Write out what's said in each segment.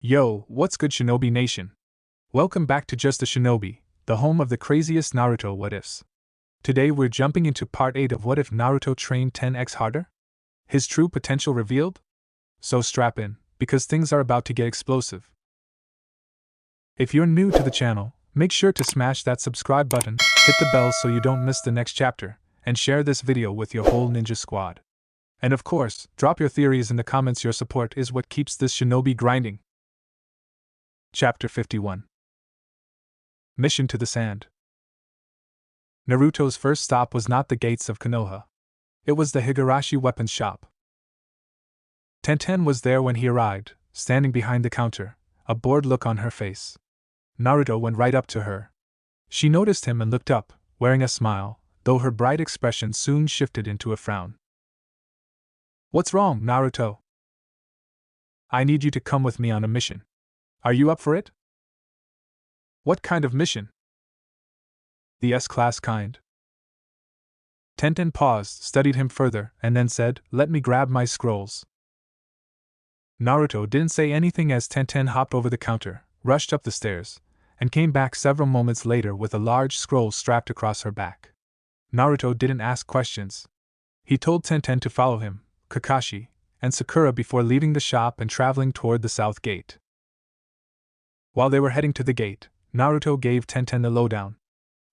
Yo, what's good, Shinobi Nation? Welcome back to Just a Shinobi, the home of the craziest Naruto what ifs. Today we're jumping into part 8 of What If Naruto Trained 10x Harder? His true potential revealed? So strap in, because things are about to get explosive. If you're new to the channel, make sure to smash that subscribe button, hit the bell so you don't miss the next chapter, and share this video with your whole ninja squad. And of course, drop your theories in the comments. Your support is what keeps this shinobi grinding. Chapter 51. Mission to the Sand. Naruto's first stop was not the gates of Konoha. It was the Higurashi weapons shop. Tenten was there when he arrived, standing behind the counter, a bored look on her face. Naruto went right up to her. She noticed him and looked up, wearing a smile, though her bright expression soon shifted into a frown. "What's wrong, Naruto?" "I need you to come with me on a mission. Are you up for it?" "What kind of mission?" "The S-class kind." Tenten paused, studied him further, and then said, "Let me grab my scrolls." Naruto didn't say anything as Tenten hopped over the counter, rushed up the stairs, and came back several moments later with a large scroll strapped across her back. Naruto didn't ask questions. He told Tenten to follow him, Kakashi, and Sakura before leaving the shop and traveling toward the south gate. While they were heading to the gate, Naruto gave Tenten the lowdown.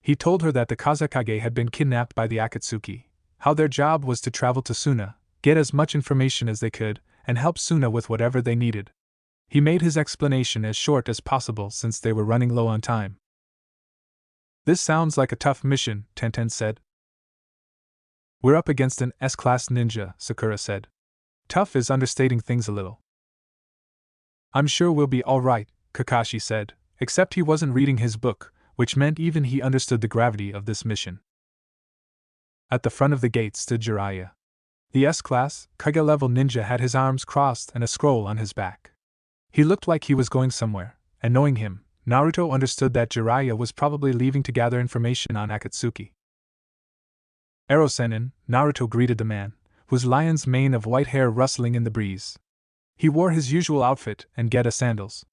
He told her that the Kazekage had been kidnapped by the Akatsuki, how their job was to travel to Suna, get as much information as they could, and help Suna with whatever they needed. He made his explanation as short as possible since they were running low on time. "This sounds like a tough mission," Tenten said. "We're up against an S-class ninja," Sakura said. "Tough is understating things a little." "I'm sure we'll be all right," Kakashi said, except he wasn't reading his book, which meant even he understood the gravity of this mission. At the front of the gate stood Jiraiya. The S-class, Kage-level ninja had his arms crossed and a scroll on his back. He looked like he was going somewhere, and knowing him, Naruto understood that Jiraiya was probably leaving to gather information on Akatsuki. "Ero-sennin," Naruto greeted the man, whose lion's mane of white hair rustling in the breeze. He wore his usual outfit and Geta sandals.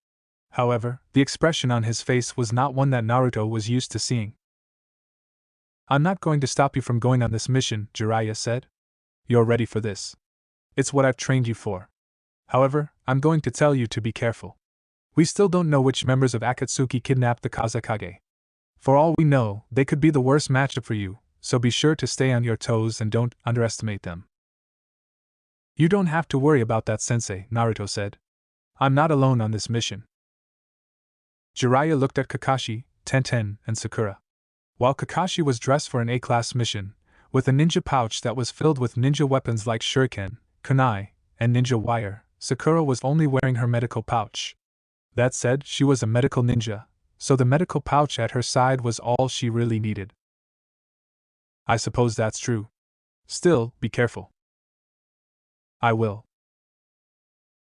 However, the expression on his face was not one that Naruto was used to seeing. "I'm not going to stop you from going on this mission," Jiraiya said. "You're ready for this. It's what I've trained you for. However, I'm going to tell you to be careful. We still don't know which members of Akatsuki kidnapped the Kazekage. For all we know, they could be the worst matchup for you, so be sure to stay on your toes and don't underestimate them." "You don't have to worry about that, Sensei," Naruto said. "I'm not alone on this mission." Jiraiya looked at Kakashi, Tenten, and Sakura. While Kakashi was dressed for an A-class mission, with a ninja pouch that was filled with ninja weapons like shuriken, kunai, and ninja wire, Sakura was only wearing her medical pouch. That said, she was a medical ninja, so the medical pouch at her side was all she really needed. "I suppose that's true. Still, be careful." "I will."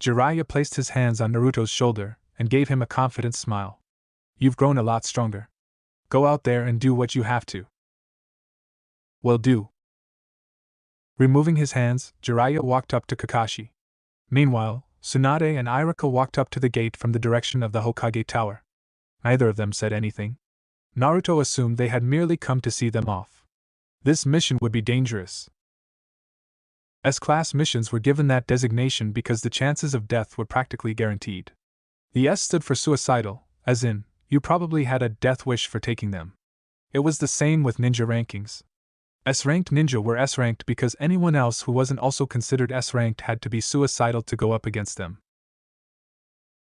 Jiraiya placed his hands on Naruto's shoulder and gave him a confident smile. "You've grown a lot stronger. Go out there and do what you have to." "Will do." Removing his hands, Jiraiya walked up to Kakashi. Meanwhile, Tsunade and Irika walked up to the gate from the direction of the Hokage Tower. Neither of them said anything. Naruto assumed they had merely come to see them off. This mission would be dangerous. S-class missions were given that designation because the chances of death were practically guaranteed. The S stood for suicidal, as in, you probably had a death wish for taking them. It was the same with ninja rankings. S-ranked ninja were S-ranked because anyone else who wasn't also considered S-ranked had to be suicidal to go up against them.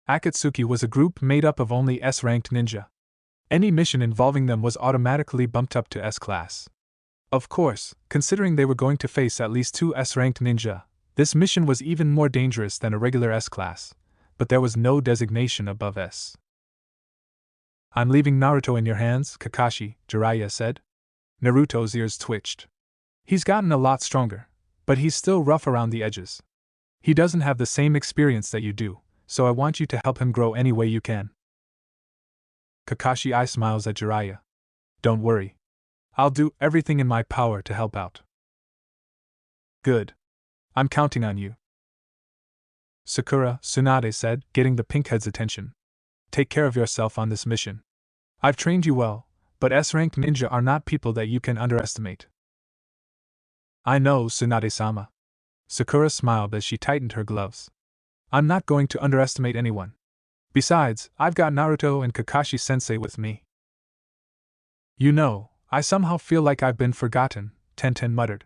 Akatsuki was a group made up of only S-ranked ninja. Any mission involving them was automatically bumped up to S-class. Of course, considering they were going to face at least 2 S-ranked ninja, this mission was even more dangerous than a regular S-class, but there was no designation above S. "I'm leaving Naruto in your hands, Kakashi," Jiraiya said. Naruto's ears twitched. He's gotten a lot stronger, but he's still rough around the edges. He doesn't have the same experience that you do, so I want you to help him grow any way you can. Kakashi smiles at Jiraiya. "Don't worry. I'll do everything in my power to help out." "Good. I'm counting on you." Sakura, Tsunade said, getting the pinkhead's attention. Take care of yourself on this mission. I've trained you well, but S-rank ninja are not people that you can underestimate. I know, Tsunade-sama. Sakura smiled as she tightened her gloves. I'm not going to underestimate anyone. Besides, I've got Naruto and Kakashi-sensei with me. You know, I somehow feel like I've been forgotten, Tenten muttered.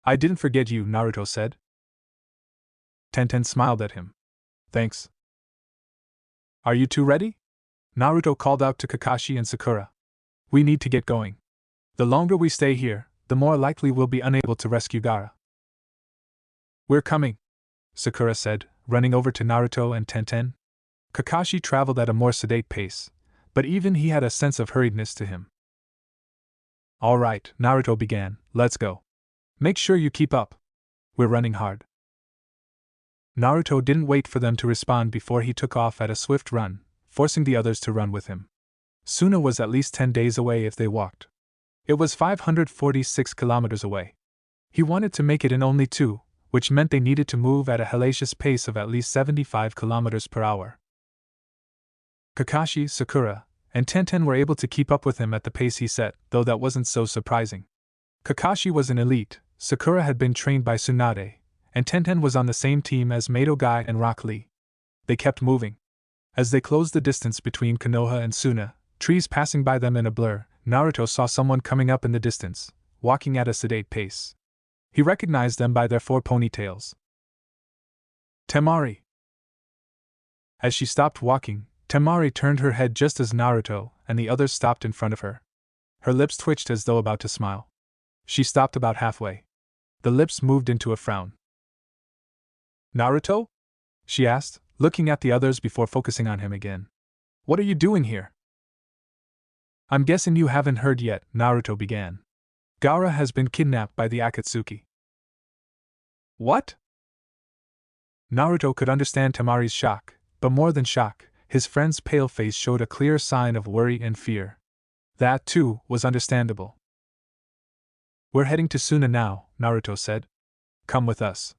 I didn't forget you, Naruto said. Tenten smiled at him. Thanks. Are you two ready? Naruto called out to Kakashi and Sakura. We need to get going. The longer we stay here, the more likely we'll be unable to rescue Gaara. We're coming, Sakura said, running over to Naruto and Tenten. Kakashi traveled at a more sedate pace, but even he had a sense of hurriedness to him. All right, Naruto began, let's go. Make sure you keep up. We're running hard. Naruto didn't wait for them to respond before he took off at a swift run, forcing the others to run with him. Suna was at least 10 days away if they walked. It was 546 kilometers away. He wanted to make it in only 2, which meant they needed to move at a hellacious pace of at least 75 kilometers per hour. Kakashi, Sakura, and Tenten were able to keep up with him at the pace he set, though that wasn't so surprising. Kakashi was an elite, Sakura had been trained by Tsunade, and Tenten was on the same team as Mato Guy and Rock Lee. They kept moving. As they closed the distance between Konoha and Suna, trees passing by them in a blur, Naruto saw someone coming up in the distance, walking at a sedate pace. He recognized them by their 4 ponytails. Temari! As she stopped walking, Temari turned her head just as Naruto and the others stopped in front of her. Her lips twitched as though about to smile. She stopped about halfway. The lips moved into a frown. Naruto? She asked, looking at the others before focusing on him again. What are you doing here? I'm guessing you haven't heard yet, Naruto began. Gaara has been kidnapped by the Akatsuki. What? Naruto could understand Temari's shock, but more than shock, his friend's pale face showed a clear sign of worry and fear. That, too, was understandable. We're heading to Suna now, Naruto said. Come with us.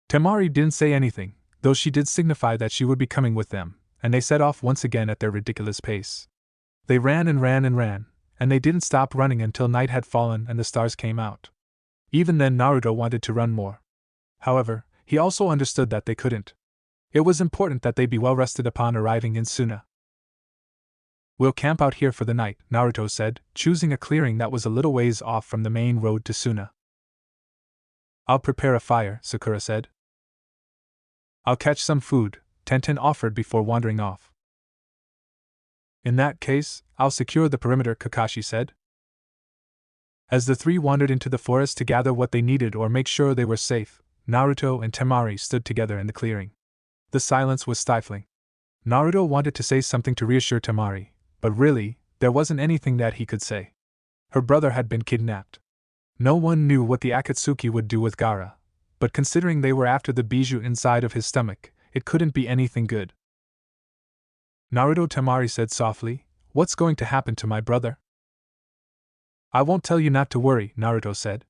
Temari didn't say anything, though she did signify that she would be coming with them, and they set off once again at their ridiculous pace. They ran and ran and ran, and they didn't stop running until night had fallen and the stars came out. Even then Naruto wanted to run more. However, he also understood that they couldn't. It was important that they be well rested upon arriving in Suna. We'll camp out here for the night, Naruto said, choosing a clearing that was a little ways off from the main road to Suna. I'll prepare a fire, Sakura said. I'll catch some food, Tenten offered before wandering off. In that case, I'll secure the perimeter, Kakashi said. As the three wandered into the forest to gather what they needed or make sure they were safe, Naruto and Temari stood together in the clearing. The silence was stifling. Naruto wanted to say something to reassure Temari, but really, there wasn't anything that he could say. Her brother had been kidnapped. No one knew what the Akatsuki would do with Gaara, but considering they were after the bijou inside of his stomach, it couldn't be anything good. Naruto, Temari said softly, what's going to happen to my brother? I won't tell you not to worry, Naruto said.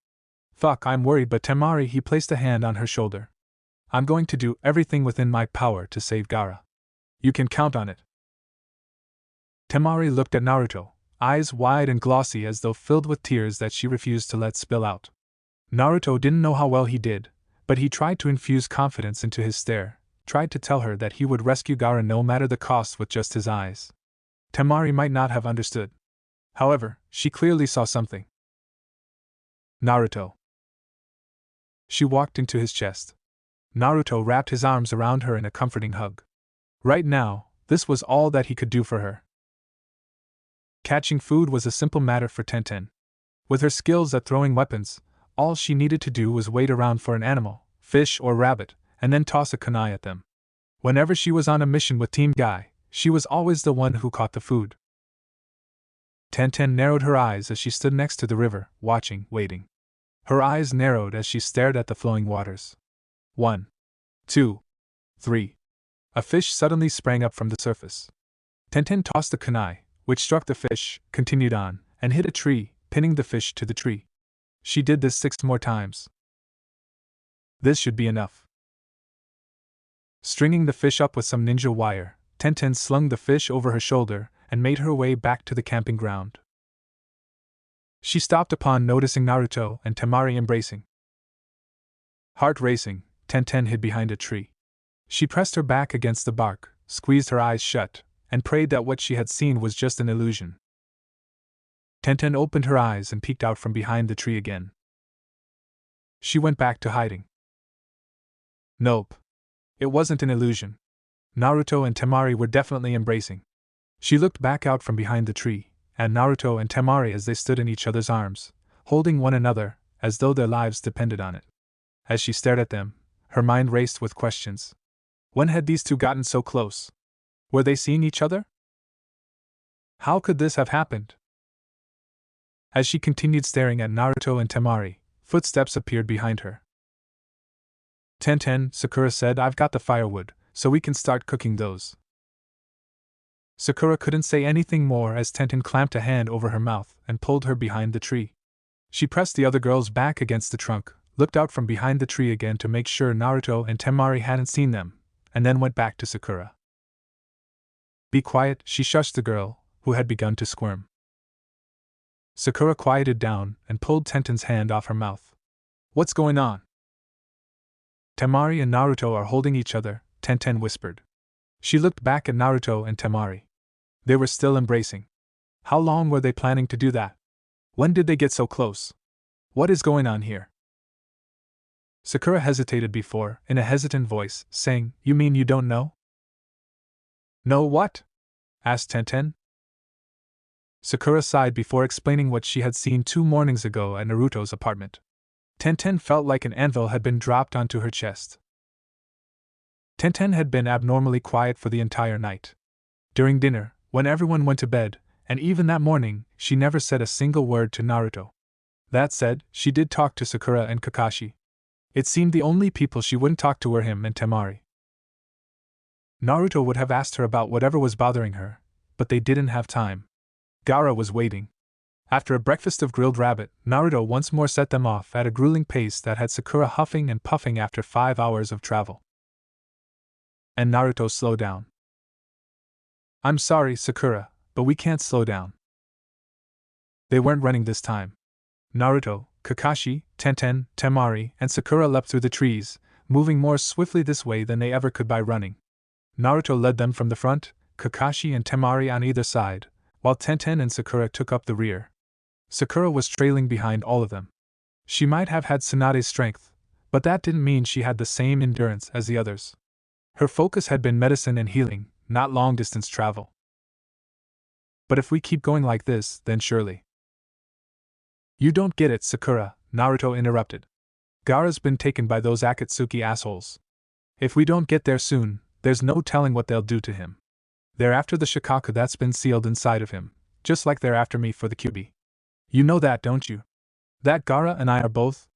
Fuck, I'm worried, but Temari, he placed a hand on her shoulder. I'm going to do everything within my power to save Gaara. You can count on it. Temari looked at Naruto, eyes wide and glossy as though filled with tears that she refused to let spill out. Naruto didn't know how well he did, but he tried to infuse confidence into his stare, tried to tell her that he would rescue Gaara no matter the cost with just his eyes. Temari might not have understood. However, she clearly saw something. Naruto. She walked into his chest. Naruto wrapped his arms around her in a comforting hug. Right now, this was all that he could do for her. Catching food was a simple matter for Tenten. With her skills at throwing weapons, all she needed to do was wait around for an animal, fish or rabbit, and then toss a kunai at them. Whenever she was on a mission with Team Guy, she was always the one who caught the food. Tenten narrowed her eyes as she stood next to the river, watching, waiting. Her eyes narrowed as she stared at the flowing waters. 1, 2, 3. A fish suddenly sprang up from the surface. Tenten tossed the kunai, which struck the fish, continued on, and hit a tree, pinning the fish to the tree. She did this 6 more times. This should be enough. Stringing the fish up with some ninja wire, Tenten slung the fish over her shoulder and made her way back to the camping ground. She stopped upon noticing Naruto and Temari embracing. Heart racing, Tenten hid behind a tree. She pressed her back against the bark, squeezed her eyes shut, and prayed that what she had seen was just an illusion. Tenten opened her eyes and peeked out from behind the tree again. She went back to hiding. Nope. It wasn't an illusion. Naruto and Temari were definitely embracing. She looked back out from behind the tree, at Naruto and Temari as they stood in each other's arms, holding one another, as though their lives depended on it. As she stared at them, her mind raced with questions. When had these two gotten so close? Were they seeing each other? How could this have happened? As she continued staring at Naruto and Temari, footsteps appeared behind her. Tenten, Sakura said, I've got the firewood, so we can start cooking those. Sakura couldn't say anything more as Tenten clamped a hand over her mouth and pulled her behind the tree. She pressed the other girls back against the trunk, looked out from behind the tree again to make sure Naruto and Temari hadn't seen them, and then went back to Sakura. Be quiet, she shushed the girl, who had begun to squirm. Sakura quieted down and pulled Tenten's hand off her mouth. What's going on? Temari and Naruto are holding each other, Tenten whispered. She looked back at Naruto and Temari. They were still embracing. How long were they planning to do that? When did they get so close? What is going on here? Sakura hesitated before, in a hesitant voice, saying, You mean you don't know? Know what? Asked Tenten. Sakura sighed before explaining what she had seen 2 mornings ago at Naruto's apartment. Tenten felt like an anvil had been dropped onto her chest. Tenten had been abnormally quiet for the entire night. During dinner, when everyone went to bed, and even that morning, she never said a single word to Naruto. That said, she did talk to Sakura and Kakashi. It seemed the only people she wouldn't talk to were him and Temari. Naruto would have asked her about whatever was bothering her, but they didn't have time. Gaara was waiting. After a breakfast of grilled rabbit, Naruto once more set them off at a grueling pace that had Sakura huffing and puffing after 5 hours of travel. And Naruto slowed down. I'm sorry, Sakura, but we can't slow down. They weren't running this time. Naruto, Kakashi, Tenten, Temari, and Sakura leapt through the trees, moving more swiftly this way than they ever could by running. Naruto led them from the front, Kakashi and Temari on either side, while Tenten and Sakura took up the rear. Sakura was trailing behind all of them. She might have had Tsunade's strength, but that didn't mean she had the same endurance as the others. Her focus had been medicine and healing, not long-distance travel. But if we keep going like this, then surely. You don't get it, Sakura, Naruto interrupted. Gaara's been taken by those Akatsuki assholes. If we don't get there soon, there's no telling what they'll do to him. They're after the Shikaku that's been sealed inside of him, just like they're after me for the Kyuubi. You know that, don't you? That Gaara and I are both?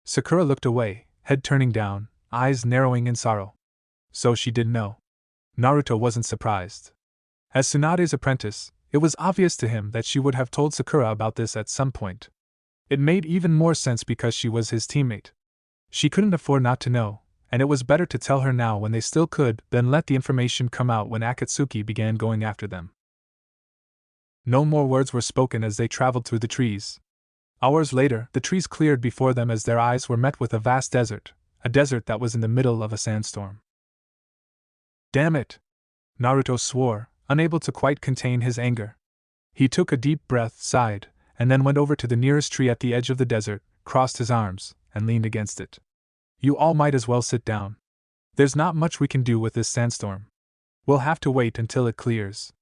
Sakura looked away, head turning down, eyes narrowing in sorrow. So she did know. Naruto wasn't surprised. As Tsunade's apprentice, it was obvious to him that she would have told Sakura about this at some point. It made even more sense because she was his teammate. She couldn't afford not to know, and it was better to tell her now when they still could than let the information come out when Akatsuki began going after them. No more words were spoken as they traveled through the trees. Hours later, the trees cleared before them as their eyes were met with a vast desert, a desert that was in the middle of a sandstorm. Damn it! Naruto swore, unable to quite contain his anger. He took a deep breath, sighed, and then went over to the nearest tree at the edge of the desert, crossed his arms, and leaned against it. You all might as well sit down. There's not much we can do with this sandstorm. We'll have to wait until it clears.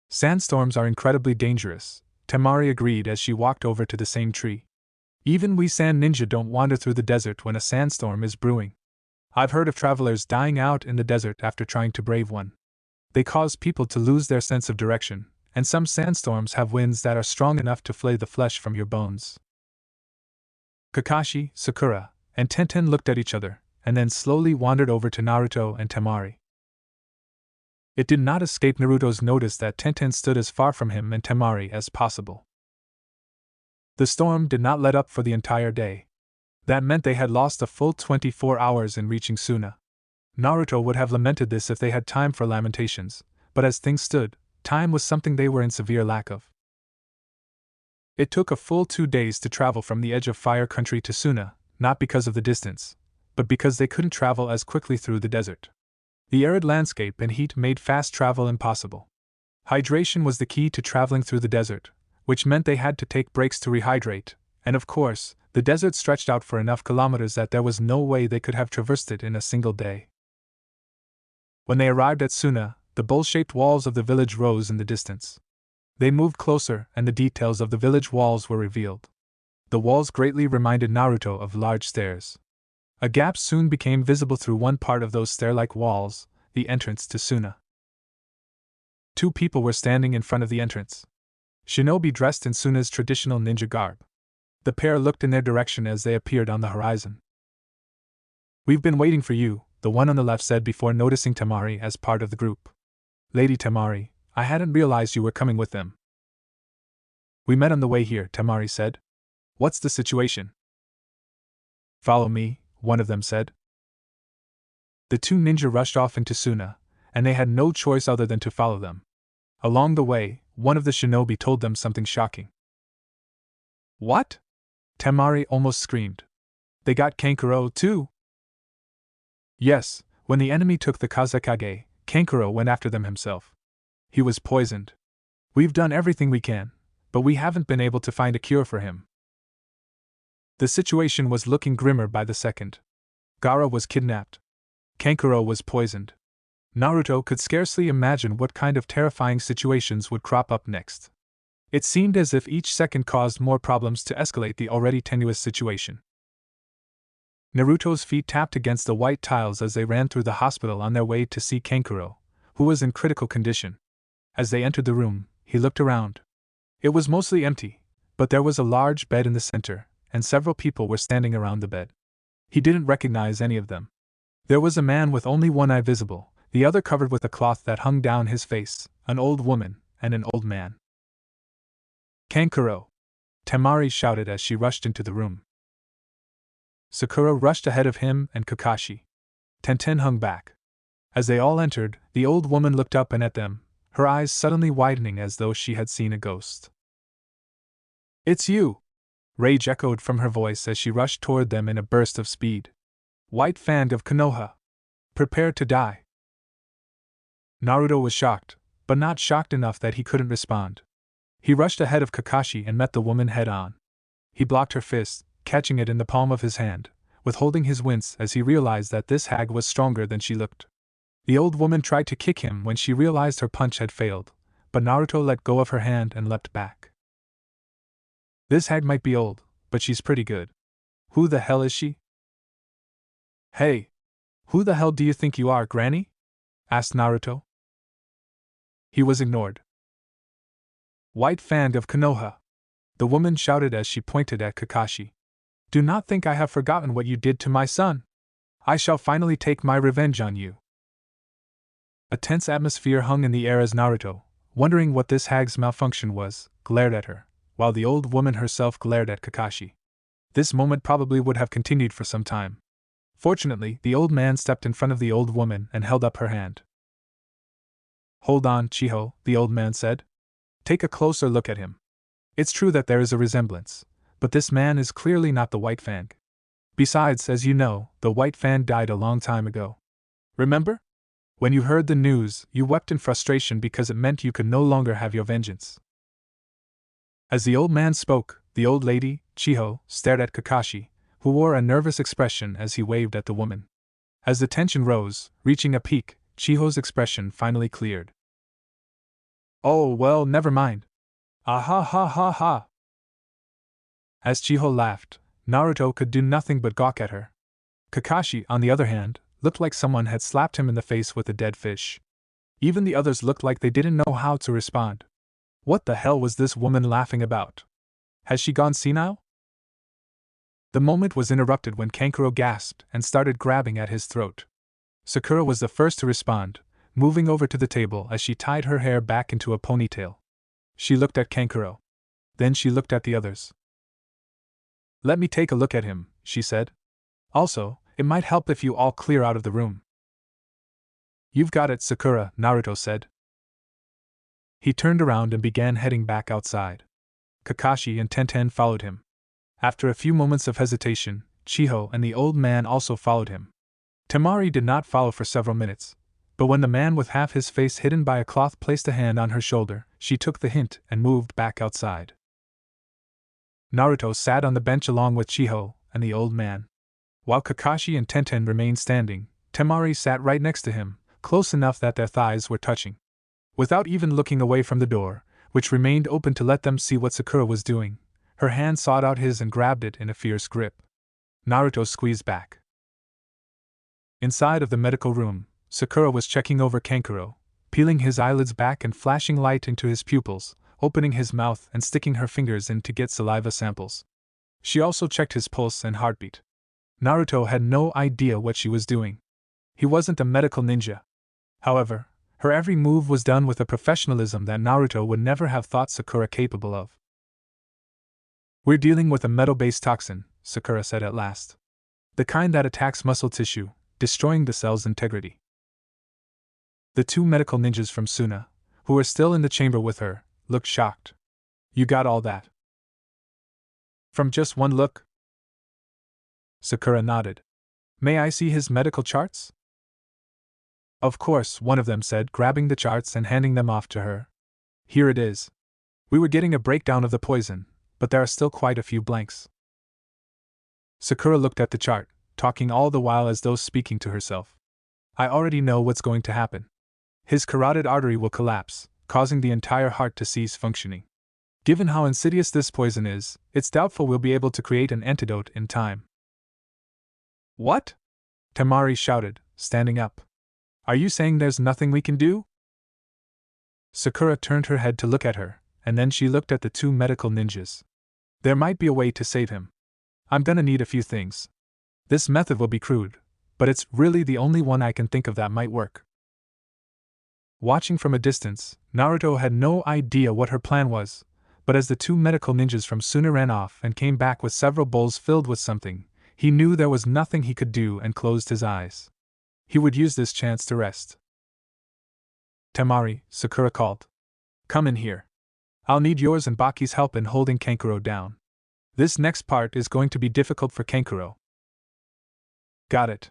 Sandstorms are incredibly dangerous, Temari agreed as she walked over to the same tree. Even we sand ninja don't wander through the desert when a sandstorm is brewing. I've heard of travelers dying out in the desert after trying to brave one. They cause people to lose their sense of direction, and some sandstorms have winds that are strong enough to flay the flesh from your bones. Kakashi, Sakura, and Tenten looked at each other, and then slowly wandered over to Naruto and Temari. It did not escape Naruto's notice that Tenten stood as far from him and Temari as possible. The storm did not let up for the entire day. That meant they had lost a full 24 hours in reaching Suna. Naruto would have lamented this if they had time for lamentations, but as things stood, time was something they were in severe lack of. It took a full 2 days to travel from the edge of Fire Country to Suna, not because of the distance, but because they couldn't travel as quickly through the desert. The arid landscape and heat made fast travel impossible. Hydration was the key to traveling through the desert, which meant they had to take breaks to rehydrate, and of course, the desert stretched out for enough kilometers that there was no way they could have traversed it in a single day. When they arrived at Suna, the bowl-shaped walls of the village rose in the distance. They moved closer, and the details of the village walls were revealed. The walls greatly reminded Naruto of large stairs. A gap soon became visible through one part of those stair-like walls, the entrance to Suna. 2 people were standing in front of the entrance. Shinobi dressed in Suna's traditional ninja garb. The pair looked in their direction as they appeared on the horizon. "We've been waiting for you," the one on the left said before noticing Temari as part of the group. "Lady Temari, I hadn't realized you were coming with them." "We met on the way here," Temari said. "What's the situation?" "Follow me," one of them said. The 2 ninja rushed off into Suna, and they had no choice other than to follow them. Along the way, one of the shinobi told them something shocking. "What?" Temari almost screamed. "They got Kankuro too?" "Yes, when the enemy took the Kazekage, Kankuro went after them himself. He was poisoned. We've done everything we can, but we haven't been able to find a cure for him." The situation was looking grimmer by the second. Gaara was kidnapped. Kankuro was poisoned. Naruto could scarcely imagine what kind of terrifying situations would crop up next. It seemed as if each second caused more problems to escalate the already tenuous situation. Naruto's feet tapped against the white tiles as they ran through the hospital on their way to see Kankuro, who was in critical condition. As they entered the room, he looked around. It was mostly empty, but there was a large bed in the center, and several people were standing around the bed. He didn't recognize any of them. There was a man with only one eye visible, the other covered with a cloth that hung down his face, an old woman, and an old man. "Kankuro!" Temari shouted as she rushed into the room. Sakura rushed ahead of him and Kakashi. Tenten hung back. As they all entered, the old woman looked up and at them, her eyes suddenly widening as though she had seen a ghost. "It's you!" Rage echoed from her voice as she rushed toward them in a burst of speed. "White Fang of Konoha! Prepare to die!" Naruto was shocked, but not shocked enough that he couldn't respond. He rushed ahead of Kakashi and met the woman head-on. He blocked her fist, catching it in the palm of his hand, withholding his wince as he realized that this hag was stronger than she looked. The old woman tried to kick him when she realized her punch had failed, but Naruto let go of her hand and leapt back. "This hag might be old, but she's pretty good. Who the hell is she?" "Hey! Who the hell do you think you are, Granny?" asked Naruto. He was ignored. "White Fang of Konoha!" the woman shouted as she pointed at Kakashi. "Do not think I have forgotten what you did to my son. I shall finally take my revenge on you." A tense atmosphere hung in the air as Naruto, wondering what this hag's malfunction was, glared at her, while the old woman herself glared at Kakashi. This moment probably would have continued for some time. Fortunately, the old man stepped in front of the old woman and held up her hand. "Hold on, Chiho," the old man said. "Take a closer look at him. It's true that there is a resemblance, but this man is clearly not the White Fang. Besides, as you know, the White Fang died a long time ago. Remember? When you heard the news, you wept in frustration because it meant you could no longer have your vengeance." As the old man spoke, the old lady, Chiho, stared at Kakashi, who wore a nervous expression as he waved at the woman. As the tension rose, reaching a peak, Chiho's expression finally cleared. "Oh, well, never mind. Ah ha ha ha ha." As Chiho laughed, Naruto could do nothing but gawk at her. Kakashi, on the other hand, looked like someone had slapped him in the face with a dead fish. Even the others looked like they didn't know how to respond. What the hell was this woman laughing about? Has she gone senile? The moment was interrupted when Kankuro gasped and started grabbing at his throat. Sakura was the first to respond, moving over to the table as she tied her hair back into a ponytail. She looked at Kankuro. Then she looked at the others. "Let me take a look at him," she said. Also, it might help if you all clear out of the room. You've got it, Sakura, Naruto said. He turned around and began heading back outside. Kakashi and Tenten followed him. After a few moments of hesitation, Chiho and the old man also followed him. Temari did not follow for several minutes, but when the man with half his face hidden by a cloth placed a hand on her shoulder, she took the hint and moved back outside. Naruto sat on the bench along with Chiho and the old man. While Kakashi and Tenten remained standing, Temari sat right next to him, close enough that their thighs were touching. Without even looking away from the door, which remained open to let them see what Sakura was doing, her hand sought out his and grabbed it in a fierce grip. Naruto squeezed back. Inside of the medical room, Sakura was checking over Kankuro, peeling his eyelids back and flashing light into his pupils, opening his mouth and sticking her fingers in to get saliva samples. She also checked his pulse and heartbeat. Naruto had no idea what she was doing. He wasn't a medical ninja. However, her every move was done with a professionalism that Naruto would never have thought Sakura capable of. We're dealing with a metal-based toxin, Sakura said at last. The kind that attacks muscle tissue, destroying the cell's integrity. The two medical ninjas from Suna, who were still in the chamber with her, looked shocked. You got all that? From just one look? Sakura nodded. May I see his medical charts? Of course, one of them said, grabbing the charts and handing them off to her. Here it is. We were getting a breakdown of the poison, but there are still quite a few blanks. Sakura looked at the chart, talking all the while as though speaking to herself. I already know what's going to happen. His carotid artery will collapse, causing the entire heart to cease functioning. Given how insidious this poison is, it's doubtful we'll be able to create an antidote in time. What? Temari shouted, standing up. Are you saying there's nothing we can do? Sakura turned her head to look at her, and then she looked at the two medical ninjas. There might be a way to save him. I'm gonna need a few things. This method will be crude, but it's really the only one I can think of that might work. Watching from a distance, Naruto had no idea what her plan was, but as the two medical ninjas from Suna ran off and came back with several bowls filled with something, he knew there was nothing he could do and closed his eyes. He would use this chance to rest. Temari, Sakura called. Come in here. I'll need yours and Baki's help in holding Kankuro down. This next part is going to be difficult for Kankuro. Got it.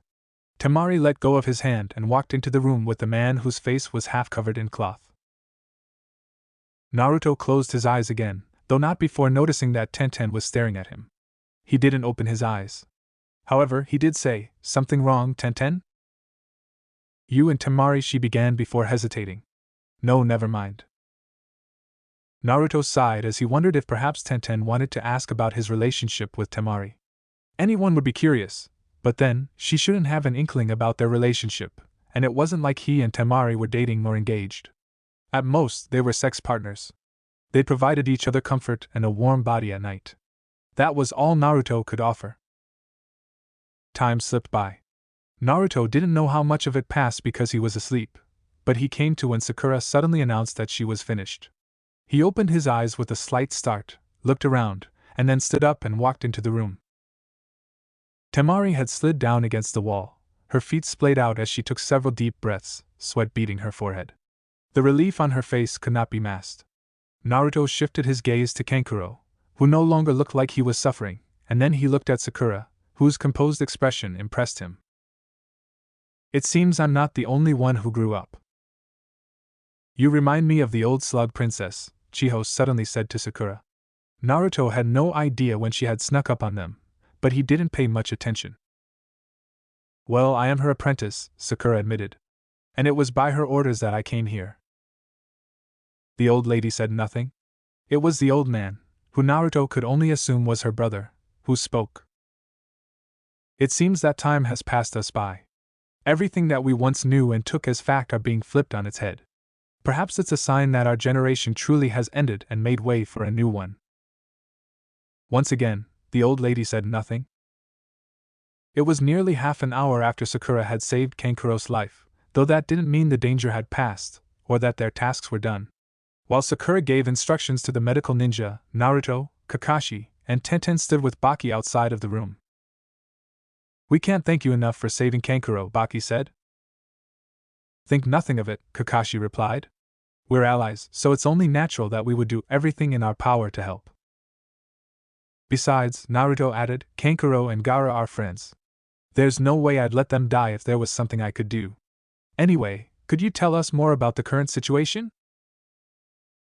Temari let go of his hand and walked into the room with the man whose face was half covered in cloth. Naruto closed his eyes again, though not before noticing that Tenten was staring at him. He didn't open his eyes. However, he did say, Something wrong, Tenten? You and Temari, she began before hesitating. No, never mind. Naruto sighed as he wondered if perhaps Tenten wanted to ask about his relationship with Temari. Anyone would be curious, but then, she shouldn't have an inkling about their relationship, and it wasn't like he and Temari were dating or engaged. At most, they were sex partners. They provided each other comfort and a warm body at night. That was all Naruto could offer. Time slipped by. Naruto didn't know how much of it passed because he was asleep, but he came to when Sakura suddenly announced that she was finished. He opened his eyes with a slight start, looked around, and then stood up and walked into the room. Temari had slid down against the wall, her feet splayed out as she took several deep breaths, sweat beading her forehead. The relief on her face could not be masked. Naruto shifted his gaze to Kankuro, who no longer looked like he was suffering, and then he looked at Sakura, whose composed expression impressed him. It seems I'm not the only one who grew up. You remind me of the old slug princess, Chiho suddenly said to Sakura. Naruto had no idea when she had snuck up on them, but he didn't pay much attention. Well, I am her apprentice, Sakura admitted. And it was by her orders that I came here. The old lady said nothing. It was the old man, who Naruto could only assume was her brother, who spoke. It seems that time has passed us by. Everything that we once knew and took as fact are being flipped on its head. Perhaps it's a sign that our generation truly has ended and made way for a new one. Once again, the old lady said nothing. It was nearly half an hour after Sakura had saved Kankuro's life, though that didn't mean the danger had passed, or that their tasks were done. While Sakura gave instructions to the medical ninja, Naruto, Kakashi, and Tenten stood with Baki outside of the room. We can't thank you enough for saving Kankuro, Baki said. Think nothing of it, Kakashi replied. We're allies, so it's only natural that we would do everything in our power to help. Besides, Naruto added, Kankuro and Gaara are friends. There's no way I'd let them die if there was something I could do. Anyway, could you tell us more about the current situation?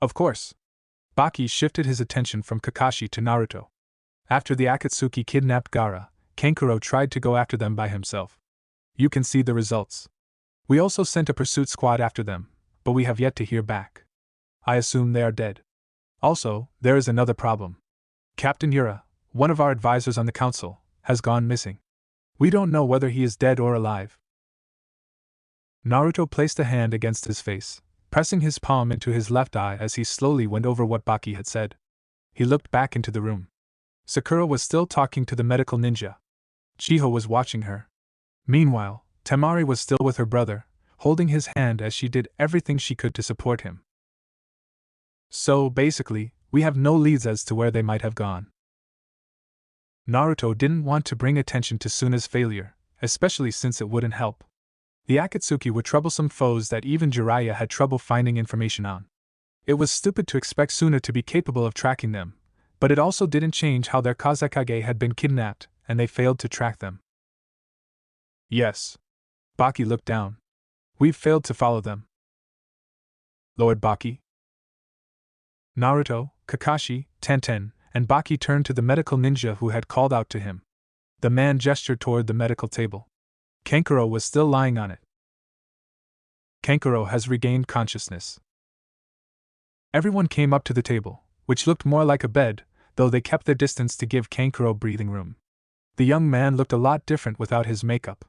Of course. Baki shifted his attention from Kakashi to Naruto. After the Akatsuki kidnapped Gaara, Kankuro tried to go after them by himself. You can see the results. We also sent a pursuit squad after them, but we have yet to hear back. I assume they are dead. Also, there is another problem. Captain Yura, one of our advisors on the council, has gone missing. We don't know whether he is dead or alive. Naruto placed a hand against his face, pressing his palm into his left eye as he slowly went over what Baki had said. He looked back into the room. Sakura was still talking to the medical ninja. Chiho was watching her. Meanwhile, Temari was still with her brother, holding his hand as she did everything she could to support him. So, basically, we have no leads as to where they might have gone. Naruto didn't want to bring attention to Suna's failure, especially since it wouldn't help. The Akatsuki were troublesome foes that even Jiraiya had trouble finding information on. It was stupid to expect Suna to be capable of tracking them, but it also didn't change how their Kazekage had been kidnapped, and they failed to track them. Yes. Baki looked down. We've failed to follow them. Lord Baki? Naruto, Kakashi, Tenten, and Baki turned to the medical ninja who had called out to him. The man gestured toward the medical table. Kankuro was still lying on it. Kankuro has regained consciousness. Everyone came up to the table, which looked more like a bed, though they kept their distance to give Kankuro breathing room. The young man looked a lot different without his makeup.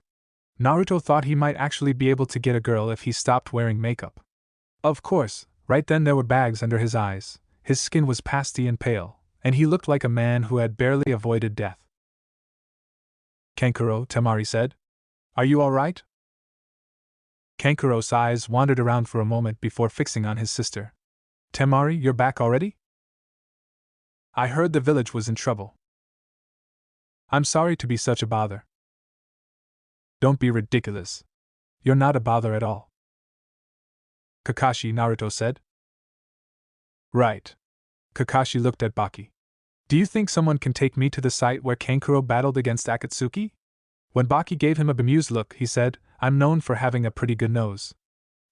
Naruto thought he might actually be able to get a girl if he stopped wearing makeup. Of course, right then there were bags under his eyes, his skin was pasty and pale, and he looked like a man who had barely avoided death. Kankuro, Temari said. Are you all right? Kankuro's eyes wandered around for a moment before fixing on his sister. Temari, you're back already? I heard the village was in trouble. I'm sorry to be such a bother. Don't be ridiculous. You're not a bother at all. Kakashi, Naruto said. Right. Kakashi looked at Baki. Do you think someone can take me to the site where Kankuro battled against Akatsuki? When Baki gave him a bemused look, he said, I'm known for having a pretty good nose.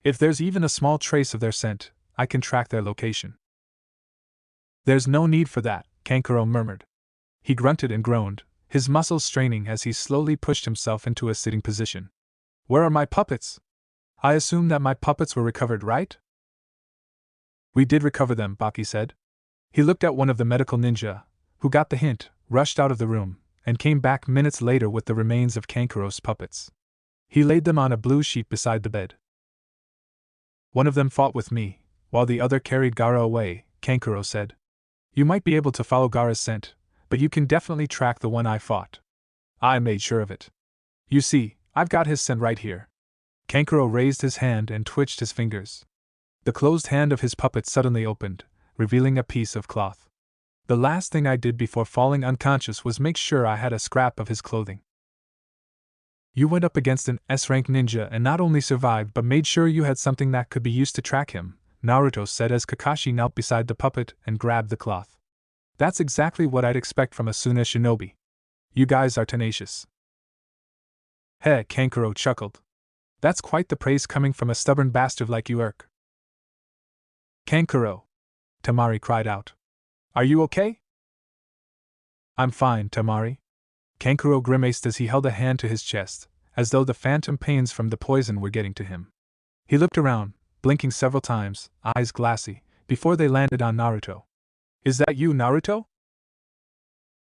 If there's even a small trace of their scent, I can track their location. There's no need for that, Kankuro murmured. He grunted and groaned, his muscles straining as he slowly pushed himself into a sitting position. Where are my puppets? I assume that my puppets were recovered, right? We did recover them, Baki said. He looked at one of the medical ninja, who got the hint, rushed out of the room, and came back minutes later with the remains of Kankuro's puppets. He laid them on a blue sheet beside the bed. One of them fought with me, while the other carried Gaara away, Kankuro said. You might be able to follow Gaara's scent, but you can definitely track the one I fought. I made sure of it. You see, I've got his scent right here. Kankuro raised his hand and twitched his fingers. The closed hand of his puppet suddenly opened, revealing a piece of cloth. The last thing I did before falling unconscious was make sure I had a scrap of his clothing. You went up against an S-rank ninja and not only survived but made sure you had something that could be used to track him, Naruto said as Kakashi knelt beside the puppet and grabbed the cloth. That's exactly what I'd expect from a Suna shinobi. You guys are tenacious. Heh, Kankuro chuckled. That's quite the praise coming from a stubborn bastard like you, Urk. Kankuro! Temari cried out. Are you okay? I'm fine, Temari. Kankuro grimaced as he held a hand to his chest, as though the phantom pains from the poison were getting to him. He looked around, blinking several times, eyes glassy, before they landed on Naruto. Is that you, Naruto?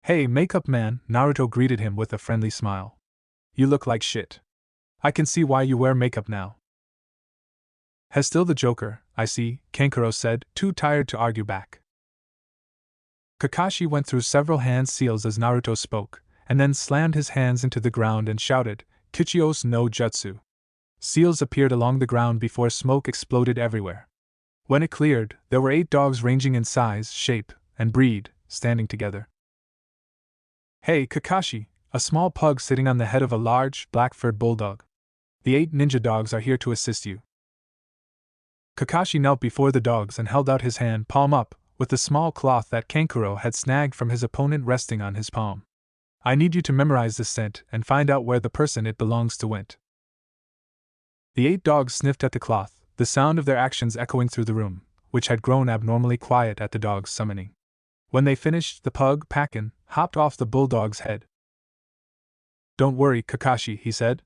Hey, makeup man, Naruto greeted him with a friendly smile. You look like shit. I can see why you wear makeup now. Has still the Joker, I see, Kankuro said, too tired to argue back. Kakashi went through several hand seals as Naruto spoke, and then slammed his hands into the ground and shouted, Kichios no Jutsu. Seals appeared along the ground before smoke exploded everywhere. When it cleared, there were 8 dogs ranging in size, shape, and breed, standing together. Hey, Kakashi, a small pug sitting on the head of a large, black-furred bulldog. The 8 ninja dogs are here to assist you. Kakashi knelt before the dogs and held out his hand palm up, with the small cloth that Kankuro had snagged from his opponent resting on his palm. I need you to memorize this scent and find out where the person it belongs to went. The 8 dogs sniffed at the cloth, the sound of their actions echoing through the room, which had grown abnormally quiet at the dog's summoning. When they finished, the pug, Pakin, hopped off the bulldog's head. Don't worry, Kakashi, he said.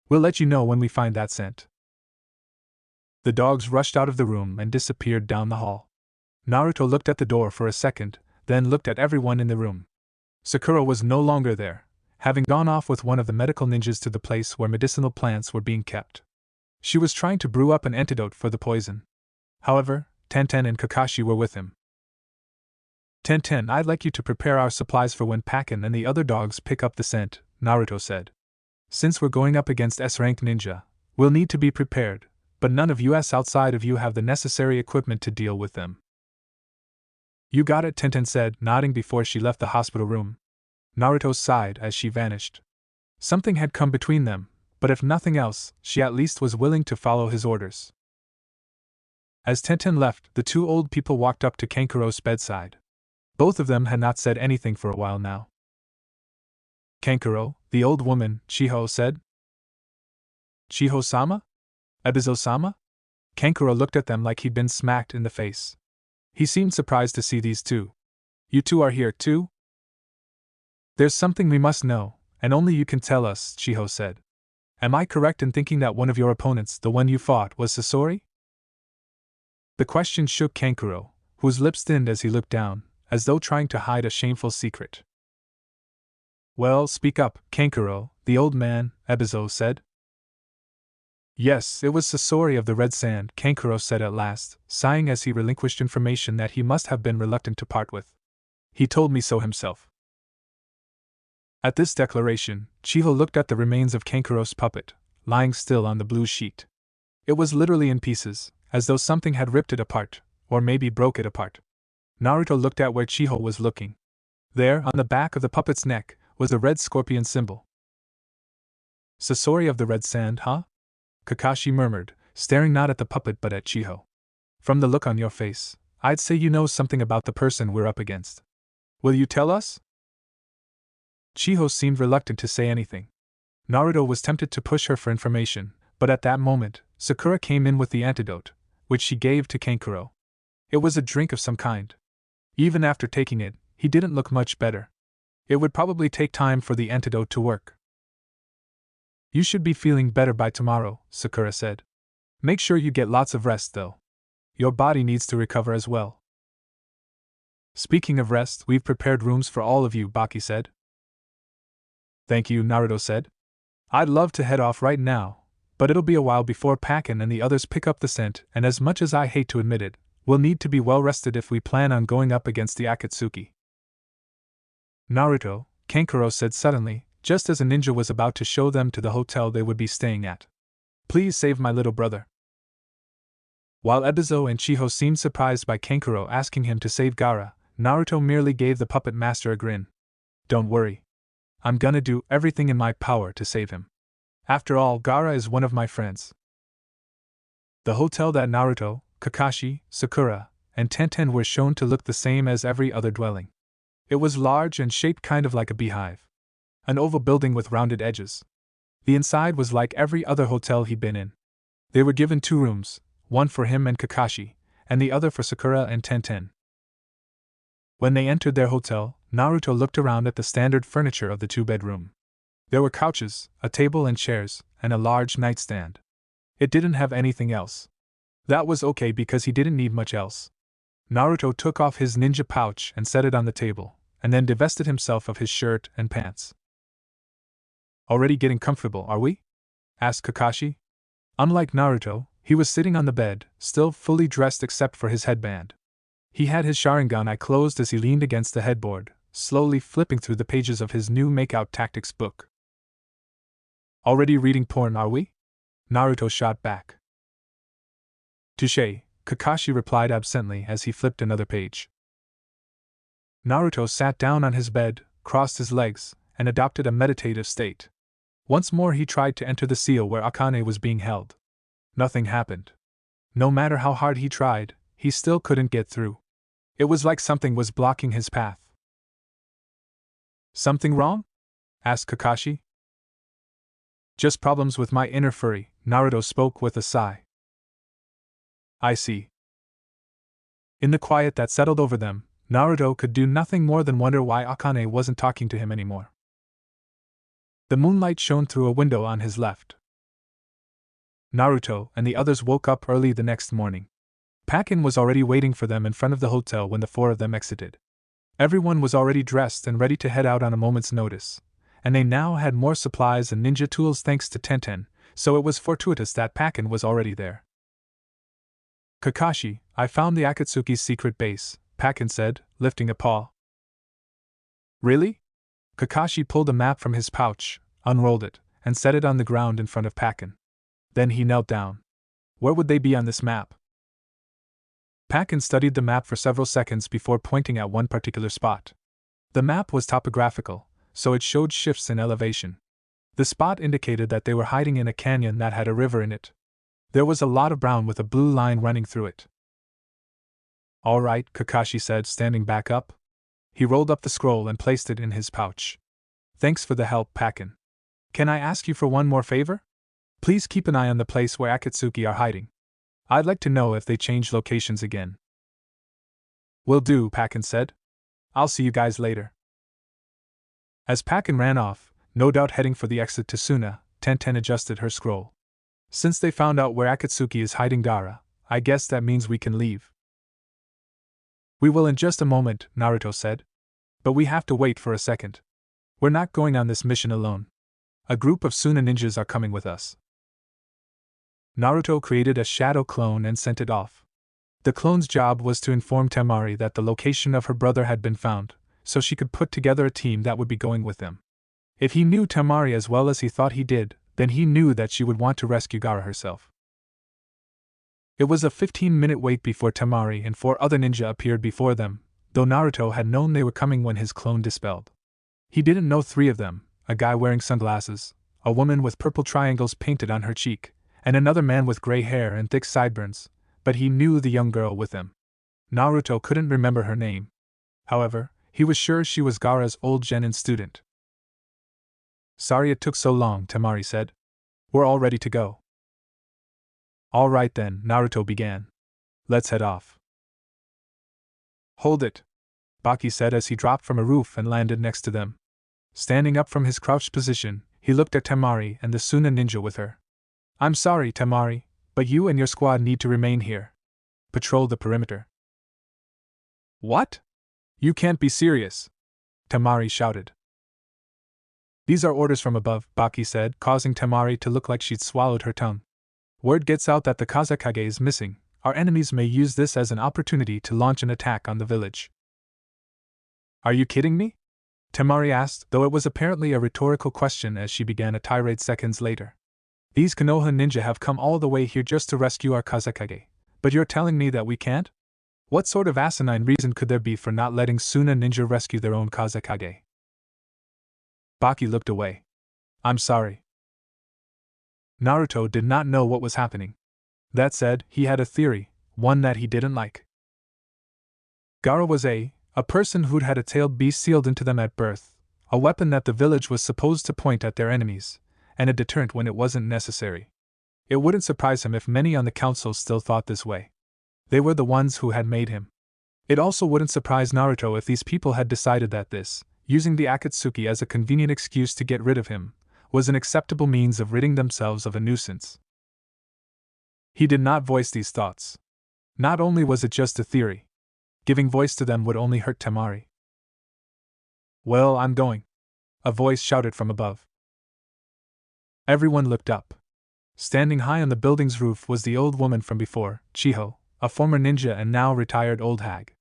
We'll let you know when we find that scent. The dogs rushed out of the room and disappeared down the hall. Naruto looked at the door for a second, then looked at everyone in the room. Sakura was no longer there, having gone off with one of the medical ninjas to the place where medicinal plants were being kept. She was trying to brew up an antidote for the poison. However, Tenten and Kakashi were with him. Tenten, I'd like you to prepare our supplies for when Pakin and the other dogs pick up the scent, Naruto said. Since we're going up against S-rank ninja, we'll need to be prepared, but none of us outside of you have the necessary equipment to deal with them. You got it, Tenten said, nodding before she left the hospital room. Naruto sighed as she vanished. Something had come between them, but if nothing else, she at least was willing to follow his orders. As Tenten left, the 2 old people walked up to Kankuro's bedside. Both of them had not said anything for a while now. Kankuro, the old woman, Chiho said. Chiho-sama? Ebizo-sama? Kankuro looked at them like he'd been smacked in the face. He seemed surprised to see these two. You two are here too? There's something we must know, and only you can tell us, Chiho said. Am I correct in thinking that one of your opponents, the one you fought, was Sasori? The question shook Kankuro, whose lips thinned as he looked down, as though trying to hide a shameful secret. Well, speak up, Kankuro, the old man, Ebizo said. Yes, it was Sasori of the Red Sand, Kankuro said at last, sighing as he relinquished information that he must have been reluctant to part with. He told me so himself. At this declaration, Chiho looked at the remains of Kankuro's puppet, lying still on the blue sheet. It was literally in pieces, as though something had ripped it apart, or maybe broke it apart. Naruto looked at where Chiho was looking. There, on the back of the puppet's neck, was the red scorpion symbol. Sasori of the Red Sand, huh? Kakashi murmured, staring not at the puppet but at Chiho. From the look on your face, I'd say you know something about the person we're up against. Will you tell us? Chiho seemed reluctant to say anything. Naruto was tempted to push her for information, but at that moment, Sakura came in with the antidote, which she gave to Kankuro. It was a drink of some kind. Even after taking it, he didn't look much better. It would probably take time for the antidote to work. You should be feeling better by tomorrow, Sakura said. Make sure you get lots of rest, though. Your body needs to recover as well. Speaking of rest, we've prepared rooms for all of you, Baki said. Thank you, Naruto said. I'd love to head off right now, but it'll be a while before Pakin and the others pick up the scent, and as much as I hate to admit it, we'll need to be well rested if we plan on going up against the Akatsuki. Naruto, Kankuro said suddenly, just as a ninja was about to show them to the hotel they would be staying at. Please save my little brother. While Ebizo and Chiho seemed surprised by Kankuro asking him to save Gaara, Naruto merely gave the puppet master a grin. Don't worry. I'm gonna do everything in my power to save him. After all, Gaara is one of my friends. The hotel that Naruto, Kakashi, Sakura, and Tenten were shown to look the same as every other dwelling. It was large and shaped kind of like a beehive. An oval building with rounded edges. The inside was like every other hotel he'd been in. They were given 2 rooms, one for him and Kakashi, and the other for Sakura and Tenten. When they entered their hotel, Naruto looked around at the standard furniture of the 2-bedroom. There were couches, a table and chairs, and a large nightstand. It didn't have anything else. That was okay because he didn't need much else. Naruto took off his ninja pouch and set it on the table, and then divested himself of his shirt and pants. Already getting comfortable, are we? Asked Kakashi. Unlike Naruto, he was sitting on the bed, still fully dressed except for his headband. He had his Sharingan eye closed as he leaned against the headboard, slowly flipping through the pages of his new Makeout Tactics book. Already reading porn, are we? Naruto shot back. Touché, Kakashi replied absently as he flipped another page. Naruto sat down on his bed, crossed his legs, and adopted a meditative state. Once more he tried to enter the seal where Akane was being held. Nothing happened. No matter how hard he tried, he still couldn't get through. It was like something was blocking his path. Something wrong? Asked Kakashi. Just problems with my inner fury, Naruto spoke with a sigh. I see. In the quiet that settled over them, Naruto could do nothing more than wonder why Akane wasn't talking to him anymore. The moonlight shone through a window on his left. Naruto and the others woke up early the next morning. Pakin was already waiting for them in front of the hotel when the four of them exited. Everyone was already dressed and ready to head out on a moment's notice, and they now had more supplies and ninja tools thanks to Tenten, so it was fortuitous that Pakin was already there. Kakashi, I found the Akatsuki's secret base, Pakin said, lifting a paw. Really? Kakashi pulled a map from his pouch, unrolled it, and set it on the ground in front of Pakin. Then he knelt down. Where would they be on this map? Pakin studied the map for several seconds before pointing at one particular spot. The map was topographical, so it showed shifts in elevation. The spot indicated that they were hiding in a canyon that had a river in it. There was a lot of brown with a blue line running through it. All right, Kakashi said, standing back up. He rolled up the scroll and placed it in his pouch. Thanks for the help, Pakin. Can I ask you for one more favor? Please keep an eye on the place where Akatsuki are hiding. I'd like to know if they change locations again. Will do, Pakin said. I'll see you guys later. As Pakin ran off, no doubt heading for the exit to Suna, Tenten adjusted her scroll. Since they found out where Akatsuki is hiding Gaara, I guess that means we can leave. We will in just a moment, Naruto said. But we have to wait for a second. We're not going on this mission alone. A group of Suna ninjas are coming with us. Naruto created a shadow clone and sent it off. The clone's job was to inform Temari that the location of her brother had been found, so she could put together a team that would be going with them. If he knew Temari as well as he thought he did, then he knew that she would want to rescue Gaara herself. It was a 15-minute wait before Temari and 4 other ninja appeared before them, though Naruto had known they were coming when his clone dispelled. He didn't know 3 of them, a guy wearing sunglasses, a woman with purple triangles painted on her cheek, and another man with gray hair and thick sideburns, but he knew the young girl with them. Naruto couldn't remember her name. However, he was sure she was Gaara's old genin student. Sorry it took so long, Temari said. We're all ready to go. All right then, Naruto began. Let's head off. Hold it, Baki said as he dropped from a roof and landed next to them. Standing up from his crouched position, he looked at Temari and the Suna ninja with her. I'm sorry, Temari, but you and your squad need to remain here. Patrol the perimeter. What? You can't be serious, Temari shouted. These are orders from above, Baki said, causing Temari to look like she'd swallowed her tongue. Word gets out that the Kazekage is missing. Our enemies may use this as an opportunity to launch an attack on the village. Are you kidding me? Temari asked, though it was apparently a rhetorical question as she began a tirade seconds later. These Konoha ninja have come all the way here just to rescue our Kazekage, but you're telling me that we can't? What sort of asinine reason could there be for not letting Suna ninja rescue their own Kazekage? Baki looked away. I'm sorry. Naruto did not know what was happening. That said, he had a theory, one that he didn't like. Gaara was a person who'd had a tailed beast sealed into them at birth, a weapon that the village was supposed to point at their enemies, and a deterrent when it wasn't necessary. It wouldn't surprise him if many on the council still thought this way. They were the ones who had made him. It also wouldn't surprise Naruto if these people had decided that this, using the Akatsuki as a convenient excuse to get rid of him, was an acceptable means of ridding themselves of a nuisance. He did not voice these thoughts. Not only was it just a theory, giving voice to them would only hurt Temari. Well, I'm going, a voice shouted from above. Everyone looked up. Standing high on the building's roof was the old woman from before, Chiho, a former ninja and now retired old hag.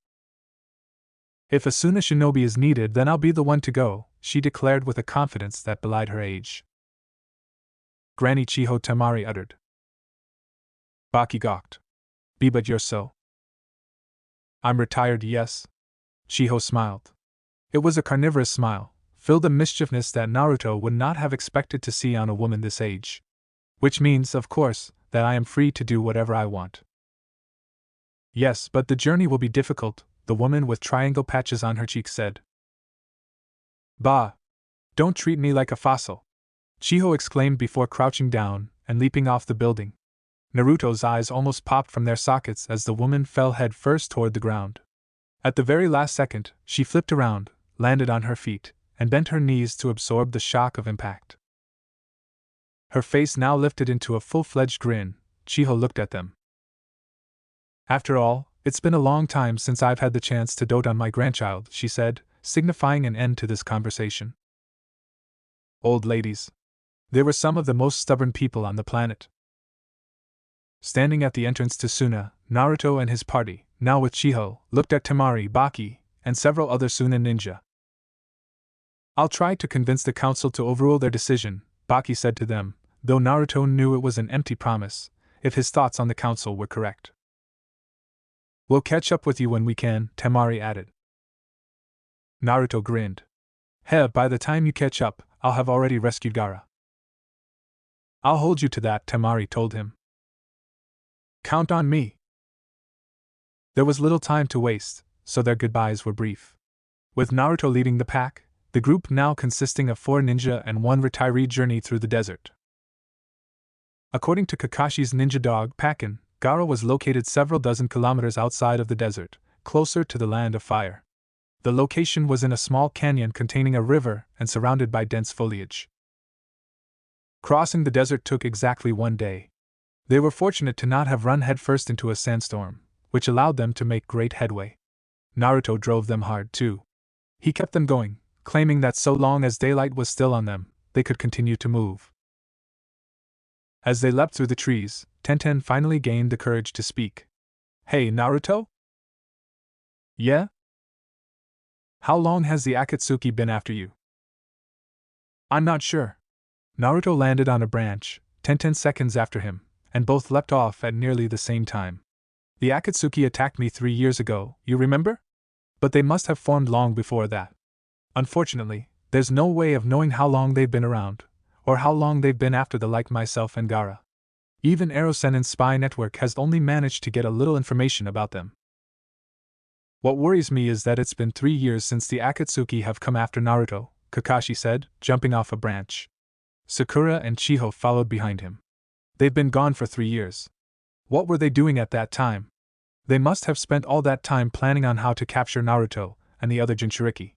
If a Suna shinobi is needed, then I'll be the one to go, she declared with a confidence that belied her age. Granny Chiho, Temari uttered. Baki gawked. But you're so. I'm retired, yes? Chiho smiled. It was a carnivorous smile, filled a mischievousness that Naruto would not have expected to see on a woman this age. Which means, of course, that I am free to do whatever I want. Yes, but the journey will be difficult, the woman with triangle patches on her cheeks said. Bah! Don't treat me like a fossil! Chiho exclaimed before crouching down and leaping off the building. Naruto's eyes almost popped from their sockets as the woman fell head first toward the ground. At the very last second, she flipped around, landed on her feet, and bent her knees to absorb the shock of impact. Her face now lifted into a full-fledged grin. Chiho looked at them. After all, it's been a long time since I've had the chance to dote on my grandchild, she said, signifying an end to this conversation. Old ladies. They were some of the most stubborn people on the planet. Standing at the entrance to Suna, Naruto and his party, now with Chiho, looked at Temari, Baki, and several other Suna ninja. I'll try to convince the council to overrule their decision, Baki said to them, though Naruto knew it was an empty promise, if his thoughts on the council were correct. We'll catch up with you when we can, Temari added. Naruto grinned. By the time you catch up, I'll have already rescued Gaara. I'll hold you to that, Temari told him. Count on me. There was little time to waste, so their goodbyes were brief. With Naruto leading the pack, the group now consisting of 4 ninja and 1 retiree journeyed through the desert. According to Kakashi's ninja dog, Pakin, Gaara was located several dozen kilometers outside of the desert, closer to the land of fire. The location was in a small canyon containing a river and surrounded by dense foliage. Crossing the desert took exactly 1 day. They were fortunate to not have run headfirst into a sandstorm, which allowed them to make great headway. Naruto drove them hard too. He kept them going, claiming that so long as daylight was still on them, they could continue to move. As they leapt through the trees, Tenten finally gained the courage to speak. Hey, Naruto? Yeah? How long has the Akatsuki been after you? I'm not sure. Naruto landed on a branch, 10 seconds after him, and both leapt off at nearly the same time. The Akatsuki attacked me 3 years ago, you remember? But they must have formed long before that. Unfortunately, there's no way of knowing how long they've been around, or how long they've been after the like myself and Gaara. Even Erosenen's spy network has only managed to get a little information about them. What worries me is that it's been 3 years since the Akatsuki have come after Naruto, Kakashi said, jumping off a branch. Sakura and Chiho followed behind him. They've been gone for 3 years. What were they doing at that time? They must have spent all that time planning on how to capture Naruto and the other Jinchuriki.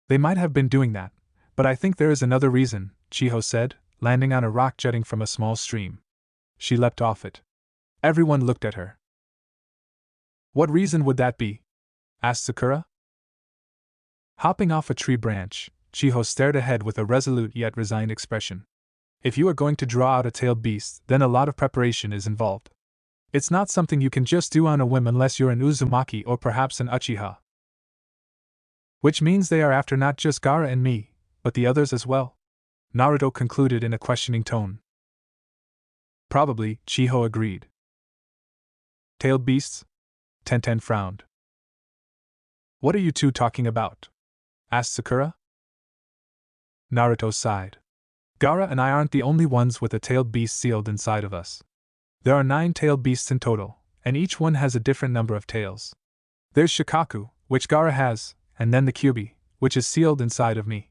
They might have been doing that, but I think there is another reason, Chiho said, landing on a rock jutting from a small stream. She leapt off it. Everyone looked at her. What reason would that be? Asked Sakura. Hopping off a tree branch, Chiho stared ahead with a resolute yet resigned expression. If you are going to draw out a tailed beast, then a lot of preparation is involved. It's not something you can just do on a whim unless you're an Uzumaki or perhaps an Uchiha. Which means they are after not just Gaara and me, but the others as well? Naruto concluded in a questioning tone. Probably, Chiho agreed. Tailed beasts? Tenten frowned. What are you two talking about? Asked Sakura. Naruto sighed. Gaara and I aren't the only ones with a tailed beast sealed inside of us. There are 9 tailed beasts in total, and each one has a different number of tails. There's Shikaku, which Gaara has, and then the Kyubi, which is sealed inside of me.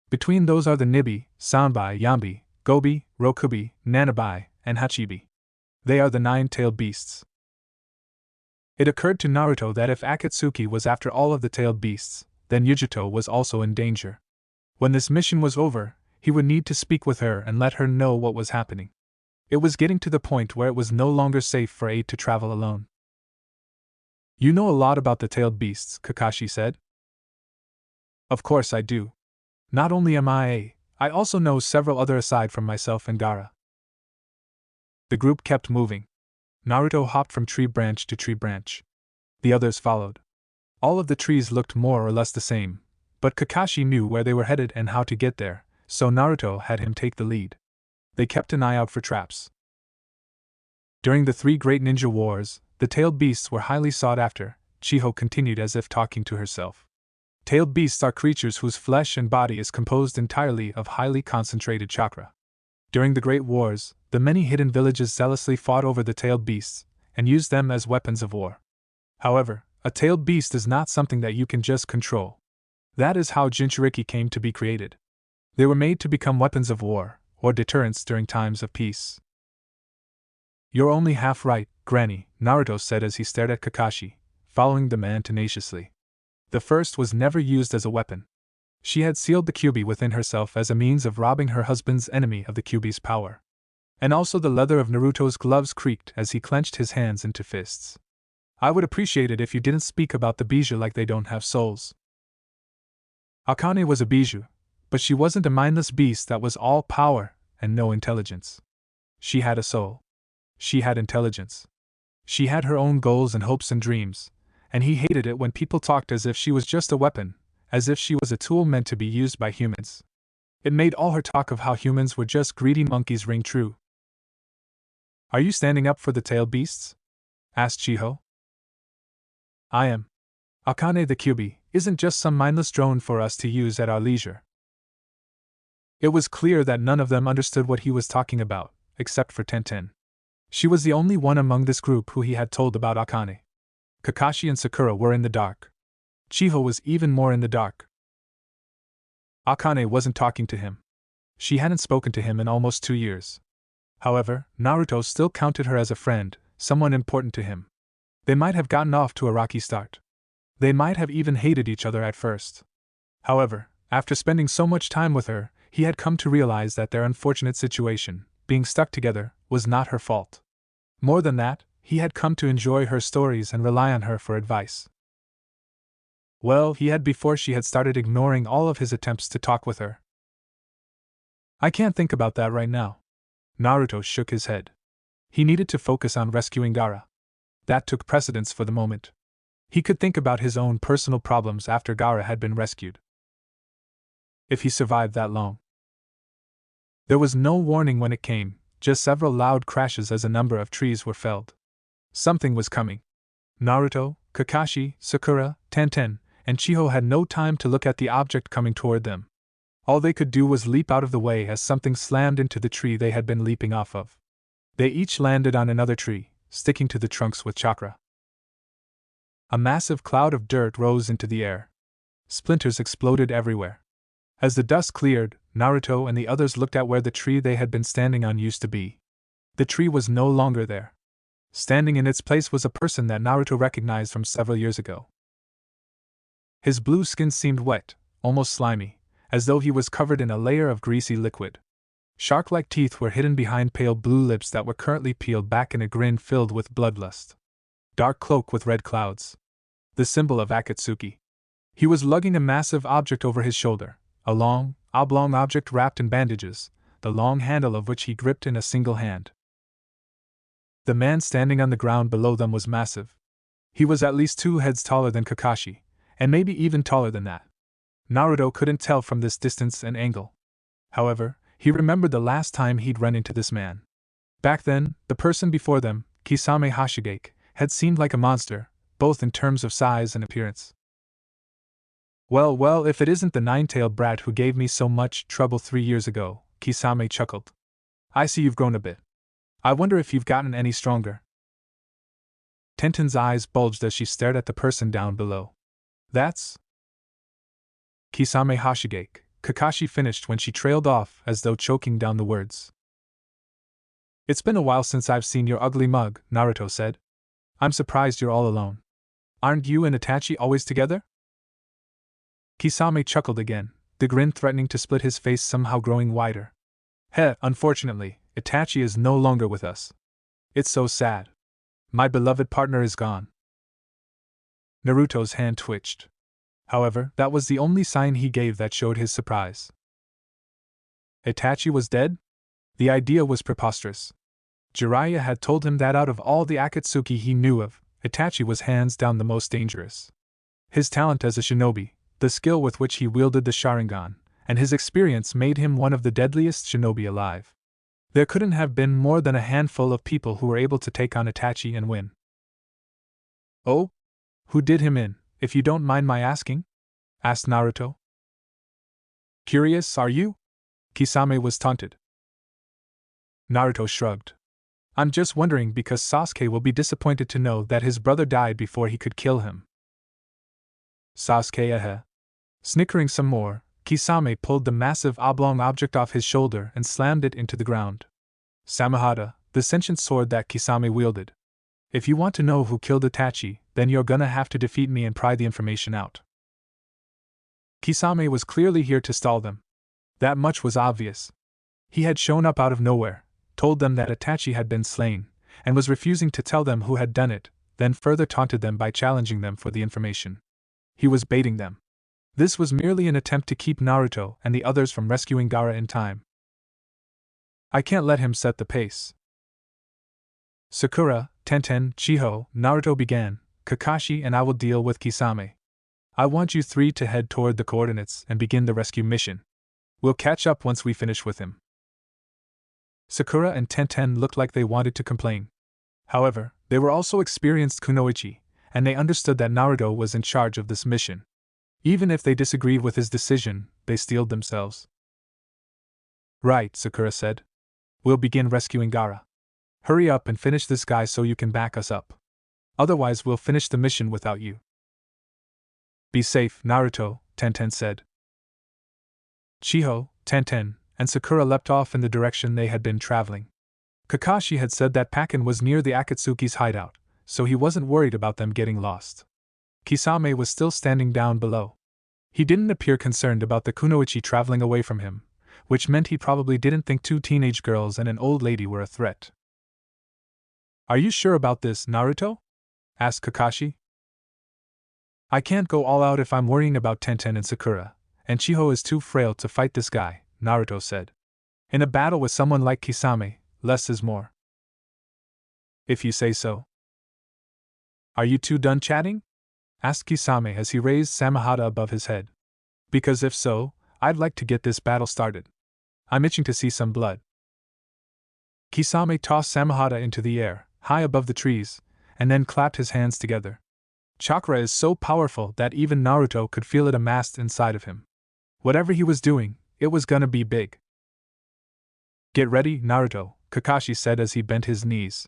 Between those are the Nibi, Sanbai, Yambi, Gobi, Rokubi, Nanabai, and Hachibi. They are the 9 tailed beasts. It occurred to Naruto that if Akatsuki was after all of the tailed beasts, then Yujito was also in danger. When this mission was over, he would need to speak with her and let her know what was happening. It was getting to the point where it was no longer safe for Aide to travel alone. You know a lot about the tailed beasts, Kakashi said. Of course I do. Not only am I also know several other aside from myself and Gaara. The group kept moving. Naruto hopped from tree branch to tree branch. The others followed. All of the trees looked more or less the same, but Kakashi knew where they were headed and how to get there, so Naruto had him take the lead. They kept an eye out for traps. During the 3 great ninja wars, the tailed beasts were highly sought after, Chiho continued as if talking to herself. Tailed beasts are creatures whose flesh and body is composed entirely of highly concentrated chakra. During the Great Wars, the many hidden villages zealously fought over the tailed beasts and used them as weapons of war. However, a tailed beast is not something that you can just control. That is how Jinchuriki came to be created. They were made to become weapons of war, or deterrents during times of peace. You're only half right, Granny, Naruto said as he stared at Kakashi, following the man tenaciously. The first was never used as a weapon. She had sealed the Kyuubi within herself as a means of robbing her husband's enemy of the Kyuubi's power. And also the leather of Naruto's gloves creaked as he clenched his hands into fists. I would appreciate it if you didn't speak about the bijou like they don't have souls. Akane was a bijou, but she wasn't a mindless beast that was all power and no intelligence. She had a soul. She had intelligence. She had her own goals and hopes and dreams, and he hated it when people talked as if she was just a weapon, as if she was a tool meant to be used by humans. It made all her talk of how humans were just greedy monkeys ring true. Are you standing up for the tailed beasts? Asked Chiho. I am. Akane the Kyuubi isn't just some mindless drone for us to use at our leisure. It was clear that none of them understood what he was talking about, except for Tenten. She was the only one among this group who he had told about Akane. Kakashi and Sakura were in the dark. Chiho was even more in the dark. Akane wasn't talking to him. She hadn't spoken to him in almost 2 years. However, Naruto still counted her as a friend, someone important to him. They might have gotten off to a rocky start. They might have even hated each other at first. However, after spending so much time with her, he had come to realize that their unfortunate situation, being stuck together, was not her fault. More than that, he had come to enjoy her stories and rely on her for advice. Well, he had before she had started ignoring all of his attempts to talk with her. I can't think about that right now. Naruto shook his head. He needed to focus on rescuing Gaara. That took precedence for the moment. He could think about his own personal problems after Gaara had been rescued. If he survived that long. There was no warning when it came, just several loud crashes as a number of trees were felled. Something was coming. Naruto, Kakashi, Sakura, Tenten, and Chiho had no time to look at the object coming toward them. All they could do was leap out of the way as something slammed into the tree they had been leaping off of. They each landed on another tree, sticking to the trunks with chakra. A massive cloud of dirt rose into the air. Splinters exploded everywhere. As the dust cleared, Naruto and the others looked at where the tree they had been standing on used to be. The tree was no longer there. Standing in its place was a person that Naruto recognized from several years ago. His blue skin seemed wet, almost slimy, as though he was covered in a layer of greasy liquid. Shark-like teeth were hidden behind pale blue lips that were currently peeled back in a grin filled with bloodlust. Dark cloak with red clouds. The symbol of Akatsuki. He was lugging a massive object over his shoulder, a long, oblong object wrapped in bandages, the long handle of which he gripped in a single hand. The man standing on the ground below them was massive. He was at least 2 heads taller than Kakashi, and maybe even taller than that. Naruto couldn't tell from this distance and angle. However, he remembered the last time he'd run into this man. Back then, the person before them, Kisame Hashigake, had seemed like a monster, both in terms of size and appearance. Well, if it isn't the 9-tailed brat who gave me so much trouble 3 years ago, Kisame chuckled. I see you've grown a bit. I wonder if you've gotten any stronger. Tenten's eyes bulged as she stared at the person down below. That's Kisame Hashigake, Kakashi finished when she trailed off as though choking down the words. It's been a while since I've seen your ugly mug, Naruto said. I'm surprised you're all alone. Aren't you and Itachi always together? Kisame chuckled again, the grin threatening to split his face somehow growing wider. Unfortunately, Itachi is no longer with us. It's so sad. My beloved partner is gone. Naruto's hand twitched. However, that was the only sign he gave that showed his surprise. Itachi was dead? The idea was preposterous. Jiraiya had told him that out of all the Akatsuki he knew of, Itachi was hands down the most dangerous. His talent as a shinobi, the skill with which he wielded the Sharingan, and his experience made him one of the deadliest shinobi alive. There couldn't have been more than a handful of people who were able to take on Itachi and win. Oh? Who did him in, if you don't mind my asking? asked Naruto. Curious, are you? Kisame was taunted. Naruto shrugged. I'm just wondering because Sasuke will be disappointed to know that his brother died before he could kill him. Sasuke Snickering some more, Kisame pulled the massive oblong object off his shoulder and slammed it into the ground. Samahata, the sentient sword that Kisame wielded. If you want to know who killed Itachi, then you're gonna have to defeat me and pry the information out. Kisame was clearly here to stall them. That much was obvious. He had shown up out of nowhere, told them that Itachi had been slain, and was refusing to tell them who had done it, then further taunted them by challenging them for the information. He was baiting them. This was merely an attempt to keep Naruto and the others from rescuing Gaara in time. I can't let him set the pace. Sakura, Tenten, Chiho, Naruto began, Kakashi and I will deal with Kisame. I want you three to head toward the coordinates and begin the rescue mission. We'll catch up once we finish with him. Sakura and Tenten looked like they wanted to complain. However, they were also experienced kunoichi, and they understood that Naruto was in charge of this mission. Even if they disagreed with his decision, they steeled themselves. Right, Sakura said. We'll begin rescuing Gaara. Hurry up and finish this guy so you can back us up. Otherwise we'll finish the mission without you. Be safe, Naruto, Tenten said. Chiho, Tenten, and Sakura leapt off in the direction they had been traveling. Kakashi had said that Pakken was near the Akatsuki's hideout, so he wasn't worried about them getting lost. Kisame was still standing down below. He didn't appear concerned about the kunoichi traveling away from him, which meant he probably didn't think two teenage girls and an old lady were a threat. Are you sure about this, Naruto? Asked Kakashi. I can't go all out if I'm worrying about Tenten and Sakura, and Chiho is too frail to fight this guy, Naruto said. In a battle with someone like Kisame, less is more. If you say so. Are you two done chatting? Asked Kisame as he raised Samahata above his head. Because if so, I'd like to get this battle started. I'm itching to see some blood. Kisame tossed Samahata into the air, high above the trees, and then clapped his hands together. Chakra is so powerful that even Naruto could feel it amassed inside of him. Whatever he was doing, it was gonna be big. Get ready, Naruto, Kakashi said as he bent his knees.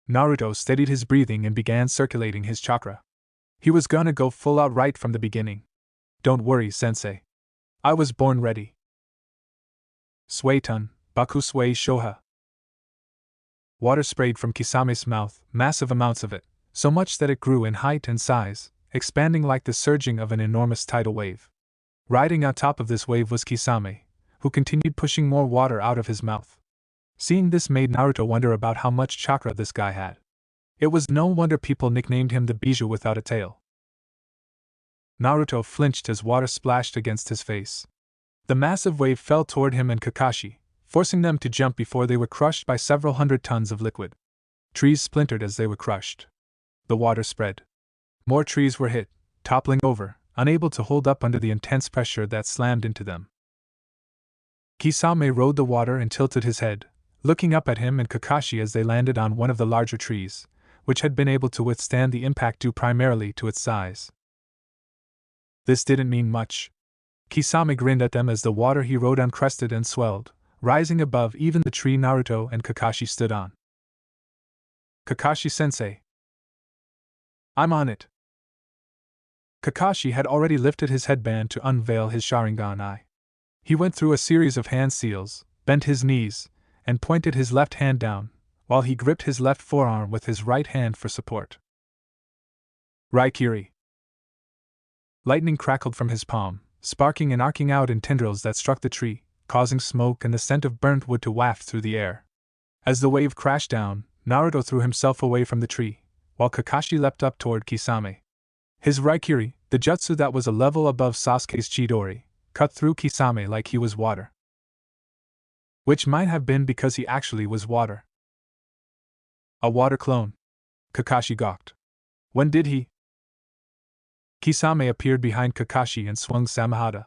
Naruto steadied his breathing and began circulating his chakra. He was gonna go full out right from the beginning. Don't worry, sensei. I was born ready. Suetun, Baku Sui Shoha. Water sprayed from Kisame's mouth, massive amounts of it, so much that it grew in height and size, expanding like the surging of an enormous tidal wave. Riding on top of this wave was Kisame, who continued pushing more water out of his mouth. Seeing this made Naruto wonder about how much chakra this guy had. It was no wonder people nicknamed him the Bijou without a tail. Naruto flinched as water splashed against his face. The massive wave fell toward him and Kakashi, forcing them to jump before they were crushed by several hundred tons of liquid. Trees splintered as they were crushed. The water spread. More trees were hit, toppling over, unable to hold up under the intense pressure that slammed into them. Kisame rode the water and tilted his head, looking up at him and Kakashi as they landed on one of the larger trees, which had been able to withstand the impact due primarily to its size. This didn't mean much. Kisame grinned at them as the water he rode on crested and swelled, rising above even the tree Naruto and Kakashi stood on. Kakashi-sensei. I'm on it. Kakashi had already lifted his headband to unveil his Sharingan eye. He went through a series of hand seals, bent his knees, and pointed his left hand down, while he gripped his left forearm with his right hand for support. Raikiri. Lightning crackled from his palm, sparking and arcing out in tendrils that struck the tree, causing smoke and the scent of burnt wood to waft through the air. As the wave crashed down, Naruto threw himself away from the tree, while Kakashi leapt up toward Kisame. His Raikiri, the jutsu that was a level above Sasuke's Chidori, cut through Kisame like he was water. Which might have been because he actually was water. A water clone. Kakashi gawked. When did he? Kisame appeared behind Kakashi and swung Samahata.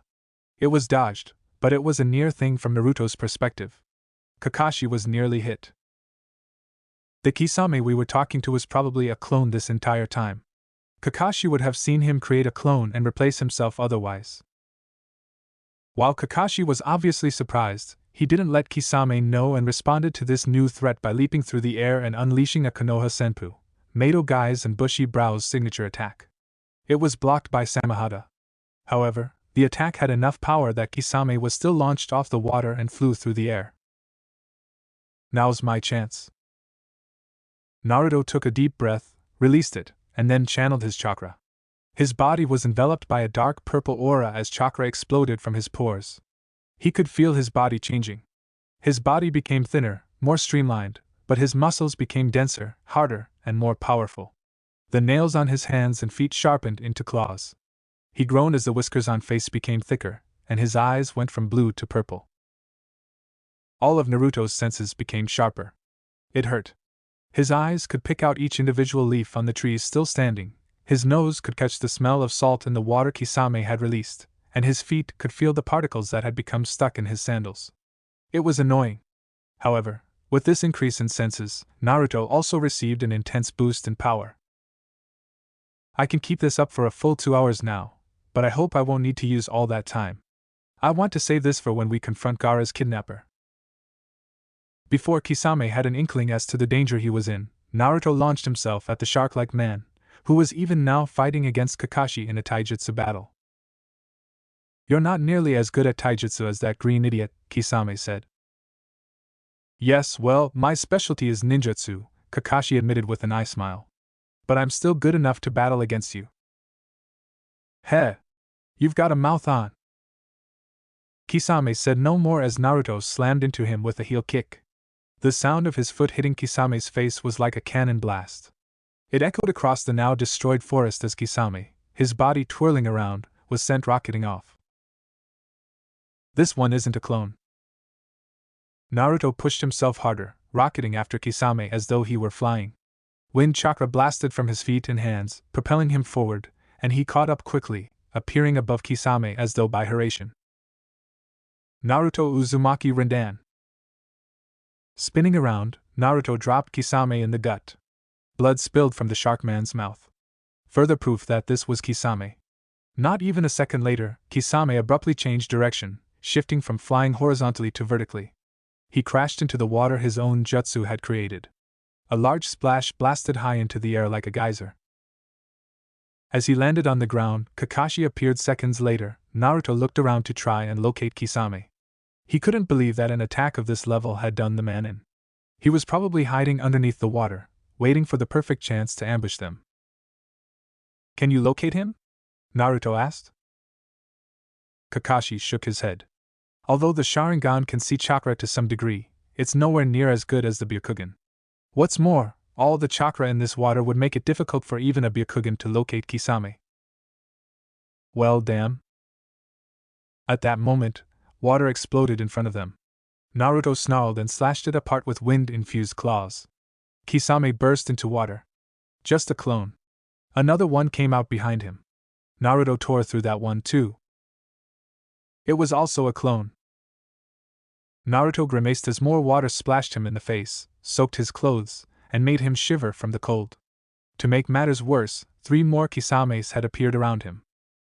It was dodged, but it was a near thing from Naruto's perspective. Kakashi was nearly hit. The Kisame we were talking to was probably a clone this entire time. Kakashi would have seen him create a clone and replace himself otherwise. While Kakashi was obviously surprised, he didn't let Kisame know and responded to this new threat by leaping through the air and unleashing a Konoha Senpu, Mato Gai's and Bushy Brow's signature attack. It was blocked by Samehada. However, the attack had enough power that Kisame was still launched off the water and flew through the air. Now's my chance. Naruto took a deep breath, released it, and then channeled his chakra. His body was enveloped by a dark purple aura as chakra exploded from his pores. He could feel his body changing. His body became thinner, more streamlined, but his muscles became denser, harder, and more powerful. The nails on his hands and feet sharpened into claws. He groaned as the whiskers on face became thicker, and his eyes went from blue to purple. All of Naruto's senses became sharper. It hurt. His eyes could pick out each individual leaf on the trees still standing, his nose could catch the smell of salt in the water Kisame had released, and his feet could feel the particles that had become stuck in his sandals. It was annoying. However, with this increase in senses, Naruto also received an intense boost in power. I can keep this up for a full 2 hours now, but I hope I won't need to use all that time. I want to save this for when we confront Gaara's kidnapper. Before Kisame had an inkling as to the danger he was in, Naruto launched himself at the shark-like man, who was even now fighting against Kakashi in a taijutsu battle. You're not nearly as good at taijutsu as that green idiot, Kisame said. Yes, well, my specialty is ninjutsu, Kakashi admitted with an eye smile. But I'm still good enough to battle against you. Heh! You've got a mouth on. Kisame said no more as Naruto slammed into him with a heel kick. The sound of his foot hitting Kisame's face was like a cannon blast. It echoed across the now destroyed forest as Kisame, his body twirling around, was sent rocketing off. This one isn't a clone. Naruto pushed himself harder, rocketing after Kisame as though he were flying. Wind chakra blasted from his feet and hands, propelling him forward, and he caught up quickly, appearing above Kisame as though by hydration. Naruto Uzumaki Rendan. Spinning around, Naruto dropped Kisame in the gut. Blood spilled from the shark-man's mouth. Further proof that this was Kisame. Not even a second later, Kisame abruptly changed direction, shifting from flying horizontally to vertically. He crashed into the water his own jutsu had created. A large splash blasted high into the air like a geyser. As he landed on the ground, Kakashi appeared seconds later. Naruto looked around to try and locate Kisame. He couldn't believe that an attack of this level had done the man in. He was probably hiding underneath the water, waiting for the perfect chance to ambush them. Can you locate him? Naruto asked. Kakashi shook his head. Although the Sharingan can see chakra to some degree, it's nowhere near as good as the Byakugan. What's more, all the chakra in this water would make it difficult for even a Byakugan to locate Kisame. Well, damn. At that moment, water exploded in front of them. Naruto snarled and slashed it apart with wind-infused claws. Kisame burst into water. Just a clone. Another one came out behind him. Naruto tore through that one too. It was also a clone. Naruto grimaced as more water splashed him in the face, soaked his clothes, and made him shiver from the cold. To make matters worse, 3 more Kisames had appeared around him.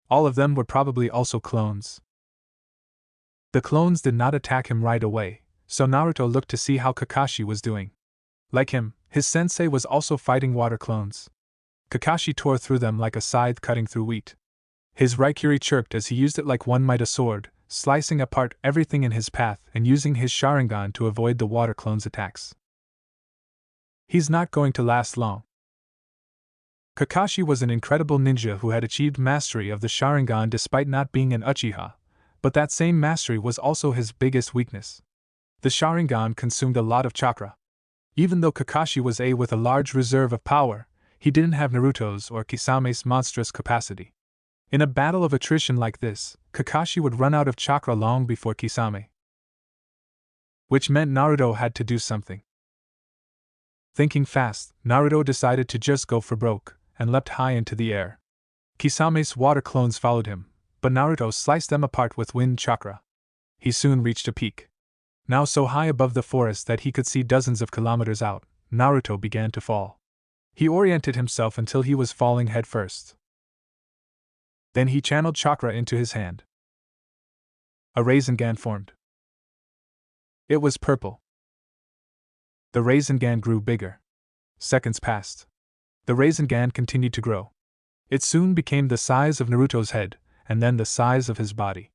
All of them were probably also clones. The clones did not attack him right away, so Naruto looked to see how Kakashi was doing. Like him, his sensei was also fighting water clones. Kakashi tore through them like a scythe cutting through wheat. His Raikiri chirped as he used it like one might a sword, slicing apart everything in his path and using his Sharingan to avoid the water clone's attacks. He's not going to last long. Kakashi was an incredible ninja who had achieved mastery of the Sharingan despite not being an Uchiha, but that same mastery was also his biggest weakness. The Sharingan consumed a lot of chakra. Even though Kakashi was with a large reserve of power, he didn't have Naruto's or Kisame's monstrous capacity. In a battle of attrition like this, Kakashi would run out of chakra long before Kisame. Which meant Naruto had to do something. Thinking fast, Naruto decided to just go for broke, and leapt high into the air. Kisame's water clones followed him, but Naruto sliced them apart with wind chakra. He soon reached a peak. Now so high above the forest that he could see dozens of kilometers out, Naruto began to fall. He oriented himself until he was falling headfirst. Then he channeled chakra into his hand. A Rasengan formed. It was purple. The Rasengan grew bigger. Seconds passed. The Rasengan continued to grow. It soon became the size of Naruto's head, and then the size of his body.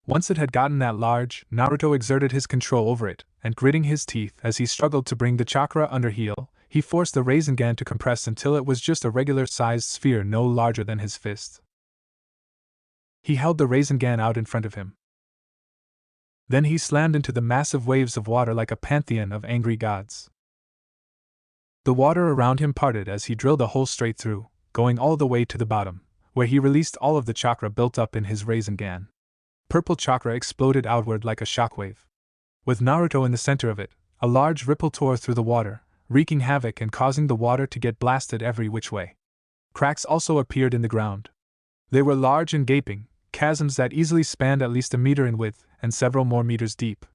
Once it had gotten that large, Naruto exerted his control over it, and gritting his teeth as he struggled to bring the chakra under heel, he forced the Rasengan to compress until it was just a regular-sized sphere no larger than his fist. He held the Rasengan out in front of him. Then he slammed into the massive waves of water like a pantheon of angry gods. The water around him parted as he drilled a hole straight through, going all the way to the bottom, where he released all of the chakra built up in his Rasengan. Purple chakra exploded outward like a shockwave. With Naruto in the center of it, a large ripple tore through the water, wreaking havoc and causing the water to get blasted every which way. Cracks also appeared in the ground. They were large and gaping, chasms that easily spanned at least a meter in width and several more meters deep.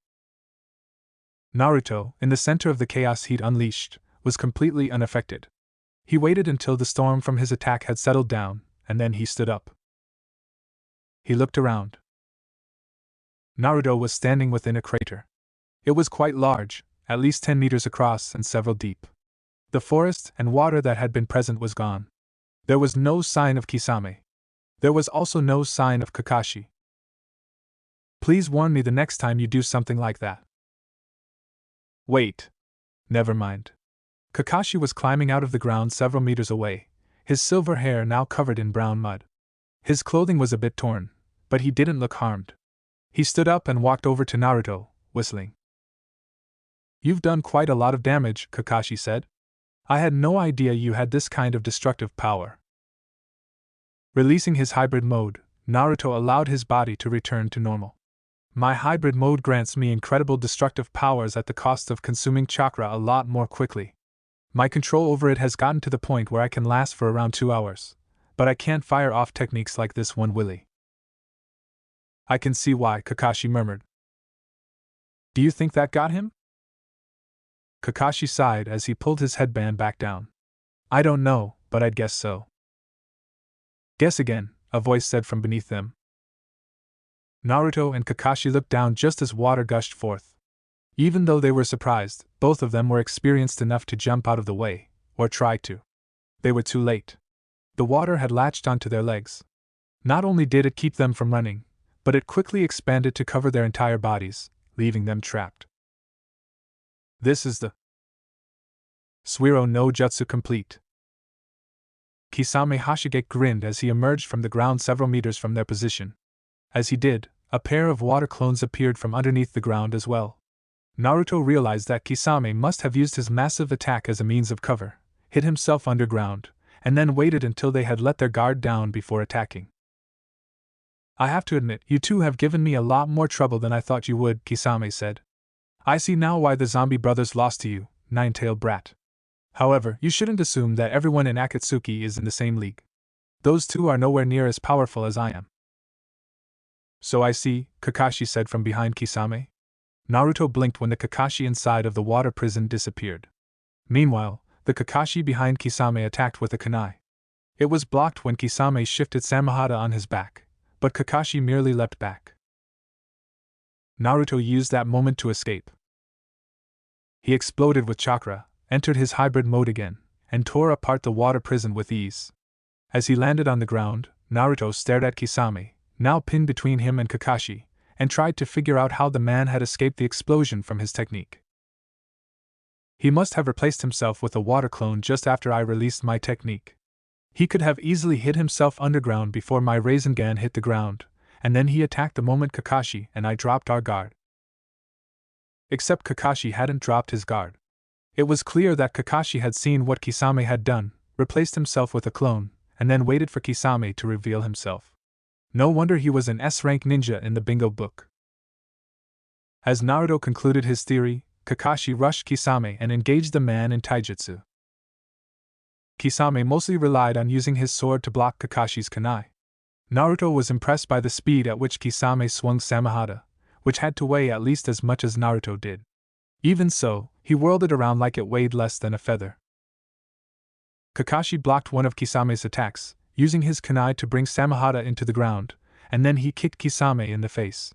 Naruto, in the center of the chaos he'd unleashed, was completely unaffected. He waited until the storm from his attack had settled down, and then he stood up. He looked around. Naruto was standing within a crater. It was quite large, at least 10 meters across and several deep. The forest and water that had been present was gone. There was no sign of Kisame. There was also no sign of Kakashi. Please warn me the next time you do something like that. Wait. Never mind. Kakashi was climbing out of the ground several meters away, his silver hair now covered in brown mud. His clothing was a bit torn, but he didn't look harmed. He stood up and walked over to Naruto, whistling. You've done quite a lot of damage, Kakashi said. I had no idea you had this kind of destructive power. Releasing his hybrid mode, Naruto allowed his body to return to normal. My hybrid mode grants me incredible destructive powers at the cost of consuming chakra a lot more quickly. My control over it has gotten to the point where I can last for around 2 hours, but I can't fire off techniques like this one willy. I can see why, Kakashi murmured. Do you think that got him? Kakashi sighed as he pulled his headband back down. I don't know, but I'd guess so. Guess again, a voice said from beneath them. Naruto and Kakashi looked down just as water gushed forth. Even though they were surprised, both of them were experienced enough to jump out of the way, or try to. They were too late. The water had latched onto their legs. Not only did it keep them from running, but it quickly expanded to cover their entire bodies, leaving them trapped. This is the Suiro no Jutsu complete. Kisame Hashige grinned as he emerged from the ground several meters from their position. As he did, a pair of water clones appeared from underneath the ground as well. Naruto realized that Kisame must have used his massive attack as a means of cover, hid himself underground, and then waited until they had let their guard down before attacking. I have to admit, you two have given me a lot more trouble than I thought you would, Kisame said. I see now why the zombie brothers lost to you, nine-tailed brat. However, you shouldn't assume that everyone in Akatsuki is in the same league. Those two are nowhere near as powerful as I am. So I see, Kakashi said from behind Kisame. Naruto blinked when the Kakashi inside of the water prison disappeared. Meanwhile, the Kakashi behind Kisame attacked with a kunai. It was blocked when Kisame shifted Samehada on his back, but Kakashi merely leapt back. Naruto used that moment to escape. He exploded with chakra, entered his hybrid mode again, and tore apart the water prison with ease. As he landed on the ground, Naruto stared at Kisame, now pinned between him and Kakashi, and tried to figure out how the man had escaped the explosion from his technique. He must have replaced himself with a water clone just after I released my technique. He could have easily hid himself underground before my Rasengan hit the ground, and then he attacked the moment Kakashi and I dropped our guard. Except Kakashi hadn't dropped his guard. It was clear that Kakashi had seen what Kisame had done, replaced himself with a clone, and then waited for Kisame to reveal himself. No wonder he was an S-rank ninja in the bingo book. As Naruto concluded his theory, Kakashi rushed Kisame and engaged the man in taijutsu. Kisame mostly relied on using his sword to block Kakashi's kunai. Naruto was impressed by the speed at which Kisame swung Samehada, which had to weigh at least as much as Naruto did. Even so, he whirled it around like it weighed less than a feather. Kakashi blocked one of Kisame's attacks, using his kunai to bring Samehada into the ground, and then he kicked Kisame in the face.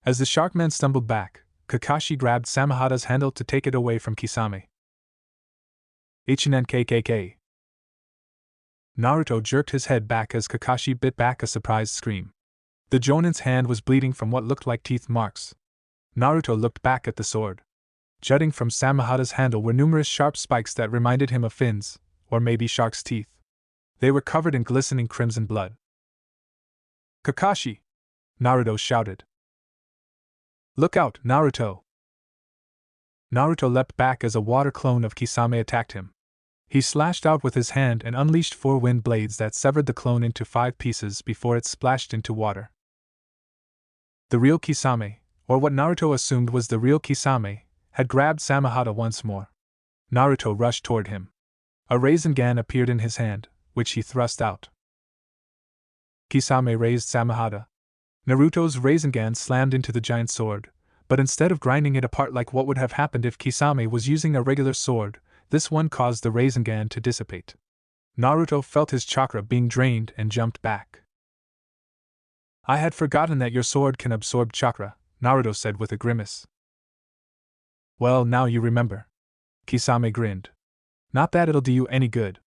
As the Sharkman stumbled back, Kakashi grabbed Samehada's handle to take it away from Kisame. HNNKKK. Naruto jerked his head back as Kakashi bit back a surprised scream. The Jonin's hand was bleeding from what looked like teeth marks. Naruto looked back at the sword. Jutting from Samehada's handle were numerous sharp spikes that reminded him of fins, or maybe shark's teeth. They were covered in glistening crimson blood. Kakashi! Naruto shouted. Look out, Naruto! Naruto leapt back as a water clone of Kisame attacked him. He slashed out with his hand and unleashed 4 wind blades that severed the clone into 5 pieces before it splashed into water. The real Kisame, or what Naruto assumed was the real Kisame, had grabbed Samehada once more. Naruto rushed toward him. A Rasengan appeared in his hand, which he thrust out. Kisame raised Samehada. Naruto's Rasengan slammed into the giant sword, but instead of grinding it apart like what would have happened if Kisame was using a regular sword, this one caused the Rasengan to dissipate. Naruto felt his chakra being drained and jumped back. I had forgotten that your sword can absorb chakra, Naruto said with a grimace. Well, now you remember. Kisame grinned. Not that it'll do you any good.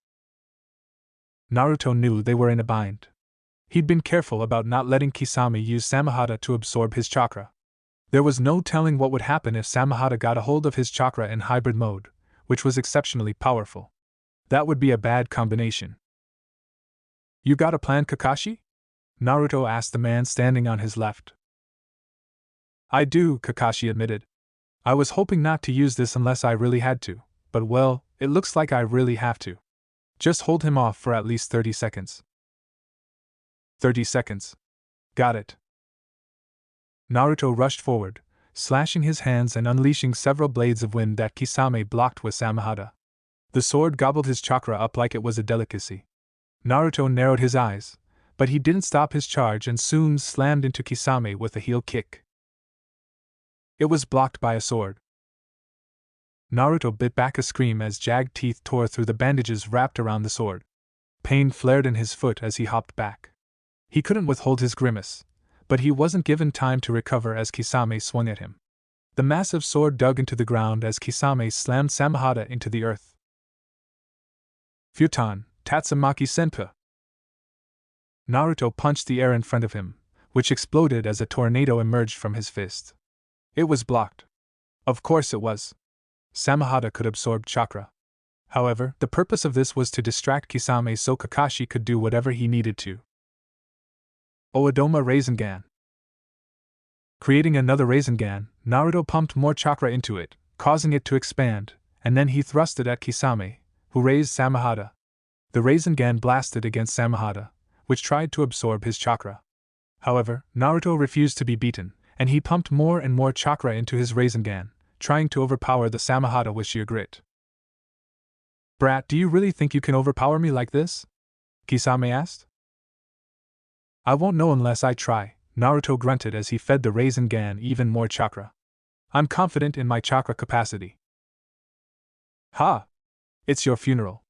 Naruto knew they were in a bind. He'd been careful about not letting Kisame use Samehada to absorb his chakra. There was no telling what would happen if Samehada got a hold of his chakra in hybrid mode, which was exceptionally powerful. That would be a bad combination. You got a plan, Kakashi? Naruto asked the man standing on his left. I do, Kakashi admitted. I was hoping not to use this unless I really had to, but well, it looks like I really have to. Just hold him off for at least 30 seconds. 30 seconds. Got it. Naruto rushed forward, slashing his hands and unleashing several blades of wind that Kisame blocked with Samehada. The sword gobbled his chakra up like it was a delicacy. Naruto narrowed his eyes, but he didn't stop his charge and soon slammed into Kisame with a heel kick. It was blocked by a sword. Naruto bit back a scream as jagged teeth tore through the bandages wrapped around the sword. Pain flared in his foot as he hopped back. He couldn't withhold his grimace, but he wasn't given time to recover as Kisame swung at him. The massive sword dug into the ground as Kisame slammed Samehada into the earth. Futon, Tatsumaki Senpai! Naruto punched the air in front of him, which exploded as a tornado emerged from his fist. It was blocked. Of course it was. Samehada could absorb chakra. However, the purpose of this was to distract Kisame so Kakashi could do whatever he needed to. Oedoma Rasengan. Creating another Rasengan, Naruto pumped more chakra into it, causing it to expand, and then he thrust it at Kisame, who raised Samehada. The Rasengan blasted against Samehada, which tried to absorb his chakra. However, Naruto refused to be beaten, and he pumped more and more chakra into his Rasengan, trying to overpower the Samehada with sheer grit. Brat, do you really think you can overpower me like this? Kisame asked. I won't know unless I try, Naruto grunted as he fed the Rasengan even more chakra. I'm confident in my chakra capacity. Ha! It's your funeral.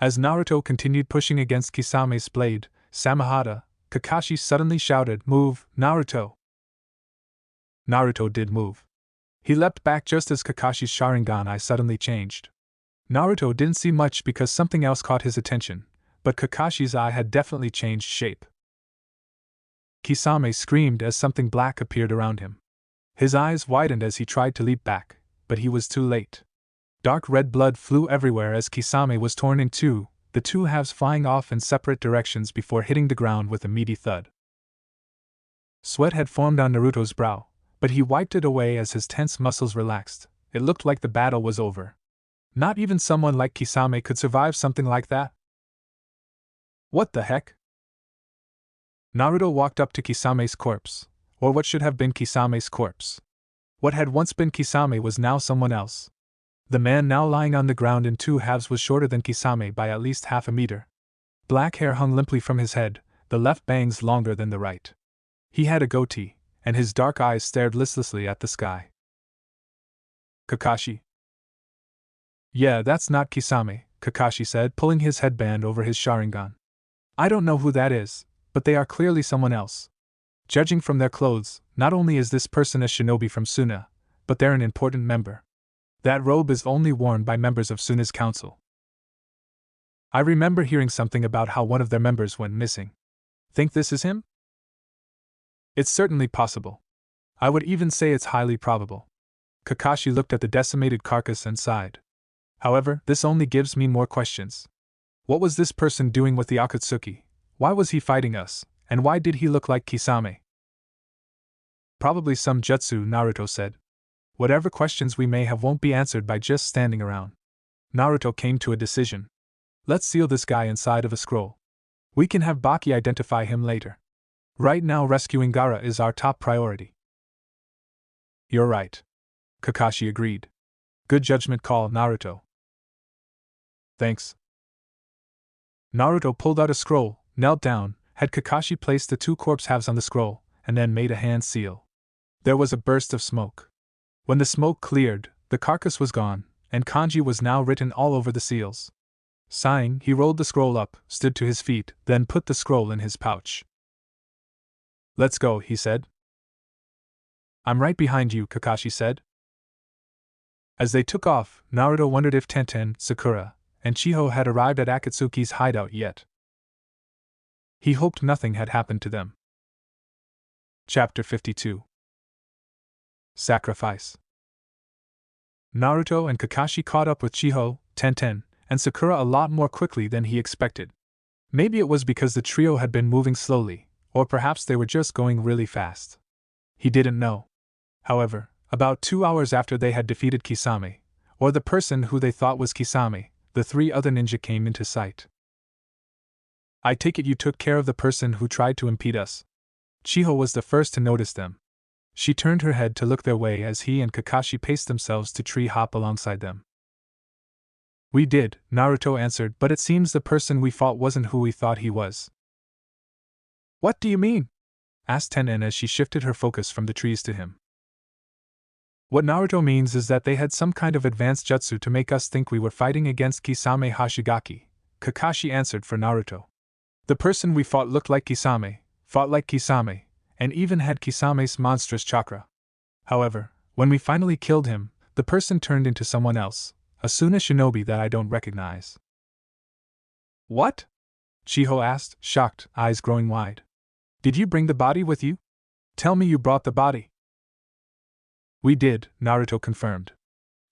As Naruto continued pushing against Kisame's blade, Samehada, Kakashi suddenly shouted, Move, Naruto! Naruto did move. He leapt back just as Kakashi's Sharingan eye suddenly changed. Naruto didn't see much because something else caught his attention, but Kakashi's eye had definitely changed shape. Kisame screamed as something black appeared around him. His eyes widened as he tried to leap back, but he was too late. Dark red blood flew everywhere as Kisame was torn in two, the two halves flying off in separate directions before hitting the ground with a meaty thud. Sweat had formed on Naruto's brow, but he wiped it away as his tense muscles relaxed. It looked like the battle was over. Not even someone like Kisame could survive something like that. What the heck? Naruto walked up to Kisame's corpse, or what should have been Kisame's corpse. What had once been Kisame was now someone else. The man now lying on the ground in two halves was shorter than Kisame by at least half a meter. Black hair hung limply from his head, the left bangs longer than the right. He had a goatee, and his dark eyes stared listlessly at the sky. Kakashi. Yeah, that's not Kisame, Kakashi said, pulling his headband over his Sharingan. I don't know who that is, but they are clearly someone else. Judging from their clothes, not only is this person a shinobi from Suna, but they're an important member. That robe is only worn by members of Suna's council. I remember hearing something about how one of their members went missing. Think this is him? It's certainly possible. I would even say it's highly probable. Kakashi looked at the decimated carcass and sighed. However, this only gives me more questions. What was this person doing with the Akatsuki? Why was he fighting us? And why did he look like Kisame? Probably some jutsu, Naruto said. Whatever questions we may have won't be answered by just standing around. Naruto came to a decision. Let's seal this guy inside of a scroll. We can have Baki identify him later. Right now rescuing Gaara is our top priority. You're right. Kakashi agreed. Good judgment call, Naruto. Thanks. Naruto pulled out a scroll, knelt down, had Kakashi place the two corpse halves on the scroll, and then made a hand seal. There was a burst of smoke. When the smoke cleared, the carcass was gone, and kanji was now written all over the seals. Sighing, he rolled the scroll up, stood to his feet, then put the scroll in his pouch. Let's go, he said. I'm right behind you, Kakashi said. As they took off, Naruto wondered if Tenten, Sakura, and Chiho had arrived at Akatsuki's hideout yet. He hoped nothing had happened to them. Chapter 52. Sacrifice. Naruto and Kakashi caught up with Chiho, Tenten, and Sakura a lot more quickly than he expected. Maybe it was because the trio had been moving slowly, or perhaps they were just going really fast. He didn't know. However, about 2 hours after they had defeated Kisame, or the person who they thought was Kisame, the three other ninja came into sight. I take it you took care of the person who tried to impede us. Chiho was the first to notice them. She turned her head to look their way as he and Kakashi paced themselves to tree hop alongside them. We did, Naruto answered, but it seems the person we fought wasn't who we thought he was. What do you mean? Asked Tenen as she shifted her focus from the trees to him. What Naruto means is that they had some kind of advanced jutsu to make us think we were fighting against Kisame Hashigaki, Kakashi answered for Naruto. The person we fought looked like Kisame, fought like Kisame, and even had Kisame's monstrous chakra. However, when we finally killed him, the person turned into someone else, a Suna shinobi that I don't recognize. What? Chiho asked, shocked, eyes growing wide. Did you bring the body with you? Tell me you brought the body. We did, Naruto confirmed.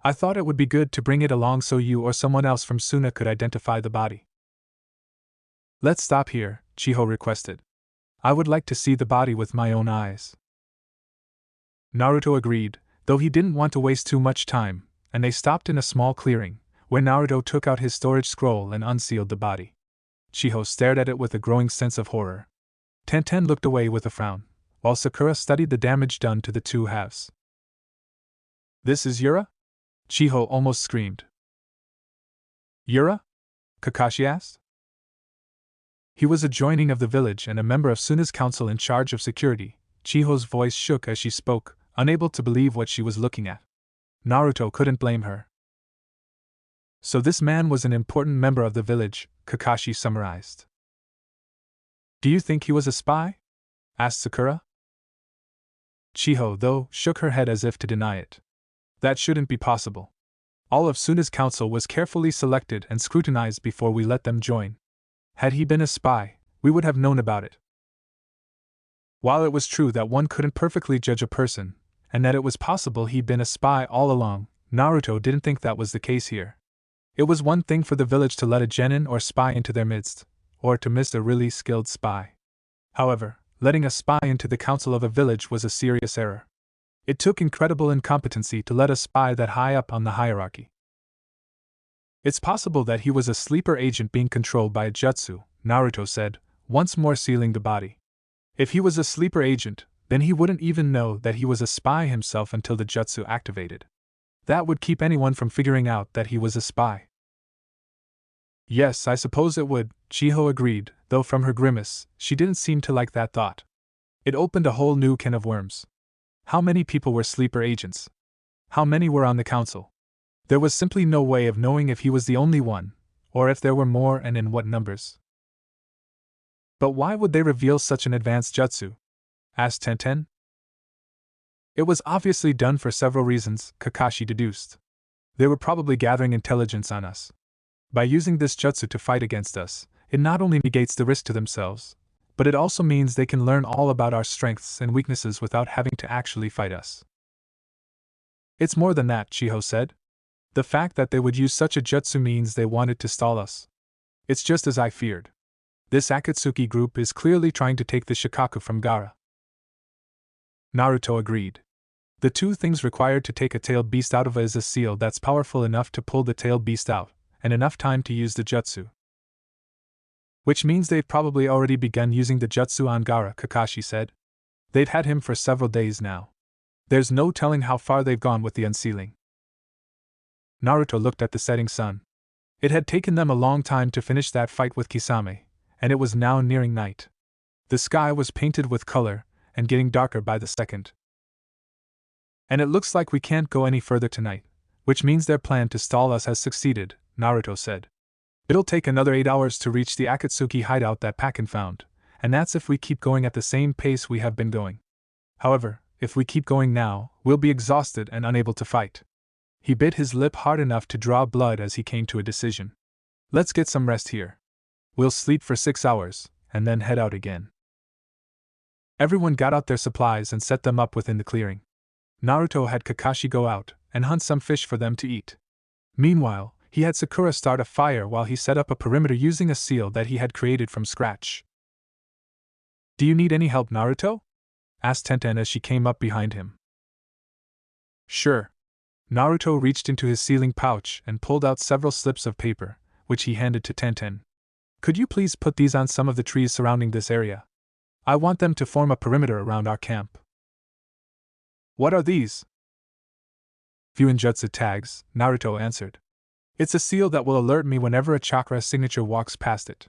I thought it would be good to bring it along so you or someone else from Suna could identify the body. Let's stop here, Chiho requested. I would like to see the body with my own eyes. Naruto agreed, though he didn't want to waste too much time, and they stopped in a small clearing, where Naruto took out his storage scroll and unsealed the body. Chiho stared at it with a growing sense of horror. Tenten looked away with a frown, while Sakura studied the damage done to the two halves. This is Yura? Chiho almost screamed. Yura? Kakashi asked. He was a joining of the village and a member of Suna's council in charge of security. Chiho's voice shook as she spoke, unable to believe what she was looking at. Naruto couldn't blame her. So this man was an important member of the village, Kakashi summarized. Do you think he was a spy? Asked Sakura. Chiho, though, shook her head as if to deny it. That shouldn't be possible. All of Suna's council was carefully selected and scrutinized before we let them join. Had he been a spy, we would have known about it. While it was true that one couldn't perfectly judge a person, and that it was possible he'd been a spy all along, Naruto didn't think that was the case here. It was one thing for the village to let a genin or spy into their midst, or to miss a really skilled spy. However, letting a spy into the council of a village was a serious error. It took incredible incompetency to let a spy that high up on the hierarchy. It's possible that he was a sleeper agent being controlled by a jutsu, Naruto said, once more sealing the body. If he was a sleeper agent, then he wouldn't even know that he was a spy himself until the jutsu activated. That would keep anyone from figuring out that he was a spy. Yes, I suppose it would, Chiho agreed, though from her grimace, she didn't seem to like that thought. It opened a whole new can of worms. How many people were sleeper agents? How many were on the council? There was simply no way of knowing if he was the only one, or if there were more and in what numbers. But why would they reveal such an advanced jutsu? Asked Tenten. It was obviously done for several reasons, Kakashi deduced. They were probably gathering intelligence on us. By using this jutsu to fight against us, it not only negates the risk to themselves, but it also means they can learn all about our strengths and weaknesses without having to actually fight us. It's more than that, Chiho said. The fact that they would use such a jutsu means they wanted to stall us. It's just as I feared. This Akatsuki group is clearly trying to take the Shikaku from Gaara. Naruto agreed. The two things required to take a tailed beast out of it is a seal that's powerful enough to pull the tailed beast out, and enough time to use the jutsu. Which means they've probably already begun using the jutsu on Gaara, Kakashi said. They've had him for several days now. There's no telling how far they've gone with the unsealing. Naruto looked at the setting sun. It had taken them a long time to finish that fight with Kisame, and it was now nearing night. The sky was painted with color, and getting darker by the second. And it looks like we can't go any further tonight, which means their plan to stall us has succeeded, Naruto said. It'll take another 8 hours to reach the Akatsuki hideout that Pakken found, and that's if we keep going at the same pace we have been going. However, if we keep going now, we'll be exhausted and unable to fight. He bit his lip hard enough to draw blood as he came to a decision. Let's get some rest here. We'll sleep for 6 hours, and then head out again. Everyone got out their supplies and set them up within the clearing. Naruto had Kakashi go out and hunt some fish for them to eat. Meanwhile, he had Sakura start a fire while he set up a perimeter using a seal that he had created from scratch. Do you need any help, Naruto? Asked Tenten as she came up behind him. Sure. Naruto reached into his sealing pouch and pulled out several slips of paper, which he handed to Tenten. Could you please put these on some of the trees surrounding this area? I want them to form a perimeter around our camp. What are these? Fuinjutsu tags, Naruto answered. It's a seal that will alert me whenever a chakra signature walks past it.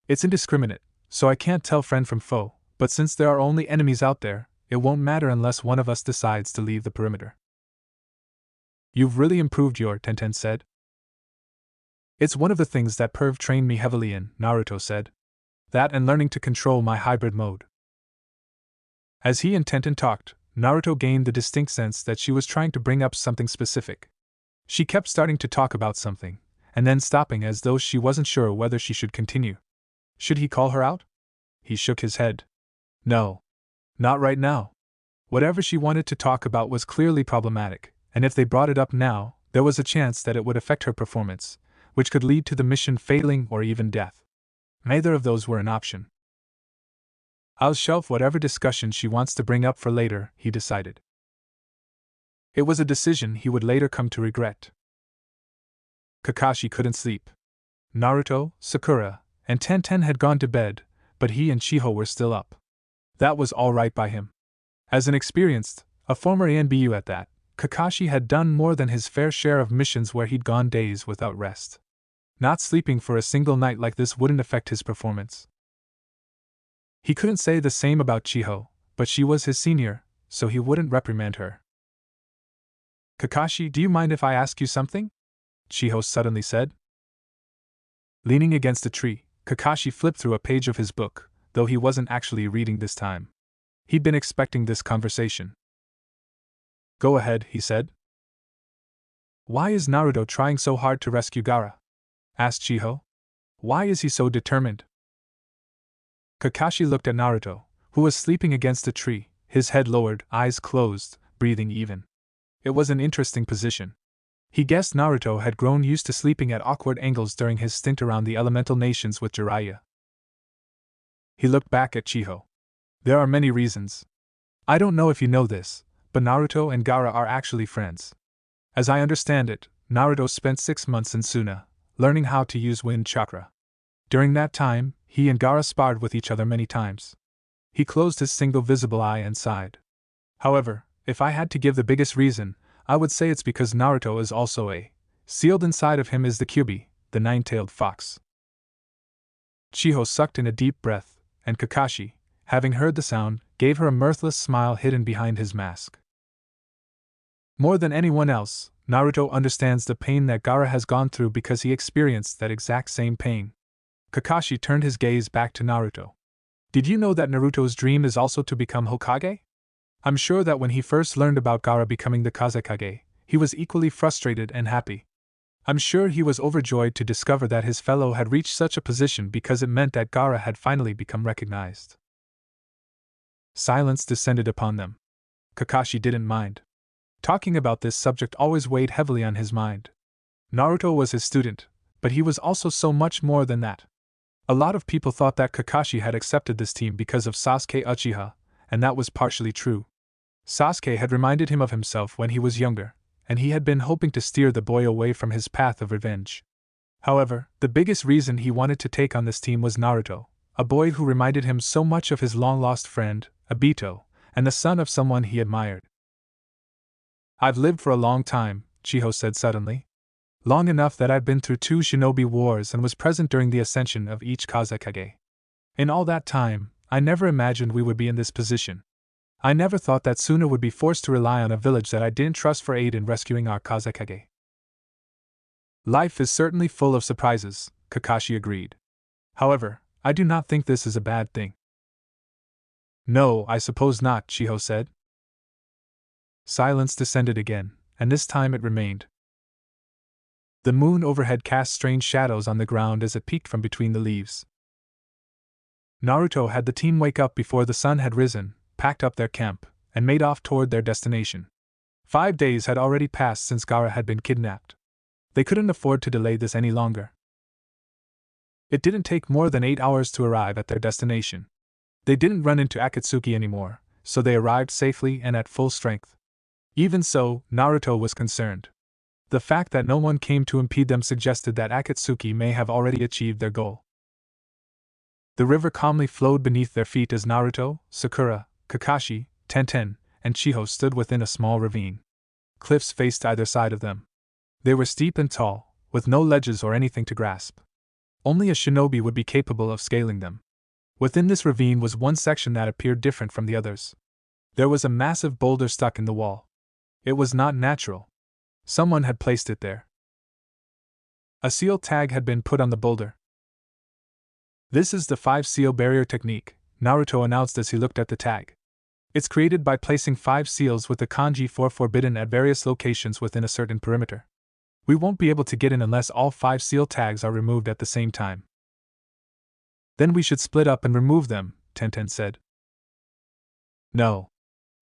It's indiscriminate, so I can't tell friend from foe, but since there are only enemies out there, it won't matter unless one of us decides to leave the perimeter. You've really improved your, Tenten said. It's one of the things that Perv trained me heavily in, Naruto said. That and learning to control my hybrid mode. As he and Tenten talked, Naruto gained the distinct sense that she was trying to bring up something specific. She kept starting to talk about something, and then stopping as though she wasn't sure whether she should continue. Should he call her out? He shook his head. No. Not right now. Whatever she wanted to talk about was clearly problematic, and if they brought it up now, there was a chance that it would affect her performance, which could lead to the mission failing or even death. Neither of those were an option. I'll shelf whatever discussion she wants to bring up for later, he decided. It was a decision he would later come to regret. Kakashi couldn't sleep. Naruto, Sakura, and Tenten had gone to bed, but he and Chiho were still up. That was all right by him. As an experienced, a former ANBU at that, Kakashi had done more than his fair share of missions where he'd gone days without rest. Not sleeping for a single night like this wouldn't affect his performance. He couldn't say the same about Chiho, but she was his senior, so he wouldn't reprimand her. Kakashi, do you mind if I ask you something? Chiho suddenly said. Leaning against a tree, Kakashi flipped through a page of his book, though he wasn't actually reading this time. He'd been expecting this conversation. Go ahead, he said. Why is Naruto trying so hard to rescue Gaara? Asked Chiho. Why is he so determined? Kakashi looked at Naruto, who was sleeping against a tree, his head lowered, eyes closed, breathing even. It was an interesting position. He guessed Naruto had grown used to sleeping at awkward angles during his stint around the elemental nations with Jiraiya. He looked back at Chiho. There are many reasons. I don't know if you know this, but Naruto and Gaara are actually friends. As I understand it, Naruto spent 6 months in Suna, learning how to use wind chakra. During that time, he and Gaara sparred with each other many times. He closed his single visible eye and sighed. However, if I had to give the biggest reason, I would say it's because Naruto is also a. Sealed inside of him is the Kyubi, the nine-tailed fox. Chiho sucked in a deep breath, and Kakashi, having heard the sound, gave her a mirthless smile hidden behind his mask. More than anyone else, Naruto understands the pain that Gaara has gone through because he experienced that exact same pain. Kakashi turned his gaze back to Naruto. Did you know that Naruto's dream is also to become Hokage? I'm sure that when he first learned about Gaara becoming the Kazekage, he was equally frustrated and happy. I'm sure he was overjoyed to discover that his fellow had reached such a position because it meant that Gaara had finally become recognized. Silence descended upon them. Kakashi didn't mind. Talking about this subject always weighed heavily on his mind. Naruto was his student, but he was also so much more than that. A lot of people thought that Kakashi had accepted this team because of Sasuke Uchiha, and that was partially true. Sasuke had reminded him of himself when he was younger, and he had been hoping to steer the boy away from his path of revenge. However, the biggest reason he wanted to take on this team was Naruto, a boy who reminded him so much of his long-lost friend, Obito, and the son of someone he admired. I've lived for a long time, Chiho said suddenly. Long enough that I've been through 2 shinobi wars and was present during the ascension of each Kazekage. In all that time, I never imagined we would be in this position. I never thought that Suna would be forced to rely on a village that I didn't trust for aid in rescuing our Kazekage. Life is certainly full of surprises, Kakashi agreed. However, I do not think this is a bad thing. No, I suppose not, Chiho said. Silence descended again, and this time it remained. The moon overhead cast strange shadows on the ground as it peeked from between the leaves. Naruto had the team wake up before the sun had risen, packed up their camp, and made off toward their destination. 5 days had already passed since Gaara had been kidnapped. They couldn't afford to delay this any longer. It didn't take more than 8 hours to arrive at their destination. They didn't run into Akatsuki anymore, so they arrived safely and at full strength. Even so, Naruto was concerned. The fact that no one came to impede them suggested that Akatsuki may have already achieved their goal. The river calmly flowed beneath their feet as Naruto, Sakura, Kakashi, Tenten, and Chiho stood within a small ravine. Cliffs faced either side of them. They were steep and tall, with no ledges or anything to grasp. Only a shinobi would be capable of scaling them. Within this ravine was one section that appeared different from the others. There was a massive boulder stuck in the wall. It was not natural. Someone had placed it there. A seal tag had been put on the boulder. This is the 5 seal barrier technique, Naruto announced as he looked at the tag. It's created by placing 5 seals with the kanji for forbidden at various locations within a certain perimeter. We won't be able to get in unless all 5 seal tags are removed at the same time. Then we should split up and remove them, Tenten said. No.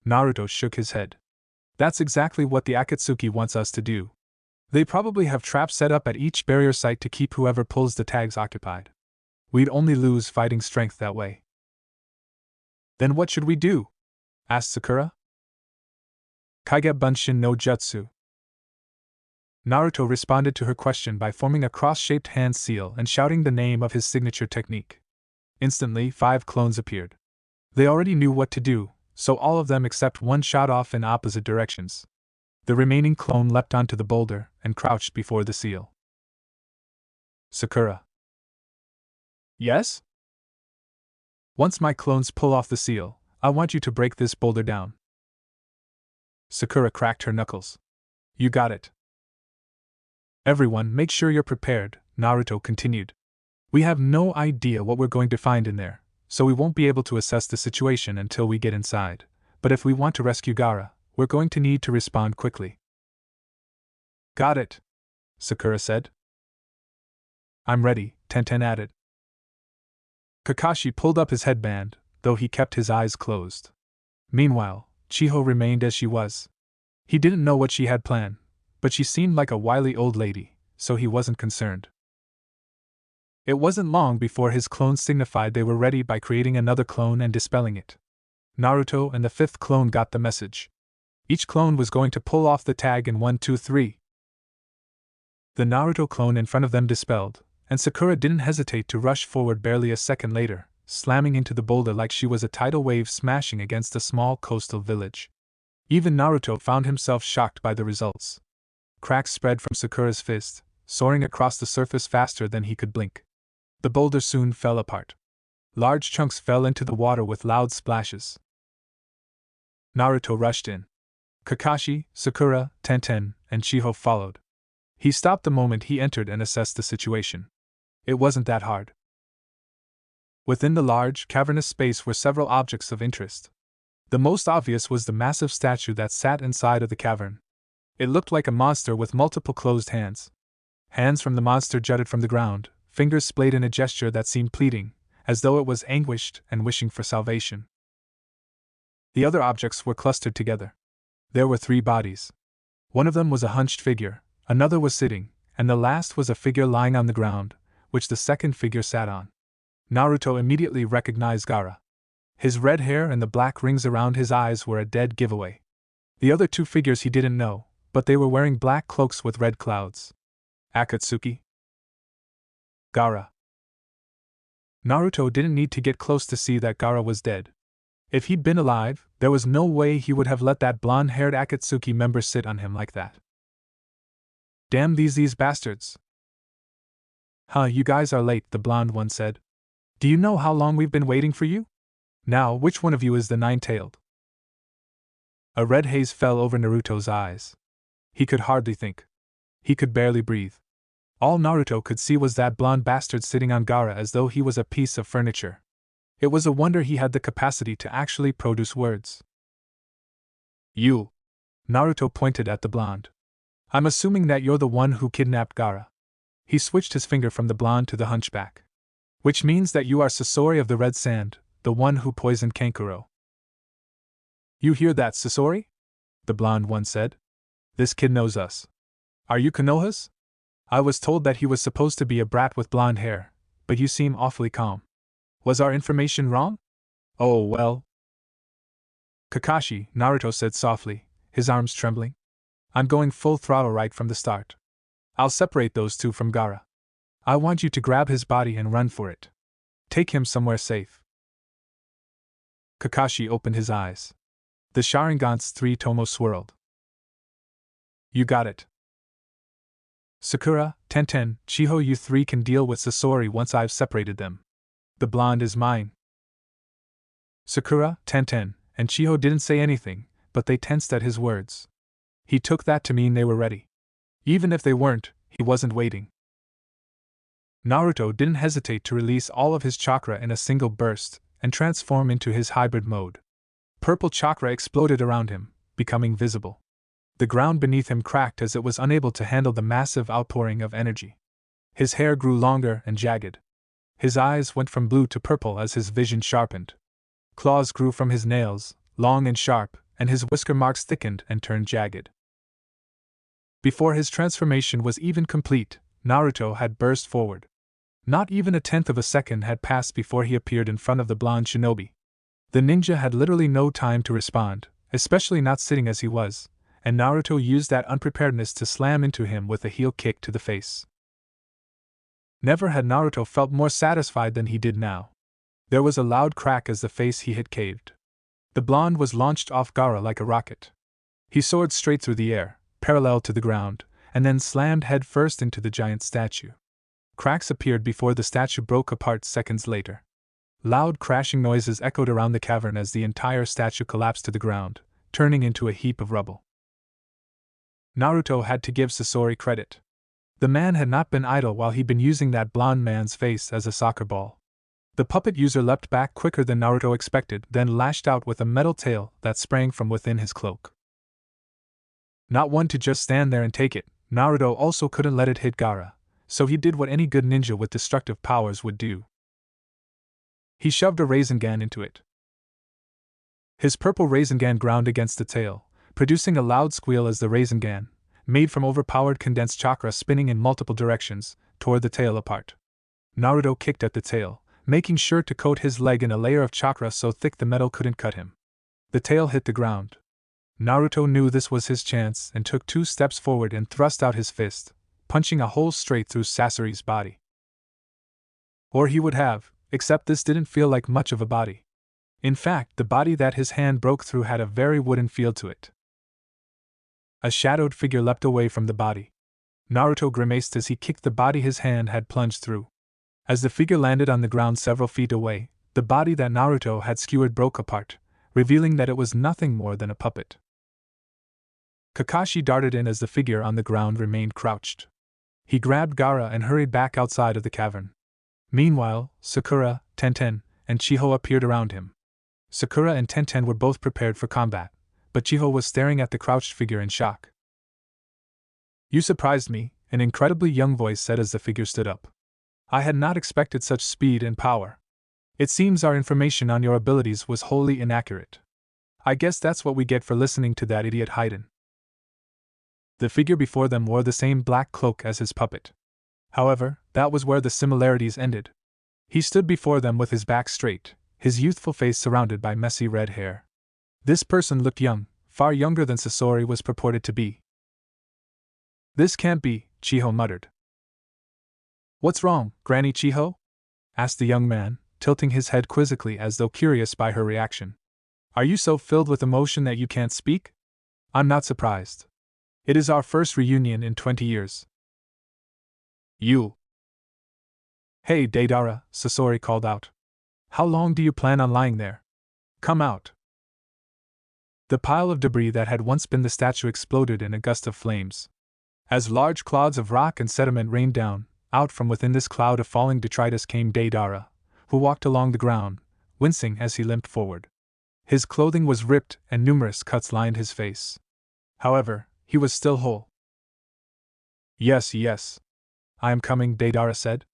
Naruto shook his head. That's exactly what the Akatsuki wants us to do. They probably have traps set up at each barrier site to keep whoever pulls the tags occupied. We'd only lose fighting strength that way. Then what should we do? Asked Sakura. Kaige Bunshin no Jutsu. Naruto responded to her question by forming a cross-shaped hand seal and shouting the name of his signature technique. Instantly, 5 clones appeared. They already knew what to do, so all of them except one shot off in opposite directions. The remaining clone leapt onto the boulder and crouched before the seal. Sakura. Yes? Once my clones pull off the seal, I want you to break this boulder down. Sakura cracked her knuckles. You got it. Everyone, make sure you're prepared, Naruto continued. We have no idea what we're going to find in there, so we won't be able to assess the situation until we get inside. But if we want to rescue Gaara, we're going to need to respond quickly. Got it, Sakura said. I'm ready, Tenten added. Kakashi pulled up his headband, though he kept his eyes closed. Meanwhile, Chiho remained as she was. He didn't know what she had planned, but she seemed like a wily old lady, so he wasn't concerned. It wasn't long before his clones signified they were ready by creating another clone and dispelling it. Naruto and the 5th clone got the message. Each clone was going to pull off the tag in 1, 2, 3. The Naruto clone in front of them dispelled, and Sakura didn't hesitate to rush forward barely a second later, slamming into the boulder like she was a tidal wave smashing against a small coastal village. Even Naruto found himself shocked by the results. Cracks spread from Sakura's fist, soaring across the surface faster than he could blink. The boulder soon fell apart. Large chunks fell into the water with loud splashes. Naruto rushed in. Kakashi, Sakura, Tenten, and Chiho followed. He stopped the moment he entered and assessed the situation. It wasn't that hard. Within the large, cavernous space were several objects of interest. The most obvious was the massive statue that sat inside of the cavern. It looked like a monster with multiple closed hands. Hands from the monster jutted from the ground, fingers splayed in a gesture that seemed pleading, as though it was anguished and wishing for salvation. The other objects were clustered together. There were 3 bodies. One of them was a hunched figure, another was sitting, and the last was a figure lying on the ground, which the second figure sat on. Naruto immediately recognized Gaara. His red hair and the black rings around his eyes were a dead giveaway. The other 2 figures he didn't know, but they were wearing black cloaks with red clouds. Akatsuki? Gaara. Naruto didn't need to get close to see that Gaara was dead. If he'd been alive, there was no way he would have let that blonde-haired Akatsuki member sit on him like that. Damn these bastards. Huh, you guys are late, the blonde one said. Do you know how long we've been waiting for you? Now, which one of you is the nine-tailed? A red haze fell over Naruto's eyes. He could hardly think. He could barely breathe. All Naruto could see was that blonde bastard sitting on Gaara as though he was a piece of furniture. It was a wonder he had the capacity to actually produce words. You. Naruto pointed at the blonde. I'm assuming that you're the one who kidnapped Gaara. He switched his finger from the blonde to the hunchback. Which means that you are Sasori of the Red Sand, the one who poisoned Kankuro. You hear that, Sasori? The blonde one said. This kid knows us. Are you Konoha's? I was told that he was supposed to be a brat with blonde hair, but you seem awfully calm. Was our information wrong? Oh well. Kakashi, Naruto said softly, his arms trembling. I'm going full throttle right from the start. I'll separate those 2 from Gaara. I want you to grab his body and run for it. Take him somewhere safe. Kakashi opened his eyes. The Sharingan's 3 tomo swirled. You got it. Sakura, Tenten, Chiho, you 3 can deal with Sasori once I've separated them. The blonde is mine. Sakura, Tenten, and Chiho didn't say anything, but they tensed at his words. He took that to mean they were ready. Even if they weren't, he wasn't waiting. Naruto didn't hesitate to release all of his chakra in a single burst and transform into his hybrid mode. Purple chakra exploded around him, becoming visible. The ground beneath him cracked as it was unable to handle the massive outpouring of energy. His hair grew longer and jagged. His eyes went from blue to purple as his vision sharpened. Claws grew from his nails, long and sharp, and his whisker marks thickened and turned jagged. Before his transformation was even complete, Naruto had burst forward. Not even a tenth of a second had passed before he appeared in front of the blonde shinobi. The ninja had literally no time to respond, especially not sitting as he was, and Naruto used that unpreparedness to slam into him with a heel kick to the face. Never had Naruto felt more satisfied than he did now. There was a loud crack as the face he hit caved. The blonde was launched off Gaara like a rocket. He soared straight through the air, parallel to the ground, and then slammed headfirst into the giant statue. Cracks appeared before the statue broke apart seconds later. Loud crashing noises echoed around the cavern as the entire statue collapsed to the ground, turning into a heap of rubble. Naruto had to give Sasori credit. The man had not been idle while he'd been using that blonde man's face as a soccer ball. The puppet user leapt back quicker than Naruto expected, then lashed out with a metal tail that sprang from within his cloak. Not one to just stand there and take it, Naruto also couldn't let it hit Gaara, so he did what any good ninja with destructive powers would do. He shoved a Rasengan into it. His purple Rasengan ground against the tail, producing a loud squeal as the Rasengan, made from overpowered condensed chakra spinning in multiple directions, tore the tail apart. Naruto kicked at the tail, making sure to coat his leg in a layer of chakra so thick the metal couldn't cut him. The tail hit the ground. Naruto knew this was his chance and took 2 steps forward and thrust out his fist, punching a hole straight through Sasori's body. Or he would have, except this didn't feel like much of a body. In fact, the body that his hand broke through had a very wooden feel to it. A shadowed figure leapt away from the body. Naruto grimaced as he kicked the body his hand had plunged through. As the figure landed on the ground several feet away, the body that Naruto had skewered broke apart, revealing that it was nothing more than a puppet. Kakashi darted in as the figure on the ground remained crouched. He grabbed Gaara and hurried back outside of the cavern. Meanwhile, Sakura, Tenten, and Chiho appeared around him. Sakura and Tenten were both prepared for combat, but Chiho was staring at the crouched figure in shock. "You surprised me," an incredibly young voice said as the figure stood up. "I had not expected such speed and power. It seems our information on your abilities was wholly inaccurate. I guess that's what we get for listening to that idiot Haiden." The figure before them wore the same black cloak as his puppet. However, that was where the similarities ended. He stood before them with his back straight, his youthful face surrounded by messy red hair. This person looked young, far younger than Sasori was purported to be. "This can't be," Chiho muttered. "What's wrong, Granny Chiho?" asked the young man, tilting his head quizzically as though curious by her reaction. "Are you so filled with emotion that you can't speak? I'm not surprised. It is our first reunion in 20 years. You. Hey, Deidara," Sasori called out. "How long do you plan on lying there? Come out." The pile of debris that had once been the statue exploded in a gust of flames. As large clouds of rock and sediment rained down, out from within this cloud of falling detritus came Deidara, who walked along the ground, wincing as he limped forward. His clothing was ripped and numerous cuts lined his face. However, he was still whole. Yes, I am coming," Deidara said.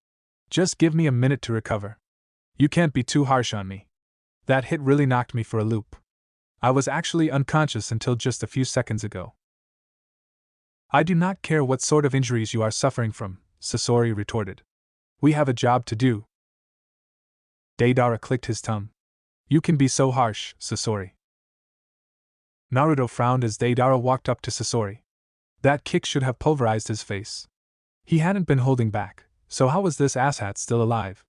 "Just give me a minute to recover. You can't be too harsh on me. That hit really knocked me for a loop. I was actually unconscious until just a few seconds ago." "I do not care what sort of injuries you are suffering from," Sasori retorted. "We have a job to do." Deidara clicked his tongue. "You can be so harsh, Sasori." Naruto frowned as Deidara walked up to Sasori. That kick should have pulverized his face. He hadn't been holding back, so how was this asshat still alive?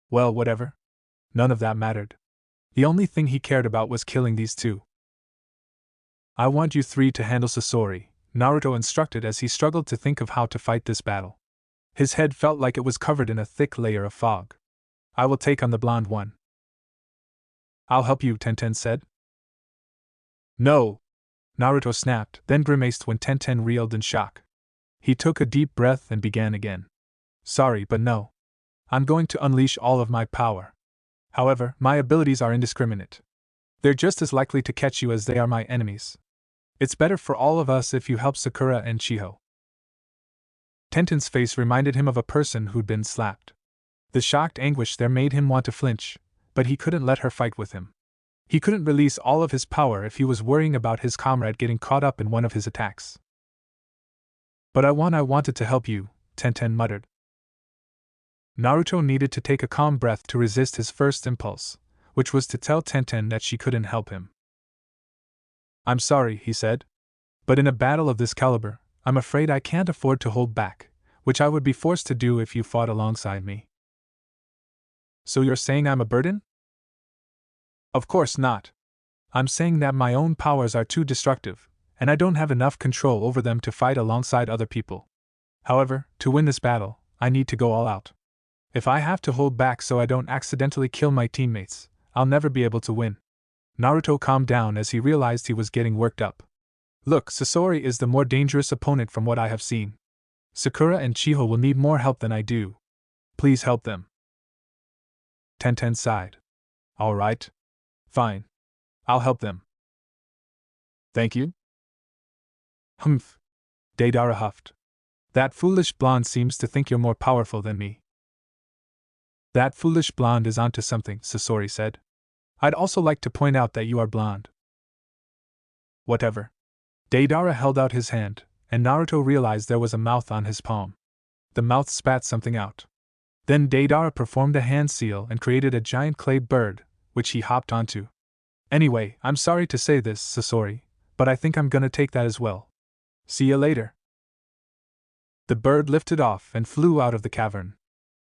Well, whatever. None of that mattered. The only thing he cared about was killing these two. "I want you three to handle Sasori," Naruto instructed as he struggled to think of how to fight this battle. His head felt like it was covered in a thick layer of fog. "I will take on the blonde one." "I'll help you," Tenten said. "No!" Naruto snapped, then grimaced when Tenten reeled in shock. He took a deep breath and began again. "Sorry, but no. I'm going to unleash all of my power. However, my abilities are indiscriminate. They're just as likely to catch you as they are my enemies. It's better for all of us if you help Sakura and Chiho." Tenten's face reminded him of a person who'd been slapped. The shocked anguish there made him want to flinch, but he couldn't let her fight with him. He couldn't release all of his power if he was worrying about his comrade getting caught up in one of his attacks. "But I wanted to help you," Tenten muttered. Naruto needed to take a calm breath to resist his first impulse, which was to tell Tenten that she couldn't help him. "I'm sorry," he said. "But in a battle of this caliber, I'm afraid I can't afford to hold back, which I would be forced to do if you fought alongside me." "So you're saying I'm a burden?" "Of course not. I'm saying that my own powers are too destructive, and I don't have enough control over them to fight alongside other people. However, to win this battle, I need to go all out. If I have to hold back so I don't accidentally kill my teammates, I'll never be able to win." Naruto calmed down as he realized he was getting worked up. "Look, Sasori is the more dangerous opponent from what I have seen. Sakura and Chiho will need more help than I do. Please help them." Tenten sighed. "All right. Fine. I'll help them." "Thank you." "Humph." Deidara huffed. "That foolish blonde seems to think you're more powerful than me." "That foolish blonde is onto something," Sasori said. "I'd also like to point out that you are blonde." "Whatever." Deidara held out his hand, and Naruto realized there was a mouth on his palm. The mouth spat something out. Then Deidara performed a hand seal and created a giant clay bird, which he hopped onto. "Anyway, I'm sorry to say this, Sasori, but I think I'm gonna take that as well. See ya later." The bird lifted off and flew out of the cavern.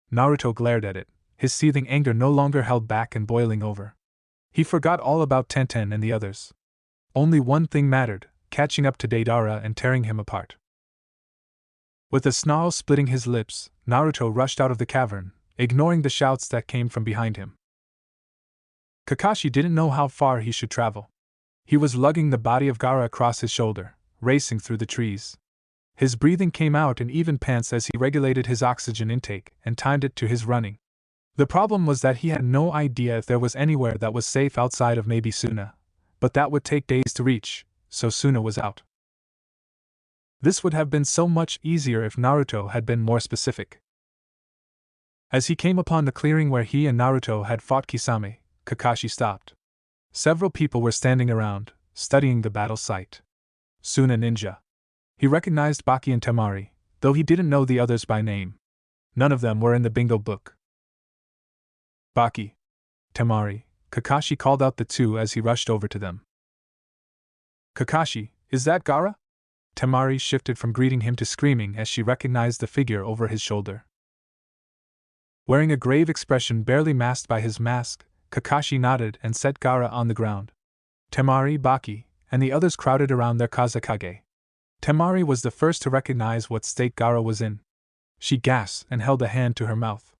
Naruto glared at it, his seething anger no longer held back and boiling over. He forgot all about Tenten and the others. Only one thing mattered, catching up to Deidara and tearing him apart. With a snarl splitting his lips, Naruto rushed out of the cavern, ignoring the shouts that came from behind him. Kakashi didn't know how far he should travel. He was lugging the body of Gaara across his shoulder, racing through the trees. His breathing came out in even pants as he regulated his oxygen intake and timed it to his running. The problem was that he had no idea if there was anywhere that was safe outside of maybe Suna, but that would take days to reach, so Suna was out. This would have been so much easier if Naruto had been more specific. As he came upon the clearing where he and Naruto had fought Kisame, Kakashi stopped. Several people were standing around, studying the battle site. Suna ninja. He recognized Baki and Temari, though he didn't know the others by name. None of them were in the bingo book. Baki. Temari, Kakashi called out the two as he rushed over to them. Kakashi, is that Gaara? Temari shifted from greeting him to screaming as she recognized the figure over his shoulder. Wearing a grave expression barely masked by his mask, Kakashi nodded and set Gaara on the ground. Temari, Baki, and the others crowded around their Kazekage. Temari was the first to recognize what state Gaara was in. She gasped and held a hand to her mouth.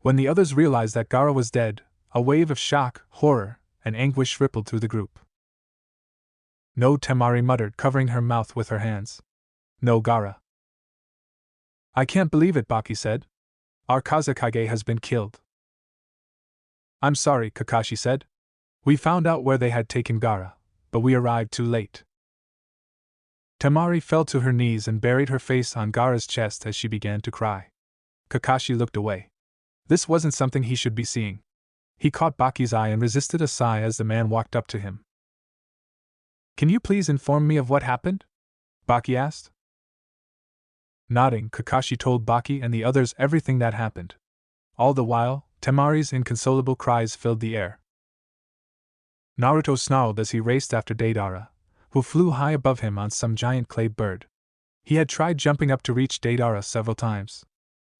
When the others realized that Gaara was dead, a wave of shock, horror, and anguish rippled through the group. No, Temari muttered, covering her mouth with her hands. No, Gaara. I can't believe it, Baki said. Our Kazekage has been killed. I'm sorry, Kakashi said. We found out where they had taken Gaara, but we arrived too late. Temari fell to her knees and buried her face on Gaara's chest as she began to cry. Kakashi looked away. This wasn't something he should be seeing. He caught Baki's eye and resisted a sigh as the man walked up to him. Can you please inform me of what happened? Baki asked. Nodding, Kakashi told Baki and the others everything that happened. All the while, Temari's inconsolable cries filled the air. Naruto snarled as he raced after Deidara, who flew high above him on some giant clay bird. He had tried jumping up to reach Deidara several times.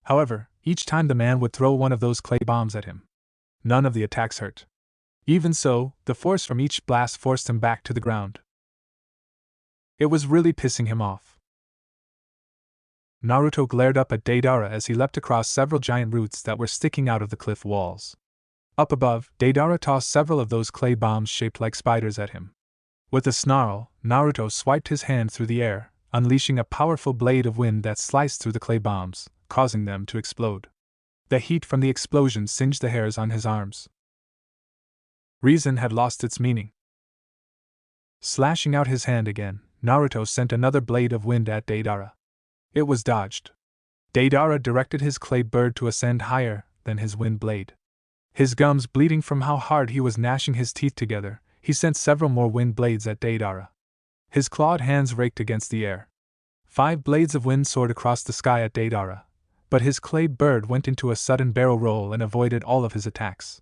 However, each time the man would throw one of those clay bombs at him. None of the attacks hurt. Even so, the force from each blast forced him back to the ground. It was really pissing him off. Naruto glared up at Deidara as he leapt across several giant roots that were sticking out of the cliff walls. Up above, Deidara tossed several of those clay bombs shaped like spiders at him. With a snarl, Naruto swiped his hand through the air, unleashing a powerful blade of wind that sliced through the clay bombs, causing them to explode. The heat from the explosion singed the hairs on his arms. Reason had lost its meaning. Slashing out his hand again, Naruto sent another blade of wind at Deidara. It was dodged. Deidara directed his clay bird to ascend higher than his wind blade. His gums bleeding from how hard he was gnashing his teeth together, he sent several more wind blades at Deidara. His clawed hands raked against the air. 5 blades of wind soared across the sky at Deidara, but his clay bird went into a sudden barrel roll and avoided all of his attacks.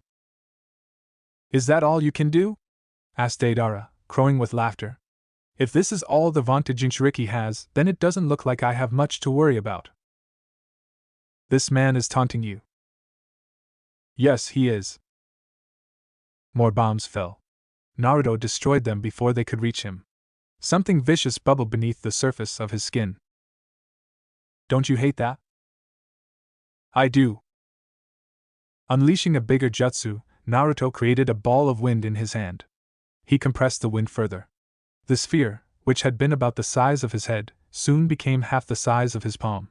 Is that all you can do? Asked Deidara, crowing with laughter. If this is all the vaunted Jinchuriki has, then it doesn't look like I have much to worry about. This man is taunting you. Yes, he is. More bombs fell. Naruto destroyed them before they could reach him. Something vicious bubbled beneath the surface of his skin. Don't you hate that? I do. Unleashing a bigger jutsu, Naruto created a ball of wind in his hand. He compressed the wind further. The sphere, which had been about the size of his head, soon became half the size of his palm.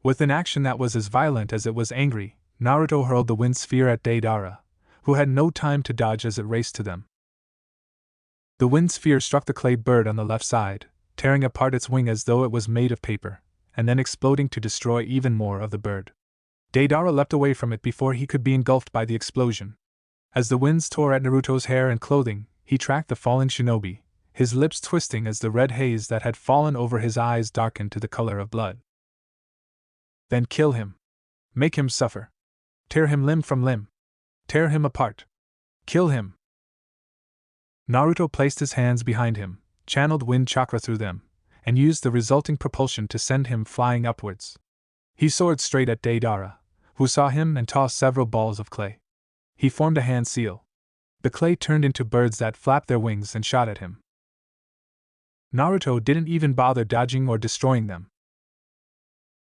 With an action that was as violent as it was angry, Naruto hurled the wind sphere at Deidara, who had no time to dodge as it raced to them. The wind sphere struck the clay bird on the left side, tearing apart its wing as though it was made of paper, and then exploding to destroy even more of the bird. Deidara leapt away from it before he could be engulfed by the explosion. As the winds tore at Naruto's hair and clothing, he tracked the falling shinobi, his lips twisting as the red haze that had fallen over his eyes darkened to the color of blood. Then kill him. Make him suffer. Tear him limb from limb. Tear him apart. Kill him. Naruto placed his hands behind him, channeled wind chakra through them, and used the resulting propulsion to send him flying upwards. He soared straight at Deidara, who saw him and tossed several balls of clay. He formed a hand seal. The clay turned into birds that flapped their wings and shot at him. Naruto didn't even bother dodging or destroying them.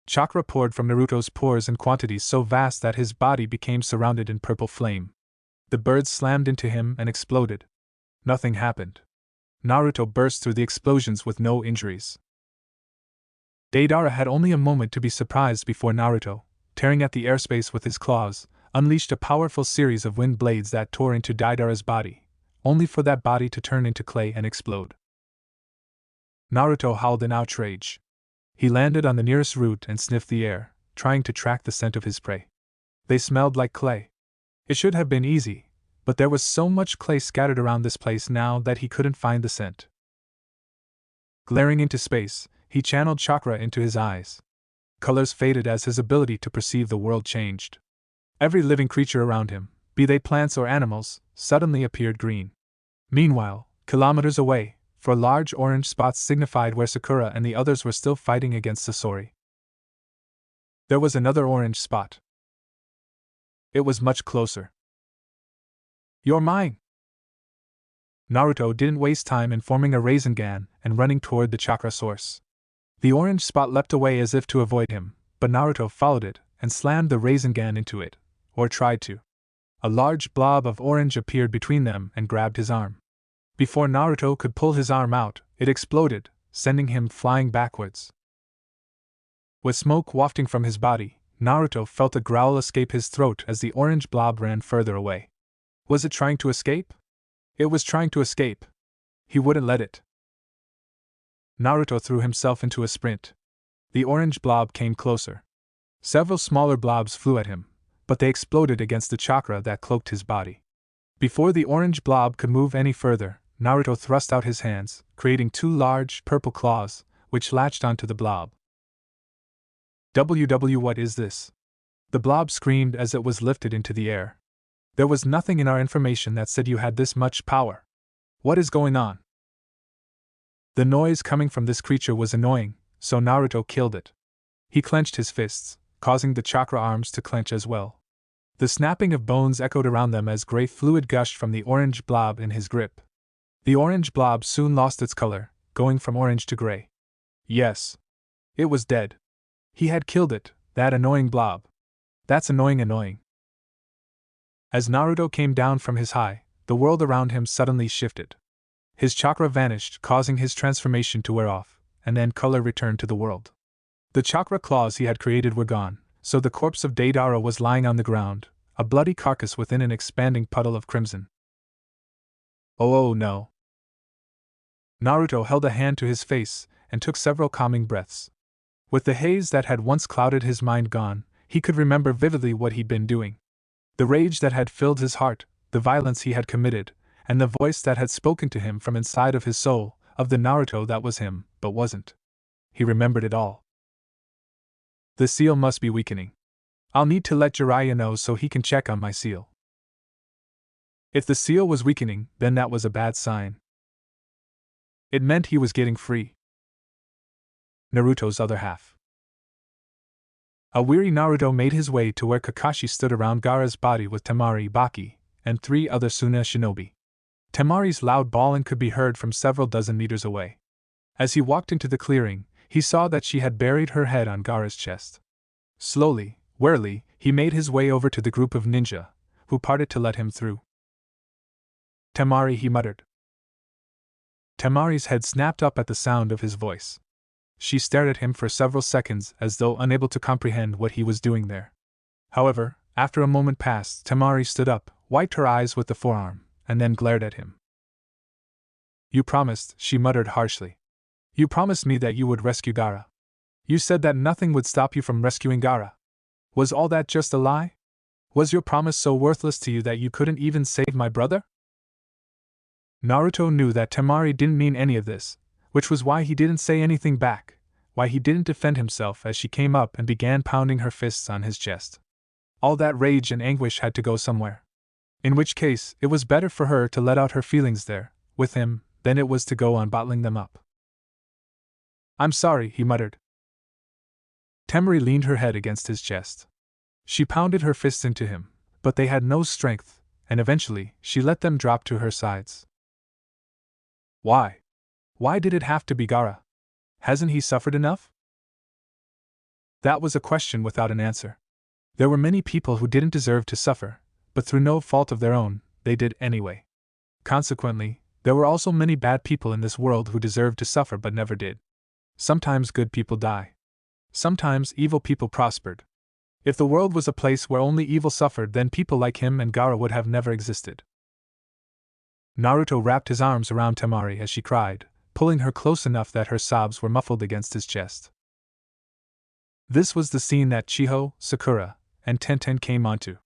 Chakra poured from Naruto's pores in quantities so vast that his body became surrounded in purple flame. The birds slammed into him and exploded. Nothing happened. Naruto burst through the explosions with no injuries. Deidara had only a moment to be surprised before Naruto, tearing at the airspace with his claws, unleashed a powerful series of wind blades that tore into Deidara's body, only for that body to turn into clay and explode. Naruto howled in outrage. He landed on the nearest root and sniffed the air, trying to track the scent of his prey. They smelled like clay. It should have been easy, but there was so much clay scattered around this place now that he couldn't find the scent. Glaring into space, he channeled chakra into his eyes. Colors faded as his ability to perceive the world changed. Every living creature around him, be they plants or animals, suddenly appeared green. Meanwhile, kilometers away, 4 large orange spots signified where Sakura and the others were still fighting against Sasori. There was another orange spot. It was much closer. "You're mine!" Naruto didn't waste time in forming a Rasengan and running toward the chakra source. The orange spot leapt away as if to avoid him, but Naruto followed it and slammed the Rasengan into it, or tried to. A large blob of orange appeared between them and grabbed his arm. Before Naruto could pull his arm out, it exploded, sending him flying backwards. With smoke wafting from his body, Naruto felt a growl escape his throat as the orange blob ran further away. Was it trying to escape? It was trying to escape. He wouldn't let it. Naruto threw himself into a sprint. The orange blob came closer. Several smaller blobs flew at him, but they exploded against the chakra that cloaked his body. Before the orange blob could move any further, Naruto thrust out his hands, creating 2 large, purple claws, which latched onto the blob. "WW, what is this?" the blob screamed as it was lifted into the air. "There was nothing in our information that said you had this much power. What is going on?" The noise coming from this creature was annoying, so Naruto killed it. He clenched his fists, causing the chakra arms to clench as well. The snapping of bones echoed around them as gray fluid gushed from the orange blob in his grip. The orange blob soon lost its color, going from orange to gray. Yes. It was dead. He had killed it, that annoying blob. That's annoying. As Naruto came down from his high, the world around him suddenly shifted. His chakra vanished, causing his transformation to wear off, and then color returned to the world. The chakra claws he had created were gone, so the corpse of Deidara was lying on the ground, a bloody carcass within an expanding puddle of crimson. Oh no. Naruto held a hand to his face and took several calming breaths. With the haze that had once clouded his mind gone, he could remember vividly what he'd been doing. The rage that had filled his heart, the violence he had committed, and the voice that had spoken to him from inside of his soul, of the Naruto that was him, but wasn't. He remembered it all. The seal must be weakening. I'll need to let Jiraiya know so he can check on my seal. If the seal was weakening, then that was a bad sign. It meant he was getting free. Naruto's other half. A weary Naruto made his way to where Kakashi stood around Gaara's body with Temari, Baki, and 3 other Suna shinobi. Temari's loud bawling could be heard from several dozen meters away. As he walked into the clearing, he saw that she had buried her head on Gaara's chest. Slowly, warily, he made his way over to the group of ninja, who parted to let him through. "Temari," he muttered. Temari's head snapped up at the sound of his voice. She stared at him for several seconds as though unable to comprehend what he was doing there. However, after a moment passed, Temari stood up, wiped her eyes with the forearm, and then glared at him. "You promised," she muttered harshly. "You promised me that you would rescue Gaara. You said that nothing would stop you from rescuing Gaara. Was all that just a lie? Was your promise so worthless to you that you couldn't even save my brother?" Naruto knew that Temari didn't mean any of this, which was why he didn't say anything back, why he didn't defend himself as she came up and began pounding her fists on his chest. All that rage and anguish had to go somewhere. In which case, it was better for her to let out her feelings there, with him, than it was to go on bottling them up. "I'm sorry," he muttered. Temari leaned her head against his chest. She pounded her fists into him, but they had no strength, and eventually, she let them drop to her sides. "Why? Why did it have to be Gaara? Hasn't he suffered enough?" That was a question without an answer. There were many people who didn't deserve to suffer, but through no fault of their own, they did anyway. Consequently, There were also many bad people in this world who deserved to suffer but never did. Sometimes good people die. Sometimes evil people prospered. If the world was a place where only evil suffered, then people like him and Gaara would have never existed. Naruto wrapped his arms around Temari as she cried, pulling her close enough that her sobs were muffled against his chest. This was the scene that Chiho, Sakura, and Tenten came onto.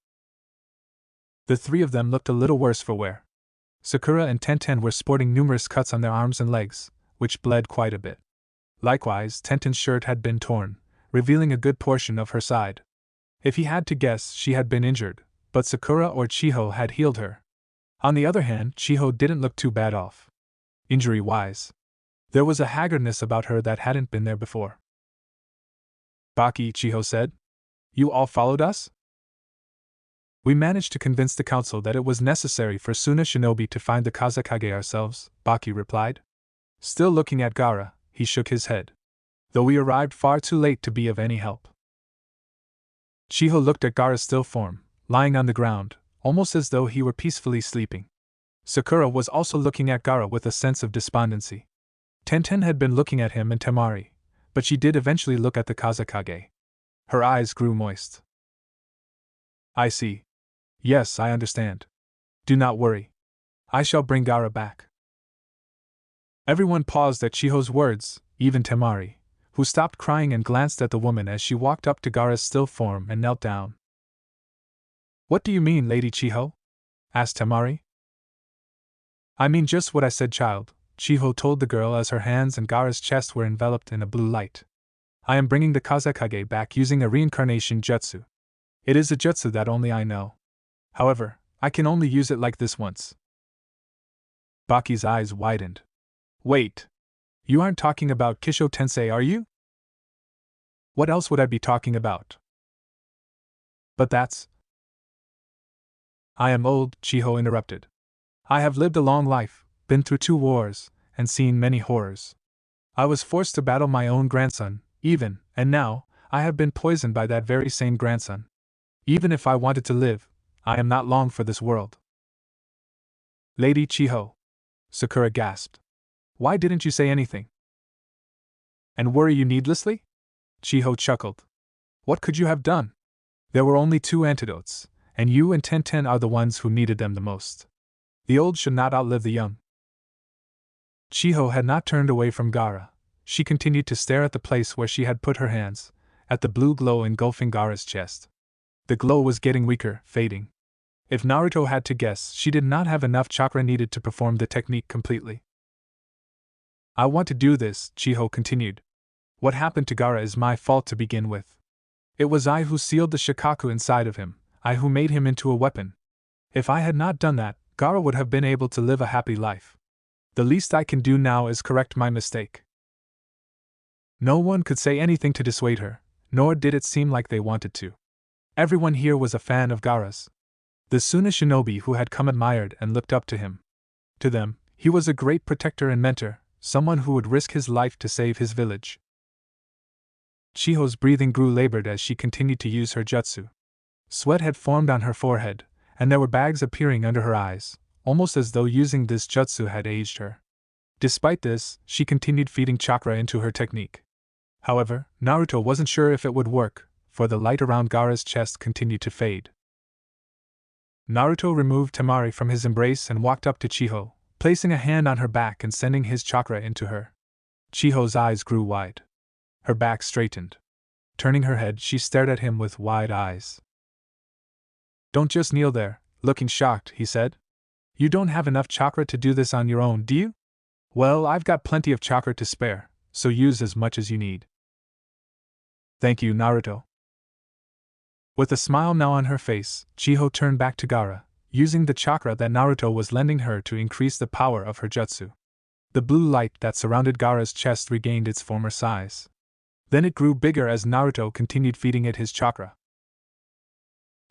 The three of them looked a little worse for wear. Sakura and Tenten were sporting numerous cuts on their arms and legs, which bled quite a bit. Likewise, Tenten's shirt had been torn, revealing a good portion of her side. If he had to guess, she had been injured, but Sakura or Chiho had healed her. On the other hand, Chiho didn't look too bad off. Injury-wise, there was a haggardness about her that hadn't been there before. "Baki," Chiho said, "you all followed us?" "We managed to convince the council that it was necessary for Suna Shinobi to find the Kazekage ourselves," Baki replied. Still looking at Gaara, he shook his head. "Though we arrived far too late to be of any help." Chiho looked at Gaara's still form, lying on the ground, almost as though he were peacefully sleeping. Sakura was also looking at Gaara with a sense of despondency. Tenten had been looking at him and Temari, but she did eventually look at the Kazekage. Her eyes grew moist. "I see. Yes, I understand. Do not worry. I shall bring Gaara back." Everyone paused at Chiho's words, even Temari, who stopped crying and glanced at the woman as she walked up to Gaara's still form and knelt down. "What do you mean, Lady Chiho?" asked Temari. "I mean just what I said, child," Chiho told the girl as her hands and Gaara's chest were enveloped in a blue light. "I am bringing the Kazekage back using a reincarnation jutsu. It is a jutsu that only I know. However, I can only use it like this once." Baki's eyes widened. "Wait. You aren't talking about Kisho Tensei, are you?" "What else would I be talking about?" "But that's—" "I am old," Chiho interrupted. "I have lived a long life, been through 2 wars, and seen many horrors. I was forced to battle my own grandson, even, and now, I have been poisoned by that very same grandson. Even if I wanted to live, I am not long for this world." "Lady Chiho," Sakura gasped. "Why didn't you say anything? And worry you needlessly?" Chiho chuckled. "What could you have done? There were only 2 antidotes, and you and Tenten are the ones who needed them the most. The old should not outlive the young." Chiho had not turned away from Gaara. She continued to stare at the place where she had put her hands, at the blue glow engulfing Gaara's chest. The glow was getting weaker, fading. If Naruto had to guess, she did not have enough chakra needed to perform the technique completely. "I want to do this," Chiho continued. "What happened to Gaara is my fault to begin with. It was I who sealed the shikaku inside of him, I who made him into a weapon. If I had not done that, Gaara would have been able to live a happy life. The least I can do now is correct my mistake." No one could say anything to dissuade her, nor did it seem like they wanted to. Everyone here was a fan of Gaara's. The Suna shinobi who had come admired and looked up to him. To them, he was a great protector and mentor, someone who would risk his life to save his village. Chiho's breathing grew labored as she continued to use her jutsu. Sweat had formed on her forehead, and there were bags appearing under her eyes, almost as though using this jutsu had aged her. Despite this, she continued feeding chakra into her technique. However, Naruto wasn't sure if it would work, for the light around Gaara's chest continued to fade. Naruto removed Temari from his embrace and walked up to Chiho, placing a hand on her back and sending his chakra into her. Chiho's eyes grew wide. Her back straightened. Turning her head, she stared at him with wide eyes. "Don't just kneel there, looking shocked," he said. "You don't have enough chakra to do this on your own, do you? Well, I've got plenty of chakra to spare, so use as much as you need." "Thank you, Naruto." With a smile now on her face, Chiho turned back to Gaara, using the chakra that Naruto was lending her to increase the power of her jutsu. The blue light that surrounded Gaara's chest regained its former size. Then it grew bigger as Naruto continued feeding it his chakra.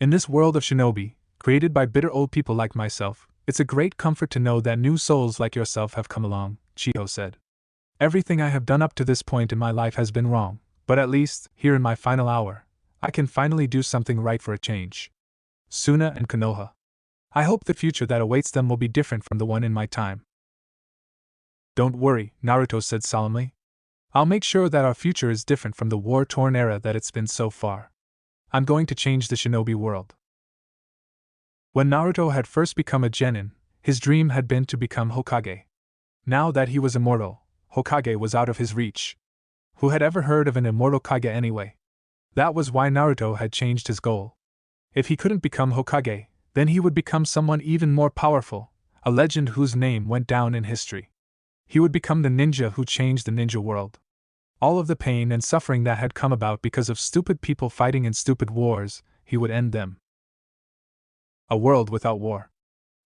"In this world of shinobi, created by bitter old people like myself, it's a great comfort to know that new souls like yourself have come along," Chiho said. "Everything I have done up to this point in my life has been wrong, but at least, here in my final hour, I can finally do something right for a change. Suna and Konoha. I hope the future that awaits them will be different from the one in my time. Don't worry, Naruto said solemnly. I'll make sure that our future is different from the war-torn era that it's been so far. I'm going to change the shinobi world. When Naruto had first become a genin, his dream had been to become Hokage. Now that he was immortal, Hokage was out of his reach. Who had ever heard of an immortal Kage anyway? That was why Naruto had changed his goal. If he couldn't become Hokage, then he would become someone even more powerful, a legend whose name went down in history. He would become the ninja who changed the ninja world. All of the pain and suffering that had come about because of stupid people fighting in stupid wars, he would end them. A world without war.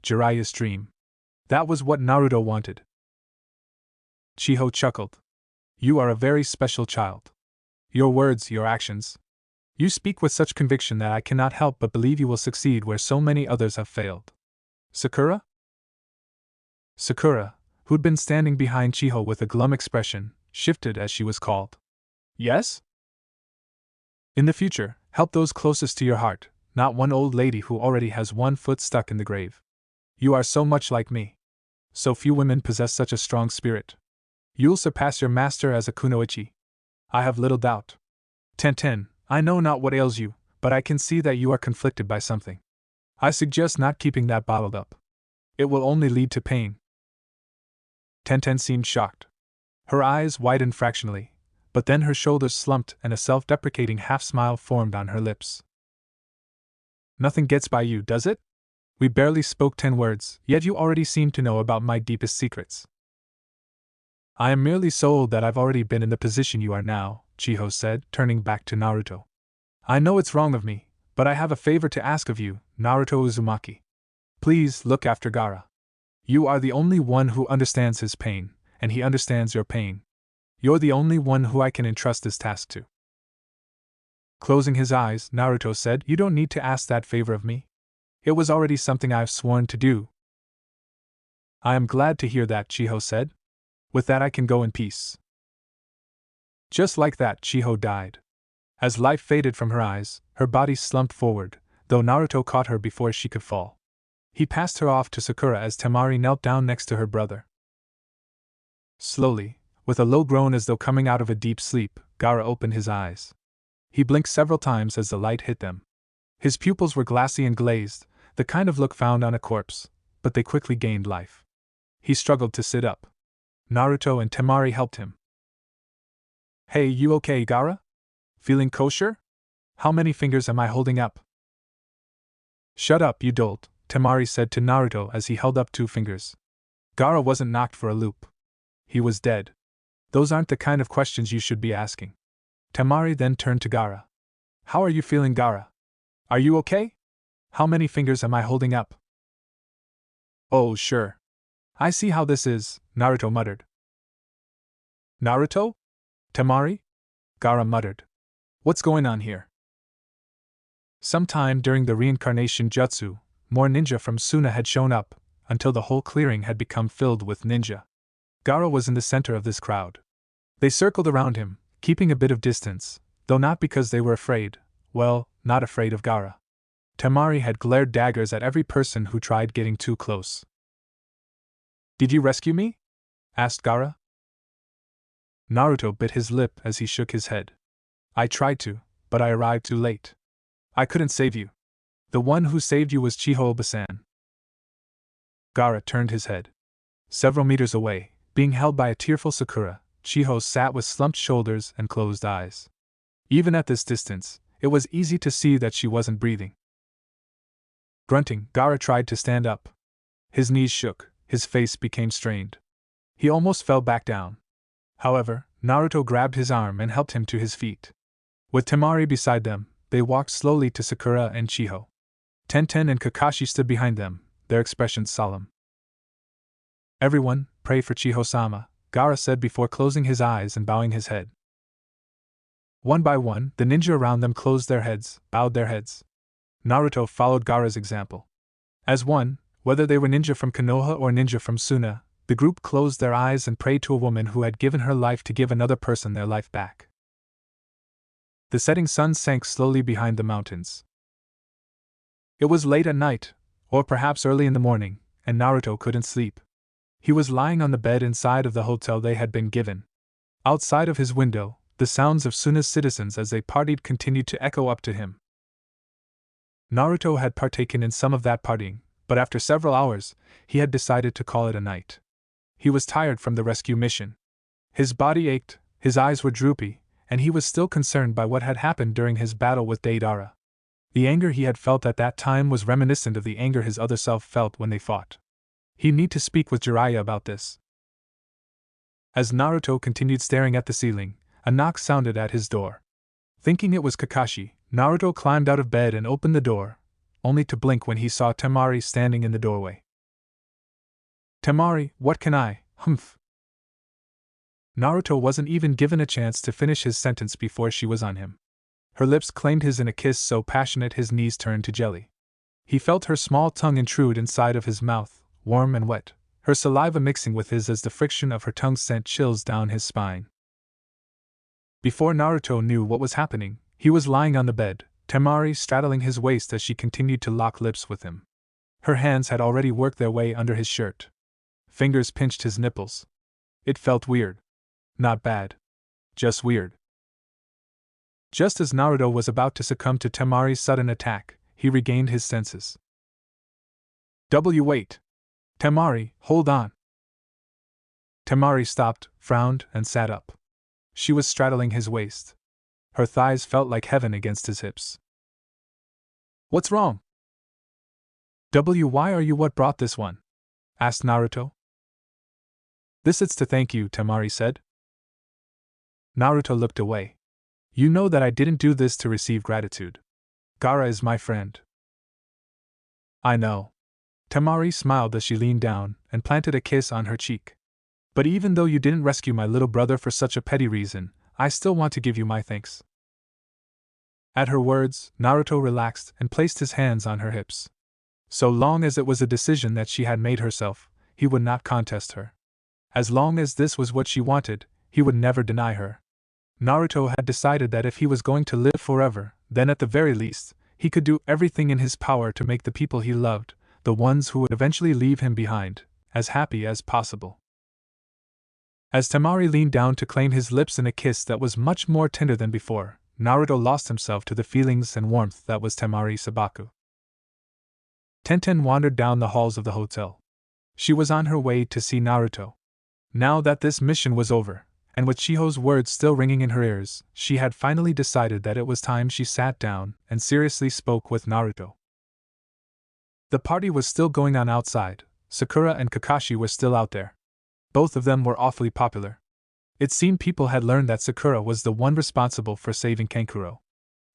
Jiraiya's dream. That was what Naruto wanted. Chiho chuckled. You are a very special child. Your words, your actions. You speak with such conviction that I cannot help but believe you will succeed where so many others have failed. Sakura? Sakura, who'd been standing behind Chiho with a glum expression, shifted as she was called. Yes? In the future, help those closest to your heart, not one old lady who already has one foot stuck in the grave. You are so much like me. So few women possess such a strong spirit. You'll surpass your master as a kunoichi. I have little doubt. Tenten, I know not what ails you, but I can see that you are conflicted by something. I suggest not keeping that bottled up. It will only lead to pain. Tenten seemed shocked. Her eyes widened fractionally, but then her shoulders slumped and a self-deprecating half-smile formed on her lips. Nothing gets by you, does it? We barely spoke 10 words, yet you already seem to know about my deepest secrets. I am merely so old that I've already been in the position you are now, Chiho said, turning back to Naruto. I know it's wrong of me, but I have a favor to ask of you, Naruto Uzumaki. Please look after Gaara. You are the only one who understands his pain, and he understands your pain. You're the only one who I can entrust this task to. Closing his eyes, Naruto said, You don't need to ask that favor of me. It was already something I've sworn to do. I am glad to hear that, Chiho said. With that I can go in peace. Just like that, Chiho died. As life faded from her eyes, her body slumped forward, though Naruto caught her before she could fall. He passed her off to Sakura as Temari knelt down next to her brother. Slowly, with a low groan as though coming out of a deep sleep, Gaara opened his eyes. He blinked several times as the light hit them. His pupils were glassy and glazed, the kind of look found on a corpse, but they quickly gained life. He struggled to sit up. Naruto and Temari helped him. Hey, you okay, Gaara? Feeling kosher? How many fingers am I holding up? Shut up, you dolt, Temari said to Naruto as he held up 2 fingers. Gaara wasn't knocked for a loop. He was dead. Those aren't the kind of questions you should be asking. Temari then turned to Gaara. How are you feeling, Gaara? Are you okay? How many fingers am I holding up? Oh, sure. I see how this is, Naruto muttered. Naruto? Temari? Gaara muttered. What's going on here? Sometime during the reincarnation jutsu, more ninja from Suna had shown up, until the whole clearing had become filled with ninja. Gaara was in the center of this crowd. They circled around him, keeping a bit of distance, though not because they were afraid, well, not afraid of Gaara. Temari had glared daggers at every person who tried getting too close. Did you rescue me? Asked Gaara. Naruto bit his lip as he shook his head. I tried to, but I arrived too late. I couldn't save you. The one who saved you was Chiho Oba-san. Gaara turned his head. Several meters away, being held by a tearful Sakura, Chiho sat with slumped shoulders and closed eyes. Even at this distance, it was easy to see that she wasn't breathing. Grunting, Gaara tried to stand up. His knees shook, his face became strained. He almost fell back down. However, Naruto grabbed his arm and helped him to his feet. With Temari beside them, they walked slowly to Sakura and Chiho. Tenten and Kakashi stood behind them, their expressions solemn. Everyone, pray for Chiho-sama, Gaara said before closing his eyes and bowing his head. One by one, the ninja around them closed their heads, bowed their heads. Naruto followed Gaara's example. As one, whether they were ninja from Konoha or ninja from Suna, the group closed their eyes and prayed to a woman who had given her life to give another person their life back. The setting sun sank slowly behind the mountains. It was late at night, or perhaps early in the morning, and Naruto couldn't sleep. He was lying on the bed inside of the hotel they had been given. Outside of his window, the sounds of Suna's citizens as they partied continued to echo up to him. Naruto had partaken in some of that partying, but after several hours, he had decided to call it a night. He was tired from the rescue mission. His body ached, his eyes were droopy, and he was still concerned by what had happened during his battle with Deidara. The anger he had felt at that time was reminiscent of the anger his other self felt when they fought. He needed to speak with Jiraiya about this. As Naruto continued staring at the ceiling, a knock sounded at his door. Thinking it was Kakashi, Naruto climbed out of bed and opened the door, only to blink when he saw Temari standing in the doorway. "Temari, what can I, humph?" Naruto wasn't even given a chance to finish his sentence before she was on him. Her lips claimed his in a kiss so passionate his knees turned to jelly. He felt her small tongue intrude inside of his mouth, warm and wet, her saliva mixing with his as the friction of her tongue sent chills down his spine. Before Naruto knew what was happening, he was lying on the bed, Temari straddling his waist as she continued to lock lips with him. Her hands had already worked their way under his shirt. Fingers pinched his nipples. It felt weird. Not bad. Just weird. Just as Naruto was about to succumb to Temari's sudden attack, he regained his senses. Wait! Temari, hold on! Temari stopped, frowned, and sat up. She was straddling his waist. Her thighs felt like heaven against his hips. What's wrong? Why are you what brought this one? Asked Naruto. This it's to thank you, Temari said. Naruto looked away. You know that I didn't do this to receive gratitude. Gaara is my friend. I know. Temari smiled as she leaned down and planted a kiss on her cheek. But even though you didn't rescue my little brother for such a petty reason, I still want to give you my thanks. At her words, Naruto relaxed and placed his hands on her hips. So long as it was a decision that she had made herself, he would not contest her. As long as this was what she wanted, he would never deny her. Naruto had decided that if he was going to live forever, then at the very least, he could do everything in his power to make the people he loved, the ones who would eventually leave him behind, as happy as possible. As Temari leaned down to claim his lips in a kiss that was much more tender than before, Naruto lost himself to the feelings and warmth that was Temari Sabaku. Tenten wandered down the halls of the hotel. She was on her way to see Naruto. Now that this mission was over, and with Chiho's words still ringing in her ears, she had finally decided that it was time she sat down and seriously spoke with Naruto. The party was still going on outside. Sakura and Kakashi were still out there. Both of them were awfully popular. It seemed people had learned that Sakura was the one responsible for saving Kankuro.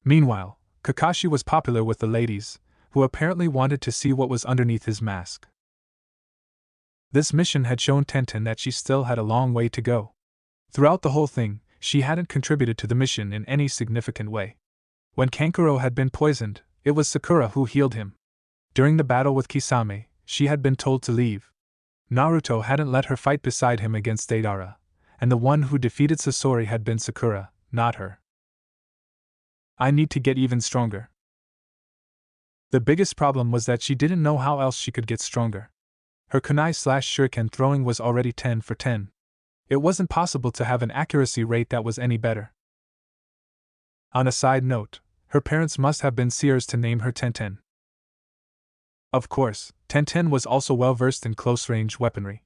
Meanwhile, Kakashi was popular with the ladies, who apparently wanted to see what was underneath his mask. This mission had shown Tenten that she still had a long way to go. Throughout the whole thing, she hadn't contributed to the mission in any significant way. When Kankuro had been poisoned, it was Sakura who healed him. During the battle with Kisame, she had been told to leave. Naruto hadn't let her fight beside him against Deidara, and the one who defeated Sasori had been Sakura, not her. I need to get even stronger. The biggest problem was that she didn't know how else she could get stronger. Her kunai/shuriken throwing was already 10 for 10. It wasn't possible to have an accuracy rate that was any better. On a side note, her parents must have been seers to name her Tenten. Of course, Tenten was also well versed in close-range weaponry.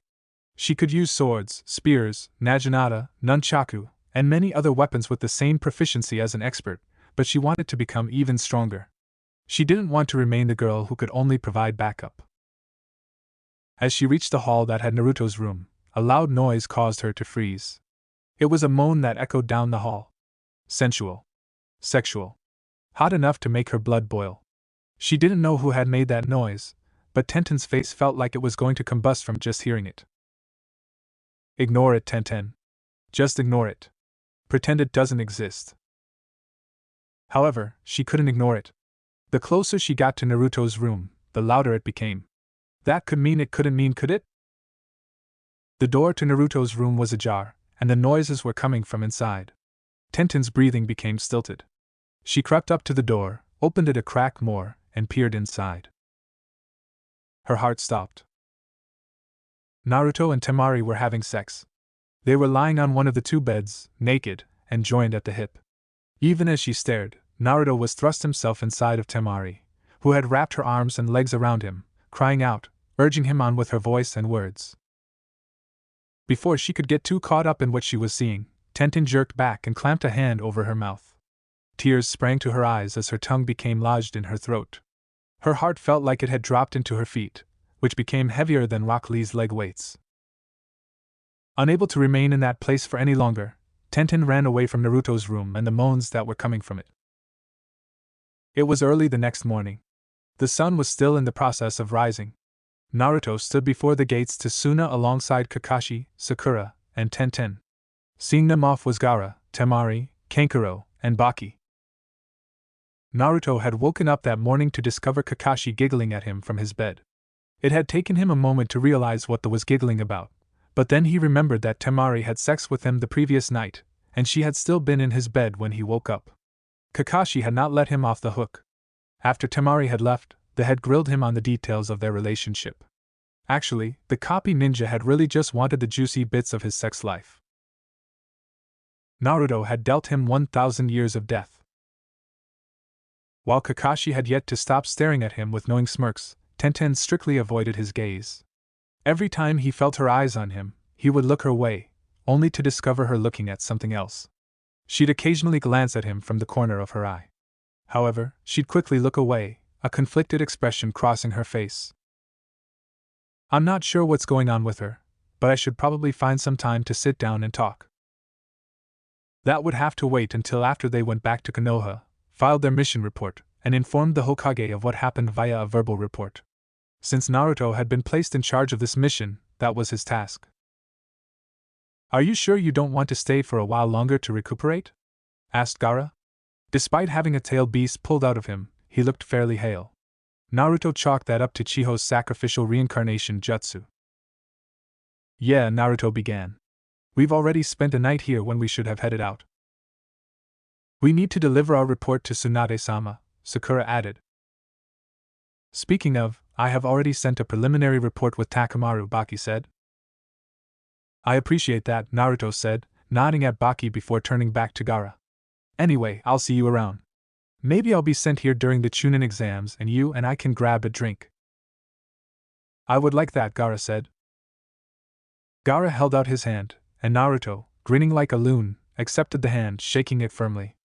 She could use swords, spears, naginata, nunchaku, and many other weapons with the same proficiency as an expert, but she wanted to become even stronger. She didn't want to remain the girl who could only provide backup. As she reached the hall that had Naruto's room, a loud noise caused her to freeze. It was a moan that echoed down the hall. Sensual. Sexual. Hot enough to make her blood boil. She didn't know who had made that noise, but Tenten's face felt like it was going to combust from just hearing it. Ignore it, Tenten. Just ignore it. Pretend it doesn't exist. However, she couldn't ignore it. The closer she got to Naruto's room, the louder it became. That could mean it couldn't mean, could it? The door to Naruto's room was ajar, and the noises were coming from inside. Tenten's breathing became stilted. She crept up to the door, opened it a crack more, and peered inside. Her heart stopped. Naruto and Temari were having sex. They were lying on one of the two beds, naked, and joined at the hip. Even as she stared, Naruto was thrust himself inside of Temari, who had wrapped her arms and legs around him, crying out, urging him on with her voice and words. Before she could get too caught up in what she was seeing, Tenten jerked back and clamped a hand over her mouth. Tears sprang to her eyes as her tongue became lodged in her throat. Her heart felt like it had dropped into her feet, which became heavier than Rock Lee's leg weights. Unable to remain in that place for any longer, Tenten ran away from Naruto's room and the moans that were coming from it. It was early the next morning. The sun was still in the process of rising. Naruto stood before the gates to Suna alongside Kakashi, Sakura, and Tenten. Seeing them off was Gaara, Temari, Kankuro, and Baki. Naruto had woken up that morning to discover Kakashi giggling at him from his bed. It had taken him a moment to realize what the was giggling about, but then he remembered that Temari had sex with him the previous night, and she had still been in his bed when he woke up. Kakashi had not let him off the hook. After Temari had left, the head grilled him on the details of their relationship. Actually, the copy ninja had really just wanted the juicy bits of his sex life. Naruto had dealt him 1,000 years of death. While Kakashi had yet to stop staring at him with knowing smirks, Tenten strictly avoided his gaze. Every time he felt her eyes on him, he would look her way, only to discover her looking at something else. She'd occasionally glance at him from the corner of her eye. However, she'd quickly look away, a conflicted expression crossing her face. I'm not sure what's going on with her, but I should probably find some time to sit down and talk. That would have to wait until after they went back to Konoha, filed their mission report, and informed the Hokage of what happened via a verbal report. Since Naruto had been placed in charge of this mission, that was his task. Are you sure you don't want to stay for a while longer to recuperate? Asked Gaara. Despite having a tail beast pulled out of him, he looked fairly hale. Naruto chalked that up to Chiho's sacrificial reincarnation jutsu. Yeah, Naruto began. We've already spent a night here when we should have headed out. We need to deliver our report to Tsunade-sama, Sakura added. Speaking of, I have already sent a preliminary report with Takamaru, Baki said. I appreciate that, Naruto said, nodding at Baki before turning back to Gaara. Anyway, I'll see you around. Maybe I'll be sent here during the Chunin exams and you and I can grab a drink. I would like that, Gaara said. Gaara held out his hand, and Naruto, grinning like a loon, accepted the hand, shaking it firmly.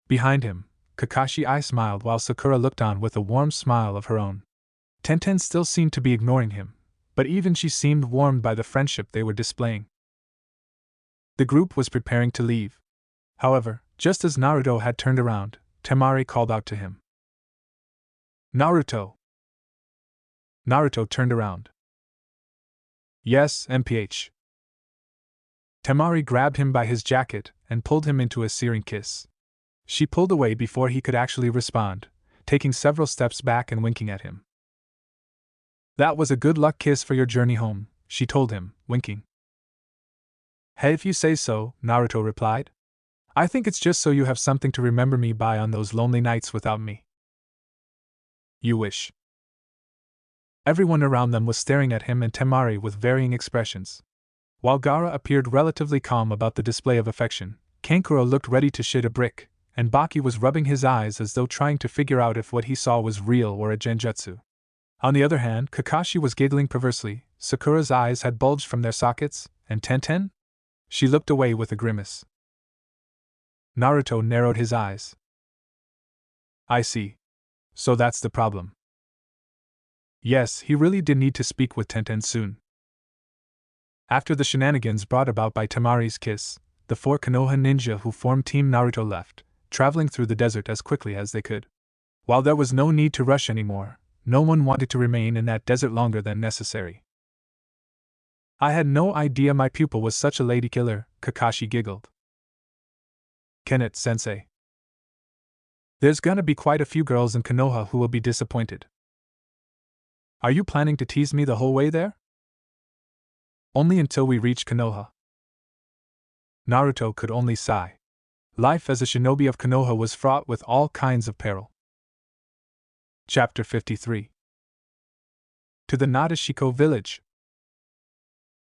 Behind him, Kakashi smiled while Sakura looked on with a warm smile of her own. Tenten still seemed to be ignoring him, but even she seemed warmed by the friendship they were displaying. The group was preparing to leave. However, just as Naruto had turned around, Temari called out to him. Naruto! Naruto turned around. Yes, MPH. Temari grabbed him by his jacket and pulled him into a searing kiss. She pulled away before he could actually respond, taking several steps back and winking at him. That was a good luck kiss for your journey home, she told him, winking. Hey, if you say so, Naruto replied. I think it's just so you have something to remember me by on those lonely nights without me. You wish. Everyone around them was staring at him and Temari with varying expressions. While Gaara appeared relatively calm about the display of affection, Kankuro looked ready to shit a brick, and Baki was rubbing his eyes as though trying to figure out if what he saw was real or a genjutsu. On the other hand, Kakashi was giggling perversely, Sakura's eyes had bulged from their sockets, and Tenten? She looked away with a grimace. Naruto narrowed his eyes. I see. So that's the problem. Yes, he really did need to speak with Tenten soon. After the shenanigans brought about by Temari's kiss, the 4 Konoha ninja who formed Team Naruto left, traveling through the desert as quickly as they could. While there was no need to rush anymore, no one wanted to remain in that desert longer than necessary. I had no idea my pupil was such a lady killer, Kakashi giggled. Kenneth-sensei. There's gonna be quite a few girls in Konoha who will be disappointed. Are you planning to tease me the whole way there? Only until we reach Konoha. Naruto could only sigh. Life as a shinobi of Konoha was fraught with all kinds of peril. Chapter 53. To the Nadeshiko village.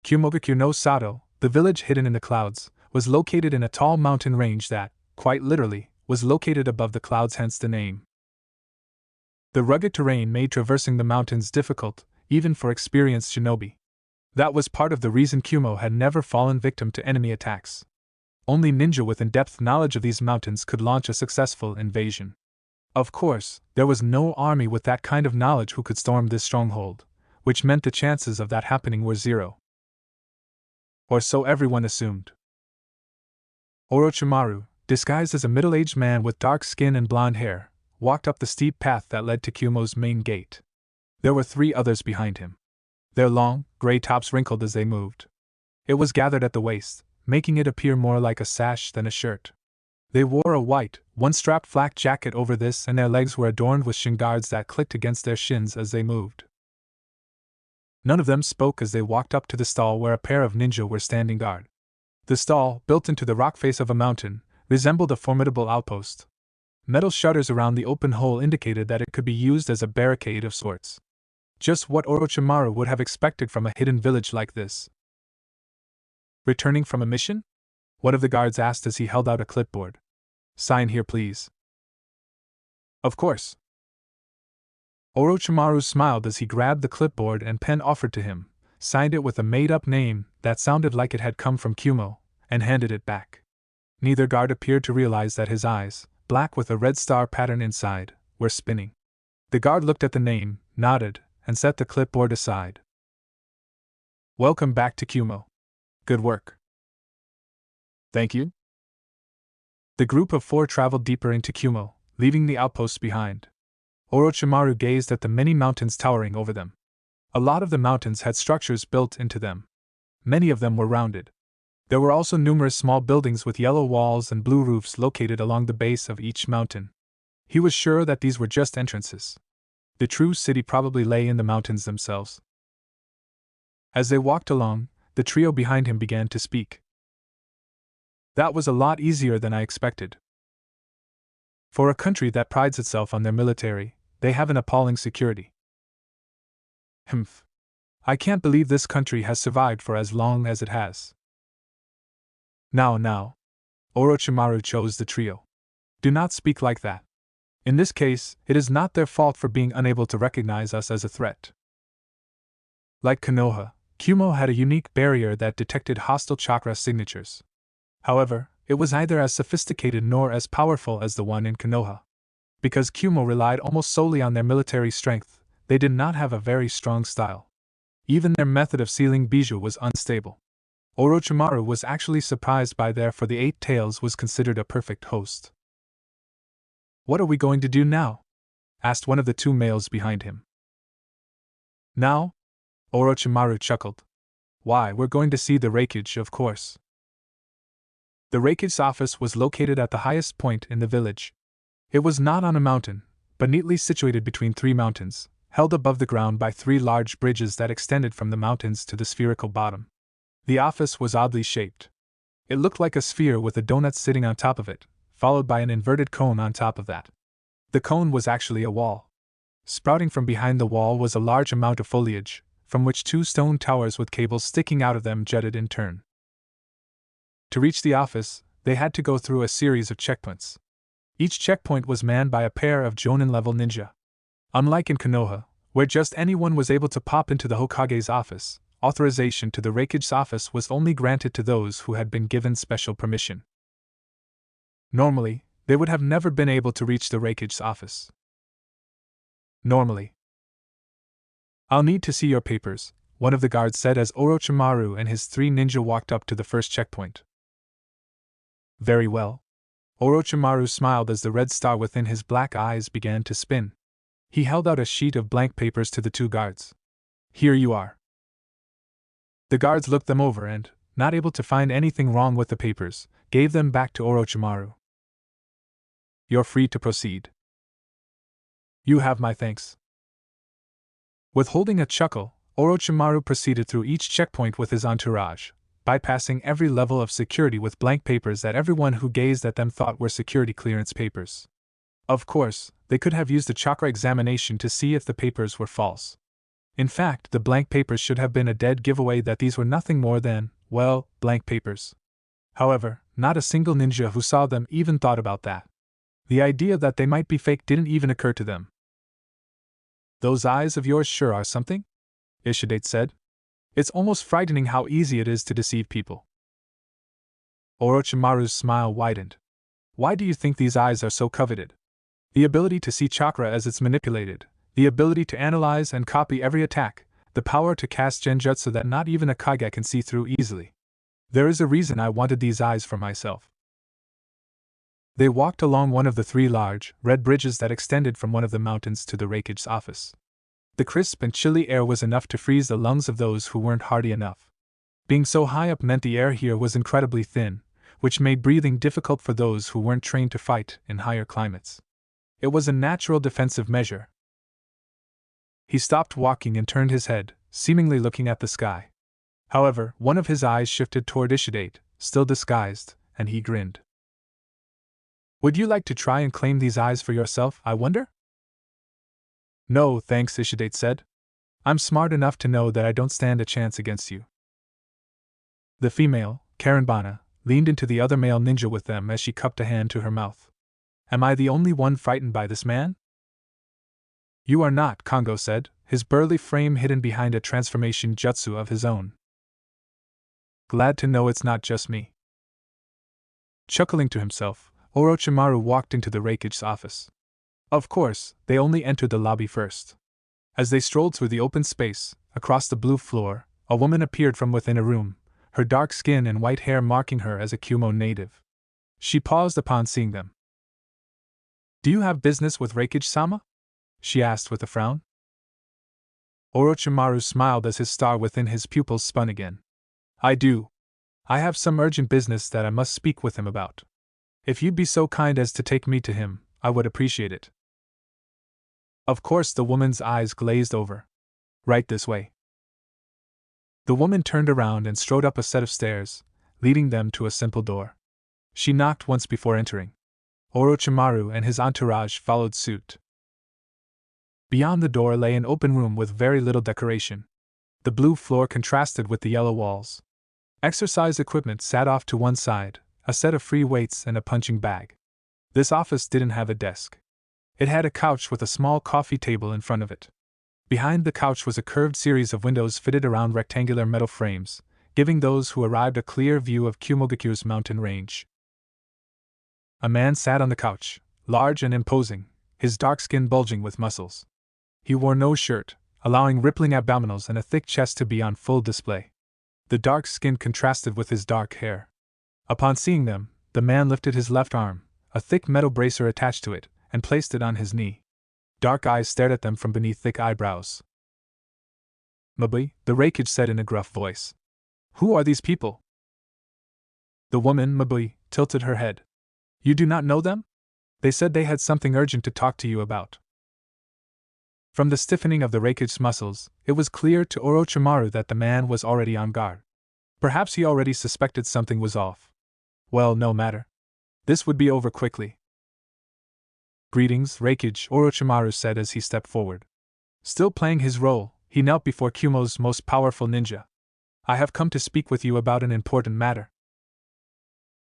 Kumogakyu no Sato, the village hidden in the clouds, was located in a tall mountain range that, quite literally, was located above the clouds, hence the name. The rugged terrain made traversing the mountains difficult, even for experienced shinobi. That was part of the reason Kumo had never fallen victim to enemy attacks. Only ninja with in-depth knowledge of these mountains could launch a successful invasion. Of course, there was no army with that kind of knowledge who could storm this stronghold, which meant the chances of that happening were zero. Or so everyone assumed. Orochimaru, disguised as a middle-aged man with dark skin and blonde hair, walked up the steep path that led to Kumo's main gate. There were 3 others behind him. Their long, gray tops wrinkled as they moved. It was gathered at the waist, making it appear more like a sash than a shirt. They wore a white, one-strapped flak jacket over this, and their legs were adorned with shin guards that clicked against their shins as they moved. None of them spoke as they walked up to the stall where a pair of ninja were standing guard. The stall, built into the rock face of a mountain, resembled a formidable outpost. Metal shutters around the open hole indicated that it could be used as a barricade of sorts. Just what Orochimaru would have expected from a hidden village like this. Returning from a mission? One of the guards asked as he held out a clipboard. Sign here, please. Of course. Orochimaru smiled as he grabbed the clipboard and pen offered to him, signed it with a made-up name that sounded like it had come from Kumo, and handed it back. Neither guard appeared to realize that his eyes, black with a red star pattern inside, were spinning. The guard looked at the name, nodded, and set the clipboard aside. Welcome back to Kumo. Good work. Thank you. The group of 4 traveled deeper into Kumo, leaving the outposts behind. Orochimaru gazed at the many mountains towering over them. A lot of the mountains had structures built into them. Many of them were rounded. There were also numerous small buildings with yellow walls and blue roofs located along the base of each mountain. He was sure that these were just entrances. The true city probably lay in the mountains themselves. As they walked along, the trio behind him began to speak. That was a lot easier than I expected. For a country that prides itself on their military, they have an appalling security. Humph. I can't believe this country has survived for as long as it has. Now. Orochimaru chose the trio. Do not speak like that. In this case, it is not their fault for being unable to recognize us as a threat. Like Konoha, Kumo had a unique barrier that detected hostile chakra signatures. However, it was neither as sophisticated nor as powerful as the one in Konoha. Because Kumo relied almost solely on their military strength, they did not have a very strong style. Even their method of sealing bijou was unstable. Orochimaru was actually surprised by their, for the 8 tails was considered a perfect host. What are we going to do now? Asked one of the 2 males behind him. Now? Orochimaru chuckled. Why, we're going to see the Reikage, of course. The Reikage's office was located at the highest point in the village. It was not on a mountain, but neatly situated between 3 mountains, held above the ground by 3 large bridges that extended from the mountains to the spherical bottom. The office was oddly shaped. It looked like a sphere with a donut sitting on top of it, followed by an inverted cone on top of that. The cone was actually a wall. Sprouting from behind the wall was a large amount of foliage, from which 2 stone towers with cables sticking out of them jutted in turn. To reach the office, they had to go through a series of checkpoints. Each checkpoint was manned by a pair of Jonin-level ninja. Unlike in Konoha, where just anyone was able to pop into the Hokage's office, authorization to the Reikage's office was only granted to those who had been given special permission. Normally, they would have never been able to reach the Reikage's office. Normally. I'll need to see your papers, one of the guards said as Orochimaru and his 3 ninja walked up to the first checkpoint. Very well. Orochimaru smiled as the red star within his black eyes began to spin. He held out a sheet of blank papers to the 2 guards. Here you are. The guards looked them over and, not able to find anything wrong with the papers, gave them back to Orochimaru. You're free to proceed. You have my thanks. Withholding a chuckle, Orochimaru proceeded through each checkpoint with his entourage, bypassing every level of security with blank papers that everyone who gazed at them thought were security clearance papers. Of course, they could have used a chakra examination to see if the papers were false. In fact, the blank papers should have been a dead giveaway that these were nothing more than, well, blank papers. However, not a single ninja who saw them even thought about that. The idea that they might be fake didn't even occur to them. "Those eyes of yours sure are something?" Ishidate said. "It's almost frightening how easy it is to deceive people." Orochimaru's smile widened. "Why do you think these eyes are so coveted? The ability to see chakra as it's manipulated, the ability to analyze and copy every attack, the power to cast genjutsu that not even a Kage can see through easily. There is a reason I wanted these eyes for myself." They walked along one of the 3 large, red bridges that extended from one of the mountains to the Raikage's office. The crisp and chilly air was enough to freeze the lungs of those who weren't hardy enough. Being so high up meant the air here was incredibly thin, which made breathing difficult for those who weren't trained to fight in higher climates. It was a natural defensive measure. He stopped walking and turned his head, seemingly looking at the sky. However, one of his eyes shifted toward Ishidate, still disguised, and he grinned. "Would you like to try and claim these eyes for yourself, I wonder?" "No, thanks," Ishidate said. "I'm smart enough to know that I don't stand a chance against you." The female, Karenbana, leaned into the other male ninja with them as she cupped a hand to her mouth. "Am I the only one frightened by this man?" "You are not," Kongo said, his burly frame hidden behind a transformation jutsu of his own. "Glad to know it's not just me." Chuckling to himself, Orochimaru walked into the Raikage's office. Of course, they only entered the lobby first. As they strolled through the open space, across the blue floor, a woman appeared from within a room, her dark skin and white hair marking her as a Kumo native. She paused upon seeing them. "Do you have business with Raikage-sama?" she asked with a frown. Orochimaru smiled as his star within his pupils spun again. "I do. I have some urgent business that I must speak with him about. If you'd be so kind as to take me to him, I would appreciate it." Of course, the woman's eyes glazed over. "Right this way." The woman turned around and strode up a set of stairs, leading them to a simple door. She knocked once before entering. Orochimaru and his entourage followed suit. Beyond the door lay an open room with very little decoration. The blue floor contrasted with the yellow walls. Exercise equipment sat off to one side, a set of free weights and a punching bag. This office didn't have a desk. It had a couch with a small coffee table in front of it. Behind the couch was a curved series of windows fitted around rectangular metal frames, giving those who arrived a clear view of Kumogaku's mountain range. A man sat on the couch, large and imposing, his dark skin bulging with muscles. He wore no shirt, allowing rippling abdominals and a thick chest to be on full display. The dark skin contrasted with his dark hair. Upon seeing them, the man lifted his left arm, a thick metal bracer attached to it, and placed it on his knee. Dark eyes stared at them from beneath thick eyebrows. "Mabui," the Raikage said in a gruff voice. "Who are these people?" The woman, Mabui, tilted her head. "You do not know them? They said they had something urgent to talk to you about." From the stiffening of the Raikage's muscles, it was clear to Orochimaru that the man was already on guard. Perhaps he already suspected something was off. Well, no matter. This would be over quickly. "Greetings, Raikage," Orochimaru said as he stepped forward. Still playing his role, he knelt before Kumo's most powerful ninja. "I have come to speak with you about an important matter."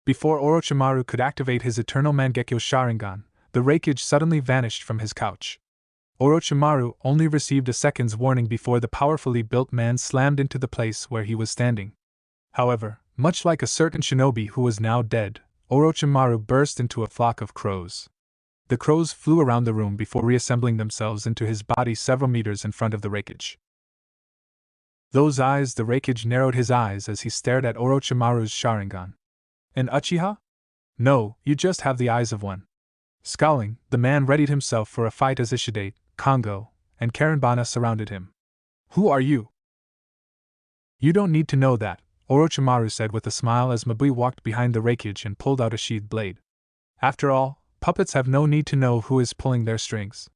Before Orochimaru could activate his eternal Mangekyo Sharingan, the Raikage suddenly vanished from his couch. Orochimaru only received a second's warning before the powerfully built man slammed into the place where he was standing. However, much like a certain shinobi who was now dead, Orochimaru burst into a flock of crows. The crows flew around the room before reassembling themselves into his body several meters in front of the Raikage. Those eyes, the Raikage narrowed his eyes as he stared at Orochimaru's Sharingan. "An Uchiha? No, you just have the eyes of one." Scowling, the man readied himself for a fight as Ishidate, Kongo, and Karenbana surrounded him. "Who are you?" "You don't need to know that," Orochimaru said with a smile as Mabui walked behind the Raikage and pulled out a sheathed blade. "After all, puppets have no need to know who is pulling their strings."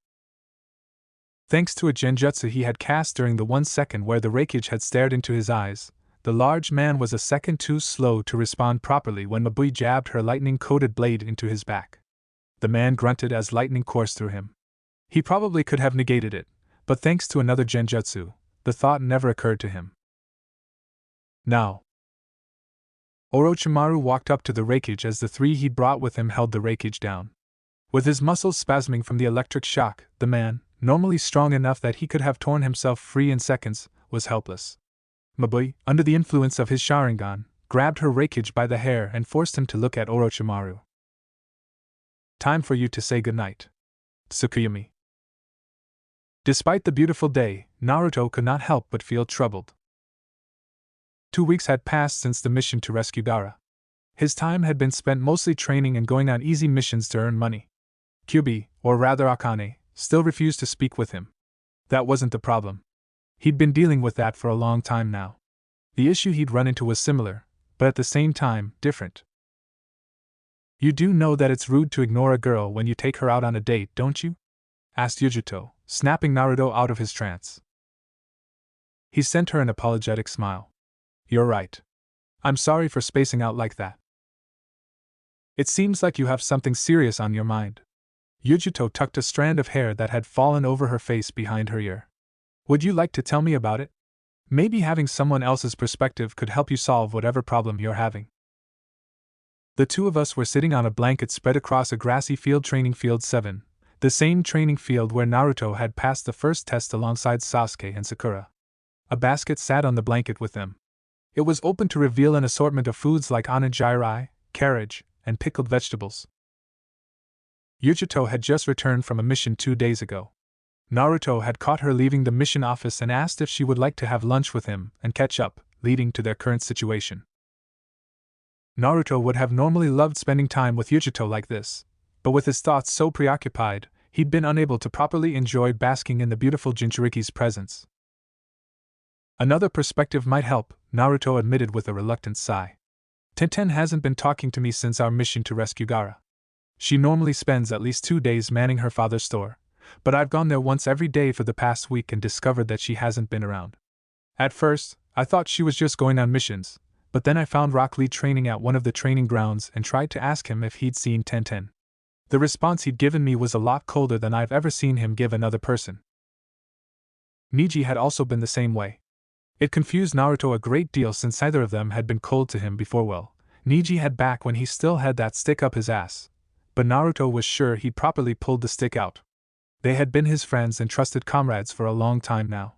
Thanks to a genjutsu he had cast during the 1 second where the Raikage had stared into his eyes, the large man was a second too slow to respond properly when Mabui jabbed her lightning-coated blade into his back. The man grunted as lightning coursed through him. He probably could have negated it, but thanks to another genjutsu, the thought never occurred to him. Now, Orochimaru walked up to the raikage as the three he'd brought with him held the raikage down. With his muscles spasming from the electric shock, the man, normally strong enough that he could have torn himself free in seconds, was helpless. Mabui, under the influence of his Sharingan, grabbed her raikage by the hair and forced him to look at Orochimaru. Time for you to say goodnight, Tsukuyomi. Despite the beautiful day, Naruto could not help but feel troubled. 2 weeks had passed since the mission to rescue Gaara. His time had been spent mostly training and going on easy missions to earn money. Kyuubi, or rather Akane, still refused to speak with him. That wasn't the problem. He'd been dealing with that for a long time now. The issue he'd run into was similar, but at the same time, different. You do know that it's rude to ignore a girl when you take her out on a date, don't you? Asked Yujuto, snapping Naruto out of his trance. He sent her an apologetic smile. You're right. I'm sorry for spacing out like that. It seems like you have something serious on your mind. Yujuto tucked a strand of hair that had fallen over her face behind her ear. Would you like to tell me about it? Maybe having someone else's perspective could help you solve whatever problem you're having. The two of us were sitting on a blanket spread across a grassy field, training field 7, the same training field where Naruto had passed the first test alongside Sasuke and Sakura. A basket sat on the blanket with them. It was open to reveal an assortment of foods like onigiri, carriage, and pickled vegetables. Yujuto had just returned from a mission 2 days ago. Naruto had caught her leaving the mission office and asked if she would like to have lunch with him and catch up, leading to their current situation. Naruto would have normally loved spending time with Yujuto like this, but with his thoughts so preoccupied, he'd been unable to properly enjoy basking in the beautiful Jinchuriki's presence. Another perspective might help, Naruto admitted with a reluctant sigh. Tenten hasn't been talking to me since our mission to rescue Gaara. She normally spends at least 2 days manning her father's store, but I've gone there once every day for the past week and discovered that she hasn't been around. At first, I thought she was just going on missions, but then I found Rock Lee training at one of the training grounds and tried to ask him if he'd seen Tenten. The response he'd given me was a lot colder than I've ever seen him give another person. Niji had also been the same way. It confused Naruto a great deal since either of them had been cold to him before. Well, Niji had back when he still had that stick up his ass, but Naruto was sure he'd properly pulled the stick out. They had been his friends and trusted comrades for a long time now.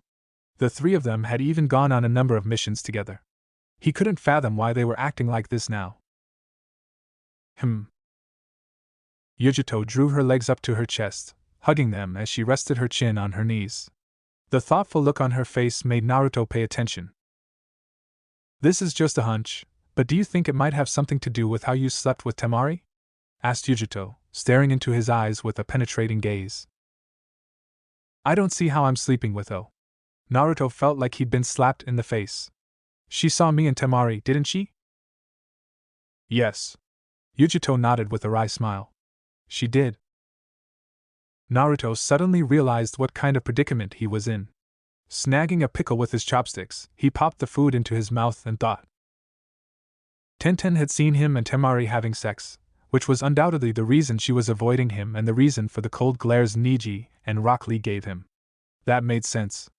The three of them had even gone on a number of missions together. He couldn't fathom why they were acting like this now. Yujuto drew her legs up to her chest, hugging them as she rested her chin on her knees. The thoughtful look on her face made Naruto pay attention. This is just a hunch, but do you think it might have something to do with how you slept with Temari? Asked Yujuto, staring into his eyes with a penetrating gaze. I don't see how I'm sleeping with O. Naruto felt like he'd been slapped in the face. She saw me and Temari, didn't she? Yes. Yujuto nodded with a wry smile. She did. Naruto suddenly realized what kind of predicament he was in. Snagging a pickle with his chopsticks, he popped the food into his mouth and thought. Tenten had seen him and Temari having sex, which was undoubtedly the reason she was avoiding him and the reason for the cold glares Niji and Rock Lee gave him. That made sense.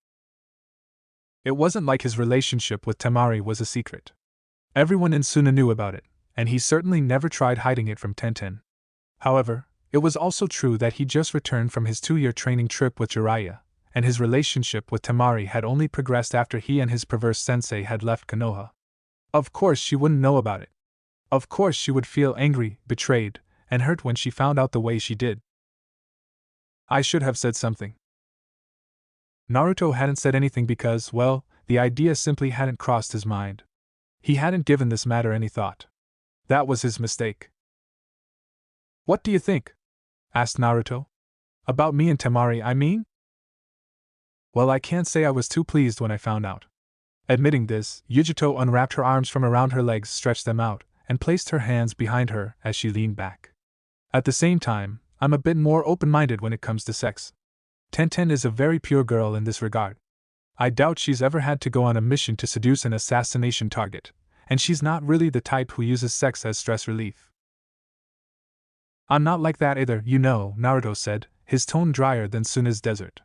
It wasn't like his relationship with Temari was a secret. Everyone in Suna knew about it, and he certainly never tried hiding it from Tenten. However, it was also true that he just returned from his 2-year training trip with Jiraiya, and his relationship with Temari had only progressed after he and his perverse sensei had left Konoha. Of course she wouldn't know about it. Of course she would feel angry, betrayed, and hurt when she found out the way she did. I should have said something. Naruto hadn't said anything because, well, the idea simply hadn't crossed his mind. He hadn't given this matter any thought. That was his mistake. What do you think? Asked Naruto. About me and Temari, I mean? Well, I can't say I was too pleased when I found out. Admitting this, Yujuto unwrapped her arms from around her legs, stretched them out, and placed her hands behind her as she leaned back. At the same time, I'm a bit more open-minded when it comes to sex. Tenten is a very pure girl in this regard. I doubt she's ever had to go on a mission to seduce an assassination target, and she's not really the type who uses sex as stress relief. I'm not like that either, you know, Naruto said, his tone drier than Suna's desert.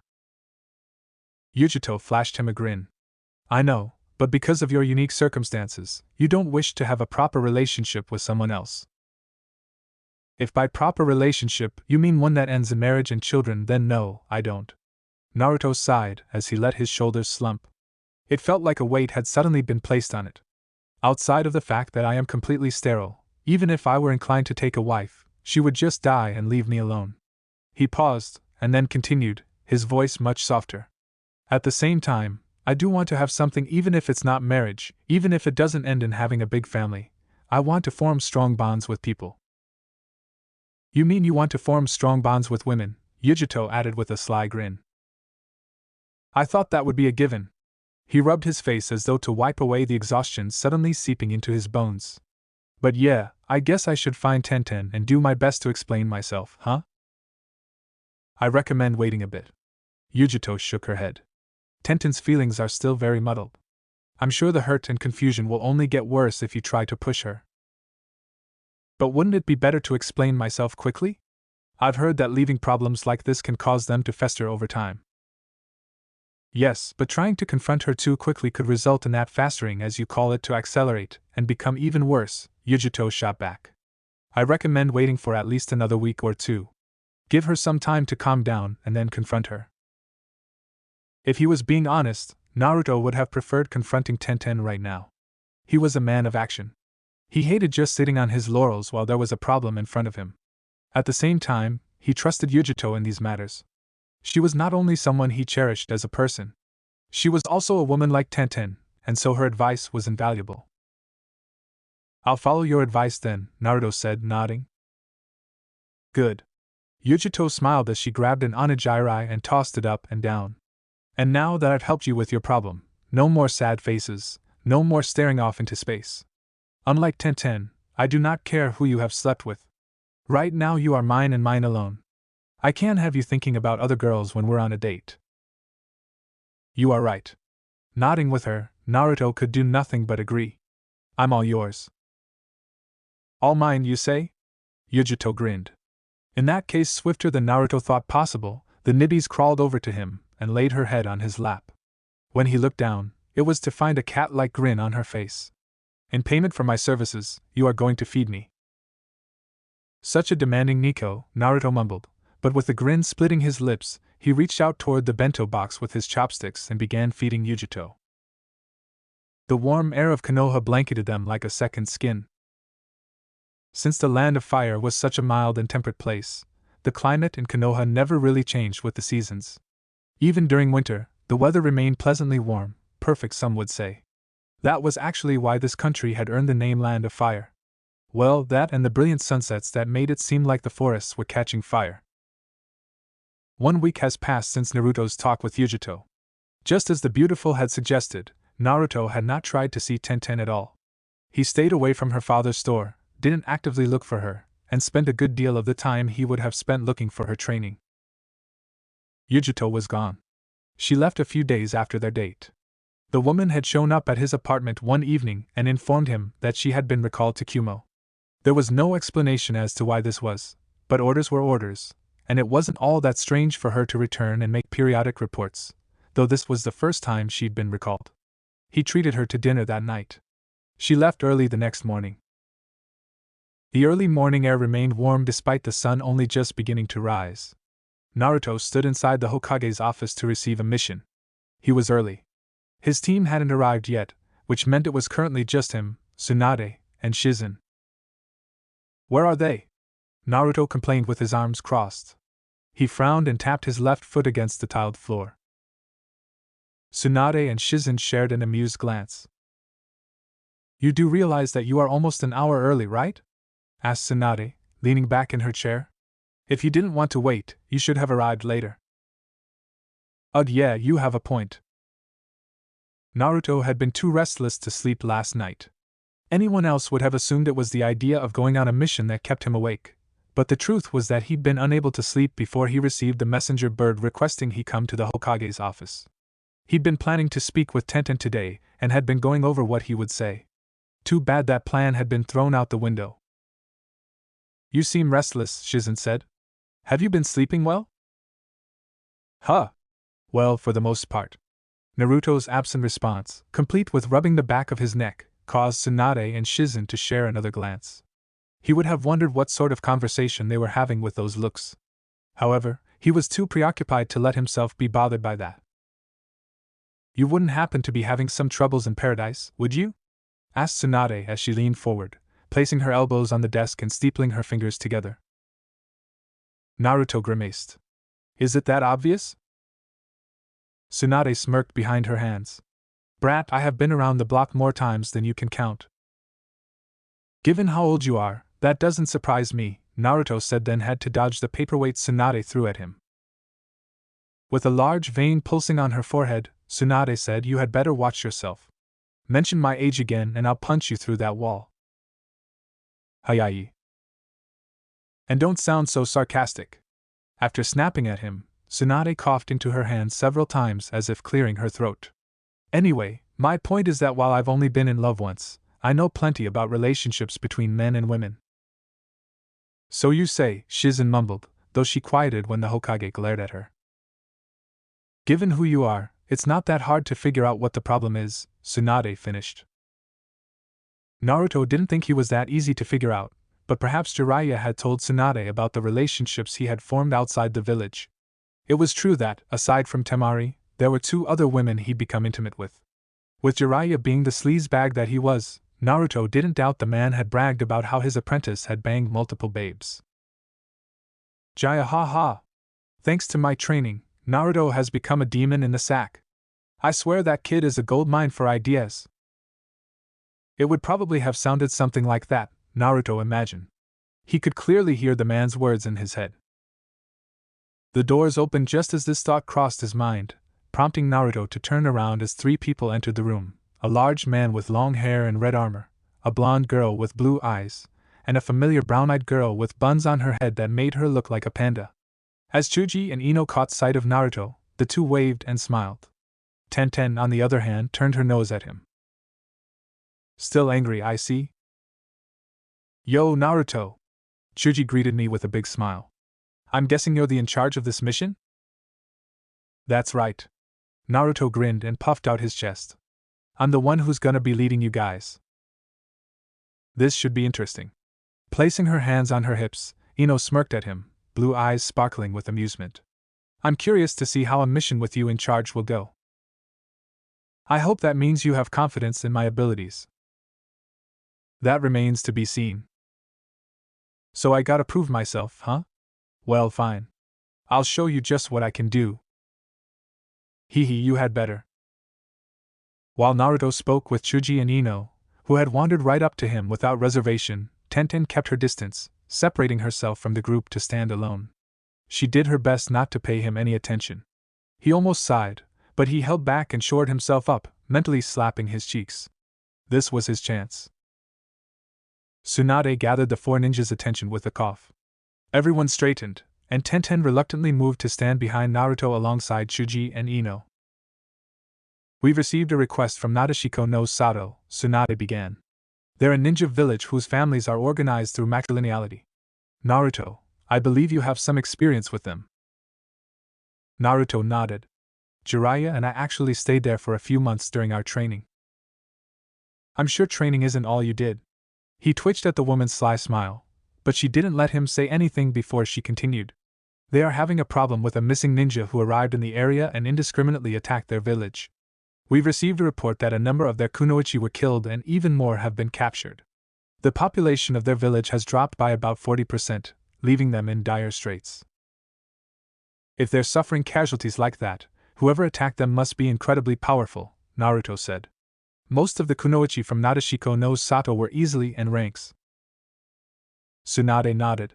Yujito flashed him a grin. I know, but because of your unique circumstances, you don't wish to have a proper relationship with someone else. If by proper relationship you mean one that ends in marriage and children, then no, I don't. Naruto sighed as he let his shoulders slump. It felt like a weight had suddenly been placed on it. Outside of the fact that I am completely sterile, even if I were inclined to take a wife, she would just die and leave me alone. He paused, and then continued, his voice much softer. At the same time, I do want to have something, even if it's not marriage, even if it doesn't end in having a big family. I want to form strong bonds with people. You mean you want to form strong bonds with women? Yujito added with a sly grin. I thought that would be a given. He rubbed his face as though to wipe away the exhaustion suddenly seeping into his bones. But yeah, I guess I should find Tenten and do my best to explain myself, huh? I recommend waiting a bit. Yujito shook her head. Tenten's feelings are still very muddled. I'm sure the hurt and confusion will only get worse if you try to push her. But wouldn't it be better to explain myself quickly? I've heard that leaving problems like this can cause them to fester over time. Yes, but trying to confront her too quickly could result in that festering, as you call it, to accelerate and become even worse, Yujito shot back. I recommend waiting for at least another week or two. Give her some time to calm down and then confront her. If he was being honest, Naruto would have preferred confronting Tenten right now. He was a man of action. He hated just sitting on his laurels while there was a problem in front of him. At the same time, he trusted Yujito in these matters. She was not only someone he cherished as a person. She was also a woman like Tenten, and so her advice was invaluable. I'll follow your advice then, Naruto said, nodding. Good. Yujito smiled as she grabbed an onigiri and tossed it up and down. And now that I've helped you with your problem, no more sad faces, no more staring off into space. Unlike Tenten, I do not care who you have slept with. Right now you are mine and mine alone. I can't have you thinking about other girls when we're on a date. You are right. Nodding with her, Naruto could do nothing but agree. I'm all yours. All mine, you say? Yujito grinned. In that case, swifter than Naruto thought possible, the Nibbies crawled over to him and laid her head on his lap. When he looked down, it was to find a cat-like grin on her face. In payment for my services, you are going to feed me. Such a demanding Nico, Naruto mumbled, but with a grin splitting his lips, he reached out toward the bento box with his chopsticks and began feeding Yujito. The warm air of Konoha blanketed them like a second skin. Since the Land of Fire was such a mild and temperate place, the climate in Konoha never really changed with the seasons. Even during winter, the weather remained pleasantly warm, perfect some would say. That was actually why this country had earned the name Land of Fire. Well, that and the brilliant sunsets that made it seem like the forests were catching fire. 1 week has passed since Naruto's talk with Yujito. Just as the beautiful had suggested, Naruto had not tried to see Tenten at all. He stayed away from her father's store, didn't actively look for her, and spent a good deal of the time he would have spent looking for her training. Yujito was gone. She left a few days after their date. The woman had shown up at his apartment one evening and informed him that she had been recalled to Kumo. There was no explanation as to why this was, but orders were orders, and it wasn't all that strange for her to return and make periodic reports, though this was the first time she'd been recalled. He treated her to dinner that night. She left early the next morning. The early morning air remained warm despite the sun only just beginning to rise. Naruto stood inside the Hokage's office to receive a mission. He was early. His team hadn't arrived yet, which meant it was currently just him, Tsunade, and Shizen. Where are they? Naruto complained with his arms crossed. He frowned and tapped his left foot against the tiled floor. Tsunade and Shizen shared an amused glance. You do realize that you are almost an hour early, right? Asked Tsunade, leaning back in her chair. If you didn't want to wait, you should have arrived later. Yeah, you have a point. Naruto had been too restless to sleep last night. Anyone else would have assumed it was the idea of going on a mission that kept him awake, but the truth was that he'd been unable to sleep before he received the messenger bird requesting he come to the Hokage's office. He'd been planning to speak with Tenten today, and had been going over what he would say. Too bad that plan had been thrown out the window. You seem restless, Shizen said. Have you been sleeping well? Well, for the most part. Naruto's absent response, complete with rubbing the back of his neck, caused Tsunade and Shizen to share another glance. He would have wondered what sort of conversation they were having with those looks. However, he was too preoccupied to let himself be bothered by that. You wouldn't happen to be having some troubles in paradise, would you? Asked Tsunade as she leaned forward, placing her elbows on the desk and steepling her fingers together. Naruto grimaced. Is it that obvious? Tsunade smirked behind her hands. Brat, I have been around the block more times than you can count. Given how old you are, that doesn't surprise me, Naruto said, then had to dodge the paperweight Tsunade threw at him. With a large vein pulsing on her forehead, Tsunade said, you had better watch yourself. Mention my age again and I'll punch you through that wall. Hayayi. And don't sound so sarcastic. After snapping at him, Tsunade coughed into her hand several times as if clearing her throat. Anyway, my point is that while I've only been in love once, I know plenty about relationships between men and women. So you say, Shizen mumbled, though she quieted when the Hokage glared at her. Given who you are, it's not that hard to figure out what the problem is, Tsunade finished. Naruto didn't think he was that easy to figure out, but perhaps Jiraiya had told Tsunade about the relationships he had formed outside the village. It was true that, aside from Temari, there were 2 other women he'd become intimate with. With Jiraiya being the sleazebag that he was, Naruto didn't doubt the man had bragged about how his apprentice had banged multiple babes. Jaya ha ha! Thanks to my training, Naruto has become a demon in the sack. I swear that kid is a goldmine for ideas. It would probably have sounded something like that, Naruto imagined. He could clearly hear the man's words in his head. The doors opened just as this thought crossed his mind, prompting Naruto to turn around as 3 people entered the room, a large man with long hair and red armor, a blonde girl with blue eyes, and a familiar brown-eyed girl with buns on her head that made her look like a panda. As Chuji and Ino caught sight of Naruto, the 2 waved and smiled. Tenten, on the other hand, turned her nose at him. Still angry, I see. Yo, Naruto! Chuji greeted me with a big smile. I'm guessing you're the in charge of this mission? That's right. Naruto grinned and puffed out his chest. I'm the one who's gonna be leading you guys. This should be interesting. Placing her hands on her hips, Ino smirked at him, blue eyes sparkling with amusement. I'm curious to see how a mission with you in charge will go. I hope that means you have confidence in my abilities. That remains to be seen. So I gotta prove myself, huh? Well, fine. I'll show you just what I can do. Hee hee, you had better. While Naruto spoke with Chuji and Ino, who had wandered right up to him without reservation, Tenten kept her distance, separating herself from the group to stand alone. She did her best not to pay him any attention. He almost sighed, but he held back and shored himself up, mentally slapping his cheeks. This was his chance. Tsunade gathered the 4 ninjas' attention with a cough. Everyone straightened, and Tenten reluctantly moved to stand behind Naruto alongside Chuji and Ino. We've received a request from Nadeshiko no Sato, Tsunade began. They're a ninja village whose families are organized through matrilineality. Naruto, I believe you have some experience with them. Naruto nodded. Jiraiya and I actually stayed there for a few months during our training. I'm sure training isn't all you did. He twitched at the woman's sly smile, but she didn't let him say anything before she continued. They are having a problem with a missing ninja who arrived in the area and indiscriminately attacked their village. We've received a report that a number of their kunoichi were killed and even more have been captured. The population of their village has dropped by about 40%, leaving them in dire straits. If they're suffering casualties like that, whoever attacked them must be incredibly powerful, Naruto said. Most of the kunoichi from Nadeshiko no Sato were easily in ranks. Tsunade nodded.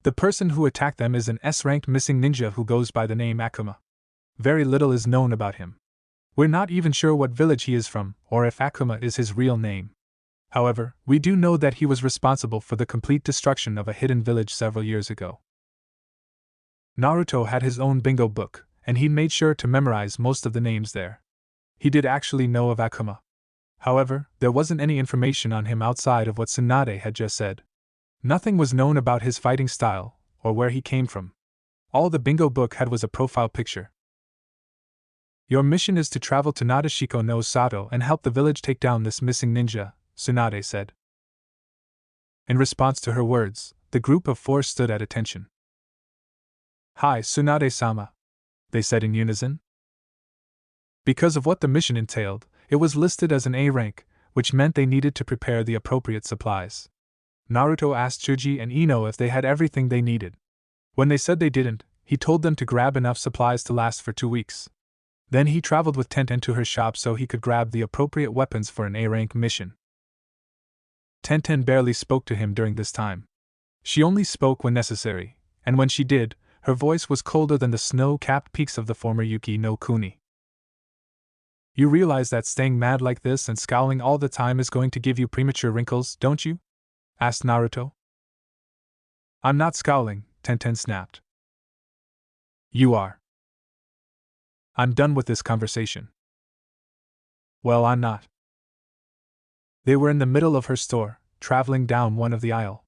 The person who attacked them is an S-ranked missing ninja who goes by the name Akuma. Very little is known about him. We're not even sure what village he is from, or if Akuma is his real name. However, we do know that he was responsible for the complete destruction of a hidden village several years ago. Naruto had his own bingo book, and he made sure to memorize most of the names there. He did actually know of Akuma. However, there wasn't any information on him outside of what Tsunade had just said. Nothing was known about his fighting style, or where he came from. All the bingo book had was a profile picture. Your mission is to travel to Nadeshiko no Sato and help the village take down this missing ninja, Tsunade said. In response to her words, the group of four stood at attention. Hi, Tsunade-sama, they said in unison. Because of what the mission entailed, it was listed as an A rank, which meant they needed to prepare the appropriate supplies. Naruto asked Chuji and Ino if they had everything they needed. When they said they didn't, he told them to grab enough supplies to last for 2 weeks. Then he traveled with Tenten to her shop so he could grab the appropriate weapons for an A-rank mission. Tenten barely spoke to him during this time. She only spoke when necessary, and when she did, her voice was colder than the snow-capped peaks of the former Yuki no Kuni. You realize that staying mad like this and scowling all the time is going to give you premature wrinkles, don't you? Asked Naruto. I'm not scowling, Tenten snapped. You are. I'm done with this conversation. Well, I'm not. They were in the middle of her store, traveling down one of the aisle.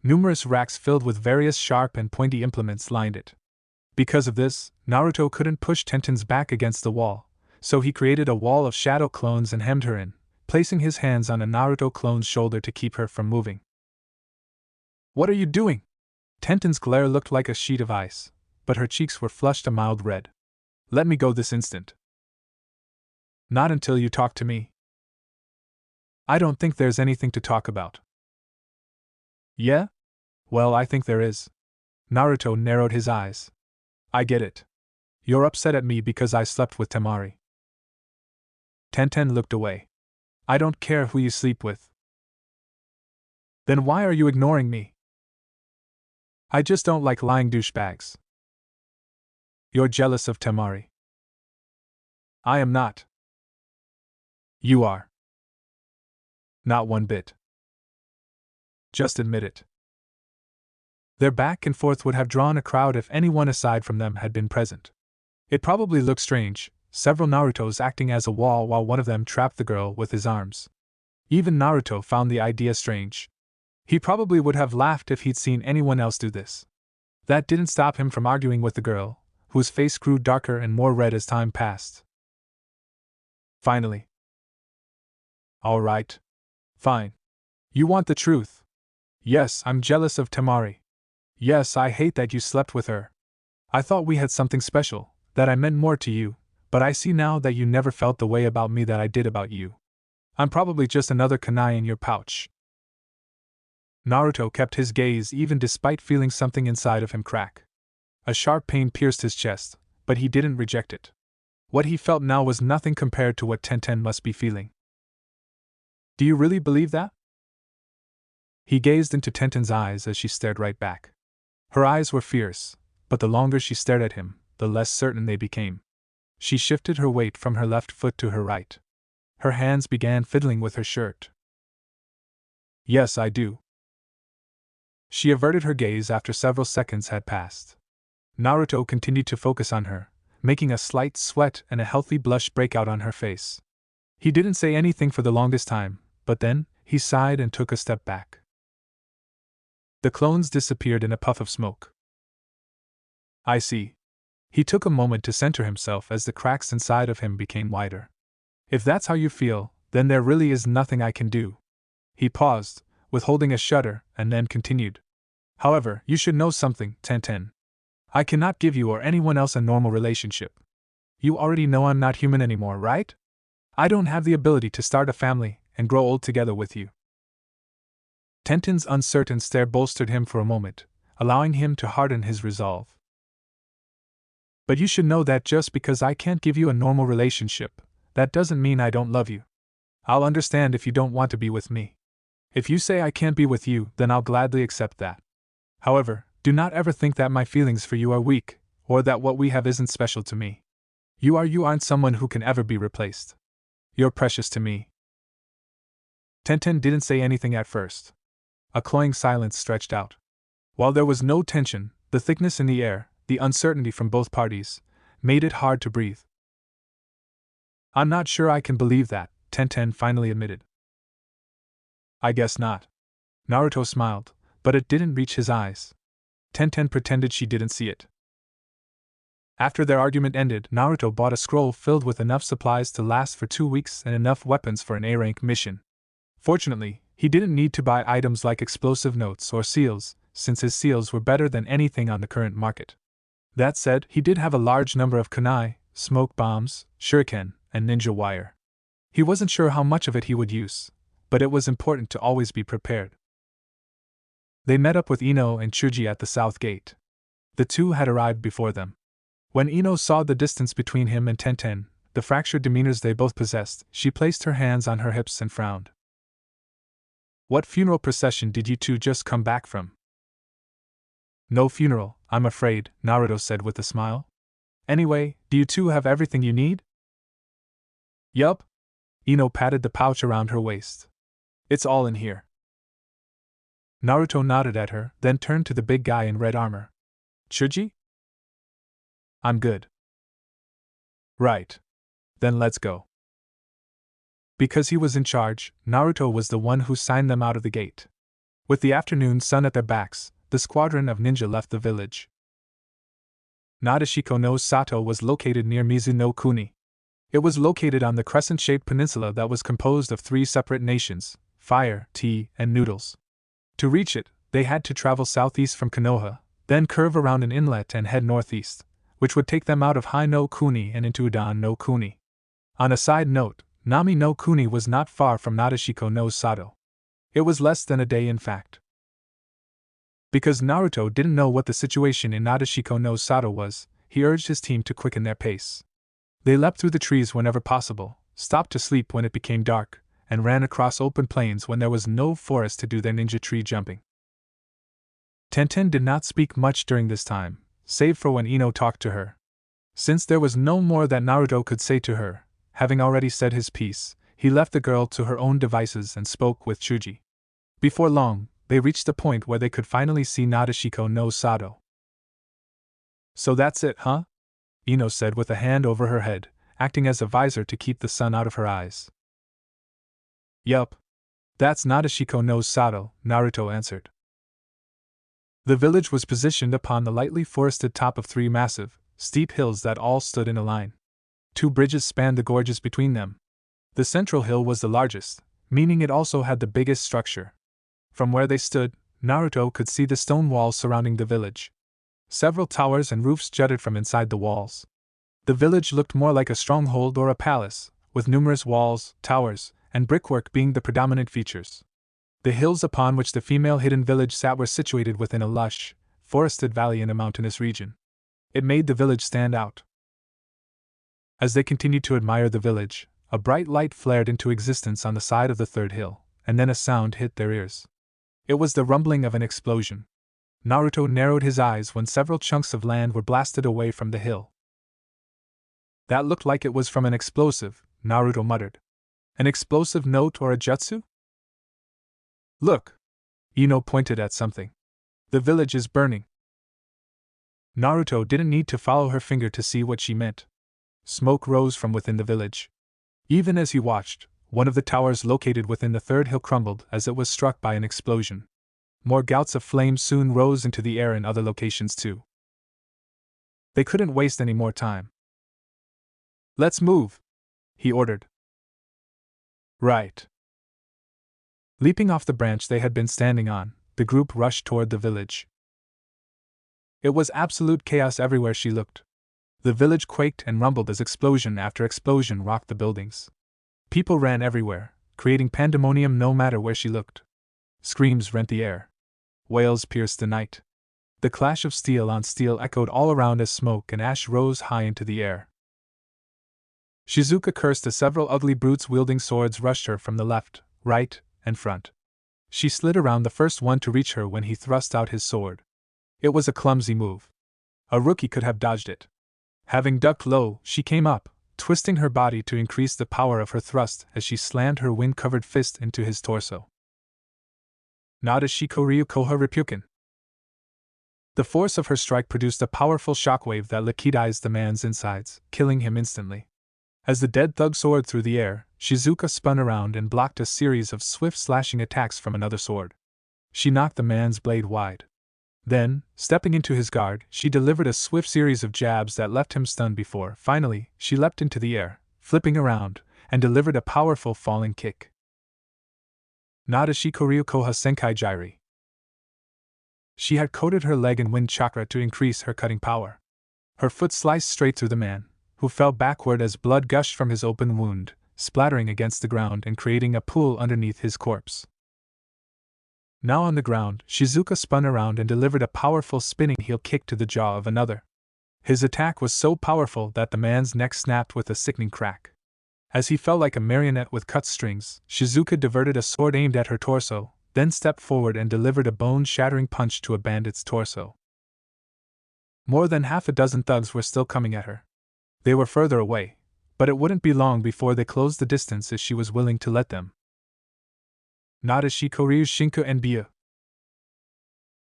Numerous racks filled with various sharp and pointy implements lined it. Because of this, Naruto couldn't push Tenten's back against the wall, so he created a wall of shadow clones and hemmed her in, placing his hands on a Naruto clone's shoulder to keep her from moving. What are you doing? Tenten's glare looked like a sheet of ice, but her cheeks were flushed a mild red. Let me go this instant. Not until you talk to me. I don't think there's anything to talk about. Yeah? Well, I think there is. Naruto narrowed his eyes. I get it. You're upset at me because I slept with Temari. Tenten looked away. I don't care who you sleep with. Then why are you ignoring me? I just don't like lying douchebags. You're jealous of Temari. I am not. You are. Not one bit. Just admit it. Their back and forth would have drawn a crowd if anyone aside from them had been present. It probably looked strange, several Narutos acting as a wall while one of them trapped the girl with his arms. Even Naruto found the idea strange. He probably would have laughed if he'd seen anyone else do this. That didn't stop him from arguing with the girl, whose face grew darker and more red as time passed. Finally. All right. Fine. You want the truth. Yes, I'm jealous of Temari. Yes, I hate that you slept with her. I thought we had something special, that I meant more to you, but I see now that you never felt the way about me that I did about you. I'm probably just another kunai in your pouch. Naruto kept his gaze even despite feeling something inside of him crack. A sharp pain pierced his chest, but he didn't reject it. What he felt now was nothing compared to what Tenten must be feeling. Do you really believe that? He gazed into Tenten's eyes as she stared right back. Her eyes were fierce, but the longer she stared at him, the less certain they became. She shifted her weight from her left foot to her right. Her hands began fiddling with her shirt. Yes, I do. She averted her gaze after several seconds had passed. Naruto continued to focus on her, making a slight sweat and a healthy blush break out on her face. He didn't say anything for the longest time, but then, he sighed and took a step back. The clones disappeared in a puff of smoke. I see. He took a moment to center himself as the cracks inside of him became wider. If that's how you feel, then there really is nothing I can do. He paused, withholding a shudder, and then continued. However, you should know something, Tenten. I cannot give you or anyone else a normal relationship. You already know I'm not human anymore, right? I don't have the ability to start a family and grow old together with you. Tenten's uncertain stare bolstered him for a moment, allowing him to harden his resolve. But you should know that just because I can't give you a normal relationship, that doesn't mean I don't love you. I'll understand if you don't want to be with me. If you say I can't be with you, then I'll gladly accept that. However, do not ever think that my feelings for you are weak, or that what we have isn't special to me. You aren't someone who can ever be replaced. You're precious to me. Tenten didn't say anything at first. A cloying silence stretched out. While there was no tension, the thickness in the air, the uncertainty from both parties, made it hard to breathe. I'm not sure I can believe that, Tenten finally admitted. I guess not. Naruto smiled, but it didn't reach his eyes. Tenten pretended she didn't see it. After their argument ended, Naruto bought a scroll filled with enough supplies to last for 2 weeks and enough weapons for an A-rank mission. Fortunately, he didn't need to buy items like explosive notes or seals, since his seals were better than anything on the current market. That said, he did have a large number of kunai, smoke bombs, shuriken, and ninja wire. He wasn't sure how much of it he would use, but it was important to always be prepared. They met up with Ino and Chuji at the south gate. The two had arrived before them. When Ino saw the distance between him and Tenten, the fractured demeanors they both possessed, she placed her hands on her hips and frowned. "What funeral procession did you two just come back from?" "No funeral, I'm afraid," Naruto said with a smile. "Anyway, do you two have everything you need?" "Yup." Ino patted the pouch around her waist. "It's all in here." Naruto nodded at her, then turned to the big guy in red armor. "Chuji?" "I'm good." "Right. Then let's go." Because he was in charge, Naruto was the one who signed them out of the gate. With the afternoon sun at their backs, the squadron of ninja left the village. Nadeshiko no Sato was located near Mizuno Kuni. It was located on the crescent-shaped peninsula that was composed of 3 separate nations: fire, tea, and noodles. To reach it, they had to travel southeast from Konoha, then curve around an inlet and head northeast, which would take them out of Hai no Kuni and into Udon no Kuni. On a side note, Nami no Kuni was not far from Nadeshiko no Sato. It was less than a day in fact. Because Naruto didn't know what the situation in Nadeshiko no Sato was, he urged his team to quicken their pace. They leapt through the trees whenever possible, stopped to sleep when it became dark, and ran across open plains when there was no forest to do their ninja tree jumping. Tenten did not speak much during this time, save for when Ino talked to her. Since there was no more that Naruto could say to her, having already said his piece, he left the girl to her own devices and spoke with Chuji. Before long, they reached the point where they could finally see Nadeshiko no Sato. "So that's it, huh?" Ino said with a hand over her head, acting as a visor to keep the sun out of her eyes. "Yup. That's Nadeshiko no Sato," Naruto answered. The village was positioned upon the lightly forested top of 3 massive, steep hills that all stood in a line. 2 bridges spanned the gorges between them. The central hill was the largest, meaning it also had the biggest structure. From where they stood, Naruto could see the stone walls surrounding the village. Several towers and roofs jutted from inside the walls. The village looked more like a stronghold or a palace, with numerous walls, towers, and brickwork being the predominant features. The hills upon which the female hidden village sat were situated within a lush, forested valley in a mountainous region. It made the village stand out. As they continued to admire the village, a bright light flared into existence on the side of the 3rd hill, and then a sound hit their ears. It was the rumbling of an explosion. Naruto narrowed his eyes when several chunks of land were blasted away from the hill. "That looked like it was from an explosive," Naruto muttered. "An explosive note or a jutsu?" "Look!" Ino pointed at something. "The village is burning." Naruto didn't need to follow her finger to see what she meant. Smoke rose from within the village. Even as he watched, one of the towers located within the 3rd hill crumbled as it was struck by an explosion. More gouts of flame soon rose into the air in other locations too. They couldn't waste any more time. "Let's move," he ordered. "Right." Leaping off the branch they had been standing on, the group rushed toward the village. It was absolute chaos everywhere she looked. The village quaked and rumbled as explosion after explosion rocked the buildings. People ran everywhere, creating pandemonium no matter where she looked. Screams rent the air. Wails pierced the night. The clash of steel on steel echoed all around as smoke and ash rose high into the air. Shizuka cursed as several ugly brutes wielding swords rushed her from the left, right, and front. She slid around the first one to reach her when he thrust out his sword. It was a clumsy move. A rookie could have dodged it. Having ducked low, she came up, twisting her body to increase the power of her thrust as she slammed her wind-covered fist into his torso. Nadeshiko Ryukoha Reppuken. The force of her strike produced a powerful shockwave that liquidized the man's insides, killing him instantly. As the dead thug soared through the air, Shizuka spun around and blocked a series of swift slashing attacks from another sword. She knocked the man's blade wide. Then, stepping into his guard, she delivered a swift series of jabs that left him stunned before, finally, she leapt into the air, flipping around, and delivered a powerful falling kick. Nadashi Koryu Koha Senkai Jairi. She had coated her leg in wind chakra to increase her cutting power. Her foot sliced straight through the man, who fell backward as blood gushed from his open wound, splattering against the ground and creating a pool underneath his corpse. Now on the ground, Shizuka spun around and delivered a powerful spinning heel kick to the jaw of another. His attack was so powerful that the man's neck snapped with a sickening crack. As he fell like a marionette with cut strings, Shizuka diverted a sword aimed at her torso, then stepped forward and delivered a bone-shattering punch to a bandit's torso. More than half a dozen thugs were still coming at her. They were further away, but it wouldn't be long before they closed the distance if she was willing to let them. Nadashi Koryu Shinku Nbyu.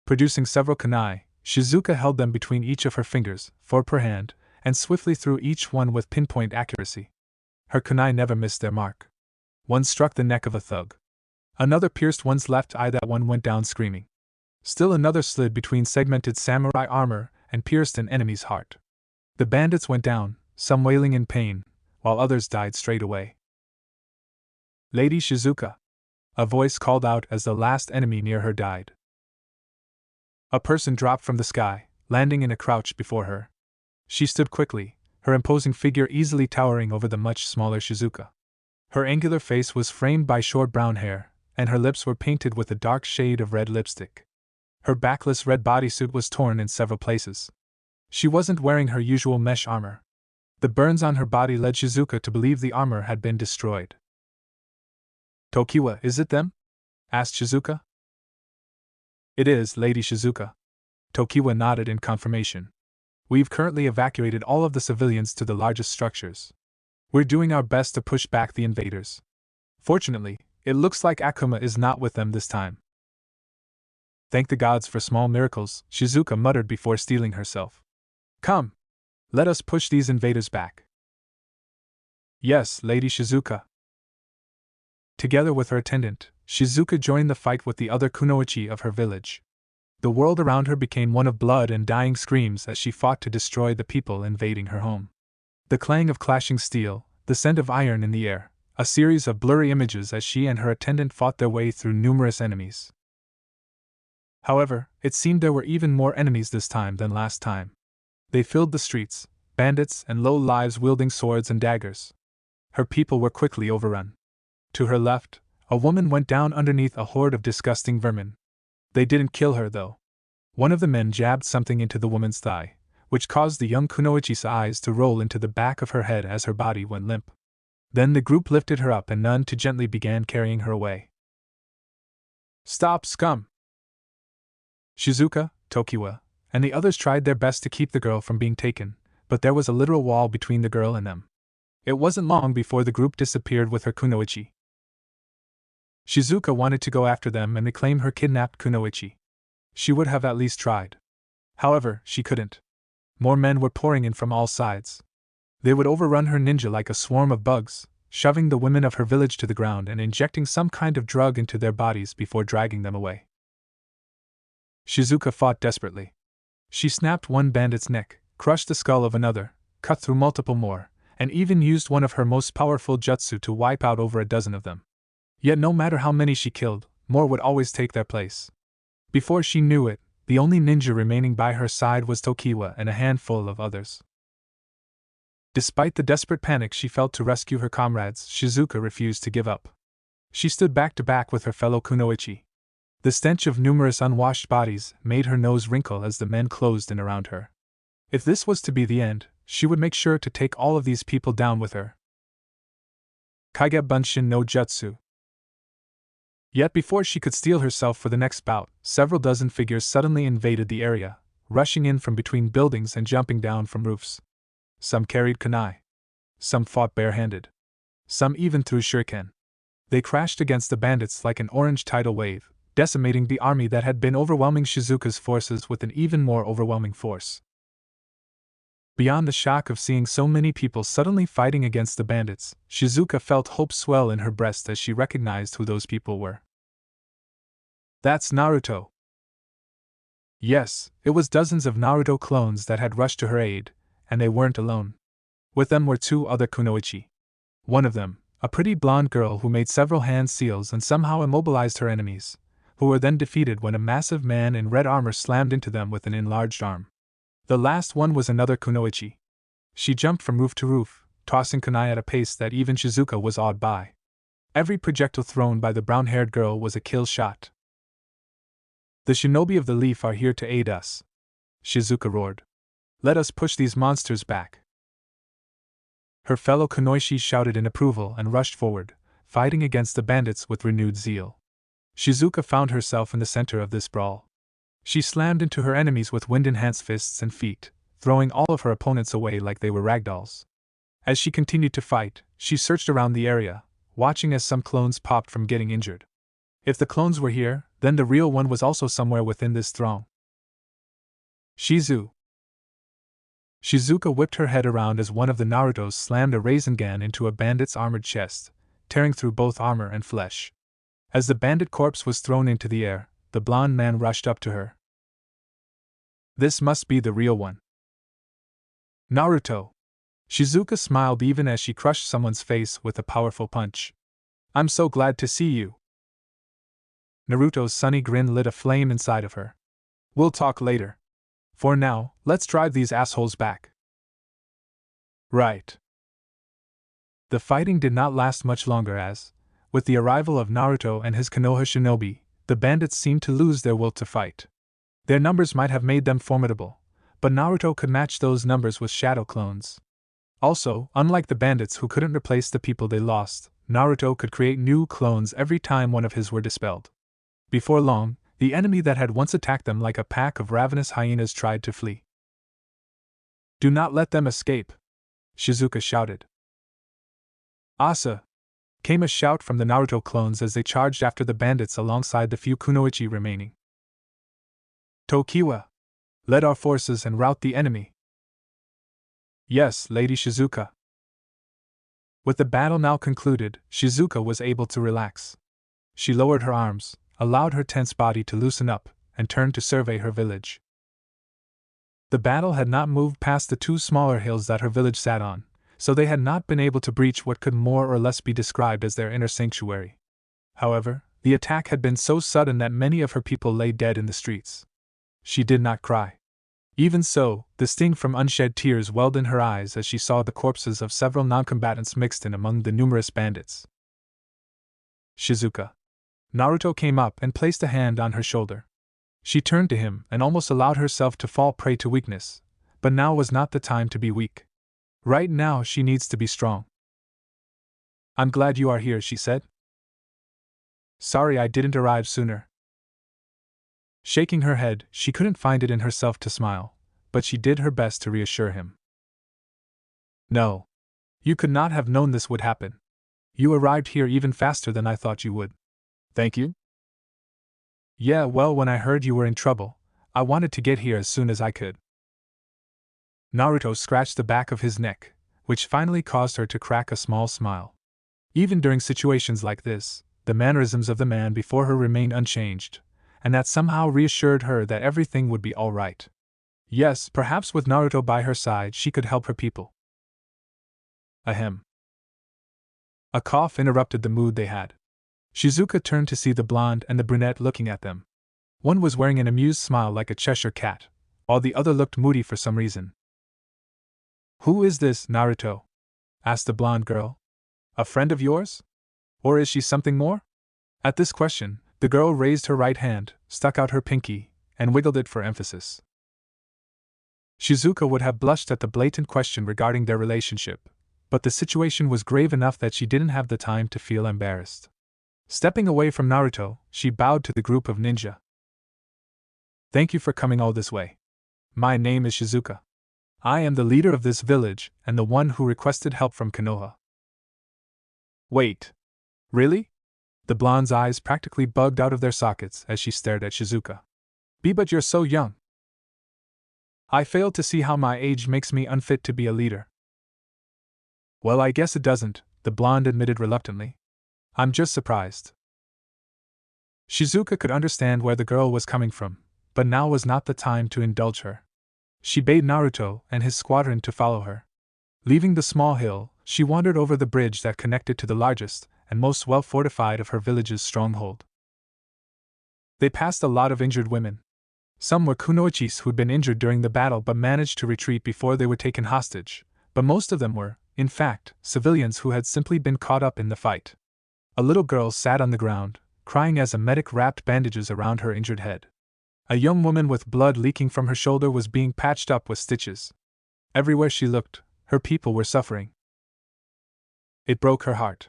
Producing several kunai, Shizuka held them between each of her fingers, 4 per hand, and swiftly threw each one with pinpoint accuracy. Her kunai never missed their mark. One struck the neck of a thug. Another pierced one's left eye. That one went down screaming. Still another slid between segmented samurai armor and pierced an enemy's heart. The bandits went down, some wailing in pain, while others died straight away. Lady Shizuka. A voice called out as the last enemy near her died. A person dropped from the sky, landing in a crouch before her. She stood quickly, her imposing figure easily towering over the much smaller Shizuka. Her angular face was framed by short brown hair, and her lips were painted with a dark shade of red lipstick. Her backless red bodysuit was torn in several places. She wasn't wearing her usual mesh armor. The burns on her body led Shizuka to believe the armor had been destroyed. Tokiwa, is it them? Asked Shizuka. It is, Lady Shizuka. Tokiwa nodded in confirmation. We've currently evacuated all of the civilians to the largest structures. We're doing our best to push back the invaders. Fortunately, it looks like Akuma is not with them this time. Thank the gods for small miracles, Shizuka muttered before steeling herself. Come! Let us push these invaders back. Yes, Lady Shizuka. Together with her attendant, Shizuka joined the fight with the other kunoichi of her village. The world around her became one of blood and dying screams as she fought to destroy the people invading her home. The clang of clashing steel, the scent of iron in the air, a series of blurry images as she and her attendant fought their way through numerous enemies. However, it seemed there were even more enemies this time than last time. They filled the streets, bandits and low-lives wielding swords and daggers. Her people were quickly overrun. To her left, a woman went down underneath a horde of disgusting vermin. They didn't kill her, though. One of the men jabbed something into the woman's thigh, which caused the young kunoichi's eyes to roll into the back of her head as her body went limp. Then the group lifted her up and none too gently began carrying her away. Stop, scum! Shizuka, Tokiwa, and the others tried their best to keep the girl from being taken, but there was a literal wall between the girl and them. It wasn't long before the group disappeared with her kunoichi. Shizuka wanted to go after them and reclaim her kidnapped kunoichi. She would have at least tried. However, she couldn't. More men were pouring in from all sides. They would overrun her ninja like a swarm of bugs, shoving the women of her village to the ground and injecting some kind of drug into their bodies before dragging them away. Shizuka fought desperately. She snapped one bandit's neck, crushed the skull of another, cut through multiple more, and even used one of her most powerful jutsu to wipe out over a dozen of them. Yet no matter how many she killed, more would always take their place. Before she knew it, the only ninja remaining by her side was Tokiwa and a handful of others. Despite the desperate panic she felt to rescue her comrades, Shizuka refused to give up. She stood back to back with her fellow kunoichi. The stench of numerous unwashed bodies made her nose wrinkle as the men closed in around her. If this was to be the end, she would make sure to take all of these people down with her. Kaige Bunshin no Jutsu. Yet before she could steel herself for the next bout, several dozen figures suddenly invaded the area, rushing in from between buildings and jumping down from roofs. Some carried kunai. Some fought barehanded. Some even threw shuriken. They crashed against the bandits like an orange tidal wave, decimating the army that had been overwhelming Shizuka's forces with an even more overwhelming force. Beyond the shock of seeing so many people suddenly fighting against the bandits, Shizuka felt hope swell in her breast as she recognized who those people were. That's Naruto. Yes, it was dozens of Naruto clones that had rushed to her aid, and they weren't alone. With them were two other kunoichi. One of them, a pretty blonde girl who made several hand seals and somehow immobilized her enemies, who were then defeated when a massive man in red armor slammed into them with an enlarged arm. The last one was another kunoichi. She jumped from roof to roof, tossing kunai at a pace that even Shizuka was awed by. Every projectile thrown by the brown-haired girl was a kill shot. The shinobi of the leaf are here to aid us, Shizuka roared. Let us push these monsters back. Her fellow kunoichi shouted in approval and rushed forward, fighting against the bandits with renewed zeal. Shizuka found herself in the center of this brawl. She slammed into her enemies with wind-enhanced fists and feet, throwing all of her opponents away like they were ragdolls. As she continued to fight, she searched around the area, watching as some clones popped from getting injured. If the clones were here, then the real one was also somewhere within this throng. Shizu. Shizuka whipped her head around as one of the Narutos slammed a Rasengan into a bandit's armored chest, tearing through both armor and flesh. As the bandit corpse was thrown into the air, the blonde man rushed up to her. This must be the real one. Naruto. Shizuka smiled even as she crushed someone's face with a powerful punch. I'm so glad to see you. Naruto's sunny grin lit a flame inside of her. We'll talk later. For now, let's drive these assholes back. Right. The fighting did not last much longer as, with the arrival of Naruto and his Konoha shinobi, the bandits seemed to lose their will to fight. Their numbers might have made them formidable, but Naruto could match those numbers with shadow clones. Also, unlike the bandits who couldn't replace the people they lost, Naruto could create new clones every time one of his were dispelled. Before long, the enemy that had once attacked them like a pack of ravenous hyenas tried to flee. Do not let them escape, Shizuka shouted. Asa! Came a shout from the Naruto clones as they charged after the bandits alongside the few kunoichi remaining. Tokiwa! Lead our forces and rout the enemy. Yes, Lady Shizuka. With the battle now concluded, Shizuka was able to relax. She lowered her arms, allowed her tense body to loosen up, and turned to survey her village. The battle had not moved past the two smaller hills that her village sat on, so they had not been able to breach what could more or less be described as their inner sanctuary. However, the attack had been so sudden that many of her people lay dead in the streets. She did not cry. Even so, the sting from unshed tears welled in her eyes as she saw the corpses of several non-combatants mixed in among the numerous bandits. Shizuka. Naruto came up and placed a hand on her shoulder. She turned to him and almost allowed herself to fall prey to weakness, but now was not the time to be weak. Right now she needs to be strong. I'm glad you are here, she said. Sorry I didn't arrive sooner. Shaking her head, she couldn't find it in herself to smile, but she did her best to reassure him. No. You could not have known this would happen. You arrived here even faster than I thought you would. Thank you? Yeah, well, when I heard you were in trouble, I wanted to get here as soon as I could. Naruto scratched the back of his neck, which finally caused her to crack a small smile. Even during situations like this, the mannerisms of the man before her remained unchanged, and that somehow reassured her that everything would be all right. Yes, perhaps with Naruto by her side she could help her people. Ahem. A cough interrupted the mood they had. Shizuka turned to see the blonde and the brunette looking at them. One was wearing an amused smile like a Cheshire cat, while the other looked moody for some reason. Who is this, Naruto? Asked the blonde girl. A friend of yours? Or is she something more? At this question, the girl raised her right hand, stuck out her pinky, and wiggled it for emphasis. Shizuka would have blushed at the blatant question regarding their relationship, but the situation was grave enough that she didn't have the time to feel embarrassed. Stepping away from Naruto, she bowed to the group of ninja. Thank you for coming all this way. My name is Shizuka. I am the leader of this village and the one who requested help from Konoha. Wait. Really? The blonde's eyes practically bugged out of their sockets as she stared at Shizuka. But you're so young. I fail to see how my age makes me unfit to be a leader. Well, I guess it doesn't, the blonde admitted reluctantly. I'm just surprised. Shizuka could understand where the girl was coming from, but now was not the time to indulge her. She bade Naruto and his squadron to follow her. Leaving the small hill, she wandered over the bridge that connected to the largest and most well-fortified of her village's stronghold. They passed a lot of injured women. Some were kunoichis who'd been injured during the battle but managed to retreat before they were taken hostage, but most of them were, in fact, civilians who had simply been caught up in the fight. A little girl sat on the ground, crying as a medic wrapped bandages around her injured head. A young woman with blood leaking from her shoulder was being patched up with stitches. Everywhere she looked, her people were suffering. It broke her heart.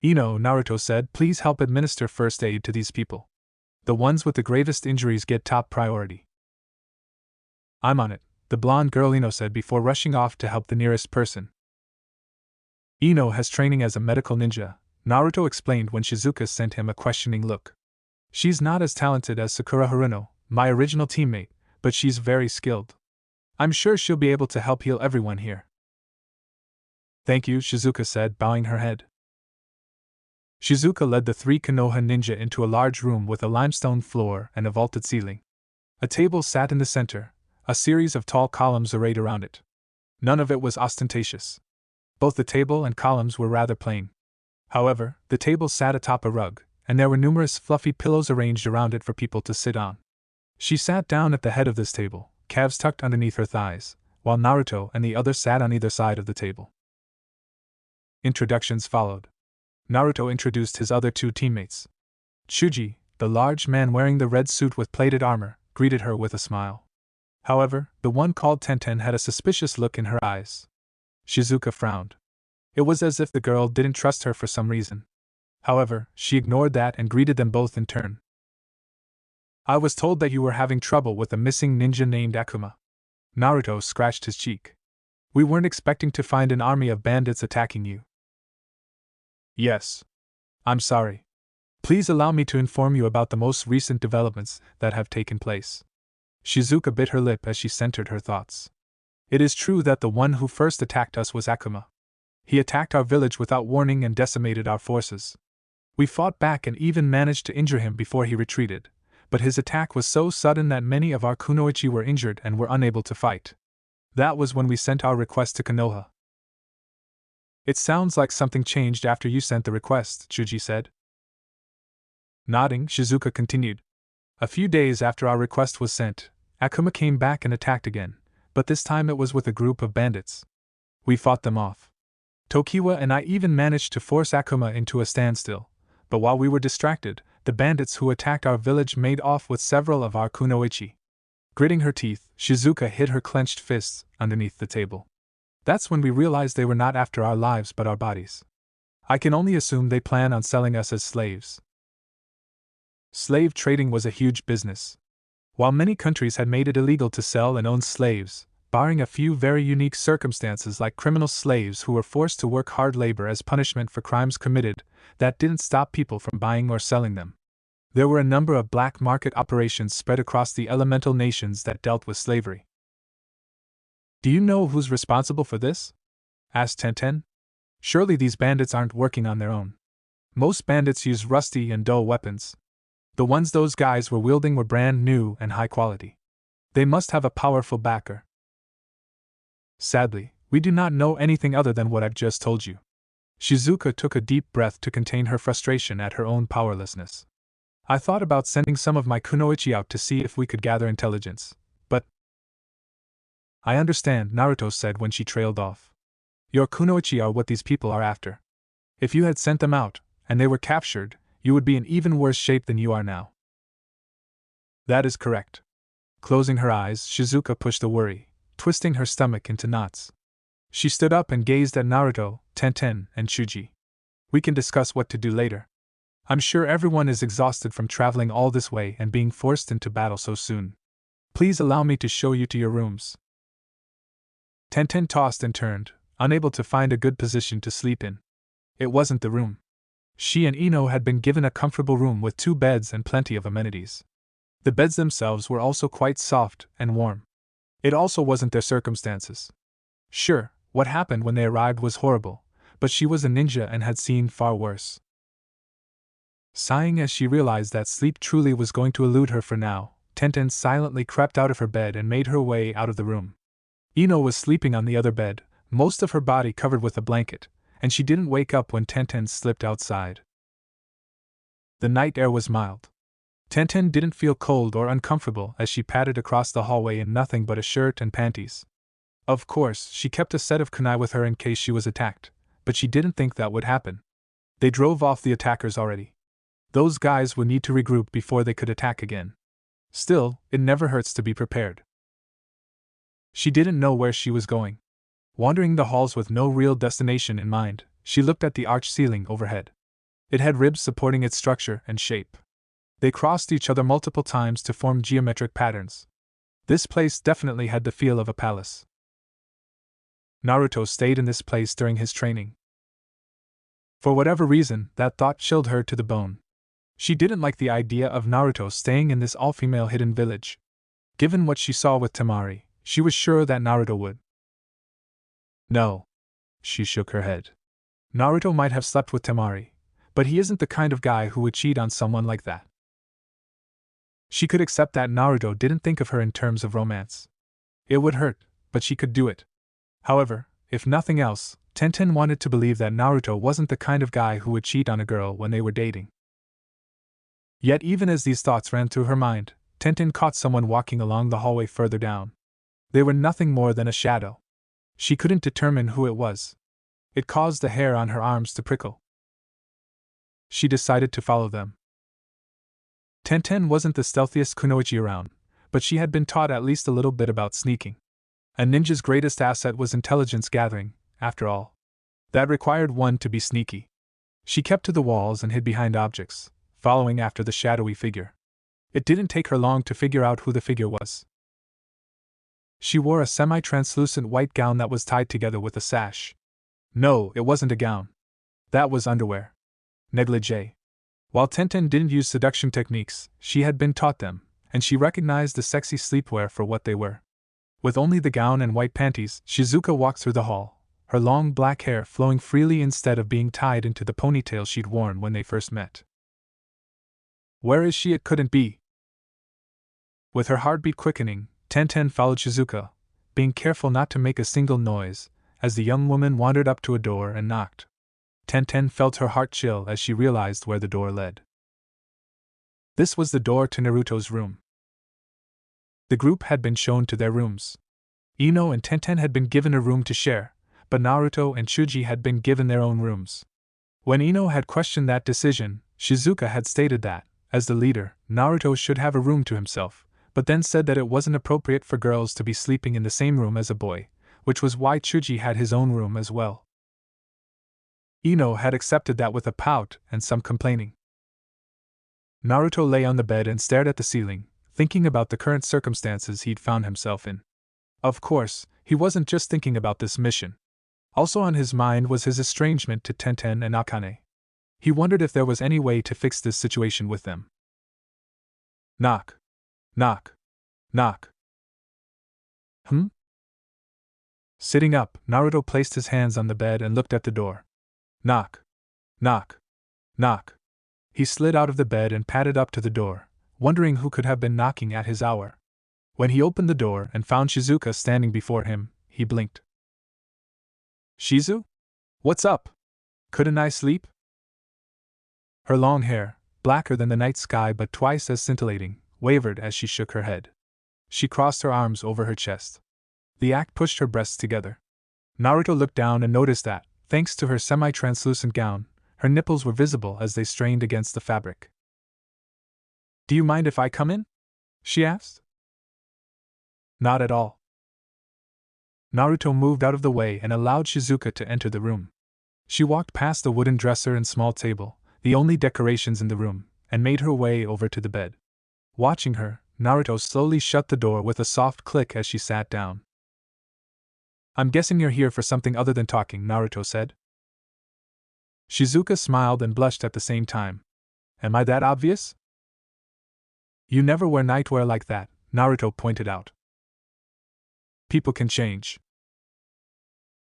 Naruto said, please help administer first aid to these people. The ones with the gravest injuries get top priority. I'm on it, the blonde girl Ino said before rushing off to help the nearest person. Ino has training as a medical ninja, Naruto explained when Shizuka sent him a questioning look. She's not as talented as Sakura Haruno, my original teammate, but she's very skilled. I'm sure she'll be able to help heal everyone here. Thank you, Shizuka said, bowing her head. Shizuka led the 3 Konoha ninja into a large room with a limestone floor and a vaulted ceiling. A table sat in the center, a series of tall columns arrayed around it. None of it was ostentatious. Both the table and columns were rather plain. However, the table sat atop a rug, and there were numerous fluffy pillows arranged around it for people to sit on. She sat down at the head of this table, calves tucked underneath her thighs, while Naruto and the others sat on either side of the table. Introductions followed. Naruto introduced his other 2 teammates. Chuji, the large man wearing the red suit with plated armor, greeted her with a smile. However, the one called Tenten had a suspicious look in her eyes. Shizuka frowned. It was as if the girl didn't trust her for some reason. However, she ignored that and greeted them both in turn. I was told that you were having trouble with a missing ninja named Akuma. Naruto scratched his cheek. We weren't expecting to find an army of bandits attacking you. Yes. I'm sorry. Please allow me to inform you about the most recent developments that have taken place. Shizuka bit her lip as she centered her thoughts. It is true that the one who first attacked us was Akuma. He attacked our village without warning and decimated our forces. We fought back and even managed to injure him before he retreated, but his attack was so sudden that many of our kunoichi were injured and were unable to fight. That was when we sent our request to Konoha. It sounds like something changed after you sent the request, Chuji said. Nodding, Shizuka continued. A few days after our request was sent, Akuma came back and attacked again, but this time it was with a group of bandits. We fought them off. Tokiwa and I even managed to force Akuma into a standstill, but while we were distracted, the bandits who attacked our village made off with several of our kunoichi. Gritting her teeth, Shizuka hid her clenched fists underneath the table. That's when we realized they were not after our lives but our bodies. I can only assume they plan on selling us as slaves. Slave trading was a huge business. While many countries had made it illegal to sell and own slaves, barring a few very unique circumstances like criminal slaves who were forced to work hard labor as punishment for crimes committed, that didn't stop people from buying or selling them. There were a number of black market operations spread across the elemental nations that dealt with slavery. Do you know who's responsible for this? Asked Tenten. Surely these bandits aren't working on their own. Most bandits use rusty and dull weapons. The ones those guys were wielding were brand new and high quality. They must have a powerful backer. Sadly, we do not know anything other than what I've just told you. Shizuka took a deep breath to contain her frustration at her own powerlessness. I thought about sending some of my kunoichi out to see if we could gather intelligence, but... I understand, Naruto said when she trailed off. Your kunoichi are what these people are after. If you had sent them out, and they were captured, you would be in even worse shape than you are now. That is correct. Closing her eyes, Shizuka pushed the worry, twisting her stomach into knots. She stood up and gazed at Naruto, Tenten, and Chuji. We can discuss what to do later. I'm sure everyone is exhausted from traveling all this way and being forced into battle so soon. Please allow me to show you to your rooms. Tenten tossed and turned, unable to find a good position to sleep in. It wasn't the room. She and Ino had been given a comfortable room with 2 beds and plenty of amenities. The beds themselves were also quite soft and warm. It also wasn't their circumstances. Sure, what happened when they arrived was horrible, but she was a ninja and had seen far worse. Sighing as she realized that sleep truly was going to elude her for now, Tenten silently crept out of her bed and made her way out of the room. Ino was sleeping on the other bed, most of her body covered with a blanket, and she didn't wake up when Tenten slipped outside. The night air was mild. Tenten didn't feel cold or uncomfortable as she padded across the hallway in nothing but a shirt and panties. Of course, she kept a set of kunai with her in case she was attacked, but she didn't think that would happen. They drove off the attackers already. Those guys would need to regroup before they could attack again. Still, it never hurts to be prepared. She didn't know where she was going. Wandering the halls with no real destination in mind, she looked at the arched ceiling overhead. It had ribs supporting its structure and shape. They crossed each other multiple times to form geometric patterns. This place definitely had the feel of a palace. Naruto stayed in this place during his training. For whatever reason, that thought chilled her to the bone. She didn't like the idea of Naruto staying in this all-female hidden village. Given what she saw with Temari, she was sure that Naruto would. No. She shook her head. Naruto might have slept with Temari, but he isn't the kind of guy who would cheat on someone like that. She could accept that Naruto didn't think of her in terms of romance. It would hurt, but she could do it. However, if nothing else, Tenten wanted to believe that Naruto wasn't the kind of guy who would cheat on a girl when they were dating. Yet even as these thoughts ran through her mind, Tenten caught someone walking along the hallway further down. They were nothing more than a shadow. She couldn't determine who it was. It caused the hair on her arms to prickle. She decided to follow them. Tenten wasn't the stealthiest kunoichi around, but she had been taught at least a little bit about sneaking. A ninja's greatest asset was intelligence gathering, after all. That required one to be sneaky. She kept to the walls and hid behind objects, following after the shadowy figure. It didn't take her long to figure out who the figure was. She wore a semi-translucent white gown that was tied together with a sash. No, it wasn't a gown. That was underwear. Negligee. While Tenten didn't use seduction techniques, she had been taught them, and she recognized the sexy sleepwear for what they were. With only the gown and white panties, Shizuka walked through the hall, her long black hair flowing freely instead of being tied into the ponytail she'd worn when they first met. Where is she? It couldn't be. With her heartbeat quickening, Tenten followed Shizuka, being careful not to make a single noise, as the young woman wandered up to a door and knocked. Tenten felt her heart chill as she realized where the door led. This was the door to Naruto's room. The group had been shown to their rooms. Ino and Tenten had been given a room to share, but Naruto and Chuji had been given their own rooms. When Ino had questioned that decision, Shizuka had stated that, as the leader, Naruto should have a room to himself, but then said that it wasn't appropriate for girls to be sleeping in the same room as a boy, which was why Chuji had his own room as well. Ino had accepted that with a pout and some complaining. Naruto lay on the bed and stared at the ceiling, thinking about the current circumstances he'd found himself in. Of course, he wasn't just thinking about this mission. Also on his mind was his estrangement to Tenten and Akane. He wondered if there was any way to fix this situation with them. Knock. Knock. Knock. Sitting up, Naruto placed his hands on the bed and looked at the door. Knock. Knock. Knock. He slid out of the bed and padded up to the door, wondering who could have been knocking at his hour. When he opened the door and found Shizuka standing before him, he blinked. Shizu? What's up? Couldn't I sleep? Her long hair, blacker than the night sky but twice as scintillating, wavered as she shook her head. She crossed her arms over her chest. The act pushed her breasts together. Naruto looked down and noticed that, thanks to her semi-translucent gown, her nipples were visible as they strained against the fabric. Do you mind if I come in? She asked. Not at all. Naruto moved out of the way and allowed Shizuka to enter the room. She walked past the wooden dresser and small table, the only decorations in the room, and made her way over to the bed. Watching her, Naruto slowly shut the door with a soft click as she sat down. I'm guessing you're here for something other than talking, Naruto said. Shizuka smiled and blushed at the same time. Am I that obvious? You never wear nightwear like that, Naruto pointed out. People can change.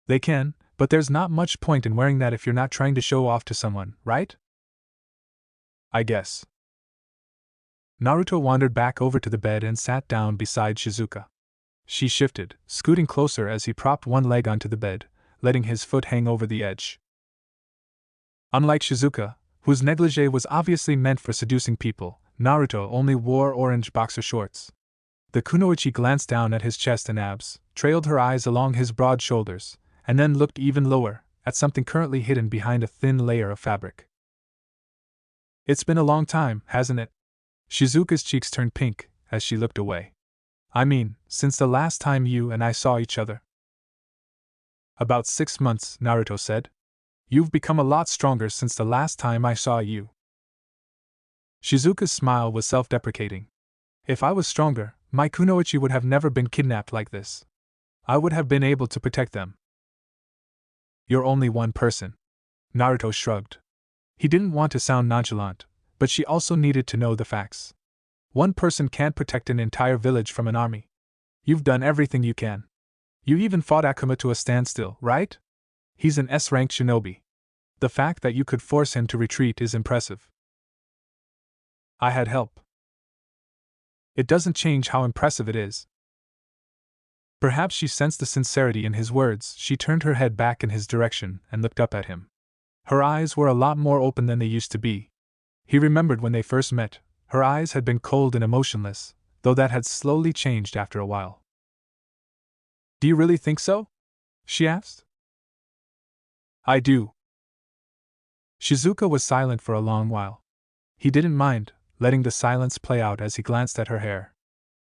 They can, but there's not much point in wearing that if you're not trying to show off to someone, right? I guess. Naruto wandered back over to the bed and sat down beside Shizuka. She shifted, scooting closer as he propped one leg onto the bed, letting his foot hang over the edge. Unlike Shizuka, whose negligee was obviously meant for seducing people, Naruto only wore orange boxer shorts. The kunoichi glanced down at his chest and abs, trailed her eyes along his broad shoulders, and then looked even lower, at something currently hidden behind a thin layer of fabric. It's been a long time, hasn't it? Shizuka's cheeks turned pink as she looked away. I mean, since the last time you and I saw each other. About 6 months, Naruto said. You've become a lot stronger since the last time I saw you. Shizuka's smile was self-deprecating. If I was stronger, my kunoichi would have never been kidnapped like this. I would have been able to protect them. You're only one person. Naruto shrugged. He didn't want to sound nonchalant, but she also needed to know the facts. One person can't protect an entire village from an army. You've done everything you can. You even fought Akuma to a standstill, right? He's an S-rank shinobi. The fact that you could force him to retreat is impressive. I had help. It doesn't change how impressive it is. Perhaps she sensed the sincerity in his words. She turned her head back in his direction and looked up at him. Her eyes were a lot more open than they used to be. He remembered when they first met, her eyes had been cold and emotionless, though that had slowly changed after a while. Do you really think so? She asked. I do. Shizuka was silent for a long while. He didn't mind, letting the silence play out as he glanced at her hair.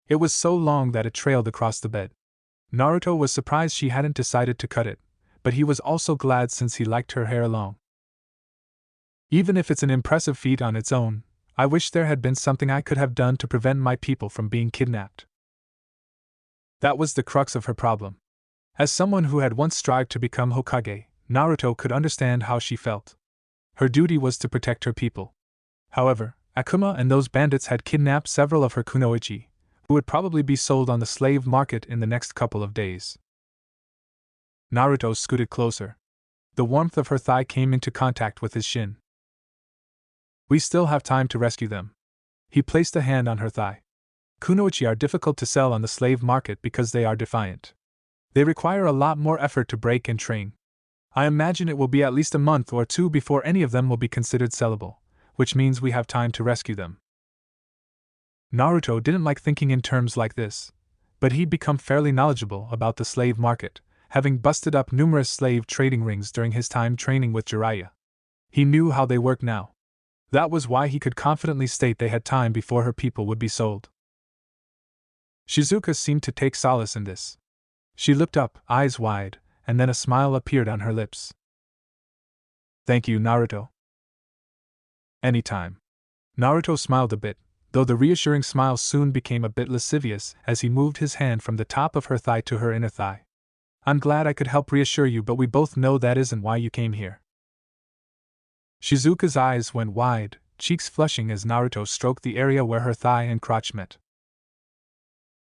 It was so long that it trailed across the bed. Naruto was surprised she hadn't decided to cut it, but he was also glad since he liked her hair long. Even if it's an impressive feat on its own, I wish there had been something I could have done to prevent my people from being kidnapped. That was the crux of her problem. As someone who had once strived to become Hokage, Naruto could understand how she felt. Her duty was to protect her people. However, Akuma and those bandits had kidnapped several of her kunoichi, who would probably be sold on the slave market in the next couple of days. Naruto scooted closer. The warmth of her thigh came into contact with his shin. We still have time to rescue them. He placed a hand on her thigh. Kunoichi are difficult to sell on the slave market because they are defiant. They require a lot more effort to break and train. I imagine it will be at least a month or two before any of them will be considered sellable, which means we have time to rescue them. Naruto didn't like thinking in terms like this, but he'd become fairly knowledgeable about the slave market, having busted up numerous slave trading rings during his time training with Jiraiya. He knew how they work now. That was why he could confidently state they had time before her people would be sold. Shizuka seemed to take solace in this. She looked up, eyes wide, and then a smile appeared on her lips. Thank you, Naruto. Anytime. Naruto smiled a bit, though the reassuring smile soon became a bit lascivious as he moved his hand from the top of her thigh to her inner thigh. I'm glad I could help reassure you, but we both know that isn't why you came here. Shizuka's eyes went wide, cheeks flushing as Naruto stroked the area where her thigh and crotch met.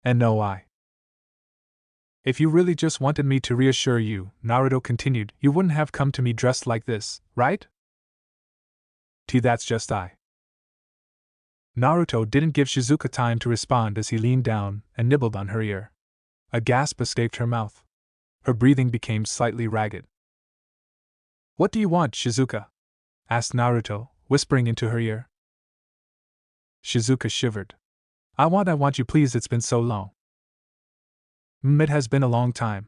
And no, why? If you really just wanted me to reassure you, Naruto continued, you wouldn't have come to me dressed like this, right? That's just I. Naruto didn't give Shizuka time to respond as he leaned down and nibbled on her ear. A gasp escaped her mouth. Her breathing became slightly ragged. What do you want, Shizuka? Asked Naruto, whispering into her ear. Shizuka shivered. I want you, please, it's been so long. It has been a long time.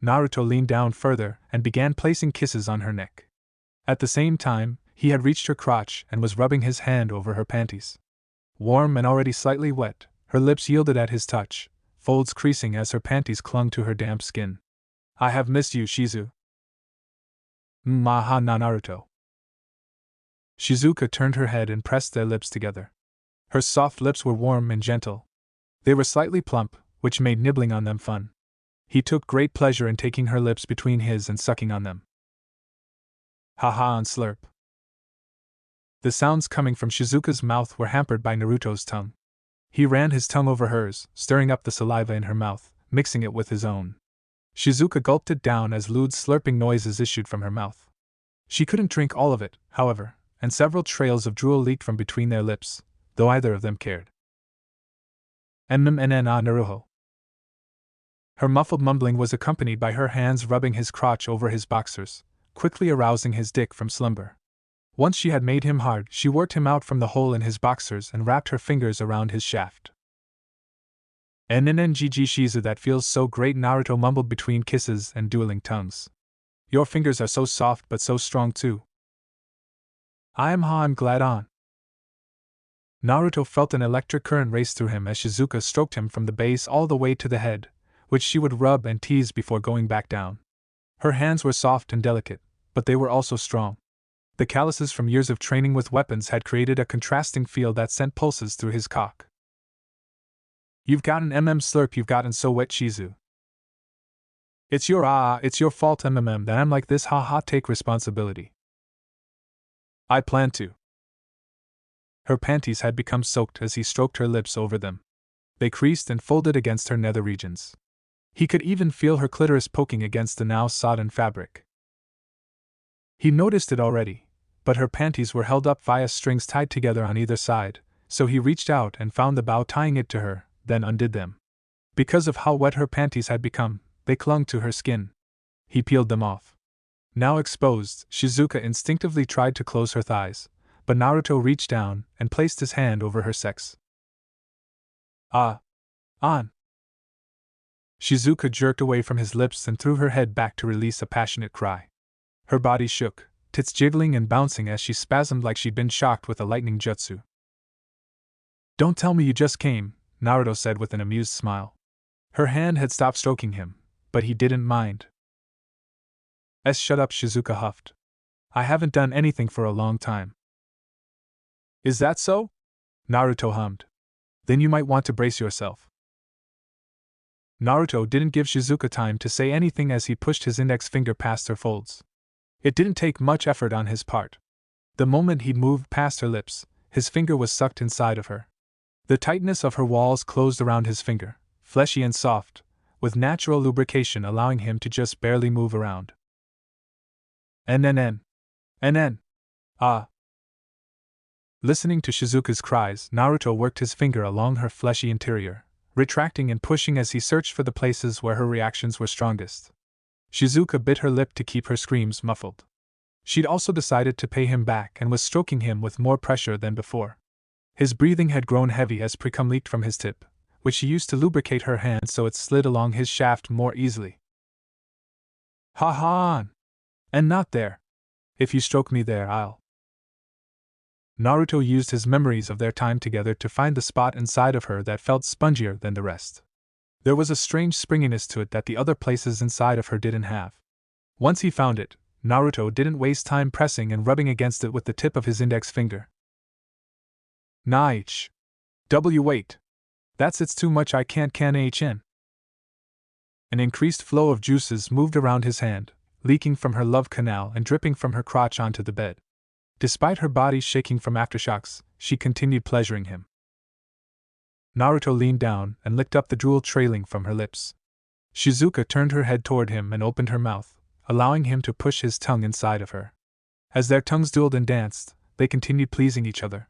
Naruto leaned down further and began placing kisses on her neck. At the same time, he had reached her crotch and was rubbing his hand over her panties. Warm and already slightly wet, her lips yielded at his touch, folds creasing as her panties clung to her damp skin. I have missed you, Shizu. Maha na Naruto. Shizuka turned her head and pressed their lips together. Her soft lips were warm and gentle. They were slightly plump, which made nibbling on them fun. He took great pleasure in taking her lips between his and sucking on them. Ha and slurp. The sounds coming from Shizuka's mouth were hampered by Naruto's tongue. He ran his tongue over hers, stirring up the saliva in her mouth, mixing it with his own. Shizuka gulped it down as lewd slurping noises issued from her mouth. She couldn't drink all of it, however, and several trails of drool leaked from between their lips, though either of them cared. Naruto. Her muffled mumbling was accompanied by her hands rubbing his crotch over his boxers, quickly arousing his dick from slumber. Once she had made him hard, she worked him out from the hole in his boxers and wrapped her fingers around his shaft. NNNGG Shizu, that feels so great, Naruto mumbled between kisses and dueling tongues. Your fingers are so soft but so strong too. I'm glad on. Naruto felt an electric current race through him as Shizuka stroked him from the base all the way to the head, which she would rub and tease before going back down. Her hands were soft and delicate, but they were also strong. The calluses from years of training with weapons had created a contrasting feel that sent pulses through his cock. You've gotten slurp, you've gotten so wet, Shizu. It's your fault that I'm like this, haha, take responsibility. I plan to. Her panties had become soaked as he stroked her lips over them. They creased and folded against her nether regions. He could even feel her clitoris poking against the now sodden fabric. He noticed it already, but her panties were held up via strings tied together on either side, so he reached out and found the bow tying it to her, then undid them. Because of how wet her panties had become, they clung to her skin. He peeled them off. Now exposed, Shizuka instinctively tried to close her thighs, but Naruto reached down and placed his hand over her sex. On. Shizuka jerked away from his lips and threw her head back to release a passionate cry. Her body shook, tits jiggling and bouncing as she spasmed like she'd been shocked with a lightning jutsu. Don't tell me you just came, Naruto said with an amused smile. Her hand had stopped stroking him, but he didn't mind. Shut up, Shizuka huffed. I haven't done anything for a long time. Is that so? Naruto hummed. Then you might want to brace yourself. Naruto didn't give Shizuka time to say anything as he pushed his index finger past her folds. It didn't take much effort on his part. The moment he'd moved past her lips, his finger was sucked inside of her. The tightness of her walls closed around his finger, fleshy and soft, with natural lubrication allowing him to just barely move around. Ah. Listening to Shizuka's cries, Naruto worked his finger along her fleshy interior, retracting and pushing as he searched for the places where her reactions were strongest. Shizuka bit her lip to keep her screams muffled. She'd also decided to pay him back and was stroking him with more pressure than before. His breathing had grown heavy as precum leaked from his tip, which she used to lubricate her hand so it slid along his shaft more easily. Ha, and not there. If you stroke me there, I'll. Naruto used his memories of their time together to find the spot inside of her that felt spongier than the rest. There was a strange springiness to it that the other places inside of her didn't have. Once he found it, Naruto didn't waste time pressing and rubbing against it with the tip of his index finger. Wait. It's too much, I can't HN. An increased flow of juices moved around his hand, leaking from her love canal and dripping from her crotch onto the bed. Despite her body shaking from aftershocks, she continued pleasuring him. Naruto leaned down and licked up the drool trailing from her lips. Shizuka turned her head toward him and opened her mouth, allowing him to push his tongue inside of her. As their tongues dueled and danced, they continued pleasing each other.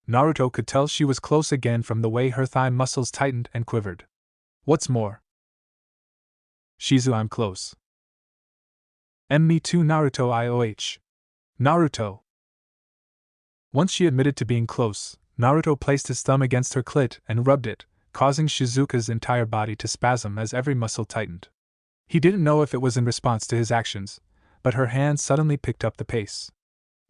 Naruto could tell she was close again from the way her thigh muscles tightened and quivered. What's more? Shizu, I'm close. Me too, Naruto IOH. Naruto. Once she admitted to being close, Naruto placed his thumb against her clit and rubbed it, causing Shizuka's entire body to spasm as every muscle tightened. He didn't know if it was in response to his actions, but her hand suddenly picked up the pace.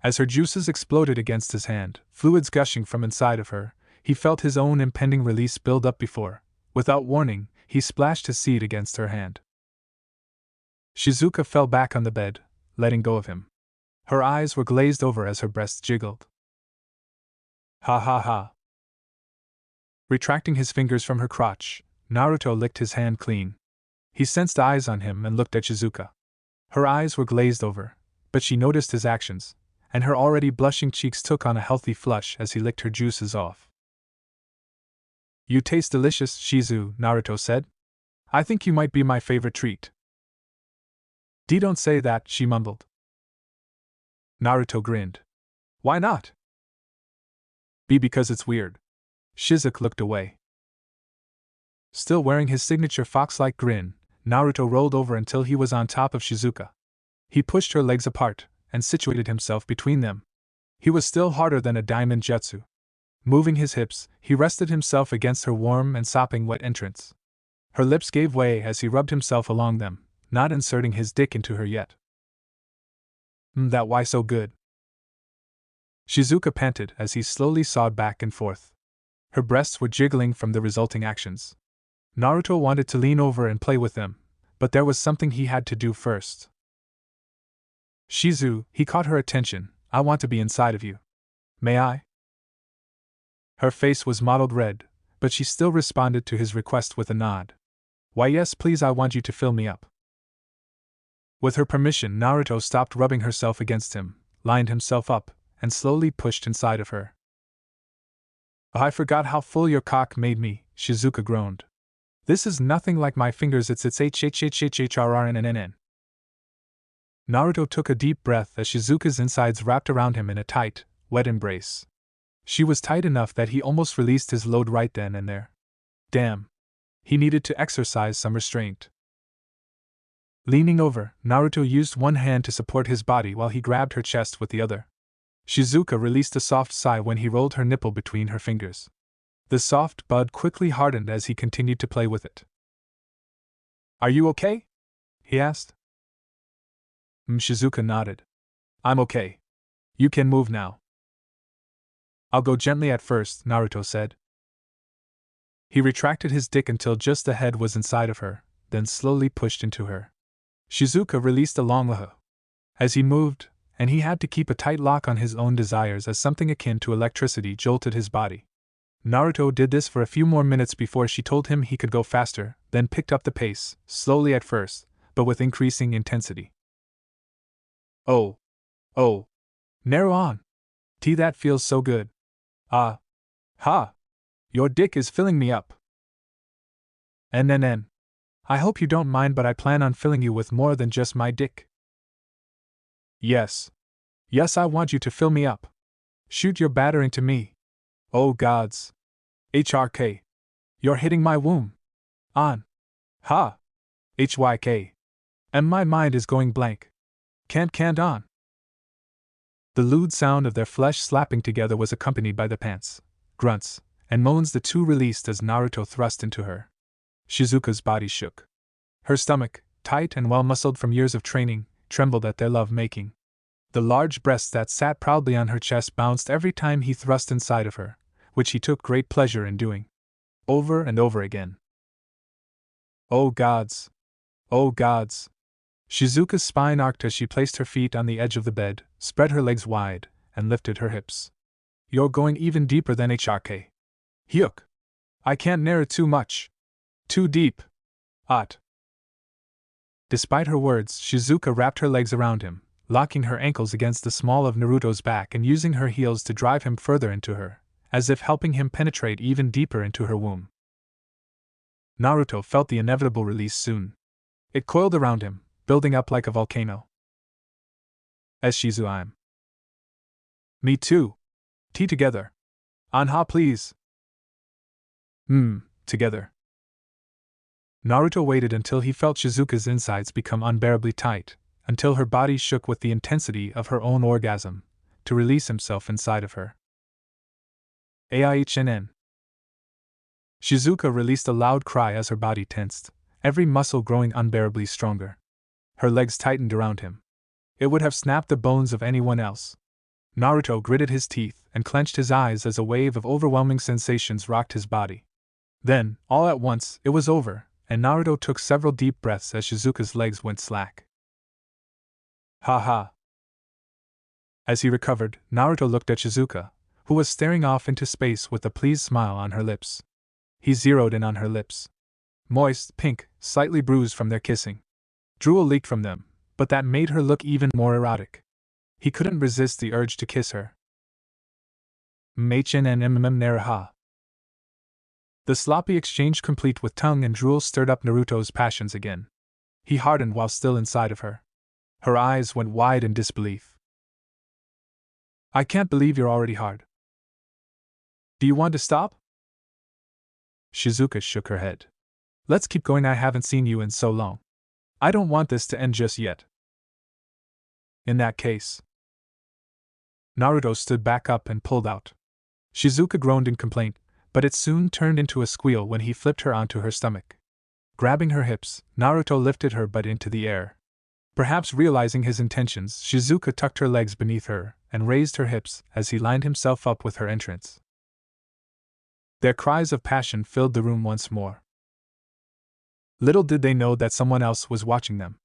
As her juices exploded against his hand, fluids gushing from inside of her, he felt his own impending release build up before, without warning, he splashed his seed against her hand. Shizuka fell back on the bed, letting go of him. Her eyes were glazed over as her breasts jiggled. Ha. Retracting his fingers from her crotch, Naruto licked his hand clean. He sensed eyes on him and looked at Shizuka. Her eyes were glazed over, but she noticed his actions, and her already blushing cheeks took on a healthy flush as he licked her juices off. You taste delicious, Shizu, Naruto said. I think you might be my favorite treat. Don't say that, she mumbled. Naruto grinned. Why not? B. Because it's weird. Shizuka looked away. Still wearing his signature fox-like grin, Naruto rolled over until he was on top of Shizuka. He pushed her legs apart and situated himself between them. He was still harder than a diamond jutsu. Moving his hips, he rested himself against her warm and sopping wet entrance. Her lips gave way as he rubbed himself along them, not inserting his dick into her yet. That why so good? Shizuka panted as he slowly sawed back and forth. Her breasts were jiggling from the resulting actions. Naruto wanted to lean over and play with them, but there was something he had to do first. Shizu, he caught her attention, I want to be inside of you. May I? Her face was mottled red, but she still responded to his request with a nod. Why yes please, I want you to fill me up. With her permission, Naruto stopped rubbing herself against him, lined himself up, and slowly pushed inside of her. I forgot how full your cock made me, Shizuka groaned. This is nothing like my fingers, it's HHHHHRRNNN. Naruto took a deep breath as Shizuka's insides wrapped around him in a tight, wet embrace. She was tight enough that he almost released his load right then and there. Damn. He needed to exercise some restraint. Leaning over, Naruto used one hand to support his body while he grabbed her chest with the other. Shizuka released a soft sigh when he rolled her nipple between her fingers. The soft bud quickly hardened as he continued to play with it. Are you okay? He asked. Shizuka nodded. I'm okay. You can move now. I'll go gently at first, Naruto said. He retracted his dick until just the head was inside of her, then slowly pushed into her. Shizuka released a long "uh" as he moved, and he had to keep a tight lock on his own desires as something akin to electricity jolted his body. Naruto did this for a few more minutes before she told him he could go faster, then picked up the pace, slowly at first, but with increasing intensity. Oh. Narrow on. That feels so good. Ah. Ha. Your dick is filling me up. NNN. I hope you don't mind, but I plan on filling you with more than just my dick. Yes. Yes, I want you to fill me up. Shoot your battering to me. Oh gods. HRK. You're hitting my womb. On. Ha. HYK. And my mind is going blank. Can't on. The lewd sound of their flesh slapping together was accompanied by the pants, grunts, and moans the two released as Naruto thrust into her. Shizuka's body shook. Her stomach, tight and well-muscled from years of training, trembled at their love-making. The large breasts that sat proudly on her chest bounced every time he thrust inside of her, which he took great pleasure in doing. Over and over again. Oh gods! Oh gods! Shizuka's spine arced as she placed her feet on the edge of the bed, spread her legs wide, and lifted her hips. You're going even deeper than HRK. Hyuk! I can't narrow too much. Too deep. Ot. Despite her words, Shizuka wrapped her legs around him, locking her ankles against the small of Naruto's back and using her heels to drive him further into her, as if helping him penetrate even deeper into her womb. Naruto felt the inevitable release soon. It coiled around him, building up like a volcano. As Shizu, I'm. Me too. Tea together. Anha please. Together. Naruto waited until he felt Shizuka's insides become unbearably tight, until her body shook with the intensity of her own orgasm, to release himself inside of her. AIHNN. Shizuka released a loud cry as her body tensed, every muscle growing unbearably stronger. Her legs tightened around him. It would have snapped the bones of anyone else. Naruto gritted his teeth and clenched his eyes as a wave of overwhelming sensations rocked his body. Then, all at once, it was over, and Naruto took several deep breaths as Shizuka's legs went slack. Ha ha. As he recovered, Naruto looked at Shizuka, who was staring off into space with a pleased smile on her lips. He zeroed in on her lips. Moist, pink, slightly bruised from their kissing. Drool leaked from them, but that made her look even more erotic. He couldn't resist the urge to kiss her. Machen and Naraha. The sloppy exchange complete with tongue and drool stirred up Naruto's passions again. He hardened while still inside of her. Her eyes went wide in disbelief. I can't believe you're already hard. Do you want to stop? Shizuka shook her head. Let's keep going, I haven't seen you in so long. I don't want this to end just yet. In that case. Naruto stood back up and pulled out. Shizuka groaned in complaint, but it soon turned into a squeal when he flipped her onto her stomach. Grabbing her hips, Naruto lifted her butt into the air. Perhaps realizing his intentions, Shizuka tucked her legs beneath her and raised her hips as he lined himself up with her entrance. Their cries of passion filled the room once more. Little did they know that someone else was watching them.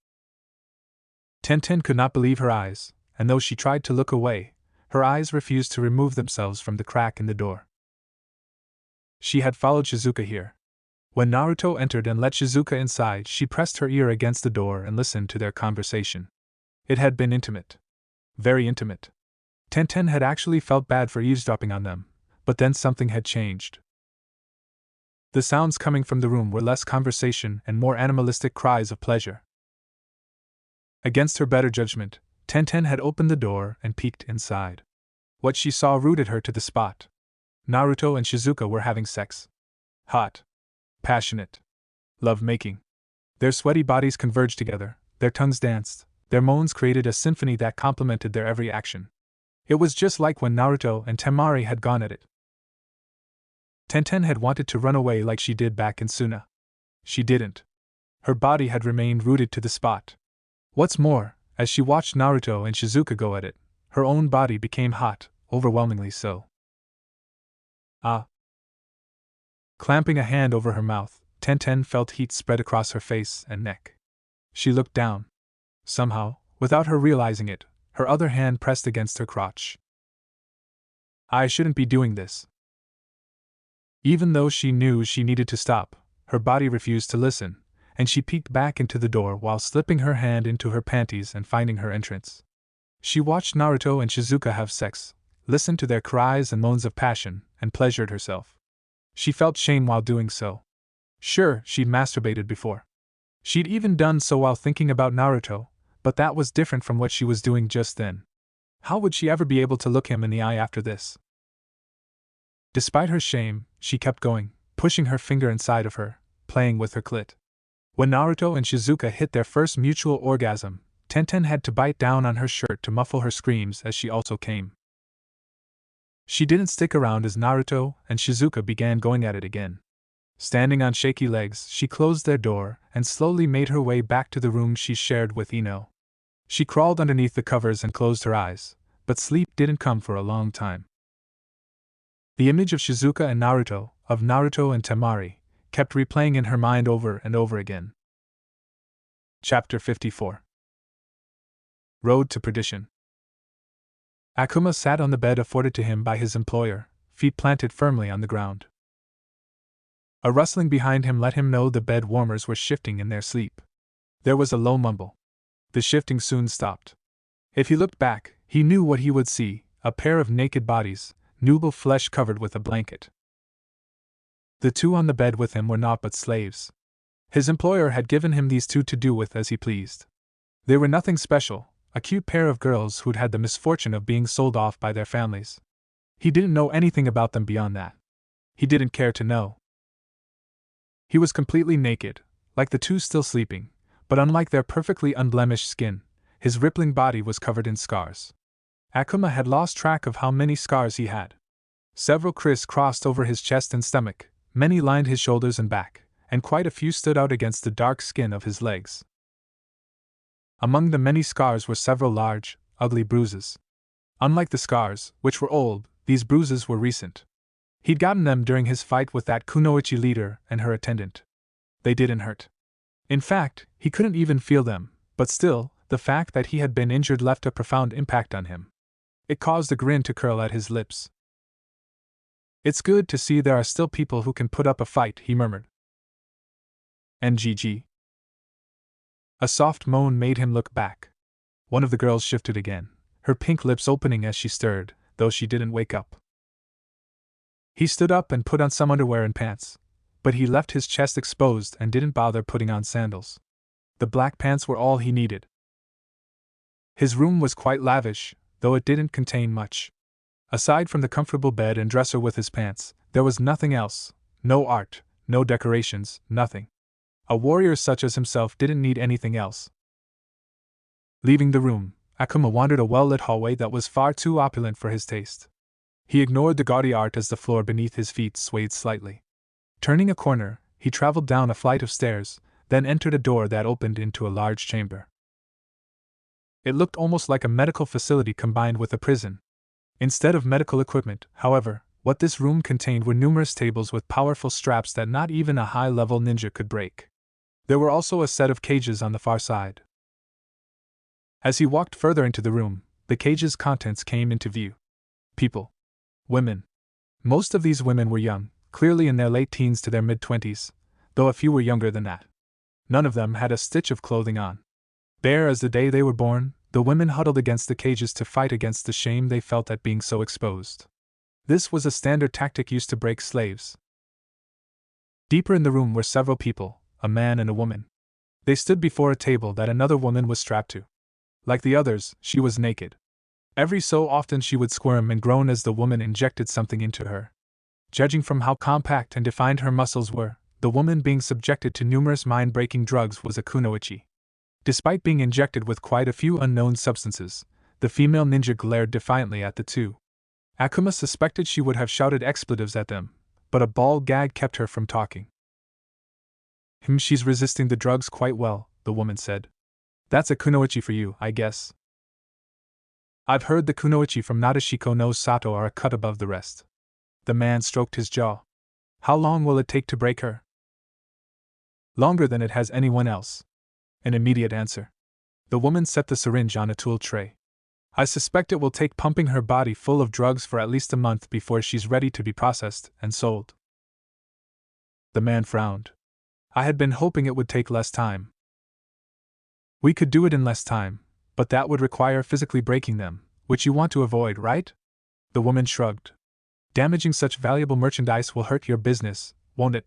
Tenten could not believe her eyes, and though she tried to look away, her eyes refused to remove themselves from the crack in the door. She had followed Shizuka here. When Naruto entered and let Shizuka inside, she pressed her ear against the door and listened to their conversation. It had been intimate. Very intimate. Tenten had actually felt bad for eavesdropping on them, but then something had changed. The sounds coming from the room were less conversation and more animalistic cries of pleasure. Against her better judgment, Tenten had opened the door and peeked inside. What she saw rooted her to the spot. Naruto and Shizuka were having sex. Hot. Passionate. Love-making. Their sweaty bodies converged together, their tongues danced, their moans created a symphony that complemented their every action. It was just like when Naruto and Temari had gone at it. Tenten had wanted to run away like she did back in Suna. She didn't. Her body had remained rooted to the spot. What's more, as she watched Naruto and Shizuka go at it, her own body became hot, overwhelmingly so. Ah. Clamping a hand over her mouth, Tenten felt heat spread across her face and neck. She looked down. Somehow, without her realizing it, her other hand pressed against her crotch. I shouldn't be doing this. Even though she knew she needed to stop, her body refused to listen, and she peeked back into the door while slipping her hand into her panties and finding her entrance. She watched Naruto and Shizuka have sex, listened to their cries and moans of passion, and pleasured herself. She felt shame while doing so. Sure, she'd masturbated before. She'd even done so while thinking about Naruto, but that was different from what she was doing just then. How would she ever be able to look him in the eye after this? Despite her shame, she kept going, pushing her finger inside of her, playing with her clit. When Naruto and Shizuka hit their first mutual orgasm, Tenten had to bite down on her shirt to muffle her screams as she also came. She didn't stick around as Naruto and Shizuka began going at it again. Standing on shaky legs, she closed their door and slowly made her way back to the room she shared with Ino. She crawled underneath the covers and closed her eyes, but sleep didn't come for a long time. The image of Shizuka and Naruto, of Naruto and Temari, kept replaying in her mind over and over again. Chapter 54. Road to Perdition. Akuma sat on the bed afforded to him by his employer, feet planted firmly on the ground. A rustling behind him let him know the bed warmers were shifting in their sleep. There was a low mumble. The shifting soon stopped. If he looked back, he knew what he would see, a pair of naked bodies, nubile flesh covered with a blanket. The two on the bed with him were naught but slaves. His employer had given him these two to do with as he pleased. They were nothing special, a cute pair of girls who'd had the misfortune of being sold off by their families. He didn't know anything about them beyond that. He didn't care to know. He was completely naked, like the two still sleeping, but unlike their perfectly unblemished skin, his rippling body was covered in scars. Akuma had lost track of how many scars he had. Several criss-crossed over his chest and stomach, many lined his shoulders and back, and quite a few stood out against the dark skin of his legs. Among the many scars were several large, ugly bruises. Unlike the scars, which were old, these bruises were recent. He'd gotten them during his fight with that kunoichi leader and her attendant. They didn't hurt. In fact, he couldn't even feel them, but still, the fact that he had been injured left a profound impact on him. It caused a grin to curl at his lips. It's good to see there are still people who can put up a fight, he murmured. NGG. A soft moan made him look back. One of the girls shifted again, her pink lips opening as she stirred, though she didn't wake up. He stood up and put on some underwear and pants, but he left his chest exposed and didn't bother putting on sandals. The black pants were all he needed. His room was quite lavish, though it didn't contain much. Aside from the comfortable bed and dresser with his pants, there was nothing else. No art, no decorations, nothing. A warrior such as himself didn't need anything else. Leaving the room, Akuma wandered a well-lit hallway that was far too opulent for his taste. He ignored the gaudy art as the floor beneath his feet swayed slightly. Turning a corner, he traveled down a flight of stairs, then entered a door that opened into a large chamber. It looked almost like a medical facility combined with a prison. Instead of medical equipment, however, what this room contained were numerous tables with powerful straps that not even a high-level ninja could break. There were also a set of cages on the far side. As he walked further into the room, the cage's contents came into view. People. Women. Most of these women were young, clearly in their late teens to their mid-20s, though a few were younger than that. None of them had a stitch of clothing on. Bare as the day they were born, the women huddled against the cages to fight against the shame they felt at being so exposed. This was a standard tactic used to break slaves. Deeper in the room were several people, a man and a woman. They stood before a table that another woman was strapped to. Like the others, she was naked. Every so often she would squirm and groan as the woman injected something into her. Judging from how compact and defined her muscles were, the woman being subjected to numerous mind-breaking drugs was a kunoichi. Despite being injected with quite a few unknown substances, the female ninja glared defiantly at the two. Akuma suspected she would have shouted expletives at them, but a ball gag kept her from talking. She's resisting the drugs quite well," the woman said. "That's a kunoichi for you, I guess." "I've heard the kunoichi from Nadeshiko no Sato are a cut above the rest." The man stroked his jaw. "How long will it take to break her?" "Longer than it has anyone else." An immediate answer. The woman set the syringe on a tool tray. "I suspect it will take pumping her body full of drugs for at least a month before she's ready to be processed and sold." The man frowned. "I had been hoping it would take less time." "We could do it in less time, but that would require physically breaking them, which you want to avoid, right?" The woman shrugged. "Damaging such valuable merchandise will hurt your business, won't it?"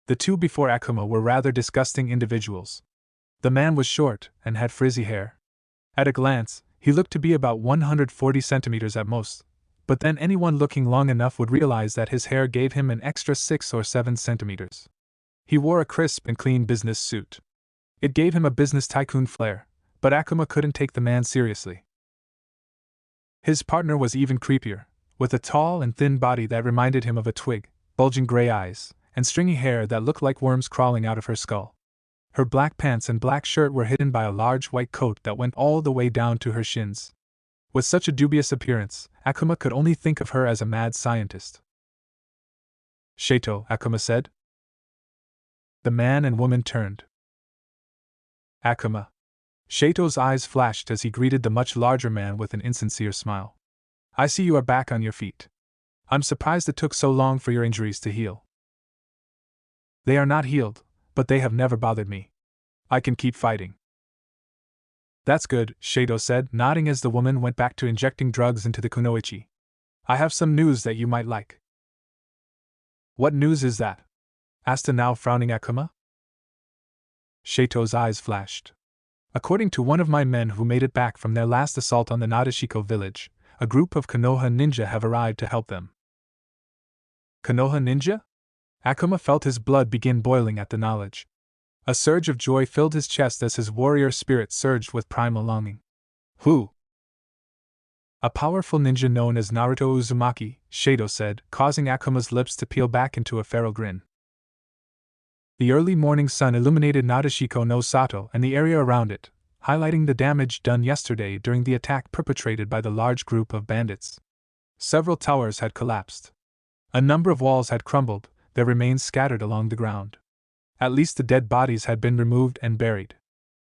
The two before Akuma were rather disgusting individuals. The man was short and had frizzy hair. At a glance, he looked to be about 140 centimeters at most, but then anyone looking long enough would realize that his hair gave him an extra 6 or 7 centimeters. He wore a crisp and clean business suit. It gave him a business tycoon flair, but Akuma couldn't take the man seriously. His partner was even creepier, with a tall and thin body that reminded him of a twig, bulging gray eyes, and stringy hair that looked like worms crawling out of her skull. Her black pants and black shirt were hidden by a large white coat that went all the way down to her shins. With such a dubious appearance, Akuma could only think of her as a mad scientist. "Shato," Akuma said. The man and woman turned. "Akuma." Shato's eyes flashed as he greeted the much larger man with an insincere smile. "I see you are back on your feet. I'm surprised it took so long for your injuries to heal." "They are not healed, but they have never bothered me. I can keep fighting." "That's good," Shato said, nodding as the woman went back to injecting drugs into the kunoichi. "I have some news that you might like." "What news is that?" asked a now frowning Akuma. Shato's eyes flashed. "According to one of my men who made it back from their last assault on the Nadeshiko village, a group of Konoha ninja have arrived to help them." "Konoha ninja?" Akuma felt his blood begin boiling at the knowledge. A surge of joy filled his chest as his warrior spirit surged with primal longing. "Who?" "A powerful ninja known as Naruto Uzumaki," Shato said, causing Akuma's lips to peel back into a feral grin. The early morning sun illuminated Nadeshiko no Sato and the area around it, highlighting the damage done yesterday during the attack perpetrated by the large group of bandits. Several towers had collapsed. A number of walls had crumbled, their remains scattered along the ground. At least the dead bodies had been removed and buried.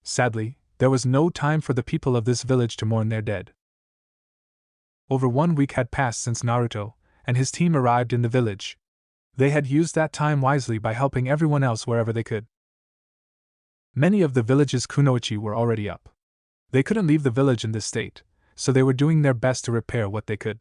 Sadly, there was no time for the people of this village to mourn their dead. Over 1 week had passed since Naruto and his team arrived in the village. They had used that time wisely by helping everyone else wherever they could. Many of the village's kunoichi were already up. They couldn't leave the village in this state, so they were doing their best to repair what they could.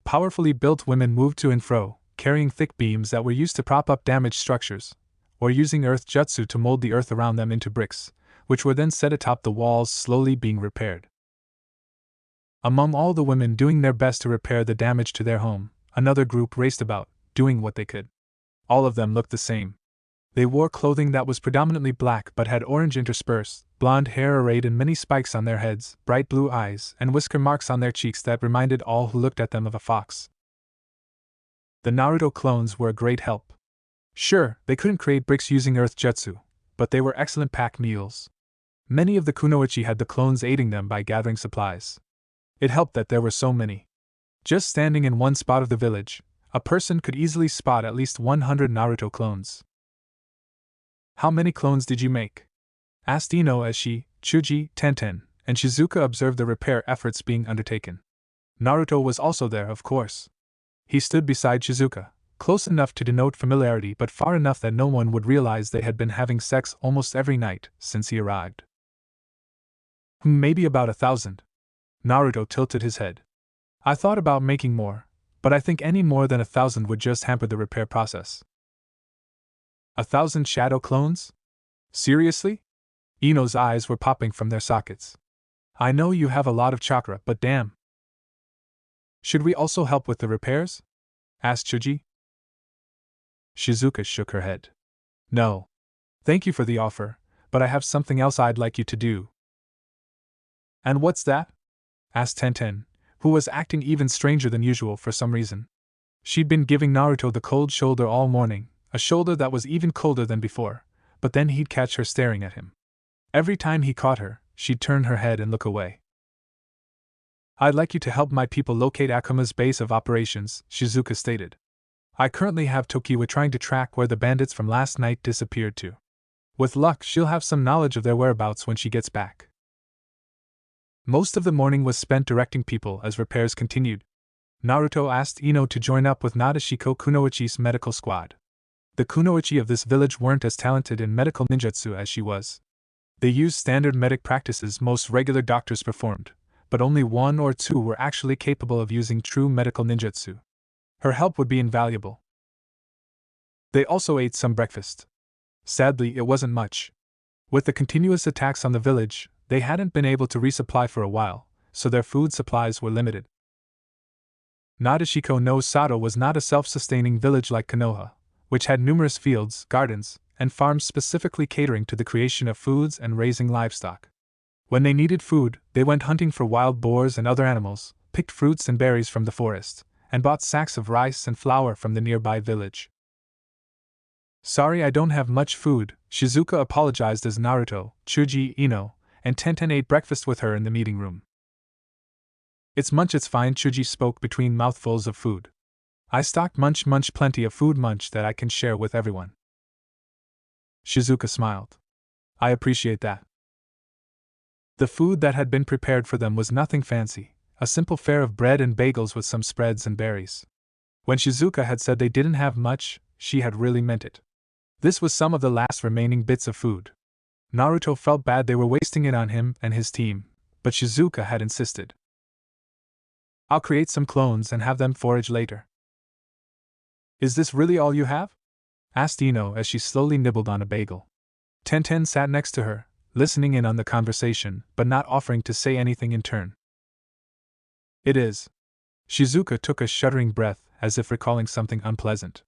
Powerfully built women moved to and fro, carrying thick beams that were used to prop up damaged structures, or using earth jutsu to mold the earth around them into bricks, which were then set atop the walls slowly being repaired. Among all the women doing their best to repair the damage to their home, another group raced about, doing what they could. All of them looked the same. They wore clothing that was predominantly black but had orange interspersed, blonde hair arrayed in many spikes on their heads, bright blue eyes, and whisker marks on their cheeks that reminded all who looked at them of a fox. The Naruto clones were a great help. Sure, they couldn't create bricks using earth jutsu, but they were excellent pack mules. Many of the kunoichi had the clones aiding them by gathering supplies. It helped that there were so many. Just standing in one spot of the village, a person could easily spot at least 100 Naruto clones. How many clones did you make? Asked Ino as she, Chuji, Tenten, and Shizuka observed the repair efforts being undertaken. Naruto was also there, of course. He stood beside Shizuka, close enough to denote familiarity but far enough that no one would realize they had been having sex almost every night since he arrived. Maybe about 1,000. Naruto tilted his head. I thought about making more, but I think any more than 1,000 would just hamper the repair process. 1,000 shadow clones? Seriously? Ino's eyes were popping from their sockets. I know you have a lot of chakra, but damn. Should we also help with the repairs? Asked Chuji. Shizuka shook her head. No. Thank you for the offer, but I have something else I'd like you to do. And what's that? Asked Tenten, who was acting even stranger than usual for some reason. She'd been giving Naruto the cold shoulder all morning, a shoulder that was even colder than before, but then he'd catch her staring at him. Every time he caught her, she'd turn her head and look away. I'd like you to help my people locate Akuma's base of operations, Shizuka stated. I currently have Tokiwa trying to track where the bandits from last night disappeared to. With luck, she'll have some knowledge of their whereabouts when she gets back. Most of the morning was spent directing people as repairs continued. Naruto asked Ino to join up with Nadeshiko Kunoichi's medical squad. The kunoichi of this village weren't as talented in medical ninjutsu as she was. They used standard medic practices most regular doctors performed, but only 1 or 2 were actually capable of using true medical ninjutsu. Her help would be invaluable. They also ate some breakfast. Sadly, it wasn't much. With the continuous attacks on the village, they hadn't been able to resupply for a while, so their food supplies were limited. Nadeshiko no Sato was not a self-sustaining village like Konoha, which had numerous fields, gardens, and farms specifically catering to the creation of foods and raising livestock. When they needed food, they went hunting for wild boars and other animals, picked fruits and berries from the forest, and bought sacks of rice and flour from the nearby village. Sorry I don't have much food, Shizuka apologized as Naruto, Chuji, Ino, and Tenten ate breakfast with her in the meeting room. It's fine, Chuji spoke between mouthfuls of food. I stocked munch plenty of food that I can share with everyone. Shizuka smiled. I appreciate that. The food that had been prepared for them was nothing fancy, a simple fare of bread and bagels with some spreads and berries. When Shizuka had said they didn't have much, she had really meant it. This was some of the last remaining bits of food. Naruto felt bad they were wasting it on him and his team, but Shizuka had insisted. I'll create some clones and have them forage later. Is this really all you have? Asked Ino as she slowly nibbled on a bagel. Tenten sat next to her, listening in on the conversation, but not offering to say anything in turn. It is. Shizuka took a shuddering breath, as if recalling something unpleasant.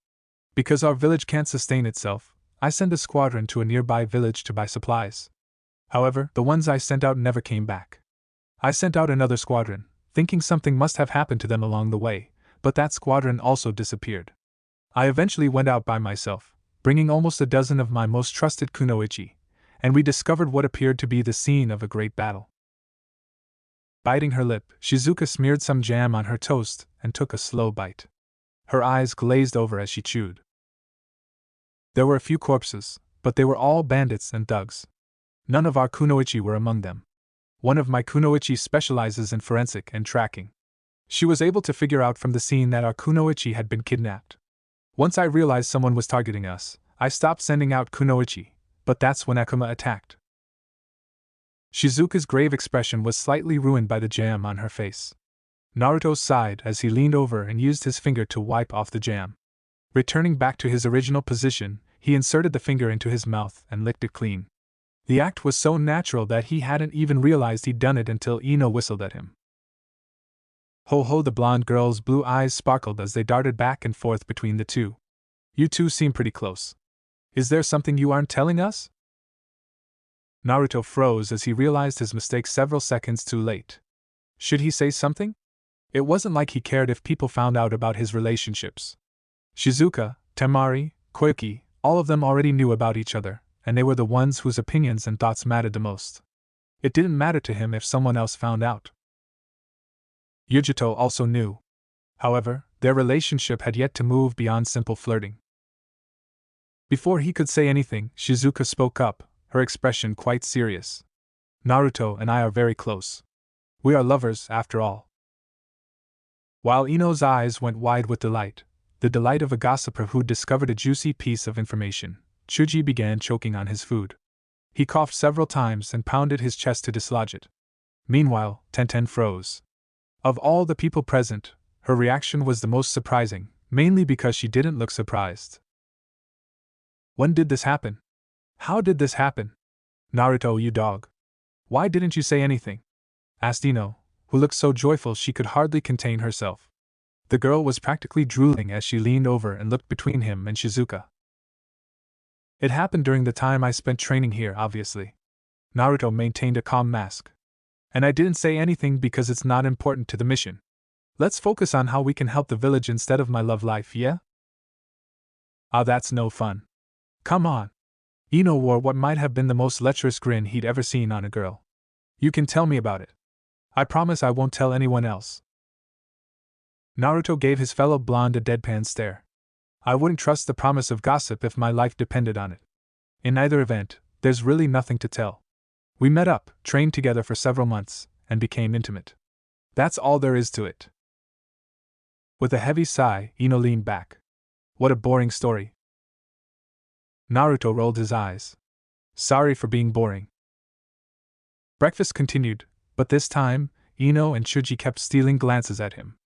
Because our village can't sustain itself, I send a squadron to a nearby village to buy supplies. However, the ones I sent out never came back. I sent out another squadron, thinking something must have happened to them along the way, but that squadron also disappeared. I eventually went out by myself, bringing almost a dozen of my most trusted kunoichi, and we discovered what appeared to be the scene of a great battle. Biting her lip, Shizuka smeared some jam on her toast and took a slow bite. Her eyes glazed over as she chewed. There were a few corpses, but they were all bandits and thugs. None of our kunoichi were among them. One of my kunoichi specializes in forensic and tracking. She was able to figure out from the scene that our kunoichi had been kidnapped. Once I realized someone was targeting us, I stopped sending out kunoichi, but that's when Akuma attacked. Shizuka's grave expression was slightly ruined by the jam on her face. Naruto sighed as he leaned over and used his finger to wipe off the jam. Returning back to his original position, he inserted the finger into his mouth and licked it clean. The act was so natural that he hadn't even realized he'd done it until Ino whistled at him. Ho ho, the blonde girl's blue eyes sparkled as they darted back and forth between the two. You two seem pretty close. Is there something you aren't telling us? Naruto froze as he realized his mistake several seconds too late. Should he say something? It wasn't like he cared if people found out about his relationships. Shizuka, Temari, Koyuki, all of them already knew about each other, and they were the ones whose opinions and thoughts mattered the most. It didn't matter to him if someone else found out. Yujito also knew. However, their relationship had yet to move beyond simple flirting. Before he could say anything, Shizuka spoke up, her expression quite serious. Naruto and I are very close. We are lovers, after all. While Ino's eyes went wide with delight, the delight of a gossiper who discovered a juicy piece of information, Chuji began choking on his food. He coughed several times and pounded his chest to dislodge it. Meanwhile, Tenten froze. Of all the people present, her reaction was the most surprising, mainly because she didn't look surprised. When did this happen? How did this happen? Naruto, you dog. Why didn't you say anything? Asked Ino, who looked so joyful she could hardly contain herself. The girl was practically drooling as she leaned over and looked between him and Shizuka. It happened during the time I spent training here, obviously. Naruto maintained a calm mask. And I didn't say anything because it's not important to the mission. Let's focus on how we can help the village instead of my love life, yeah? Ah, that's no fun. Come on. Ino wore what might have been the most lecherous grin he'd ever seen on a girl. You can tell me about it. I promise I won't tell anyone else. Naruto gave his fellow blonde a deadpan stare. I wouldn't trust the promise of gossip if my life depended on it. In either event, there's really nothing to tell. We met up, trained together for several months, and became intimate. That's all there is to it. With a heavy sigh, Ino leaned back. What a boring story. Naruto rolled his eyes. Sorry for being boring. Breakfast continued, but this time, Ino and Chuji kept stealing glances at him.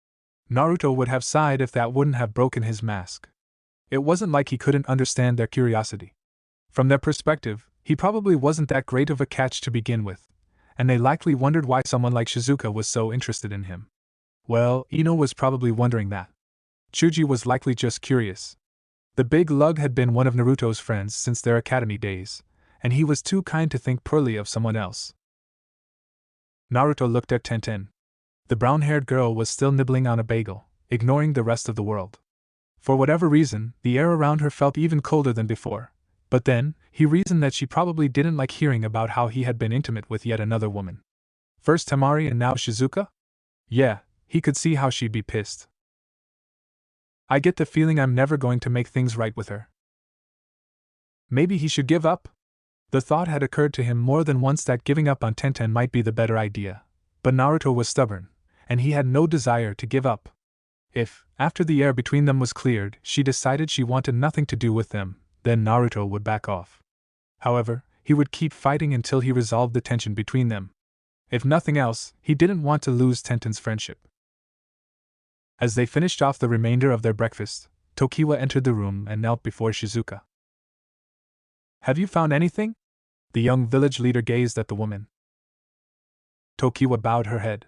Naruto would have sighed if that wouldn't have broken his mask. It wasn't like he couldn't understand their curiosity. From their perspective, he probably wasn't that great of a catch to begin with, and they likely wondered why someone like Shizuka was so interested in him. Well, Ino was probably wondering that. Chuji was likely just curious. The big lug had been one of Naruto's friends since their academy days, and he was too kind to think poorly of someone else. Naruto looked at Tenten. The brown-haired girl was still nibbling on a bagel, ignoring the rest of the world. For whatever reason, the air around her felt even colder than before, but then, he reasoned that she probably didn't like hearing about how he had been intimate with yet another woman. First Temari and now Shizuka? Yeah, he could see how she'd be pissed. I get the feeling I'm never going to make things right with her. Maybe he should give up? The thought had occurred to him more than once that giving up on Tenten might be the better idea, but Naruto was stubborn, and he had no desire to give up. If, after the air between them was cleared, she decided she wanted nothing to do with them, then Naruto would back off. However, he would keep fighting until he resolved the tension between them. If nothing else, he didn't want to lose Tenten's friendship. As they finished off the remainder of their breakfast, Tokiwa entered the room and knelt before Shizuka. Have you found anything? The young village leader gazed at the woman. Tokiwa bowed her head.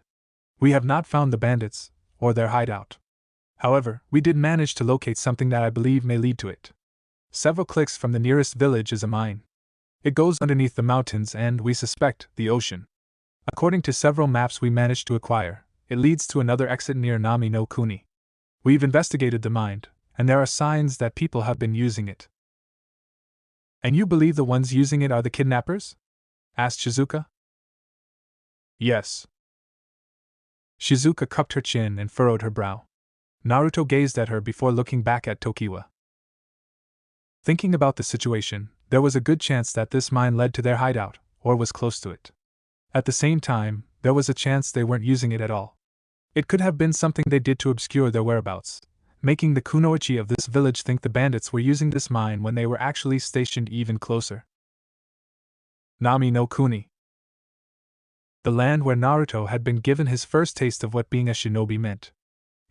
We have not found the bandits, or their hideout. However, we did manage to locate something that I believe may lead to it. Several clicks from the nearest village is a mine. It goes underneath the mountains and, we suspect, the ocean. According to several maps we managed to acquire, it leads to another exit near Nami no Kuni. We've investigated the mine, and there are signs that people have been using it. And you believe the ones using it are the kidnappers? Asked Shizuka. Yes. Shizuka cupped her chin and furrowed her brow. Naruto gazed at her before looking back at Tokiwa. Thinking about the situation, there was a good chance that this mine led to their hideout, or was close to it. At the same time, there was a chance they weren't using it at all. It could have been something they did to obscure their whereabouts, making the kunoichi of this village think the bandits were using this mine when they were actually stationed even closer. Nami no Kuni. The land where Naruto had been given his first taste of what being a shinobi meant.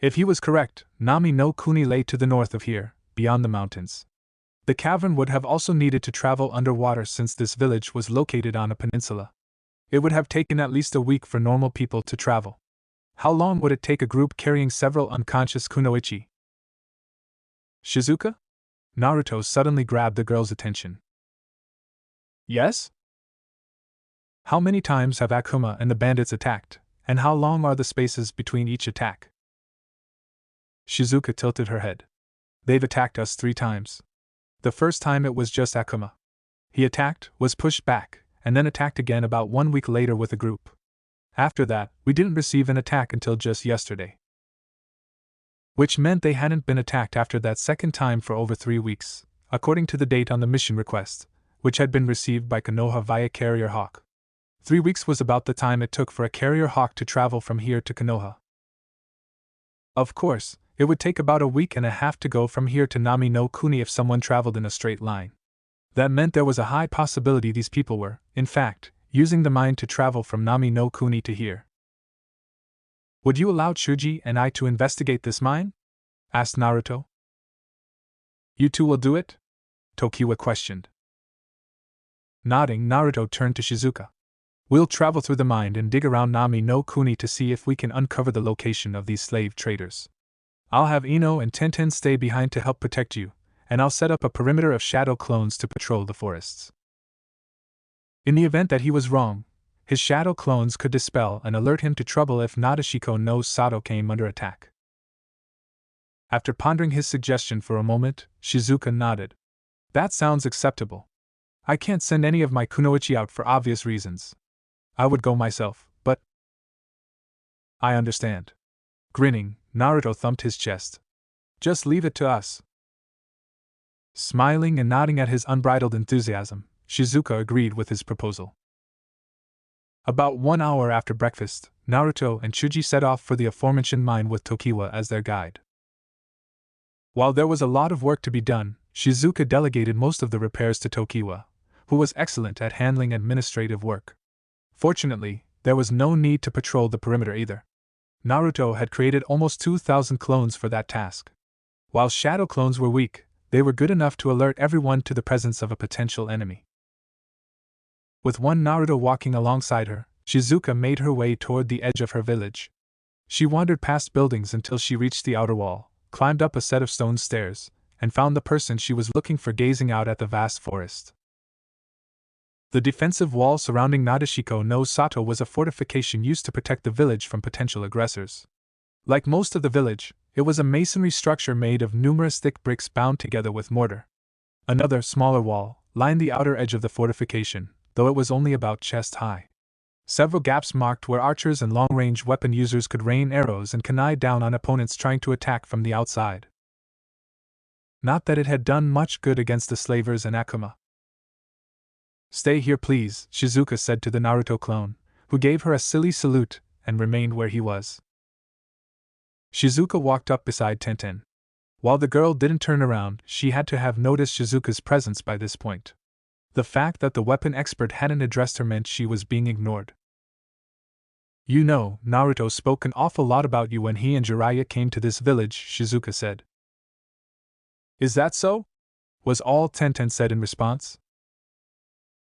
If he was correct, Nami no Kuni lay to the north of here, beyond the mountains. The cavern would have also needed to travel underwater since this village was located on a peninsula. It would have taken at least a week for normal people to travel. How long would it take a group carrying several unconscious kunoichi? Shizuka? Naruto suddenly grabbed the girl's attention. Yes? How many times have Akuma and the bandits attacked, and how long are the spaces between each attack? Shizuka tilted her head. They've attacked us 3 times. The first time it was just Akuma. He attacked, was pushed back, and then attacked again about 1 week later with a group. After that, we didn't receive an attack until just yesterday. Which meant they hadn't been attacked after that second time for over 3 weeks, according to the date on the mission request, which had been received by Konoha via Carrier Hawk. 3 weeks was about the time it took for a Carrier Hawk to travel from here to Konoha. Of course, it would take about a week and a half to go from here to Nami no Kuni if someone traveled in a straight line. That meant there was a high possibility these people were, in fact, using the mine to travel from Nami no Kuni to here. Would you allow Chuji and I to investigate this mine? Asked Naruto. You two will do it? Tokiwa questioned. Nodding, Naruto turned to Shizuka. We'll travel through the mine and dig around Nami no Kuni to see if we can uncover the location of these slave traders. I'll have Ino and Tenten stay behind to help protect you, and I'll set up a perimeter of shadow clones to patrol the forests. In the event that he was wrong, his shadow clones could dispel and alert him to trouble if Nadeshiko no Sato came under attack. After pondering his suggestion for a moment, Shizuka nodded. That sounds acceptable. I can't send any of my kunoichi out for obvious reasons. I would go myself, but... I understand. Grinning, Naruto thumped his chest. Just leave it to us. Smiling and nodding at his unbridled enthusiasm, Shizuka agreed with his proposal. About 1 hour after breakfast, Naruto and Chuji set off for the aforementioned mine with Tokiwa as their guide. While there was a lot of work to be done, Shizuka delegated most of the repairs to Tokiwa, who was excellent at handling administrative work. Fortunately, there was no need to patrol the perimeter either. Naruto had created almost 2,000 clones for that task. While shadow clones were weak, they were good enough to alert everyone to the presence of a potential enemy. With one Naruto walking alongside her, Shizuka made her way toward the edge of her village. She wandered past buildings until she reached the outer wall, climbed up a set of stone stairs, and found the person she was looking for gazing out at the vast forest. The defensive wall surrounding Nadeshiko no Sato was a fortification used to protect the village from potential aggressors. Like most of the village, it was a masonry structure made of numerous thick bricks bound together with mortar. Another, smaller wall lined the outer edge of the fortification, though it was only about chest high. Several gaps marked where archers and long-range weapon users could rain arrows and kunai down on opponents trying to attack from the outside. Not that it had done much good against the slavers and Akuma. Stay here please, Shizuka said to the Naruto clone, who gave her a silly salute and remained where he was. Shizuka walked up beside Tenten. While the girl didn't turn around, she had to have noticed Shizuka's presence by this point. The fact that the weapon expert hadn't addressed her meant she was being ignored. You know, Naruto spoke an awful lot about you when he and Jiraiya came to this village, Shizuka said. Is that so? Was all Tenten said in response.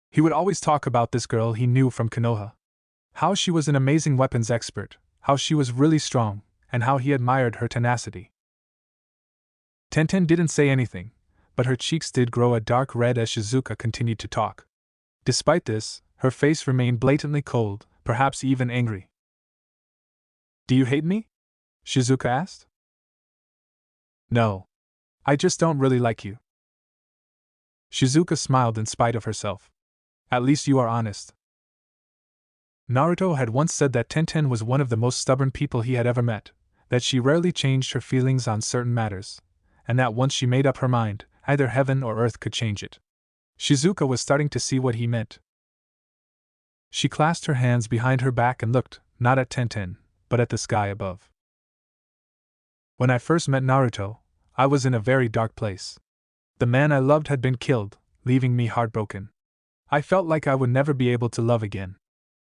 He would always talk about this girl he knew from Konoha. How she was an amazing weapons expert, how she was really strong, and how he admired her tenacity. Tenten didn't say anything, but her cheeks did grow a dark red as Shizuka continued to talk. Despite this, her face remained blatantly cold, perhaps even angry. Do you hate me? Shizuka asked. No. I just don't really like you. Shizuka smiled in spite of herself. At least you are honest. Naruto had once said that Tenten was one of the most stubborn people he had ever met, that she rarely changed her feelings on certain matters, and that once she made up her mind, either heaven or earth could change it. Shizuka was starting to see what he meant. She clasped her hands behind her back and looked, not at Tenten, but at the sky above. When I first met Naruto, I was in a very dark place. The man I loved had been killed, leaving me heartbroken. I felt like I would never be able to love again.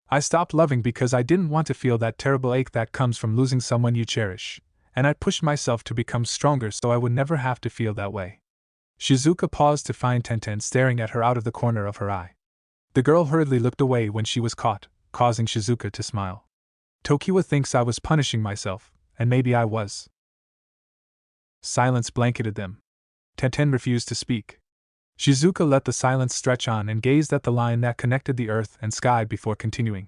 I stopped loving because I didn't want to feel that terrible ache that comes from losing someone you cherish, and I pushed myself to become stronger so I would never have to feel that way. Shizuka paused to find Tenten staring at her out of the corner of her eye. The girl hurriedly looked away when she was caught, causing Shizuka to smile. Tokiwa thinks I was punishing myself, and maybe I was. Silence blanketed them. Tenten refused to speak. Shizuka let the silence stretch on and gazed at the line that connected the earth and sky before continuing.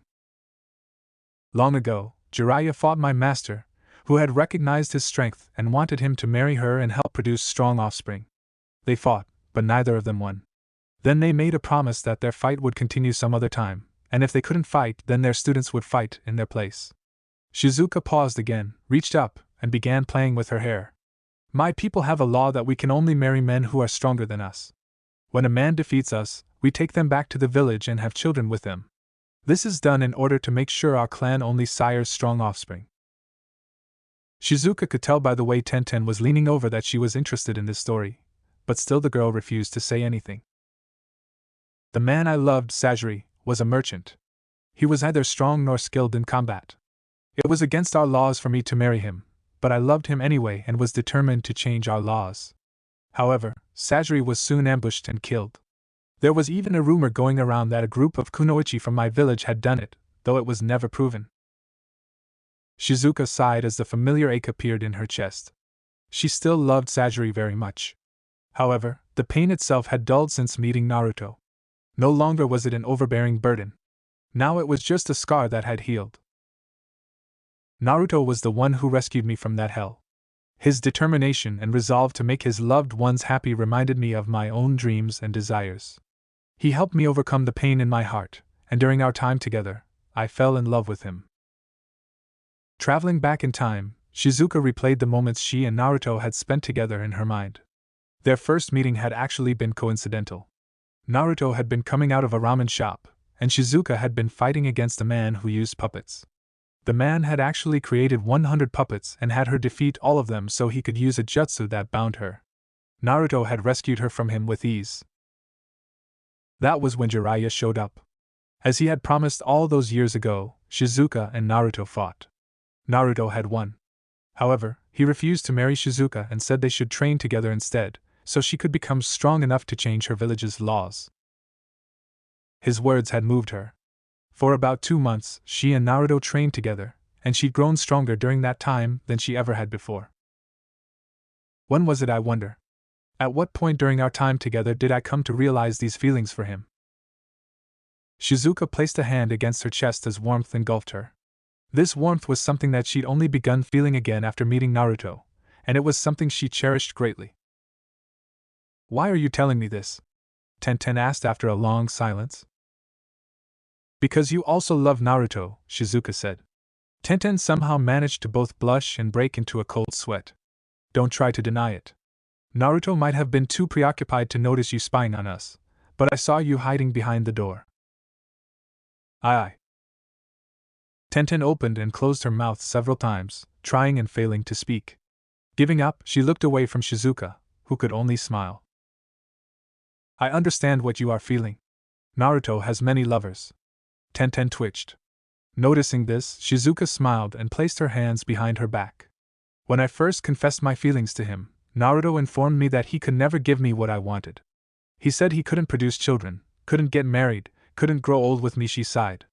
Long ago, Jiraiya fought my master, who had recognized his strength and wanted him to marry her and help produce strong offspring. They fought, but neither of them won. Then they made a promise that their fight would continue some other time, and if they couldn't fight, then their students would fight in their place. Shizuka paused again, reached up, and began playing with her hair. My people have a law that we can only marry men who are stronger than us. When a man defeats us, we take them back to the village and have children with them. This is done in order to make sure our clan only sires strong offspring. Shizuka could tell by the way Tenten was leaning over that she was interested in this story, but still the girl refused to say anything. The man I loved, Sajiri, was a merchant. He was neither strong nor skilled in combat. It was against our laws for me to marry him, but I loved him anyway and was determined to change our laws. However, Sajiri was soon ambushed and killed. There was even a rumor going around that a group of kunoichi from my village had done it, though it was never proven. Shizuka sighed as the familiar ache appeared in her chest. She still loved Sajiri very much. However, the pain itself had dulled since meeting Naruto. No longer was it an overbearing burden. Now it was just a scar that had healed. Naruto was the one who rescued me from that hell. His determination and resolve to make his loved ones happy reminded me of my own dreams and desires. He helped me overcome the pain in my heart, and during our time together, I fell in love with him. Traveling back in time, Shizuka replayed the moments she and Naruto had spent together in her mind. Their first meeting had actually been coincidental. Naruto had been coming out of a ramen shop, and Shizuka had been fighting against a man who used puppets. The man had actually created 100 puppets and had her defeat all of them so he could use a jutsu that bound her. Naruto had rescued her from him with ease. That was when Jiraiya showed up. As he had promised all those years ago, Shizuka and Naruto fought. Naruto had won. However, he refused to marry Shizuka and said they should train together instead, so she could become strong enough to change her village's laws. His words had moved her. For about 2 months, she and Naruto trained together, and she'd grown stronger during that time than she ever had before. When was it, I wonder? At what point during our time together did I come to realize these feelings for him? Shizuka placed a hand against her chest as warmth engulfed her. This warmth was something that she'd only begun feeling again after meeting Naruto, and it was something she cherished greatly. Why are you telling me this? Tenten asked after a long silence. Because you also love Naruto, Shizuka said. Tenten somehow managed to both blush and break into a cold sweat. Don't try to deny it. Naruto might have been too preoccupied to notice you spying on us, but I saw you hiding behind the door. Aye. Tenten opened and closed her mouth several times, trying and failing to speak. Giving up, she looked away from Shizuka, who could only smile. I understand what you are feeling. Naruto has many lovers. Tenten twitched. Noticing this, Shizuka smiled and placed her hands behind her back. When I first confessed my feelings to him, Naruto informed me that he could never give me what I wanted. He said he couldn't produce children, couldn't get married, couldn't grow old with me. She sighed.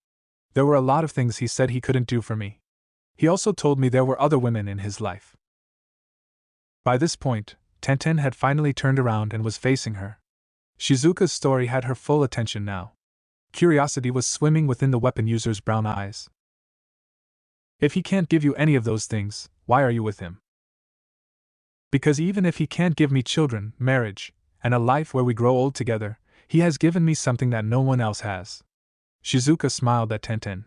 There were a lot of things he said he couldn't do for me. He also told me there were other women in his life. By this point, Tenten had finally turned around and was facing her. Shizuka's story had her full attention now. Curiosity was swimming within the weapon user's brown eyes. If he can't give you any of those things, why are you with him? Because even if he can't give me children, marriage, and a life where we grow old together, he has given me something that no one else has. Shizuka smiled at Tenten.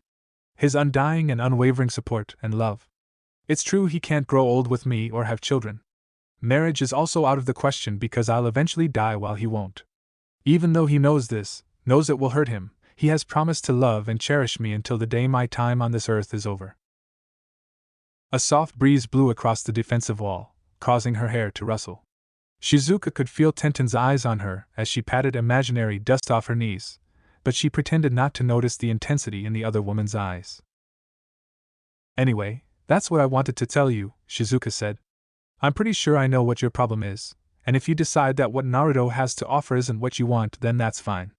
His undying and unwavering support and love. It's true he can't grow old with me or have children. Marriage is also out of the question because I'll eventually die while he won't. Even though he knows this, knows it will hurt him, he has promised to love and cherish me until the day my time on this earth is over. A soft breeze blew across the defensive wall, causing her hair to rustle. Shizuka could feel Tenten's eyes on her as she patted imaginary dust off her knees, but she pretended not to notice the intensity in the other woman's eyes. Anyway, that's what I wanted to tell you, Shizuka said. I'm pretty sure I know what your problem is, and if you decide that what Naruto has to offer isn't what you want, then that's fine.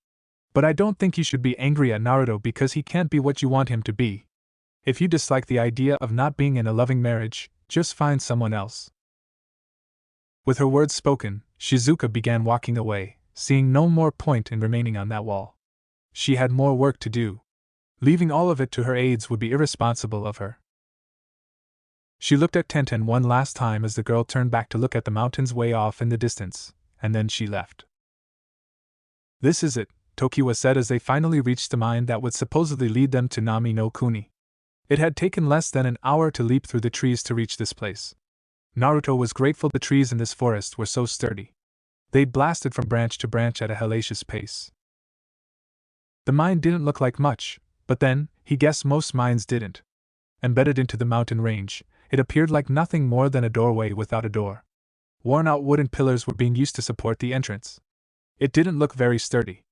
But I don't think you should be angry at Naruto because he can't be what you want him to be. If you dislike the idea of not being in a loving marriage, just find someone else. With her words spoken, Shizuka began walking away, seeing no more point in remaining on that wall. She had more work to do. Leaving all of it to her aides would be irresponsible of her. She looked at Tenten one last time as the girl turned back to look at the mountains way off in the distance, and then she left. This is it, Tokiwa said as they finally reached the mine that would supposedly lead them to Nami no Kuni. It had taken less than an hour to leap through the trees to reach this place. Naruto was grateful the trees in this forest were so sturdy. They blasted from branch to branch at a hellacious pace. The mine didn't look like much, but then, he guessed most mines didn't. Embedded into the mountain range, it appeared like nothing more than a doorway without a door. Worn-out wooden pillars were being used to support the entrance. It didn't look very sturdy.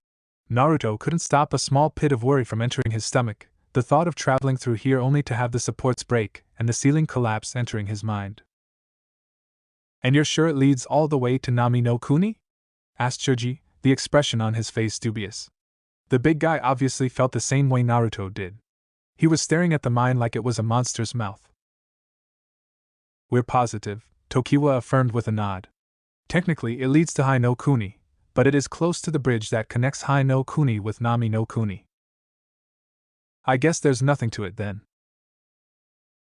Naruto couldn't stop a small pit of worry from entering his stomach, the thought of traveling through here only to have the supports break and the ceiling collapse entering his mind. "And you're sure it leads all the way to Nami no Kuni?" asked Chuji, the expression on his face dubious. The big guy obviously felt the same way Naruto did. He was staring at the mine like it was a monster's mouth. "We're positive," Tokiwa affirmed with a nod. "Technically it leads to Hai no Kuni, but it is close to the bridge that connects Hai no Kuni with Nami no Kuni." "I guess there's nothing to it then."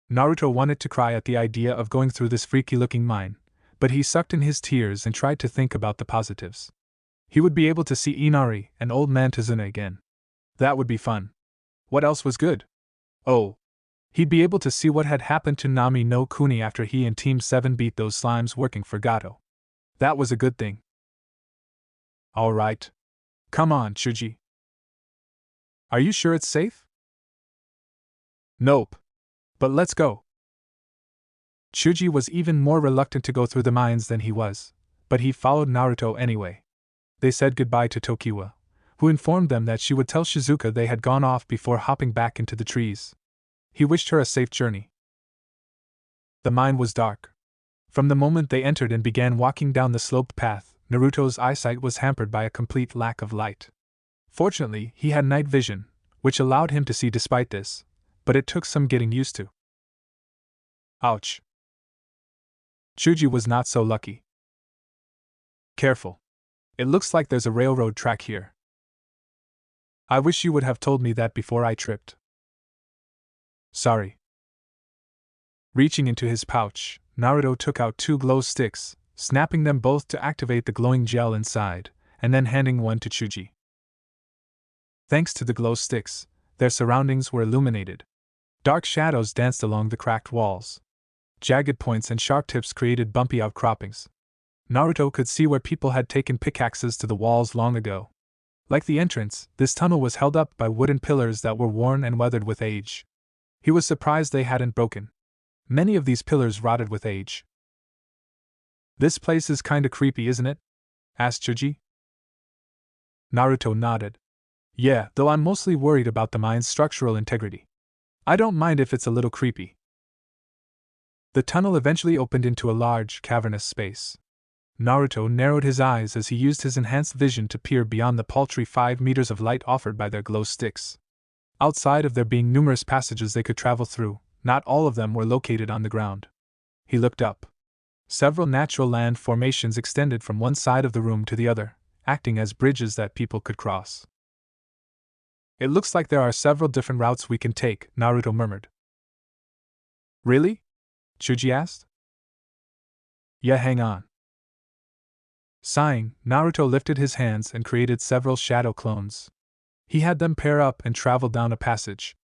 Naruto wanted to cry at the idea of going through this freaky-looking mine, but he sucked in his tears and tried to think about the positives. He would be able to see Inari and Old Man Tazuna again. That would be fun. What else was good? Oh, he'd be able to see what had happened to Nami no Kuni after he and Team 7 beat those slimes working for Gato. That was a good thing. Alright. Come on, Chuji. Are you sure it's safe? Nope. But let's go. Chuji was even more reluctant to go through the mines than he was, but he followed Naruto anyway. They said goodbye to Tokiwa, who informed them that she would tell Shizuka they had gone off before hopping back into the trees. He wished her a safe journey. The mine was dark. From the moment they entered and began walking down the sloped path, Naruto's eyesight was hampered by a complete lack of light. Fortunately, he had night vision, which allowed him to see despite this, but it took some getting used to. Ouch. Chuji was not so lucky. Careful. It looks like there's a railroad track here. I wish you would have told me that before I tripped. Sorry. Reaching into his pouch, Naruto took out 2 glow sticks, snapping them both to activate the glowing gel inside, and then handing one to Chuji. Thanks to the glow sticks, their surroundings were illuminated. Dark shadows danced along the cracked walls. Jagged points and sharp tips created bumpy outcroppings. Naruto could see where people had taken pickaxes to the walls long ago. Like the entrance, this tunnel was held up by wooden pillars that were worn and weathered with age. He was surprised they hadn't broken. Many of these pillars rotted with age. "This place is kinda creepy, isn't it?" asked Chuji. Naruto nodded. "Yeah, though I'm mostly worried about the mine's structural integrity. I don't mind if it's a little creepy." The tunnel eventually opened into a large, cavernous space. Naruto narrowed his eyes as he used his enhanced vision to peer beyond the paltry 5 meters of light offered by their glow sticks. Outside of there being numerous passages they could travel through, not all of them were located on the ground. He looked up. Several natural land formations extended from one side of the room to the other, acting as bridges that people could cross. "It looks like there are several different routes we can take," Naruto murmured. "Really?" Chuji asked. "Yeah, hang on." Sighing, Naruto lifted his hands and created several shadow clones. He had them pair up and travel down a passage.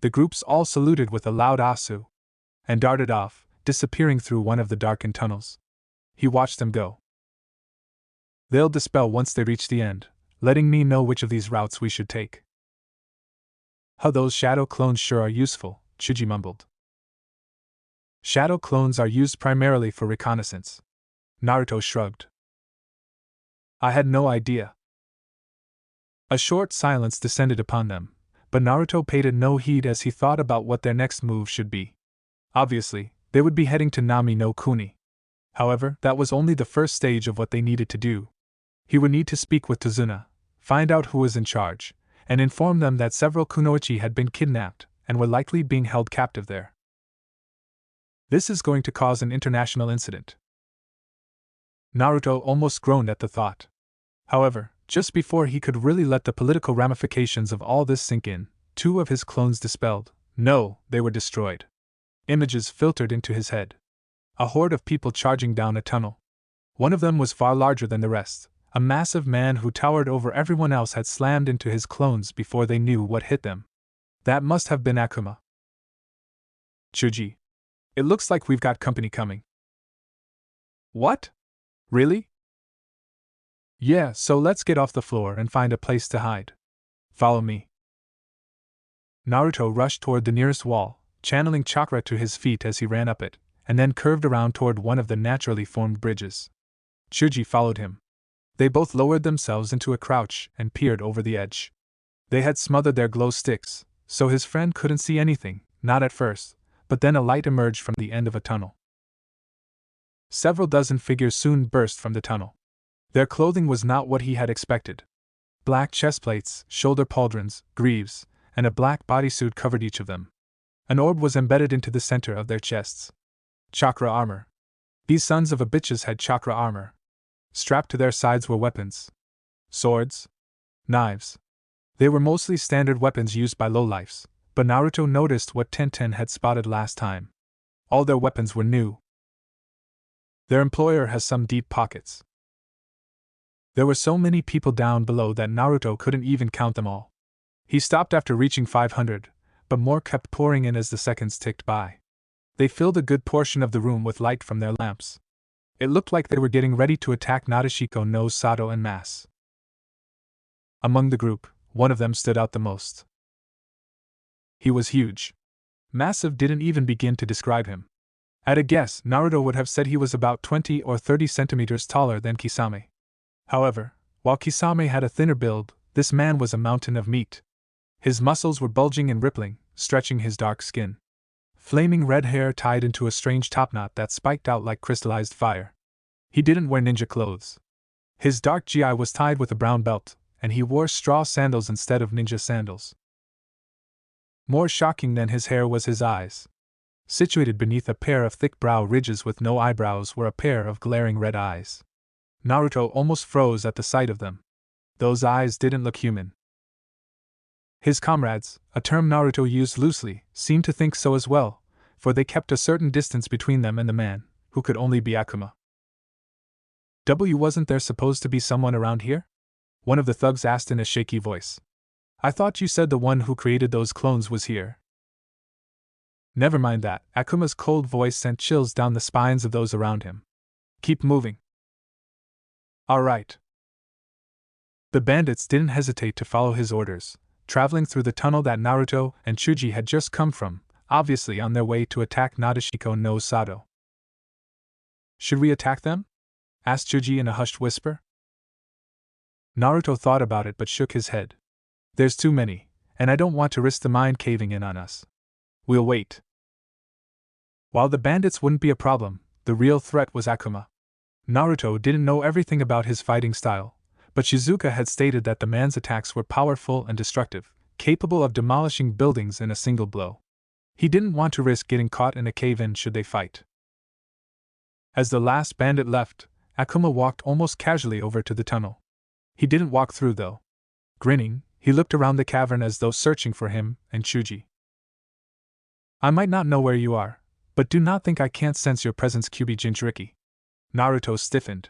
The groups all saluted with a loud Asu, and darted off, disappearing through one of the darkened tunnels. He watched them go. "They'll dispel once they reach the end, letting me know which of these routes we should take." "How those shadow clones sure are useful," Chuji mumbled. "Shadow clones are used primarily for reconnaissance." Naruto shrugged. "I had no idea." A short silence descended upon them, but Naruto paid it no heed as he thought about what their next move should be. Obviously, they would be heading to Nami no Kuni. However, that was only the first stage of what they needed to do. He would need to speak with Tazuna, find out who was in charge, and inform them that several kunoichi had been kidnapped, and were likely being held captive there. This is going to cause an international incident. Naruto almost groaned at the thought. However, just before he could really let the political ramifications of all this sink in, 2 of his clones dispelled. No, they were destroyed. Images filtered into his head. A horde of people charging down a tunnel. One of them was far larger than the rest. A massive man who towered over everyone else had slammed into his clones before they knew what hit them. That must have been Akuma. Chuji. It looks like we've got company coming. What? Really? Yeah, so let's get off the floor and find a place to hide. Follow me. Naruto rushed toward the nearest wall, channeling chakra to his feet as he ran up it, and then curved around toward one of the naturally formed bridges. Chuji followed him. They both lowered themselves into a crouch and peered over the edge. They had smothered their glow sticks, so his friend couldn't see anything, not at first, but then a light emerged from the end of a tunnel. Several dozen figures soon burst from the tunnel. Their clothing was not what he had expected. Black chestplates, shoulder pauldrons, greaves, and a black bodysuit covered each of them. An orb was embedded into the center of their chests. Chakra armor. These sons of a bitches had chakra armor. Strapped to their sides were weapons. Swords. Knives. They were mostly standard weapons used by lowlifes, but Naruto noticed what Tenten had spotted last time. All their weapons were new. Their employer has some deep pockets. There were so many people down below that Naruto couldn't even count them all. He stopped after reaching 500, but more kept pouring in as the seconds ticked by. They filled a good portion of the room with light from their lamps. It looked like they were getting ready to attack Nadeshiko no Sato en masse. Among the group, one of them stood out the most. He was huge. Massive didn't even begin to describe him. At a guess, Naruto would have said he was about 20 or 30 centimeters taller than Kisame. However, while Kisame had a thinner build, this man was a mountain of meat. His muscles were bulging and rippling, stretching his dark skin. Flaming red hair tied into a strange topknot that spiked out like crystallized fire. He didn't wear ninja clothes. His dark gi was tied with a brown belt, and he wore straw sandals instead of ninja sandals. More shocking than his hair was his eyes. Situated beneath a pair of thick brow ridges with no eyebrows were a pair of glaring red eyes. Naruto almost froze at the sight of them. Those eyes didn't look human. His comrades, a term Naruto used loosely, seemed to think so as well, for they kept a certain distance between them and the man, who could only be Akuma. Wasn't there supposed to be someone around here? One of the thugs asked in a shaky voice. I thought you said the one who created those clones was here. Never mind that, Akuma's cold voice sent chills down the spines of those around him. Keep moving. All right. The bandits didn't hesitate to follow his orders, traveling through the tunnel that Naruto and Chuji had just come from, obviously on their way to attack Nadeshiko no Sato. Should we attack them? Asked Chuji in a hushed whisper. Naruto thought about it but shook his head. There's too many, and I don't want to risk the mind caving in on us. We'll wait. While the bandits wouldn't be a problem, the real threat was Akuma. Naruto didn't know everything about his fighting style, but Shizuka had stated that the man's attacks were powerful and destructive, capable of demolishing buildings in a single blow. He didn't want to risk getting caught in a cave-in should they fight. As the last bandit left, Akuma walked almost casually over to the tunnel. He didn't walk through though. Grinning, he looked around the cavern as though searching for him and Chuji. I might not know where you are, but do not think I can't sense your presence, Kyuubi Jinchuriki. Naruto stiffened.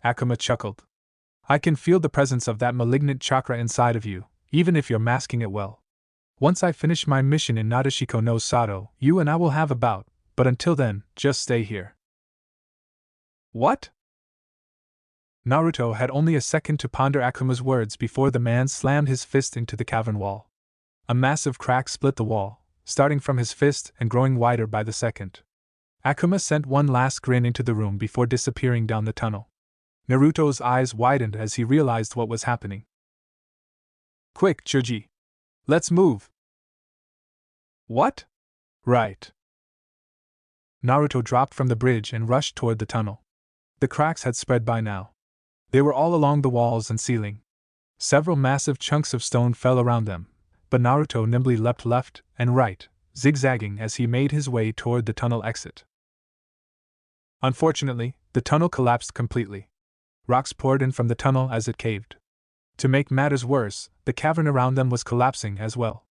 Akuma chuckled. I can feel the presence of that malignant chakra inside of you, even if you're masking it well. Once I finish my mission in Nadeshiko no Sato, you and I will have a bout, but until then, just stay here. What? Naruto had only a second to ponder Akuma's words before the man slammed his fist into the cavern wall. A massive crack split the wall, starting from his fist and growing wider by the second. Akuma sent one last grin into the room before disappearing down the tunnel. Naruto's eyes widened as he realized what was happening. Quick, Chuji! Let's move! What? Right. Naruto dropped from the bridge and rushed toward the tunnel. The cracks had spread by now. They were all along the walls and ceiling. Several massive chunks of stone fell around them, but Naruto nimbly leapt left and right, zigzagging as he made his way toward the tunnel exit. Unfortunately, the tunnel collapsed completely. Rocks poured in from the tunnel as it caved. To make matters worse, the cavern around them was collapsing as well.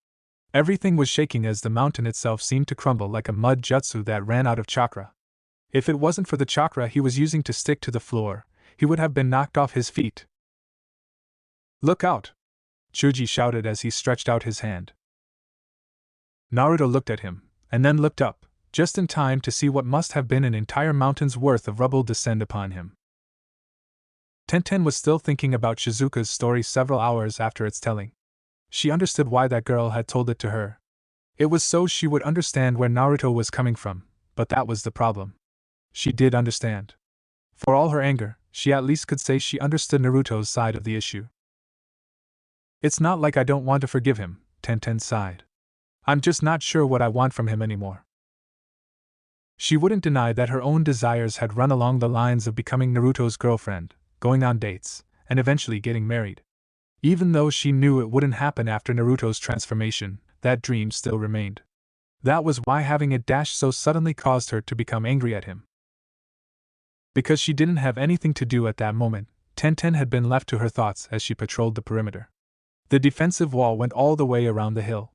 Everything was shaking as the mountain itself seemed to crumble like a mud jutsu that ran out of chakra. If it wasn't for the chakra he was using to stick to the floor, he would have been knocked off his feet. "Look out!" Chuji shouted as he stretched out his hand. Naruto looked at him, and then looked up, just in time to see what must have been an entire mountain's worth of rubble descend upon him. Tenten was still thinking about Shizuka's story several hours after its telling. She understood why that girl had told it to her. It was so she would understand where Naruto was coming from, but that was the problem. She did understand. For all her anger, she at least could say she understood Naruto's side of the issue. "It's not like I don't want to forgive him," Tenten sighed. "I'm just not sure what I want from him anymore." She wouldn't deny that her own desires had run along the lines of becoming Naruto's girlfriend, going on dates, and eventually getting married. Even though she knew it wouldn't happen after Naruto's transformation, that dream still remained. That was why having it dashed so suddenly caused her to become angry at him. Because she didn't have anything to do at that moment, Tenten had been left to her thoughts as she patrolled the perimeter. The defensive wall went all the way around the hill.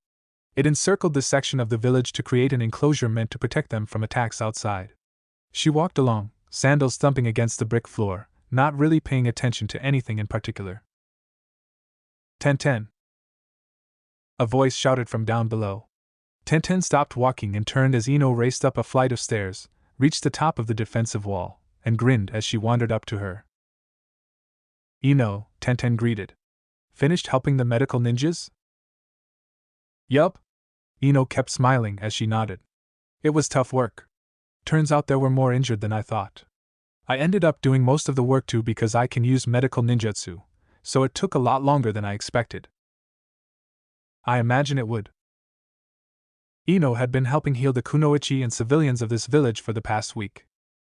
It encircled the section of the village to create an enclosure meant to protect them from attacks outside. She walked along, sandals thumping against the brick floor, not really paying attention to anything in particular. "Tenten!" a voice shouted from down below. Tenten stopped walking and turned as Ino raced up a flight of stairs, reached the top of the defensive wall, and grinned as she wandered up to her. "Ino," Tenten greeted. "Finished helping the medical ninjas?" "Yup." Ino kept smiling as she nodded. "It was tough work. Turns out there were more injured than I thought. I ended up doing most of the work too because I can use medical ninjutsu, so it took a lot longer than I expected." "I imagine it would." Ino had been helping heal the kunoichi and civilians of this village for the past week.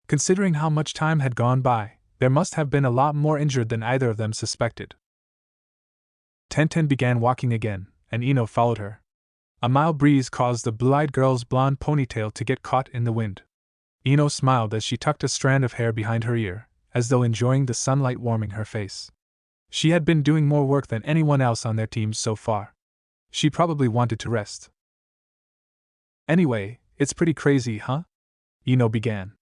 Considering how much time had gone by, there must have been a lot more injured than either of them suspected. Tenten began walking again, and Ino followed her. A mild breeze caused the blue-eyed girl's blonde ponytail to get caught in the wind. Ino smiled as she tucked a strand of hair behind her ear, as though enjoying the sunlight warming her face. She had been doing more work than anyone else on their team so far. She probably wanted to rest. "Anyway, it's pretty crazy, huh?" Ino began.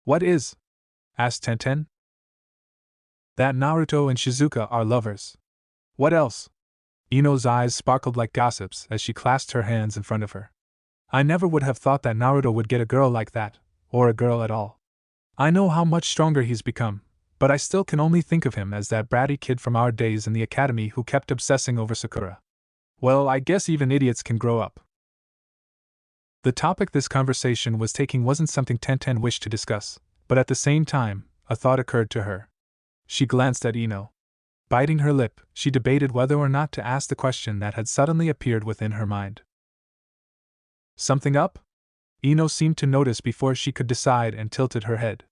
"What is?" asked Tenten. "That Naruto and Shizuka are lovers." "What else?" Ino's eyes sparkled like gossips as she clasped her hands in front of her. "I never would have thought that Naruto would get a girl like that, or a girl at all. I know how much stronger he's become, but I still can only think of him as that bratty kid from our days in the academy who kept obsessing over Sakura. Well, I guess even idiots can grow up." The topic this conversation was taking wasn't something Tenten wished to discuss, but at the same time, a thought occurred to her. She glanced at Ino. Biting her lip, she debated whether or not to ask the question that had suddenly appeared within her mind. "Something up?" Ino seemed to notice before she could decide and tilted her head.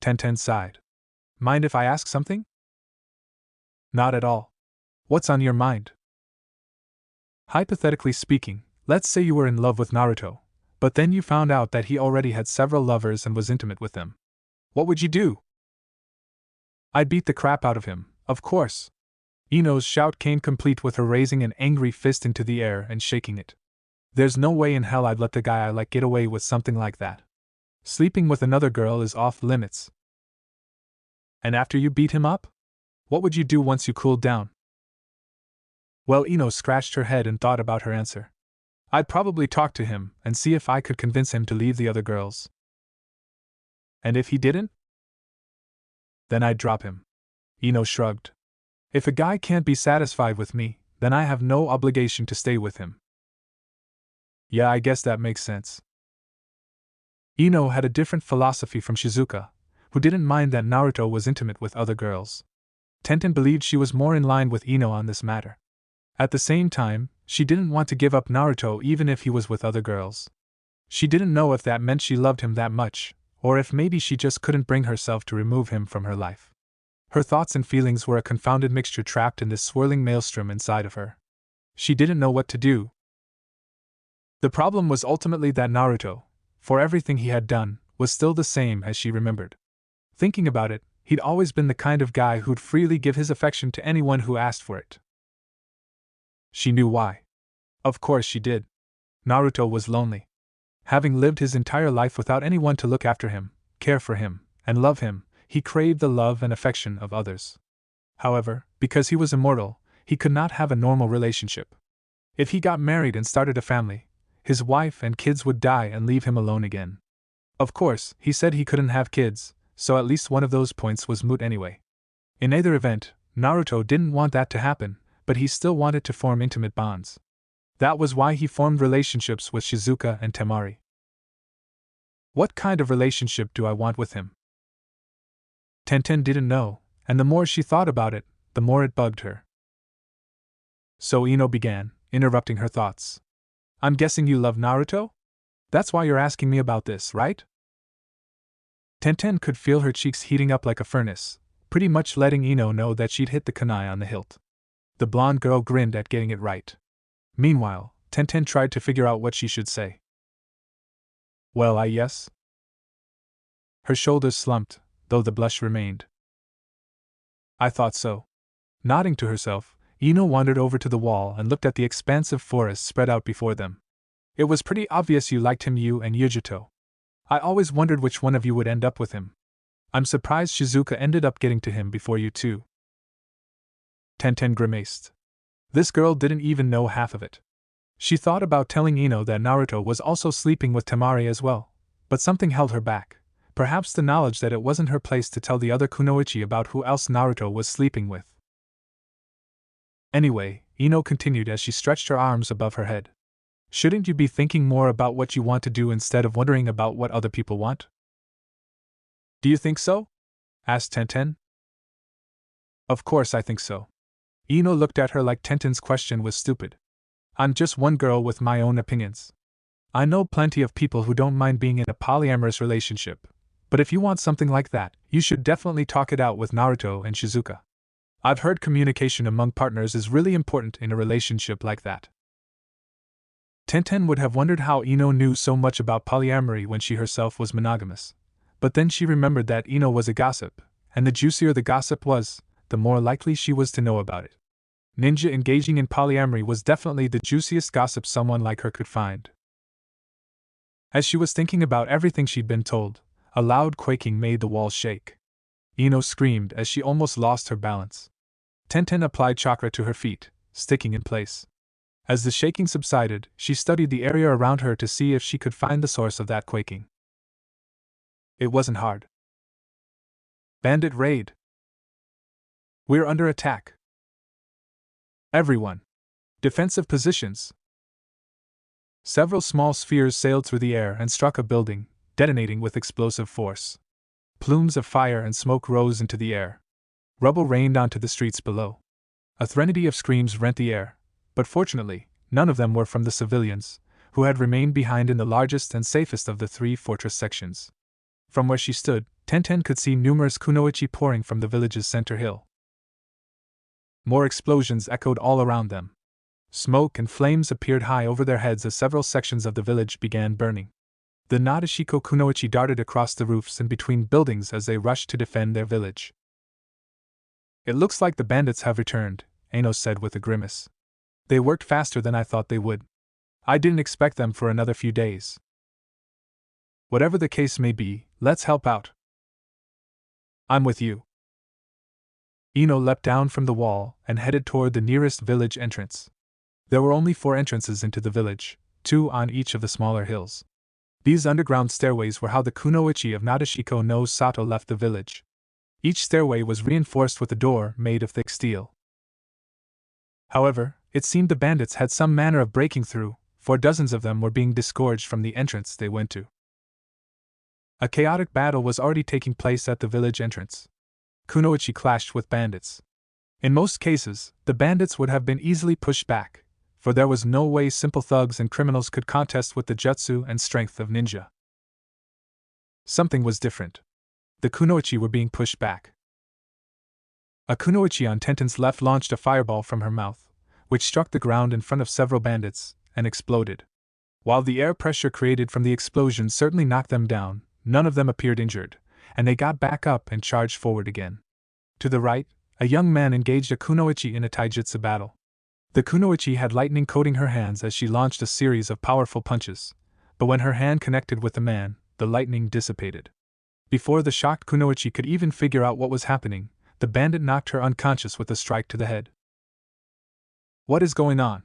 Tenten sighed. "Mind if I ask something?" "Not at all. What's on your mind?" "Hypothetically speaking, let's say you were in love with Naruto, but then you found out that he already had several lovers and was intimate with them. What would you do?" "I'd beat the crap out of him, of course." Ino's shout came complete with her raising an angry fist into the air and shaking it. "There's no way in hell I'd let the guy I like get away with something like that. Sleeping with another girl is off limits." "And after you beat him up? What would you do once you cooled down?" Well, Ino scratched her head and thought about her answer. "I'd probably talk to him and see if I could convince him to leave the other girls." "And if he didn't?" "Then I'd drop him." Ino shrugged. "If a guy can't be satisfied with me, then I have no obligation to stay with him." "Yeah, I guess that makes sense." Ino had a different philosophy from Shizuka, who didn't mind that Naruto was intimate with other girls. Tenten believed she was more in line with Ino on this matter. At the same time, she didn't want to give up Naruto even if he was with other girls. She didn't know if that meant she loved him that much, or if maybe she just couldn't bring herself to remove him from her life. Her thoughts and feelings were a confounded mixture trapped in this swirling maelstrom inside of her. She didn't know what to do. The problem was ultimately that Naruto, for everything he had done, was still the same as she remembered. Thinking about it, he'd always been the kind of guy who'd freely give his affection to anyone who asked for it. She knew why. Of course she did. Naruto was lonely. Having lived his entire life without anyone to look after him, care for him, and love him, he craved the love and affection of others. However, because he was immortal, he could not have a normal relationship. If he got married and started a family, his wife and kids would die and leave him alone again. Of course, he said he couldn't have kids, so at least one of those points was moot anyway. In either event, Naruto didn't want that to happen, but he still wanted to form intimate bonds. That was why he formed relationships with Shizuka and Temari. What kind of relationship do I want with him? Tenten didn't know, and the more she thought about it, the more it bugged her. So Ino began, interrupting her thoughts. I'm guessing you love Naruto? That's why you're asking me about this, right? Tenten could feel her cheeks heating up like a furnace, pretty much letting Ino know that she'd hit the kunai on the hilt. The blonde girl grinned at getting it right. Meanwhile, Tenten tried to figure out what she should say. Well, yes. Her shoulders slumped, though the blush remained. I thought so. Nodding to herself, Ino wandered over to the wall and looked at the expansive forest spread out before them. It was pretty obvious you liked him, you and Yujito. I always wondered which one of you would end up with him. I'm surprised Shizuka ended up getting to him before you two. Tenten grimaced. This girl didn't even know half of it. She thought about telling Ino that Naruto was also sleeping with Temari as well, but something held her back, perhaps the knowledge that it wasn't her place to tell the other kunoichi about who else Naruto was sleeping with. Anyway, Ino continued as she stretched her arms above her head. Shouldn't you be thinking more about what you want to do instead of wondering about what other people want? Do you think so? Asked Tenten. Of course I think so. Ino looked at her like Tenten's question was stupid. I'm just one girl with my own opinions. I know plenty of people who don't mind being in a polyamorous relationship, but if you want something like that, you should definitely talk it out with Naruto and Shizuka. I've heard communication among partners is really important in a relationship like that. Tenten would have wondered how Ino knew so much about polyamory when she herself was monogamous, but then she remembered that Ino was a gossip, and the juicier the gossip was, the more likely she was to know about it. Ninja engaging in polyamory was definitely the juiciest gossip someone like her could find. As she was thinking about everything she'd been told, a loud quaking made the walls shake. Ino screamed as she almost lost her balance. Tenten applied chakra to her feet, sticking in place. As the shaking subsided, she studied the area around her to see if she could find the source of that quaking. It wasn't hard. Bandit raid. We're under attack. Everyone. Defensive positions. Several small spheres sailed through the air and struck a building, detonating with explosive force. Plumes of fire and smoke rose into the air. Rubble rained onto the streets below. A threnody of screams rent the air, but fortunately, none of them were from the civilians, who had remained behind in the largest and safest of the three fortress sections. From where she stood, Tenten could see numerous kunoichi pouring from the village's center hill. More explosions echoed all around them. Smoke and flames appeared high over their heads as several sections of the village began burning. The Nadeshiko kunoichi darted across the roofs and between buildings as they rushed to defend their village. It looks like the bandits have returned, Ino said with a grimace. They worked faster than I thought they would. I didn't expect them for another few days. Whatever the case may be, let's help out. I'm with you. Ino leapt down from the wall and headed toward the nearest village entrance. There were only 4 entrances into the village, 2 on each of the smaller hills. These underground stairways were how the kunoichi of Nadeshiko no Sato left the village. Each stairway was reinforced with a door made of thick steel. However, it seemed the bandits had some manner of breaking through, for dozens of them were being disgorged from the entrance they went to. A chaotic battle was already taking place at the village entrance. Kunoichi clashed with bandits. In most cases, the bandits would have been easily pushed back, for there was no way simple thugs and criminals could contest with the jutsu and strength of ninja. Something was different. The kunoichi were being pushed back. A kunoichi on Tenten's left launched a fireball from her mouth, which struck the ground in front of several bandits, and exploded. While the air pressure created from the explosion certainly knocked them down, none of them appeared injured, and they got back up and charged forward again. To the right, a young man engaged a kunoichi in a taijutsu battle. The kunoichi had lightning coating her hands as she launched a series of powerful punches, but when her hand connected with the man, the lightning dissipated. Before the shocked kunoichi could even figure out what was happening, the bandit knocked her unconscious with a strike to the head. "What is going on?"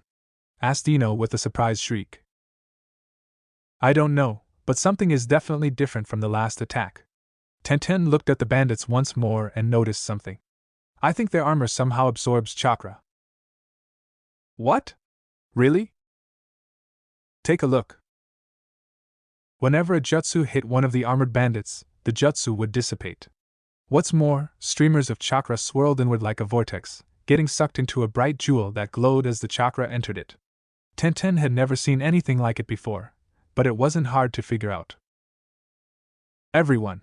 asked Ino with a surprised shriek. "I don't know, but something is definitely different from the last attack." Tenten looked at the bandits once more and noticed something. "I think their armor somehow absorbs chakra." "What? Really?" "Take a look." Whenever a jutsu hit one of the armored bandits, the jutsu would dissipate. What's more, streamers of chakra swirled inward like a vortex, getting sucked into a bright jewel that glowed as the chakra entered it. Tenten had never seen anything like it before, but it wasn't hard to figure out. "Everyone!"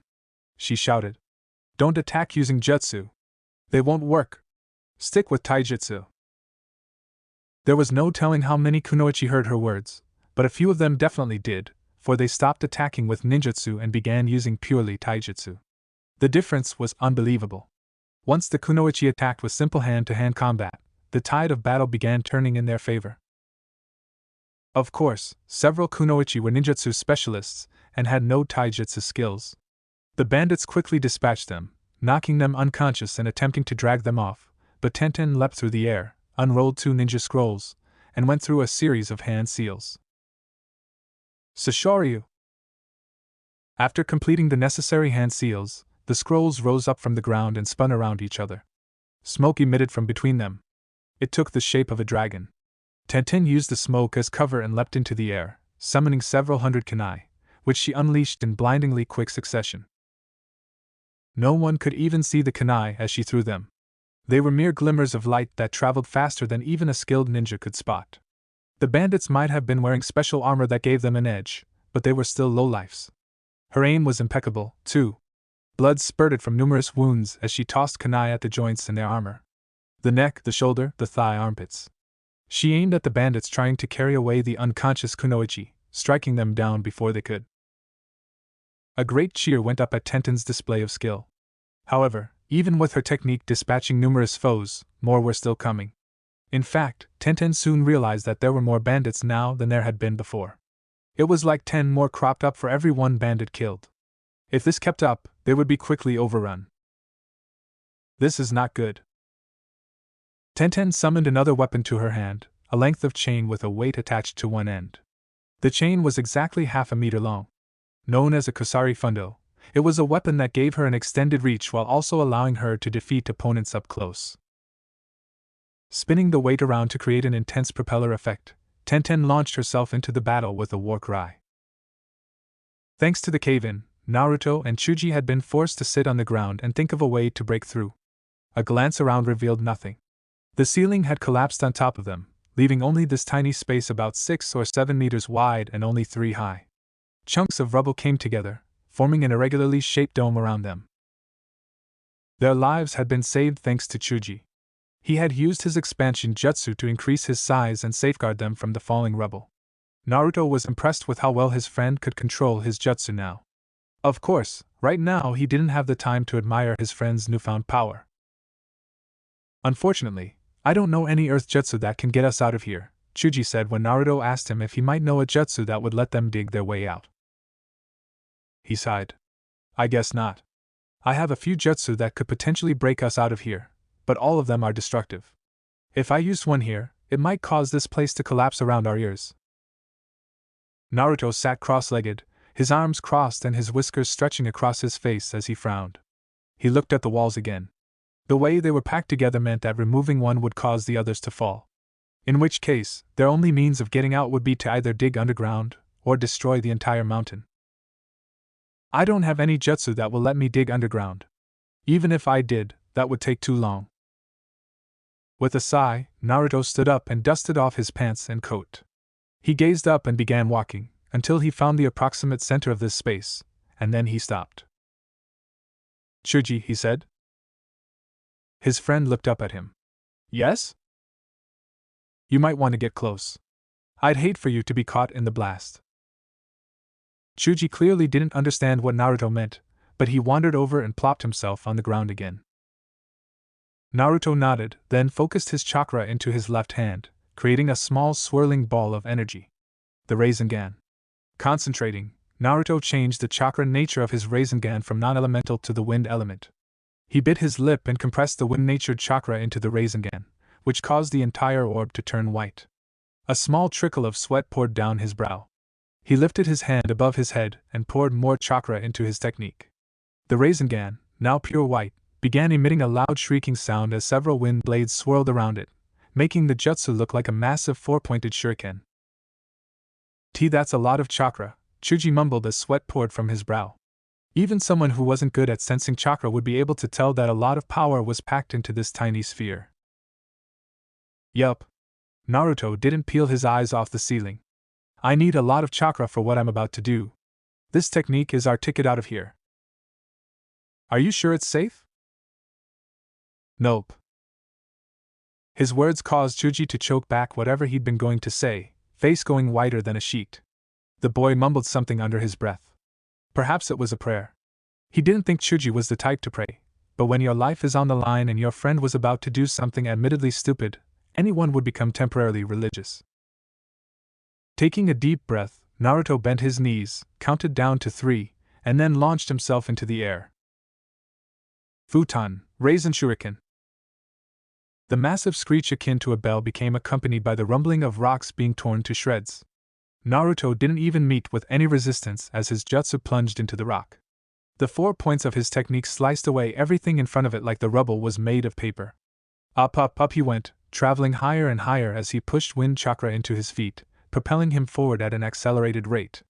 she shouted. "Don't attack using jutsu. They won't work. Stick with taijutsu." There was no telling how many kunoichi heard her words, but a few of them definitely did, for they stopped attacking with ninjutsu and began using purely taijutsu. The difference was unbelievable. Once the kunoichi attacked with simple hand-to-hand combat, the tide of battle began turning in their favor. Of course, several kunoichi were ninjutsu specialists and had no taijutsu skills. The bandits quickly dispatched them, knocking them unconscious and attempting to drag them off, but Tenten leapt through the air, unrolled 2 ninja scrolls, and went through a series of hand seals. Sashoryu! After completing the necessary hand seals, the scrolls rose up from the ground and spun around each other. Smoke emitted from between them. It took the shape of a dragon. Tenten used the smoke as cover and leapt into the air, summoning several hundred kunai, which she unleashed in blindingly quick succession. No one could even see the kunai as she threw them. They were mere glimmers of light that traveled faster than even a skilled ninja could spot. The bandits might have been wearing special armor that gave them an edge, but they were still lowlifes. Her aim was impeccable, too. Blood spurted from numerous wounds as she tossed kunai at the joints in their armor. The neck, the shoulder, the thigh, armpits. She aimed at the bandits trying to carry away the unconscious kunoichi, striking them down before they could. A great cheer went up at Tenten's display of skill. However, even with her technique dispatching numerous foes, more were still coming. In fact, Tenten soon realized that there were more bandits now than there had been before. It was like 10 more cropped up for every one bandit killed. If this kept up, they would be quickly overrun. This is not good. Tenten summoned another weapon to her hand, a length of chain with a weight attached to one end. The chain was exactly half a meter long. Known as a kusari fundo, it was a weapon that gave her an extended reach while also allowing her to defeat opponents up close. Spinning the weight around to create an intense propeller effect, Tenten launched herself into the battle with a war cry. Thanks to the cave-in, Naruto and Chuji had been forced to sit on the ground and think of a way to break through. A glance around revealed nothing. The ceiling had collapsed on top of them, leaving only this tiny space about 6 or 7 meters wide and only 3 high. Chunks of rubble came together, forming an irregularly shaped dome around them. Their lives had been saved thanks to Chuji. He had used his expansion jutsu to increase his size and safeguard them from the falling rubble. Naruto was impressed with how well his friend could control his jutsu now. Of course, right now he didn't have the time to admire his friend's newfound power. "Unfortunately, I don't know any earth jutsu that can get us out of here," Chuji said when Naruto asked him if he might know a jutsu that would let them dig their way out. He sighed. "I guess not. I have a few jutsu that could potentially break us out of here, but all of them are destructive. If I used one here, it might cause this place to collapse around our ears." Naruto sat cross-legged, his arms crossed and his whiskers stretching across his face as he frowned. He looked at the walls again. The way they were packed together meant that removing one would cause the others to fall. In which case, their only means of getting out would be to either dig underground, or destroy the entire mountain. "I don't have any jutsu that will let me dig underground. Even if I did, that would take too long." With a sigh, Naruto stood up and dusted off his pants and coat. He gazed up and began walking, until he found the approximate center of this space, and then he stopped. "Chuji," he said. His friend looked up at him. Yes? You might want to get close. I'd hate for you to be caught in the blast. Chuji clearly didn't understand what Naruto meant, but he wandered over and plopped himself on the ground again. Naruto nodded, then focused his chakra into his left hand, creating a small swirling ball of energy. The Rasengan. Concentrating, Naruto changed the chakra nature of his Rasengan from non-elemental to the wind element. He bit his lip and compressed the wind-natured chakra into the Rasengan, which caused the entire orb to turn white. A small trickle of sweat poured down his brow. He lifted his hand above his head and poured more chakra into his technique. The Rasengan, now pure white, began emitting a loud shrieking sound as several wind blades swirled around it, making the jutsu look like a massive four-pointed shuriken. That's a lot of chakra, Chuji mumbled as sweat poured from his brow. Even someone who wasn't good at sensing chakra would be able to tell that a lot of power was packed into this tiny sphere. Yup. Naruto didn't peel his eyes off the ceiling. I need a lot of chakra for what I'm about to do. This technique is our ticket out of here. Are you sure it's safe? Nope. His words caused Chuji to choke back whatever he'd been going to say, face going whiter than a sheet. The boy mumbled something under his breath. Perhaps it was a prayer. He didn't think Chuji was the type to pray, but when your life is on the line and your friend was about to do something admittedly stupid, anyone would become temporarily religious. Taking a deep breath, Naruto bent his knees, counted down to 3, and then launched himself into the air. Futon, Raisin Shuriken. The massive screech akin to a bell became accompanied by the rumbling of rocks being torn to shreds. Naruto didn't even meet with any resistance as his jutsu plunged into the rock. The 4 points of his technique sliced away everything in front of it like the rubble was made of paper. Up, up, up he went, traveling higher and higher as he pushed wind chakra into his feet, propelling him forward at an accelerated rate.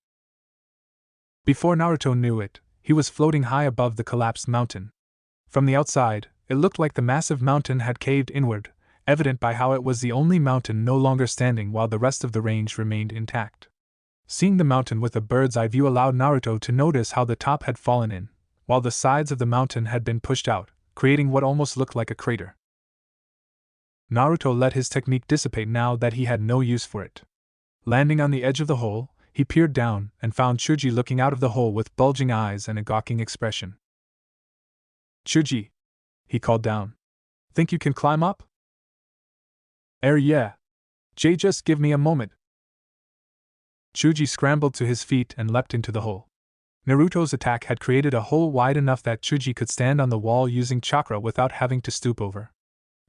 Before Naruto knew it, he was floating high above the collapsed mountain. From the outside, it looked like the massive mountain had caved inward, evident by how it was the only mountain no longer standing while the rest of the range remained intact. Seeing the mountain with a bird's eye view allowed Naruto to notice how the top had fallen in, while the sides of the mountain had been pushed out, creating what almost looked like a crater. Naruto let his technique dissipate now that he had no use for it. Landing on the edge of the hole, he peered down and found Chuji looking out of the hole with bulging eyes and a gawking expression. Chuji, he called down. Think you can climb up? Yeah. Just give me a moment. Chuji scrambled to his feet and leapt into the hole. Naruto's attack had created a hole wide enough that Chuji could stand on the wall using chakra without having to stoop over.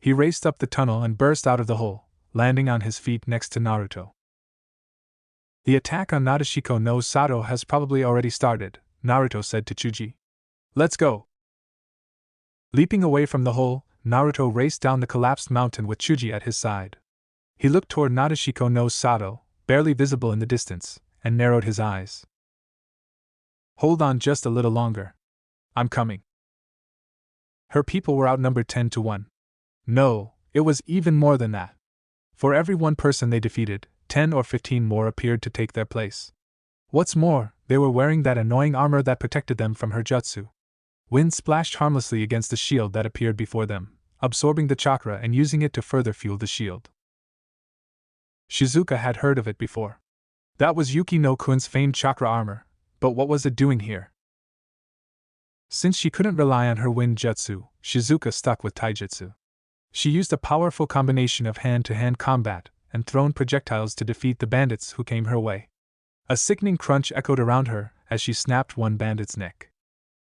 He raced up the tunnel and burst out of the hole, landing on his feet next to Naruto. The attack on Nadeshiko no Sato has probably already started, Naruto said to Chuji. Let's go. Leaping away from the hole, Naruto raced down the collapsed mountain with Chuji at his side. He looked toward Nadeshiko no Sato, barely visible in the distance, and narrowed his eyes. Hold on just a little longer. I'm coming. Her people were outnumbered 10 to 1. No, it was even more than that. For every one person they defeated, 10 or 15 more appeared to take their place. What's more, they were wearing that annoying armor that protected them from her jutsu. Wind splashed harmlessly against the shield that appeared before them, absorbing the chakra and using it to further fuel the shield. Shizuka had heard of it before. That was Yuki no Kun's famed chakra armor, but what was it doing here? Since she couldn't rely on her wind jutsu, Shizuka stuck with taijutsu. She used a powerful combination of hand-to-hand combat and thrown projectiles to defeat the bandits who came her way. A sickening crunch echoed around her as she snapped one bandit's neck.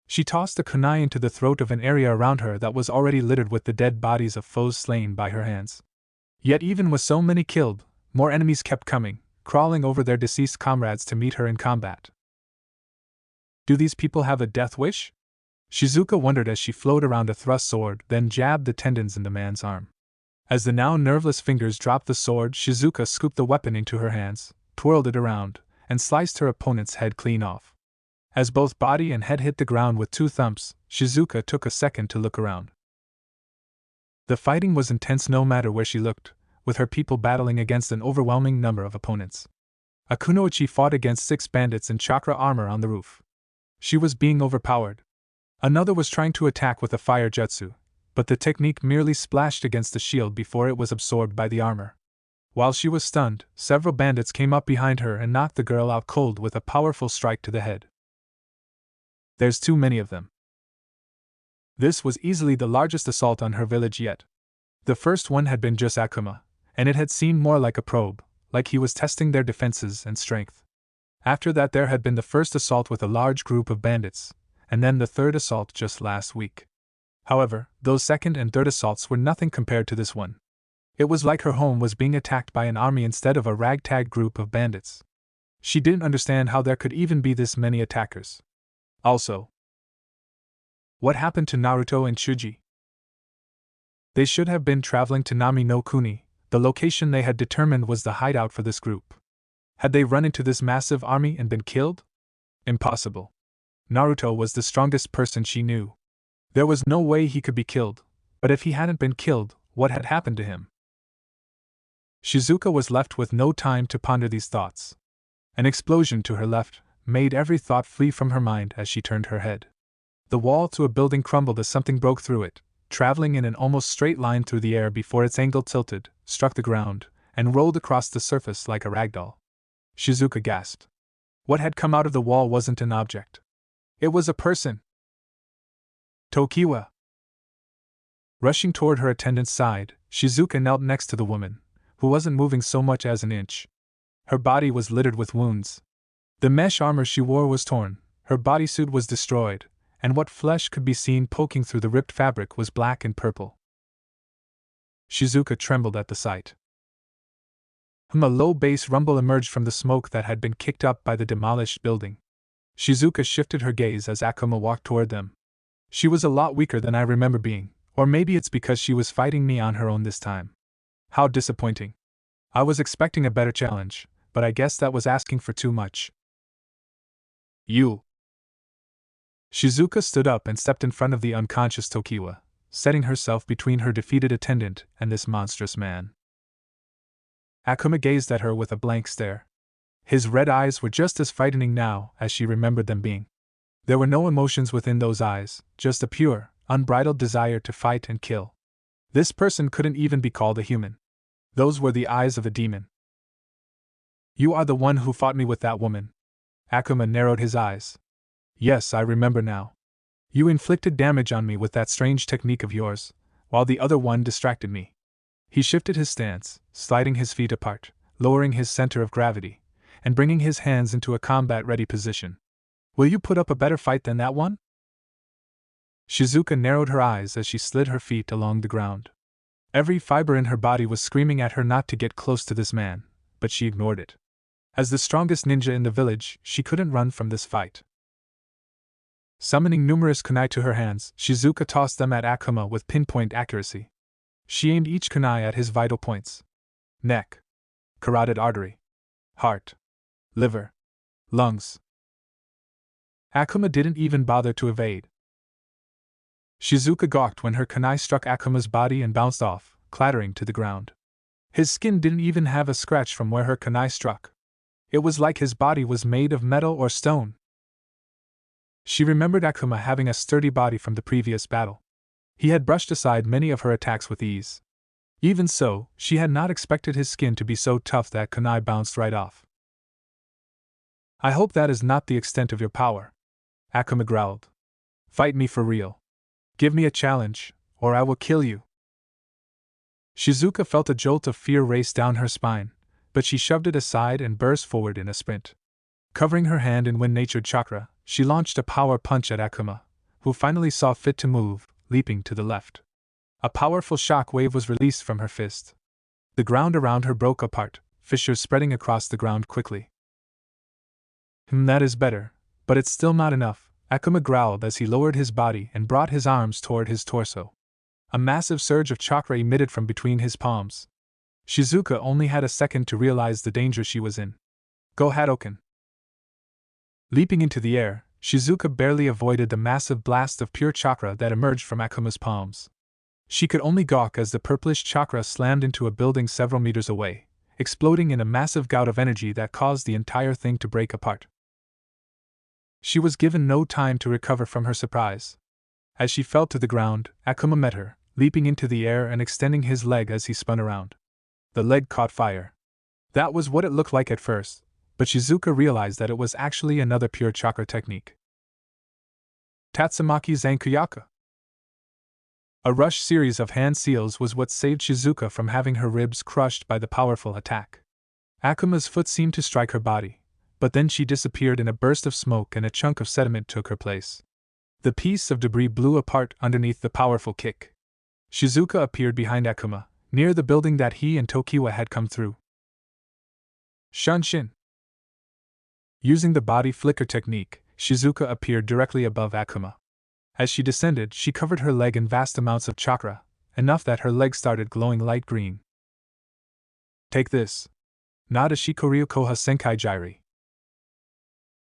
She tossed a kunai into the throat of an area around her that was already littered with the dead bodies of foes slain by her hands. Yet even with so many killed, more enemies kept coming, crawling over their deceased comrades to meet her in combat. Do these people have a death wish? Shizuka wondered as she flowed around a thrust sword, then jabbed the tendons in the man's arm. As the now nerveless fingers dropped the sword, Shizuka scooped the weapon into her hands, twirled it around, and sliced her opponent's head clean off. As both body and head hit the ground with 2 thumps, Shizuka took a second to look around. The fighting was intense no matter where she looked, with her people battling against an overwhelming number of opponents. A kunoichi fought against 6 bandits in chakra armor on the roof. She was being overpowered. Another was trying to attack with a fire jutsu, but the technique merely splashed against the shield before it was absorbed by the armor. While she was stunned, several bandits came up behind her and knocked the girl out cold with a powerful strike to the head. There's too many of them. This was easily the largest assault on her village yet. The first one had been just Akuma, and it had seemed more like a probe, like he was testing their defenses and strength. After that there had been the first assault with a large group of bandits, and then the third assault just last week. However, those second and third assaults were nothing compared to this one. It was like her home was being attacked by an army instead of a ragtag group of bandits. She didn't understand how there could even be this many attackers. Also, what happened to Naruto and Shuji? They should have been traveling to Nami no Kuni, the location they had determined was the hideout for this group. Had they run into this massive army and been killed? Impossible. Naruto was the strongest person she knew. There was no way he could be killed, but if he hadn't been killed, what had happened to him? Shizuka was left with no time to ponder these thoughts. An explosion to her left made every thought flee from her mind as she turned her head. The wall to a building crumbled as something broke through it, traveling in an almost straight line through the air before its angle tilted, struck the ground, and rolled across the surface like a ragdoll. Shizuka gasped. What had come out of the wall wasn't an object. It was a person. Tokiwa. Rushing toward her attendant's side, Shizuka knelt next to the woman, who wasn't moving so much as an inch. Her body was littered with wounds. The mesh armor she wore was torn, her bodysuit was destroyed, and what flesh could be seen poking through the ripped fabric was black and purple. Shizuka trembled at the sight. A low bass rumble emerged from the smoke that had been kicked up by the demolished building. Shizuka shifted her gaze as Akuma walked toward them. She was a lot weaker than I remember being, or maybe it's because she was fighting me on her own this time. How disappointing. I was expecting a better challenge, but I guess that was asking for too much. You. Shizuka stood up and stepped in front of the unconscious Tokiwa, setting herself between her defeated attendant and this monstrous man. Akuma gazed at her with a blank stare. His red eyes were just as frightening now as she remembered them being. There were no emotions within those eyes, just a pure, unbridled desire to fight and kill. This person couldn't even be called a human. Those were the eyes of a demon. You are the one who fought me with that woman. Akuma narrowed his eyes. Yes, I remember now. You inflicted damage on me with that strange technique of yours, while the other one distracted me. He shifted his stance, sliding his feet apart, lowering his center of gravity, and bringing his hands into a combat-ready position. Will you put up a better fight than that one? Shizuka narrowed her eyes as she slid her feet along the ground. Every fiber in her body was screaming at her not to get close to this man, but she ignored it. As the strongest ninja in the village, she couldn't run from this fight. Summoning numerous kunai to her hands, Shizuka tossed them at Akuma with pinpoint accuracy. She aimed each kunai at his vital points. Neck. Carotid artery. Heart. Liver. Lungs. Akuma didn't even bother to evade. Shizuka gawked when her kunai struck Akuma's body and bounced off, clattering to the ground. His skin didn't even have a scratch from where her kunai struck. It was like his body was made of metal or stone. She remembered Akuma having a sturdy body from the previous battle. He had brushed aside many of her attacks with ease. Even so, she had not expected his skin to be so tough that kunai bounced right off. I hope that is not the extent of your power. Akuma growled. Fight me for real. Give me a challenge, or I will kill you. Shizuka felt a jolt of fear race down her spine, but she shoved it aside and burst forward in a sprint. Covering her hand in wind-natured chakra, she launched a power punch at Akuma, who finally saw fit to move, leaping to the left. A powerful shock wave was released from her fist. The ground around her broke apart, fissures spreading across the ground quickly. That is better, but it's still not enough, Akuma growled as he lowered his body and brought his arms toward his torso. A massive surge of chakra emitted from between his palms. Shizuka only had a second to realize the danger she was in. Go Hadoken. Leaping into the air, Shizuka barely avoided the massive blast of pure chakra that emerged from Akuma's palms. She could only gawk as the purplish chakra slammed into a building several meters away, exploding in a massive gout of energy that caused the entire thing to break apart. She was given no time to recover from her surprise. As she fell to the ground, Akuma met her, leaping into the air and extending his leg as he spun around. The leg caught fire. That was what it looked like at first, but Shizuka realized that it was actually another pure chakra technique. Tatsumaki Zankuyaku. A rush series of hand seals was what saved Shizuka from having her ribs crushed by the powerful attack. Akuma's foot seemed to strike her body, but then she disappeared in a burst of smoke and a chunk of sediment took her place. The piece of debris blew apart underneath the powerful kick. Shizuka appeared behind Akuma, near the building that he and Tokiwa had come through. Shunshin. Using the body flicker technique, Shizuka appeared directly above Akuma. As she descended, she covered her leg in vast amounts of chakra, enough that her leg started glowing light green. Take this. Nada Shikoryu Koha Senkai Jairi.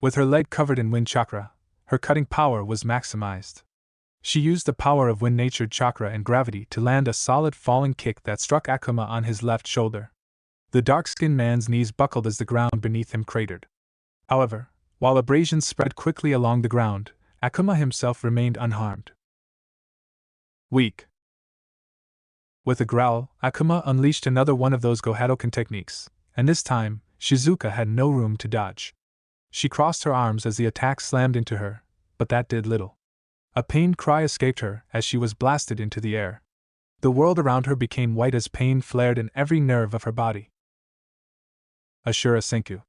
With her leg covered in wind chakra, her cutting power was maximized. She used the power of wind-natured chakra and gravity to land a solid falling kick that struck Akuma on his left shoulder. The dark-skinned man's knees buckled as the ground beneath him cratered. However, while abrasions spread quickly along the ground, Akuma himself remained unharmed. Weak. With a growl, Akuma unleashed another one of those Go Hadouken techniques, and this time, Shizuka had no room to dodge. She crossed her arms as the attack slammed into her, but that did little. A pained cry escaped her as she was blasted into the air. The world around her became white as pain flared in every nerve of her body. Ashura Senku.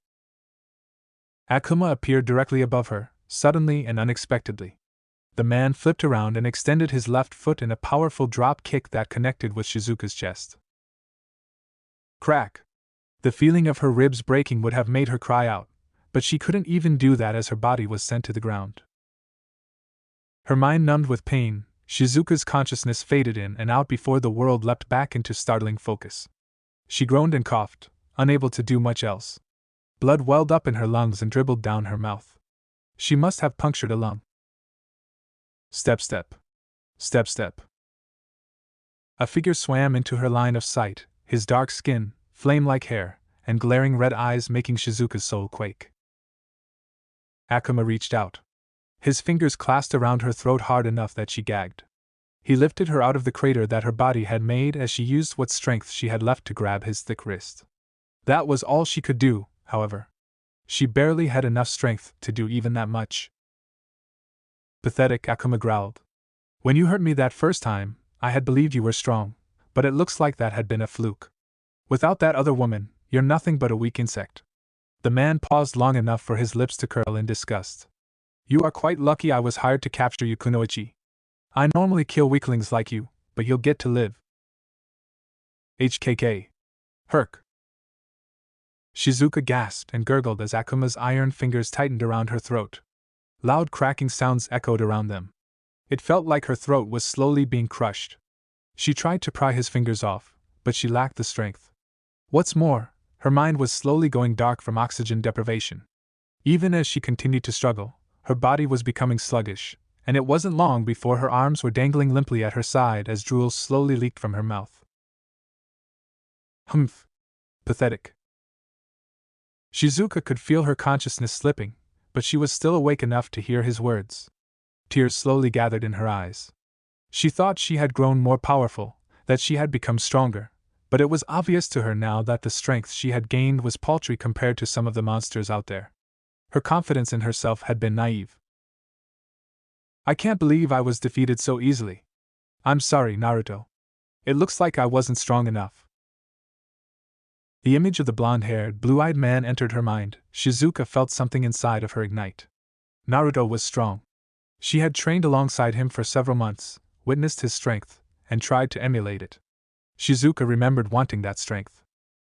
Akuma appeared directly above her, suddenly and unexpectedly. The man flipped around and extended his left foot in a powerful drop kick that connected with Shizuka's chest. Crack! The feeling of her ribs breaking would have made her cry out, but she couldn't even do that as her body was sent to the ground. Her mind numbed with pain, Shizuka's consciousness faded in and out before the world leapt back into startling focus. She groaned and coughed, unable to do much else. Blood welled up in her lungs and dribbled down her mouth. She must have punctured a lung. Step, step. Step, step. A figure swam into her line of sight, his dark skin, flame-like hair, and glaring red eyes making Shizuka's soul quake. Akuma reached out. His fingers clasped around her throat hard enough that she gagged. He lifted her out of the crater that her body had made as she used what strength she had left to grab his thick wrist. That was all she could do, however. She barely had enough strength to do even that much. Pathetic, Akuma growled. When you hurt me that first time, I had believed you were strong, but it looks like that had been a fluke. Without that other woman, you're nothing but a weak insect. The man paused long enough for his lips to curl in disgust. You are quite lucky I was hired to capture you, Kunoichi. I normally kill weaklings like you, but you'll get to live. HKK. Herc. Shizuka gasped and gurgled as Akuma's iron fingers tightened around her throat. Loud cracking sounds echoed around them. It felt like her throat was slowly being crushed. She tried to pry his fingers off, but she lacked the strength. What's more, her mind was slowly going dark from oxygen deprivation. Even as she continued to struggle, her body was becoming sluggish, and it wasn't long before her arms were dangling limply at her side as drool slowly leaked from her mouth. Humph. Pathetic. Shizuka could feel her consciousness slipping, but she was still awake enough to hear his words. Tears slowly gathered in her eyes. She thought she had grown more powerful, that she had become stronger, but it was obvious to her now that the strength she had gained was paltry compared to some of the monsters out there. Her confidence in herself had been naive. I can't believe I was defeated so easily. I'm sorry, Naruto. It looks like I wasn't strong enough. The image of the blonde-haired, blue-eyed man entered her mind. Shizuka felt something inside of her ignite. Naruto was strong. She had trained alongside him for several months, witnessed his strength, and tried to emulate it. Shizuka remembered wanting that strength.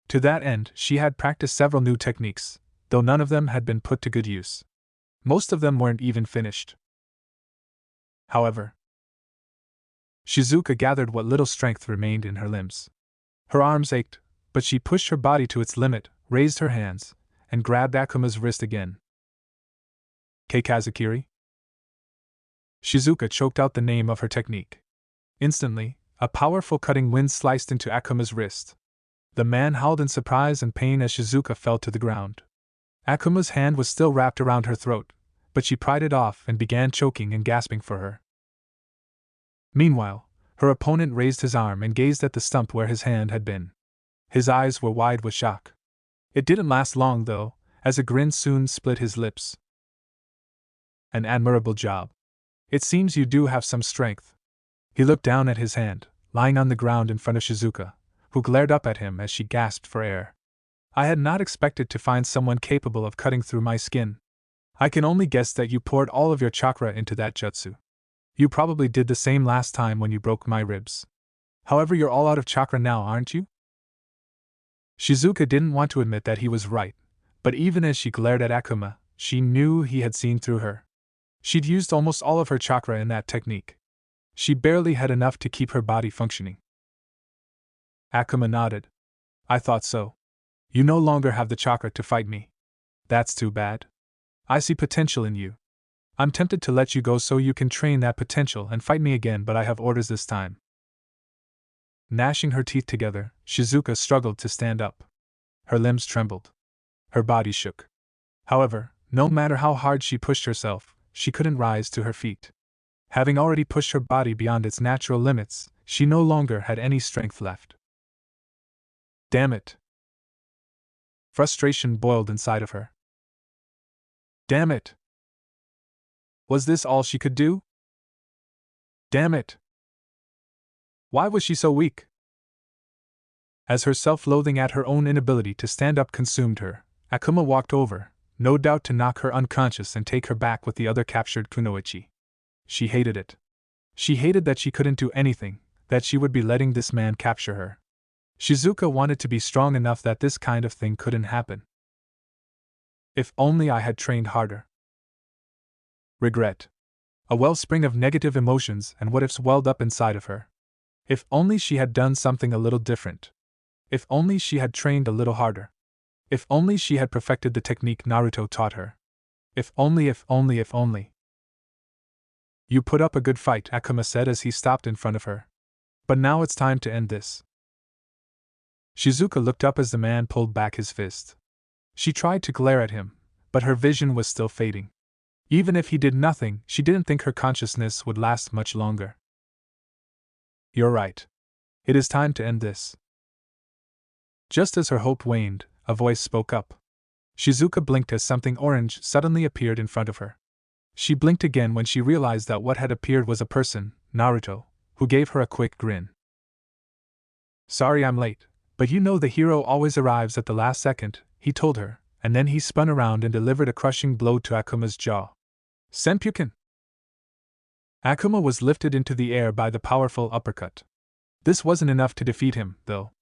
To that end, she had practiced several new techniques, though none of them had been put to good use. Most of them weren't even finished. However, Shizuka gathered what little strength remained in her limbs. Her arms ached, but she pushed her body to its limit, raised her hands, and grabbed Akuma's wrist again. Keikazakiri? Shizuka choked out the name of her technique. Instantly, a powerful cutting wind sliced into Akuma's wrist. The man howled in surprise and pain as Shizuka fell to the ground. Akuma's hand was still wrapped around her throat, but she pried it off and began choking and gasping for her. Meanwhile, Her opponent raised his arm and gazed at the stump where his hand had been. His eyes were wide with shock. It didn't last long, though, as a grin soon split his lips. An admirable job. It seems you do have some strength. He looked down at his hand, lying on the ground in front of Shizuka, who glared up at him as she gasped for air. I had not expected to find someone capable of cutting through my skin. I can only guess that you poured all of your chakra into that jutsu. You probably did the same last time when you broke my ribs. However, you're all out of chakra now, aren't you? Shizuka didn't want to admit that he was right, but even as she glared at Akuma, she knew he had seen through her. She'd used almost all of her chakra in that technique. She barely had enough to keep her body functioning. Akuma nodded. I thought so. You no longer have the chakra to fight me. That's too bad. I see potential in you. I'm tempted to let you go so you can train that potential and fight me again, but I have orders this time. Gnashing her teeth together, Shizuka struggled to stand up. Her limbs trembled. Her body shook. However, no matter how hard she pushed herself, she couldn't rise to her feet. Having already pushed her body beyond its natural limits, she no longer had any strength left. Damn it! Frustration boiled inside of her. Damn it! Was this all she could do? Damn it! Why was she so weak? As her self-loathing at her own inability to stand up consumed her, Akuma walked over, no doubt to knock her unconscious and take her back with the other captured kunoichi. She hated it. She hated that she couldn't do anything, that she would be letting this man capture her. Shizuka wanted to be strong enough that this kind of thing couldn't happen. If only I had trained harder. Regret. A wellspring of negative emotions and what-ifs welled up inside of her. If only she had done something a little different. If only she had trained a little harder. If only she had perfected the technique Naruto taught her. If only, if only, if only. You put up a good fight, Akuma said as he stopped in front of her. But now it's time to end this. Shizuka looked up as the man pulled back his fist. She tried to glare at him, but her vision was still fading. Even if he did nothing, she didn't think her consciousness would last much longer. You're right. It is time to end this. Just as her hope waned, a voice spoke up. Shizuka blinked as something orange suddenly appeared in front of her. She blinked again when she realized that what had appeared was a person, Naruto, who gave her a quick grin. Sorry I'm late, but you know the hero always arrives at the last second, he told her, and then he spun around and delivered a crushing blow to Akuma's jaw. Senpuken! Akuma was lifted into the air by the powerful uppercut. This wasn't enough to defeat him, though.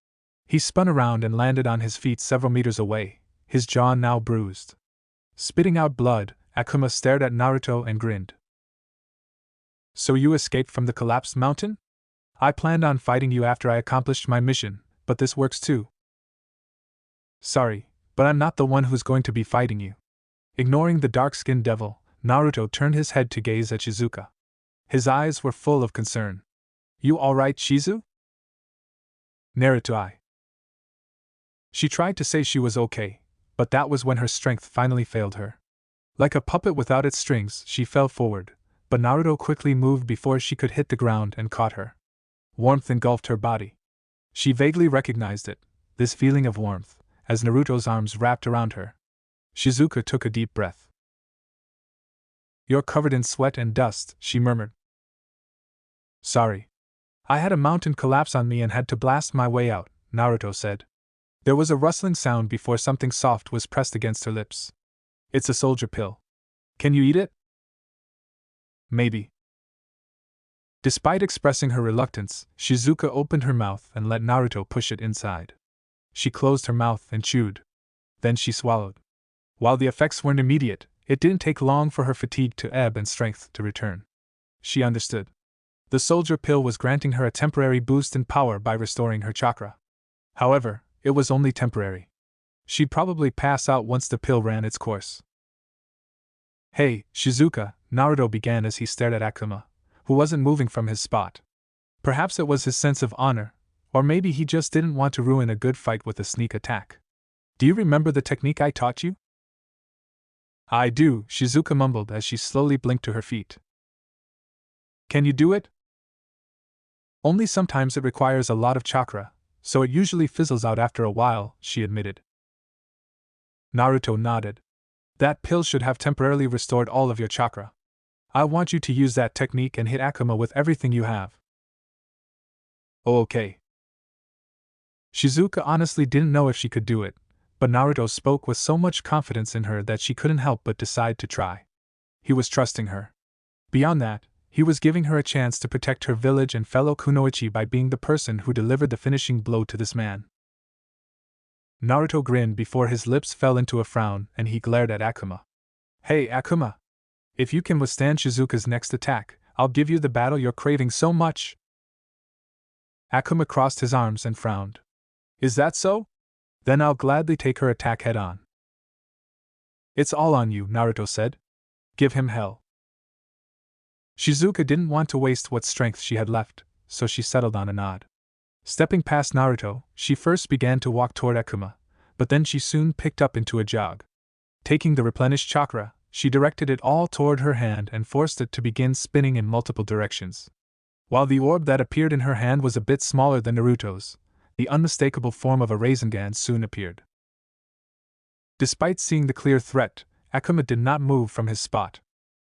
He spun around and landed on his feet several meters away, his jaw now bruised. Spitting out blood, Akuma stared at Naruto and grinned. So you escaped from the collapsed mountain? I planned on fighting you after I accomplished my mission, but this works too. Sorry, but I'm not the one who's going to be fighting you. Ignoring the dark-skinned devil, Naruto turned his head to gaze at Shizuka. His eyes were full of concern. You alright, Shizu? Naruto. She tried to say she was okay, but that was when her strength finally failed her. Like a puppet without its strings, she fell forward, but Naruto quickly moved before she could hit the ground and caught her. Warmth engulfed her body. She vaguely recognized it, this feeling of warmth, as Naruto's arms wrapped around her. Shizuka took a deep breath. You're covered in sweat and dust, she murmured. Sorry. I had a mountain collapse on me and had to blast my way out, Naruto said. There was a rustling sound before something soft was pressed against her lips. It's a soldier pill. Can you eat it? Maybe. Despite expressing her reluctance, Shizuka opened her mouth and let Naruto push it inside. She closed her mouth and chewed. Then she swallowed. While the effects weren't immediate, it didn't take long for her fatigue to ebb and strength to return. She understood. The soldier pill was granting her a temporary boost in power by restoring her chakra. However, it was only temporary. She'd probably pass out once the pill ran its course. Hey, Shizuka, Naruto began as he stared at Akuma, who wasn't moving from his spot. Perhaps it was his sense of honor, or maybe he just didn't want to ruin a good fight with a sneak attack. Do you remember the technique I taught you? I do, Shizuka mumbled as she slowly blinked to her feet. Can you do it? Only sometimes it requires a lot of chakra, so it usually fizzles out after a while, she admitted. Naruto nodded. That pill should have temporarily restored all of your chakra. I want you to use that technique and hit Akuma with everything you have. Oh, okay. Shizuka honestly didn't know if she could do it, but Naruto spoke with so much confidence in her that she couldn't help but decide to try. He was trusting her. Beyond that, he was giving her a chance to protect her village and fellow kunoichi by being the person who delivered the finishing blow to this man. Naruto grinned before his lips fell into a frown and he glared at Akuma. Hey Akuma! If you can withstand Shizuka's next attack, I'll give you the battle you're craving so much. Akuma crossed his arms and frowned. Is that so? Then I'll gladly take her attack head on. It's all on you, Naruto said. Give him hell. Shizuka didn't want to waste what strength she had left, so she settled on a nod. Stepping past Naruto, she first began to walk toward Akuma, but then she soon picked up into a jog. Taking the replenished chakra, she directed it all toward her hand and forced it to begin spinning in multiple directions. While the orb that appeared in her hand was a bit smaller than Naruto's, the unmistakable form of a Rasengan soon appeared. Despite seeing the clear threat, Akuma did not move from his spot.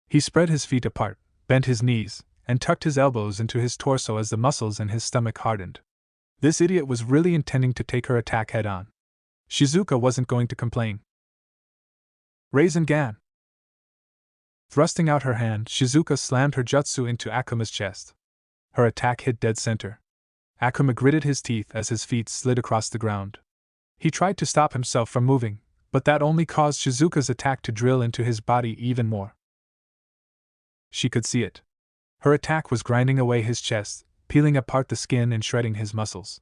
He spread his feet apart, bent his knees, and tucked his elbows into his torso as the muscles in his stomach hardened. This idiot was really intending to take her attack head on. Shizuka wasn't going to complain. Rasengan! Thrusting out her hand, Shizuka slammed her jutsu into Akuma's chest. Her attack hit dead center. Akuma gritted his teeth as his feet slid across the ground. He tried to stop himself from moving, but that only caused Shizuka's attack to drill into his body even more. She could see it. Her attack was grinding away his chest, peeling apart the skin and shredding his muscles.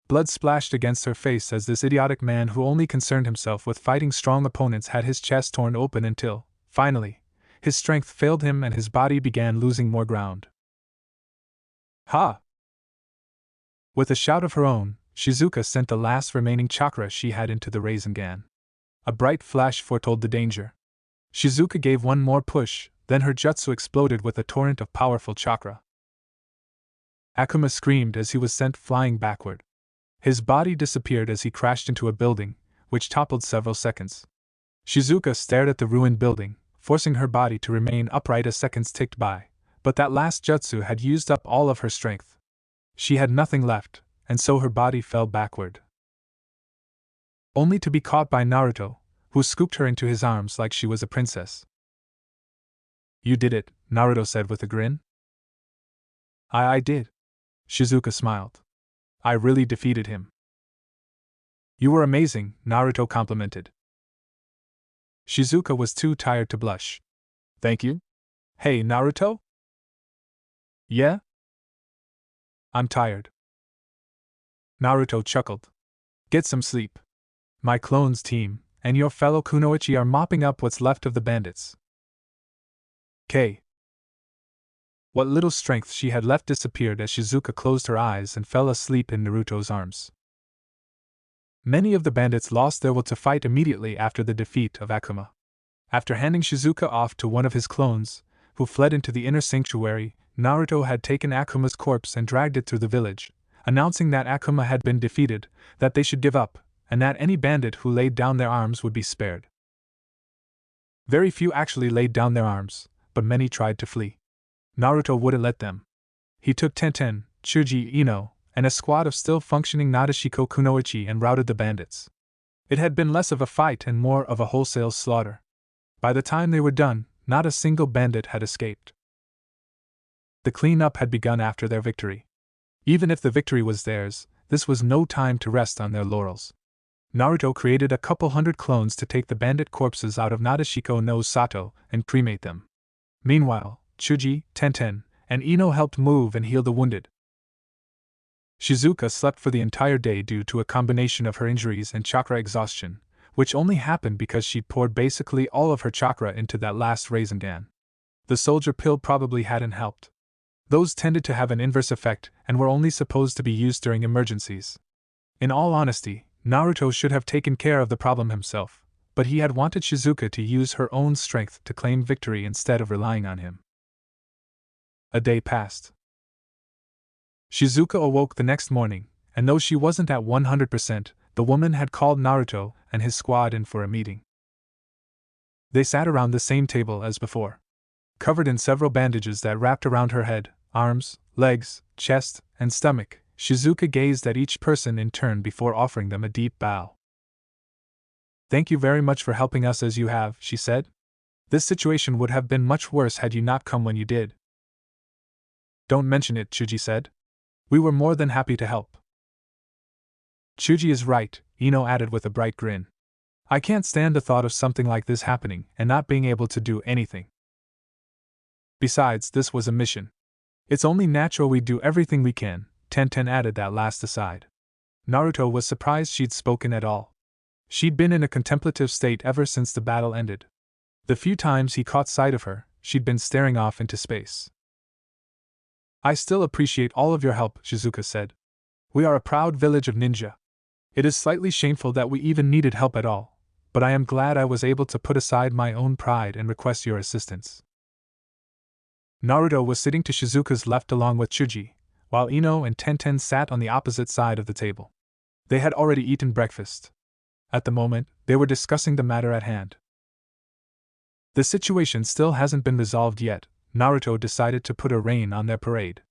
Blood splashed against her face as this idiotic man who only concerned himself with fighting strong opponents had his chest torn open until, finally, his strength failed him and his body began losing more ground. Ha! With a shout of her own, Shizuka sent the last remaining chakra she had into the Rasengan. A bright flash foretold the danger. Shizuka gave one more push, then her jutsu exploded with a torrent of powerful chakra. Akuma screamed as he was sent flying backward. His body disappeared as he crashed into a building, which toppled several seconds. Shizuka stared at the ruined building, forcing her body to remain upright as seconds ticked by, but that last jutsu had used up all of her strength. She had nothing left, and so her body fell backward. Only to be caught by Naruto, who scooped her into his arms like she was a princess. You did it, Naruto said with a grin. I did. Shizuka smiled. I really defeated him. You were amazing, Naruto complimented. Shizuka was too tired to blush. Thank you? Hey, Naruto? Yeah? I'm tired. Naruto chuckled. Get some sleep. My clones team, and your fellow kunoichi are mopping up what's left of the bandits. K. What little strength she had left disappeared as Shizuka closed her eyes and fell asleep in Naruto's arms. Many of the bandits lost their will to fight immediately after the defeat of Akuma. After handing Shizuka off to one of his clones, who fled into the inner sanctuary, Naruto had taken Akuma's corpse and dragged it through the village, announcing that Akuma had been defeated, that they should give up, and that any bandit who laid down their arms would be spared. Very few actually laid down their arms, but many tried to flee. Naruto wouldn't let them. He took Tenten, Chuji, Ino, and a squad of still-functioning Nadeshiko kunoichi and routed the bandits. It had been less of a fight and more of a wholesale slaughter. By the time they were done, not a single bandit had escaped. The cleanup had begun after their victory. Even if the victory was theirs, this was no time to rest on their laurels. Naruto created a couple hundred clones to take the bandit corpses out of Nadeshiko no Sato and cremate them. Meanwhile, Chuji, Tenten, and Ino helped move and heal the wounded. Shizuka slept for the entire day due to a combination of her injuries and chakra exhaustion, which only happened because she'd poured basically all of her chakra into that last Rasengan. The soldier pill probably hadn't helped. Those tended to have an inverse effect and were only supposed to be used during emergencies. In all honesty, Naruto should have taken care of the problem himself, but he had wanted Shizuka to use her own strength to claim victory instead of relying on him. A day passed. Shizuka awoke the next morning, and though she wasn't at 100%, the woman had called Naruto and his squad in for a meeting. They sat around the same table as before. Covered in several bandages that wrapped around her head, arms, legs, chest, and stomach, Shizuka gazed at each person in turn before offering them a deep bow. "Thank you very much for helping us as you have," she said. "This situation would have been much worse had you not come when you did." "Don't mention it," Chuji said. "We were more than happy to help." "Chuji is right," Ino added with a bright grin. "I can't stand the thought of something like this happening and not being able to do anything. Besides, this was a mission. It's only natural we do everything we can," Tenten added that last aside. Naruto was surprised she'd spoken at all. She'd been in a contemplative state ever since the battle ended. The few times he caught sight of her, she'd been staring off into space. "I still appreciate all of your help," Shizuka said. "We are a proud village of ninja. It is slightly shameful that we even needed help at all, but I am glad I was able to put aside my own pride and request your assistance." Naruto was sitting to Shizuka's left along with Chuji, while Ino and Tenten sat on the opposite side of the table. They had already eaten breakfast. At the moment, they were discussing the matter at hand. "The situation still hasn't been resolved yet," Naruto decided to put a rein on their parade.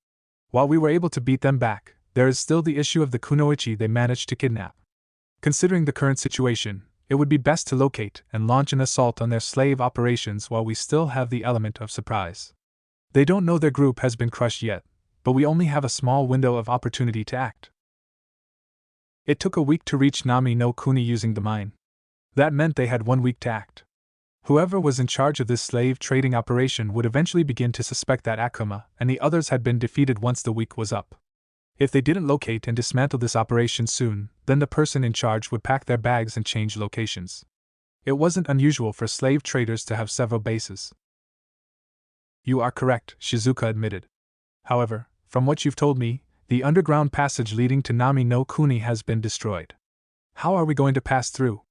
"While we were able to beat them back, there is still the issue of the kunoichi they managed to kidnap. Considering the current situation, it would be best to locate and launch an assault on their slave operations while we still have the element of surprise. They don't know their group has been crushed yet, but we only have a small window of opportunity to act." It took a week to reach Nami no Kuni using the mine. That meant they had 1 week to act. Whoever was in charge of this slave trading operation would eventually begin to suspect that Akuma and the others had been defeated once the week was up. If they didn't locate and dismantle this operation soon, then the person in charge would pack their bags and change locations. It wasn't unusual for slave traders to have several bases. "You are correct," Shizuka admitted. "However, from what you've told me, the underground passage leading to Nami no Kuni has been destroyed. How are we going to pass through?"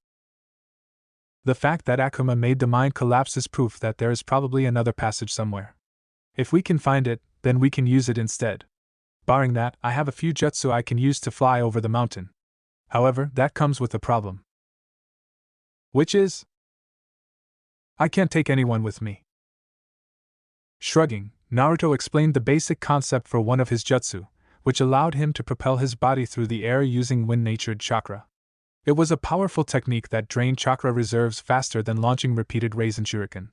"The fact that Akuma made the mine collapse is proof that there is probably another passage somewhere. If we can find it, then we can use it instead. Barring that, I have a few jutsu I can use to fly over the mountain. However, that comes with a problem." "Which is?" "I can't take anyone with me." Shrugging, Naruto explained the basic concept for one of his jutsu, which allowed him to propel his body through the air using wind-natured chakra. It was a powerful technique that drained chakra reserves faster than launching repeated Rasen Shuriken.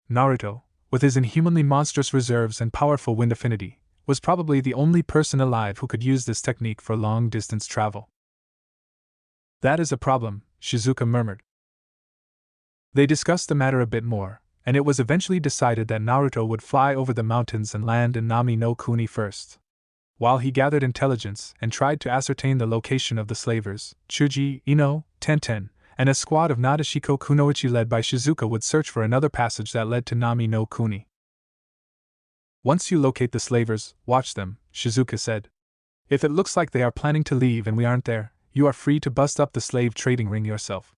Naruto, with his inhumanly monstrous reserves and powerful wind affinity, was probably the only person alive who could use this technique for long-distance travel. "That is a problem," Shizuka murmured. They discussed the matter a bit more, and it was eventually decided that Naruto would fly over the mountains and land in Nami no Kuni first. While he gathered intelligence and tried to ascertain the location of the slavers, Chuji, Ino, Tenten, and a squad of Nadeshiko Kunoichi led by Shizuka would search for another passage that led to Nami no Kuni. "Once you locate the slavers, watch them," Shizuka said. "If it looks like they are planning to leave and we aren't there, you are free to bust up the slave trading ring yourself.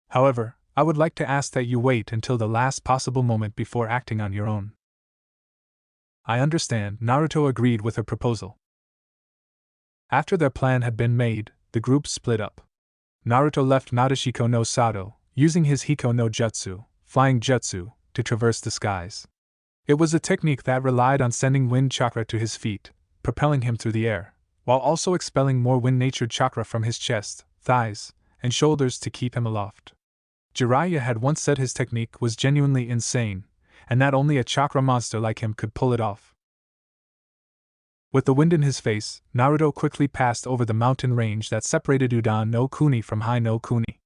However, I would like to ask that you wait until the last possible moment before acting on your own." "I understand," Naruto agreed with her proposal. After their plan had been made, the group split up. Naruto left Nadeshiko no Sato, using his Hiko no Jutsu, flying jutsu, to traverse the skies. It was a technique that relied on sending wind chakra to his feet, propelling him through the air, while also expelling more wind-natured chakra from his chest, thighs, and shoulders to keep him aloft. Jiraiya had once said his technique was genuinely insane, and that only a chakra monster like him could pull it off. With the wind in his face, Naruto quickly passed over the mountain range that separated Udan no Kuni from Hai no Kuni.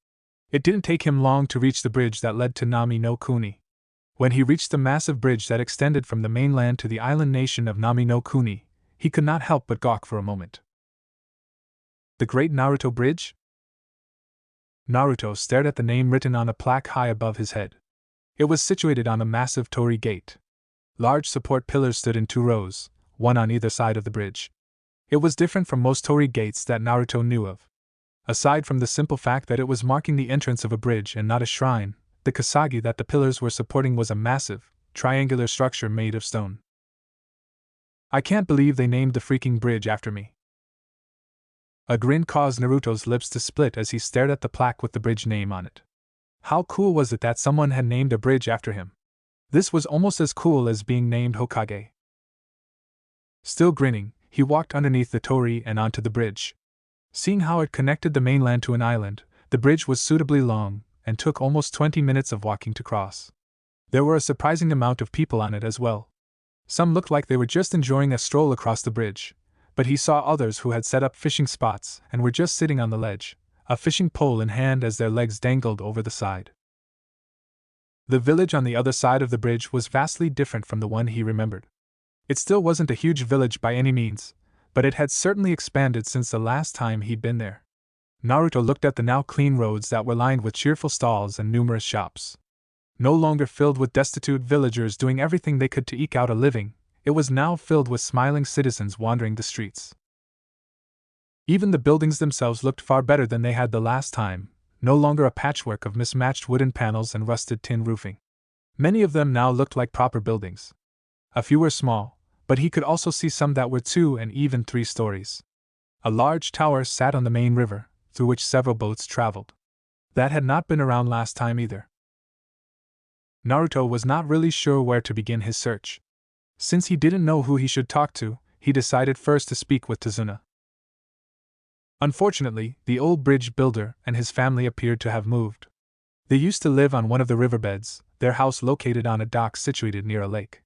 It didn't take him long to reach the bridge that led to Nami no Kuni. When he reached the massive bridge that extended from the mainland to the island nation of Nami no Kuni, he could not help but gawk for a moment. "The Great Naruto Bridge?" Naruto stared at the name written on a plaque high above his head. It was situated on a massive torii gate. Large support pillars stood in 2 rows, one on either side of the bridge. It was different from most torii gates that Naruto knew of. Aside from the simple fact that it was marking the entrance of a bridge and not a shrine, the kasagi that the pillars were supporting was a massive, triangular structure made of stone. I can't believe they named the freaking bridge after me. A grin caused Naruto's lips to split as he stared at the plaque with the bridge name on it. How cool was it that someone had named a bridge after him? This was almost as cool as being named Hokage. Still grinning, he walked underneath the torii and onto the bridge. Seeing how it connected the mainland to an island, the bridge was suitably long, and took almost 20 minutes of walking to cross. There were a surprising amount of people on it as well. Some looked like they were just enjoying a stroll across the bridge, but he saw others who had set up fishing spots and were just sitting on the ledge, a fishing pole in hand as their legs dangled over the side. The village on the other side of the bridge was vastly different from the one he remembered. It still wasn't a huge village by any means, but it had certainly expanded since the last time he'd been there. Naruto looked at the now clean roads that were lined with cheerful stalls and numerous shops. No longer filled with destitute villagers doing everything they could to eke out a living, it was now filled with smiling citizens wandering the streets. Even the buildings themselves looked far better than they had the last time, no longer a patchwork of mismatched wooden panels and rusted tin roofing. Many of them now looked like proper buildings. A few were small, but he could also see some that were 2 and even 3 stories. A large tower sat on the main river, through which several boats traveled. That had not been around last time either. Naruto was not really sure where to begin his search. Since he didn't know who he should talk to, he decided first to speak with Tazuna. Unfortunately, the old bridge builder and his family appeared to have moved. They used to live on one of the riverbeds, their house located on a dock situated near a lake.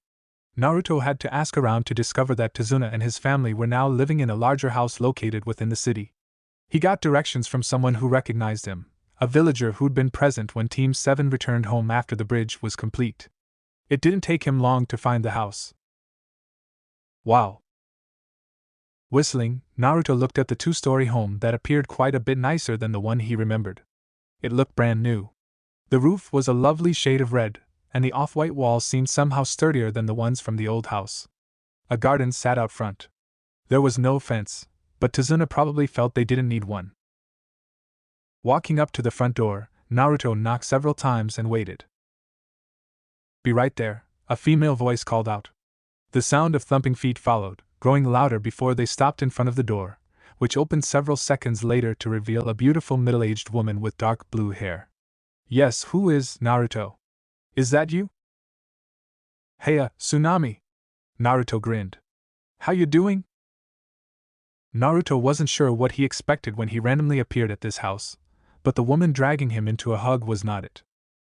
Naruto had to ask around to discover that Tazuna and his family were now living in a larger house located within the city. He got directions from someone who recognized him, a villager who'd been present when Team 7 returned home after the bridge was complete. It didn't take him long to find the house. Wow! Whistling, Naruto looked at the 2-story home that appeared quite a bit nicer than the one he remembered. It looked brand new. The roof was a lovely shade of red, and the off-white walls seemed somehow sturdier than the ones from the old house. A garden sat out front. There was no fence, but Tazuna probably felt they didn't need one. Walking up to the front door, Naruto knocked several times and waited. "Be right there," a female voice called out. The sound of thumping feet followed, growing louder before they stopped in front of the door, which opened several seconds later to reveal a beautiful middle-aged woman with dark blue hair. "Yes, who is Naruto? Is that you?" "Heya, Tsunami!" Naruto grinned. "How you doing?" Naruto wasn't sure what he expected when he randomly appeared at this house, but the woman dragging him into a hug was not it.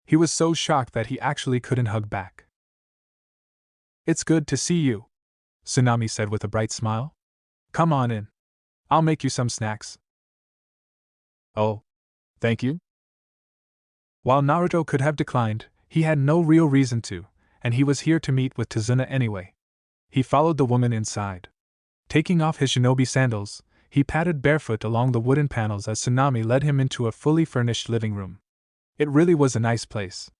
He was so shocked that he actually couldn't hug back. "It's good to see you," Tsunami said with a bright smile. "Come on in. I'll make you some snacks." "Oh, thank you." While Naruto could have declined, he had no real reason to, and he was here to meet with Tazuna anyway. He followed the woman inside. Taking off his shinobi sandals, he padded barefoot along the wooden panels as Tsunami led him into a fully furnished living room. It really was a nice place.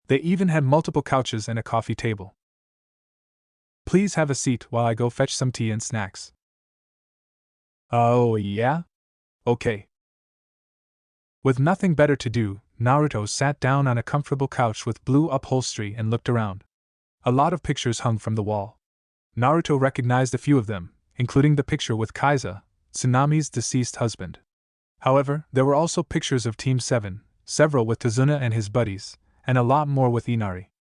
They even had multiple couches and a coffee table. "Please have a seat while I go fetch some tea and snacks." "Oh, yeah? Okay." With nothing better to do, Naruto sat down on a comfortable couch with blue upholstery and looked around. A lot of pictures hung from the wall. Naruto recognized a few of them, including the picture with Kaiza, Tsunami's deceased husband. However, there were also pictures of Team 7, several with Tazuna and his buddies, and a lot more with Inari.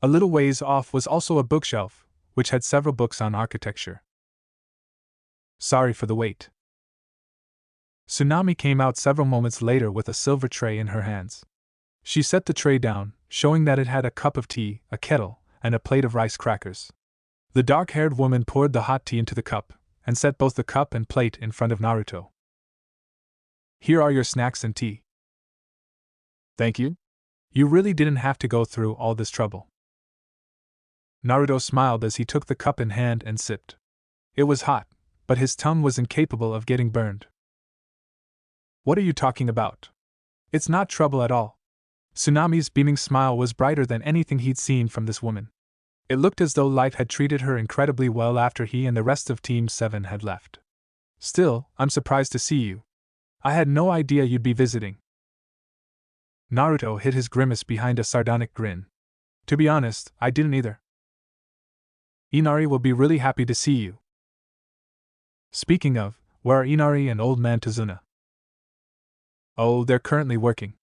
A little ways off was also a bookshelf, which had several books on architecture. "Sorry for the wait." Tsunami came out several moments later with a silver tray in her hands. She set the tray down, showing that it had a cup of tea, a kettle, and a plate of rice crackers. The dark-haired woman poured the hot tea into the cup, and set both the cup and plate in front of Naruto. "Here are your snacks and tea." "Thank you. You really didn't have to go through all this trouble." Naruto smiled as he took the cup in hand and sipped. It was hot, but his tongue was incapable of getting burned. "What are you talking about? It's not trouble at all." Tsunami's beaming smile was brighter than anything he'd seen from this woman. It looked as though life had treated her incredibly well after he and the rest of Team 7 had left. "Still, I'm surprised to see you. I had no idea you'd be visiting." Naruto hid his grimace behind a sardonic grin. "To be honest, I didn't either." Inari will be really happy to see you. Speaking of, where are Inari and old man Tazuna? Oh, they're currently working.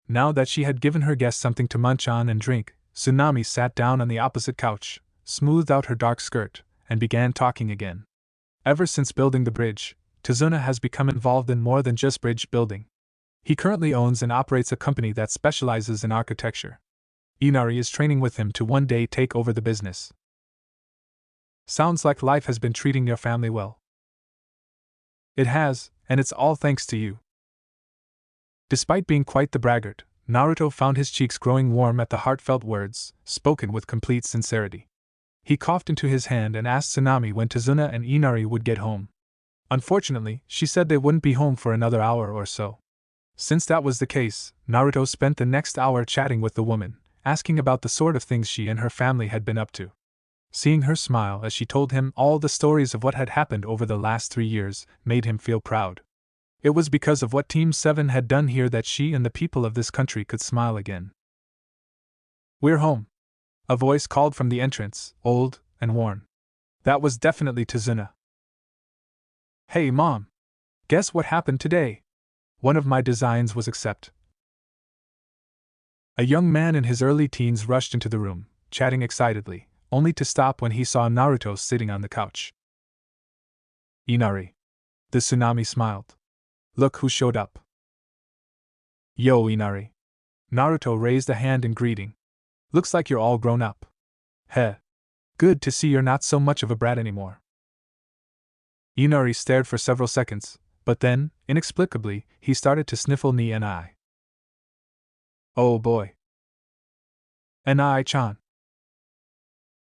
Now that she had given her guest something to munch on and drink, Tsunami sat down on the opposite couch, smoothed out her dark skirt, and began talking again. Ever since building the bridge, Tazuna has become involved in more than just bridge building. He currently owns and operates a company that specializes in architecture. Inari is training with him to one day take over the business. Sounds like life has been treating your family well. It has, and it's all thanks to you. Despite being quite the braggart, Naruto found his cheeks growing warm at the heartfelt words, spoken with complete sincerity. He coughed into his hand and asked Tsunami when Tazuna and Inari would get home. Unfortunately, she said they wouldn't be home for another hour or so. Since that was the case, Naruto spent the next hour chatting with the woman, asking about the sort of things she and her family had been up to. Seeing her smile as she told him all the stories of what had happened over the last 3 years made him feel proud. It was because of what Team 7 had done here that she and the people of this country could smile again. "We're home," a voice called from the entrance, old and worn. That was definitely Tazuna. "Hey, Mom! Guess what happened today? One of my designs was accepted." A young man in his early teens rushed into the room, chatting excitedly, only to stop when he saw Naruto sitting on the couch. "Inari." The Tsunami smiled. "Look who showed up." "Yo, Inari." Naruto raised a hand in greeting. "Looks like you're all grown up." "Heh. Good to see you're not so much of a brat anymore." Inari stared for several seconds, but then, inexplicably, he started to sniffle knee and eye. "Oh boy. Nai-chan."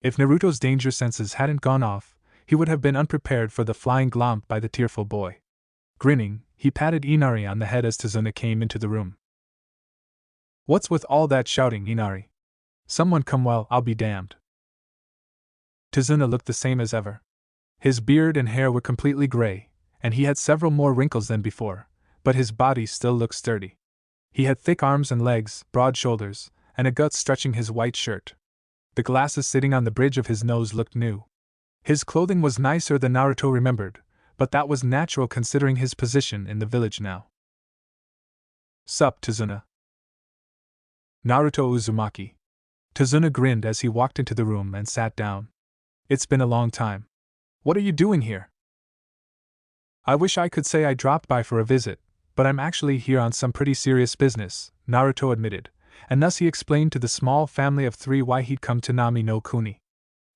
If Naruto's danger senses hadn't gone off, he would have been unprepared for the flying glomp by the tearful boy. Grinning, he patted Inari on the head as Tazuna came into the room. "What's with all that shouting, Inari? Someone come, well, I'll be damned." Tazuna looked the same as ever. His beard and hair were completely gray, and he had several more wrinkles than before, but his body still looked sturdy. He had thick arms and legs, broad shoulders, and a gut stretching his white shirt. The glasses sitting on the bridge of his nose looked new. His clothing was nicer than Naruto remembered, but that was natural considering his position in the village now. "Sup, Tazuna?" "Naruto Uzumaki." Tazuna grinned as he walked into the room and sat down. "It's been a long time. What are you doing here?" "I wish I could say I dropped by for a visit, but I'm actually here on some pretty serious business," Naruto admitted, and thus he explained to the small family of 3 why he'd come to Nami no Kuni.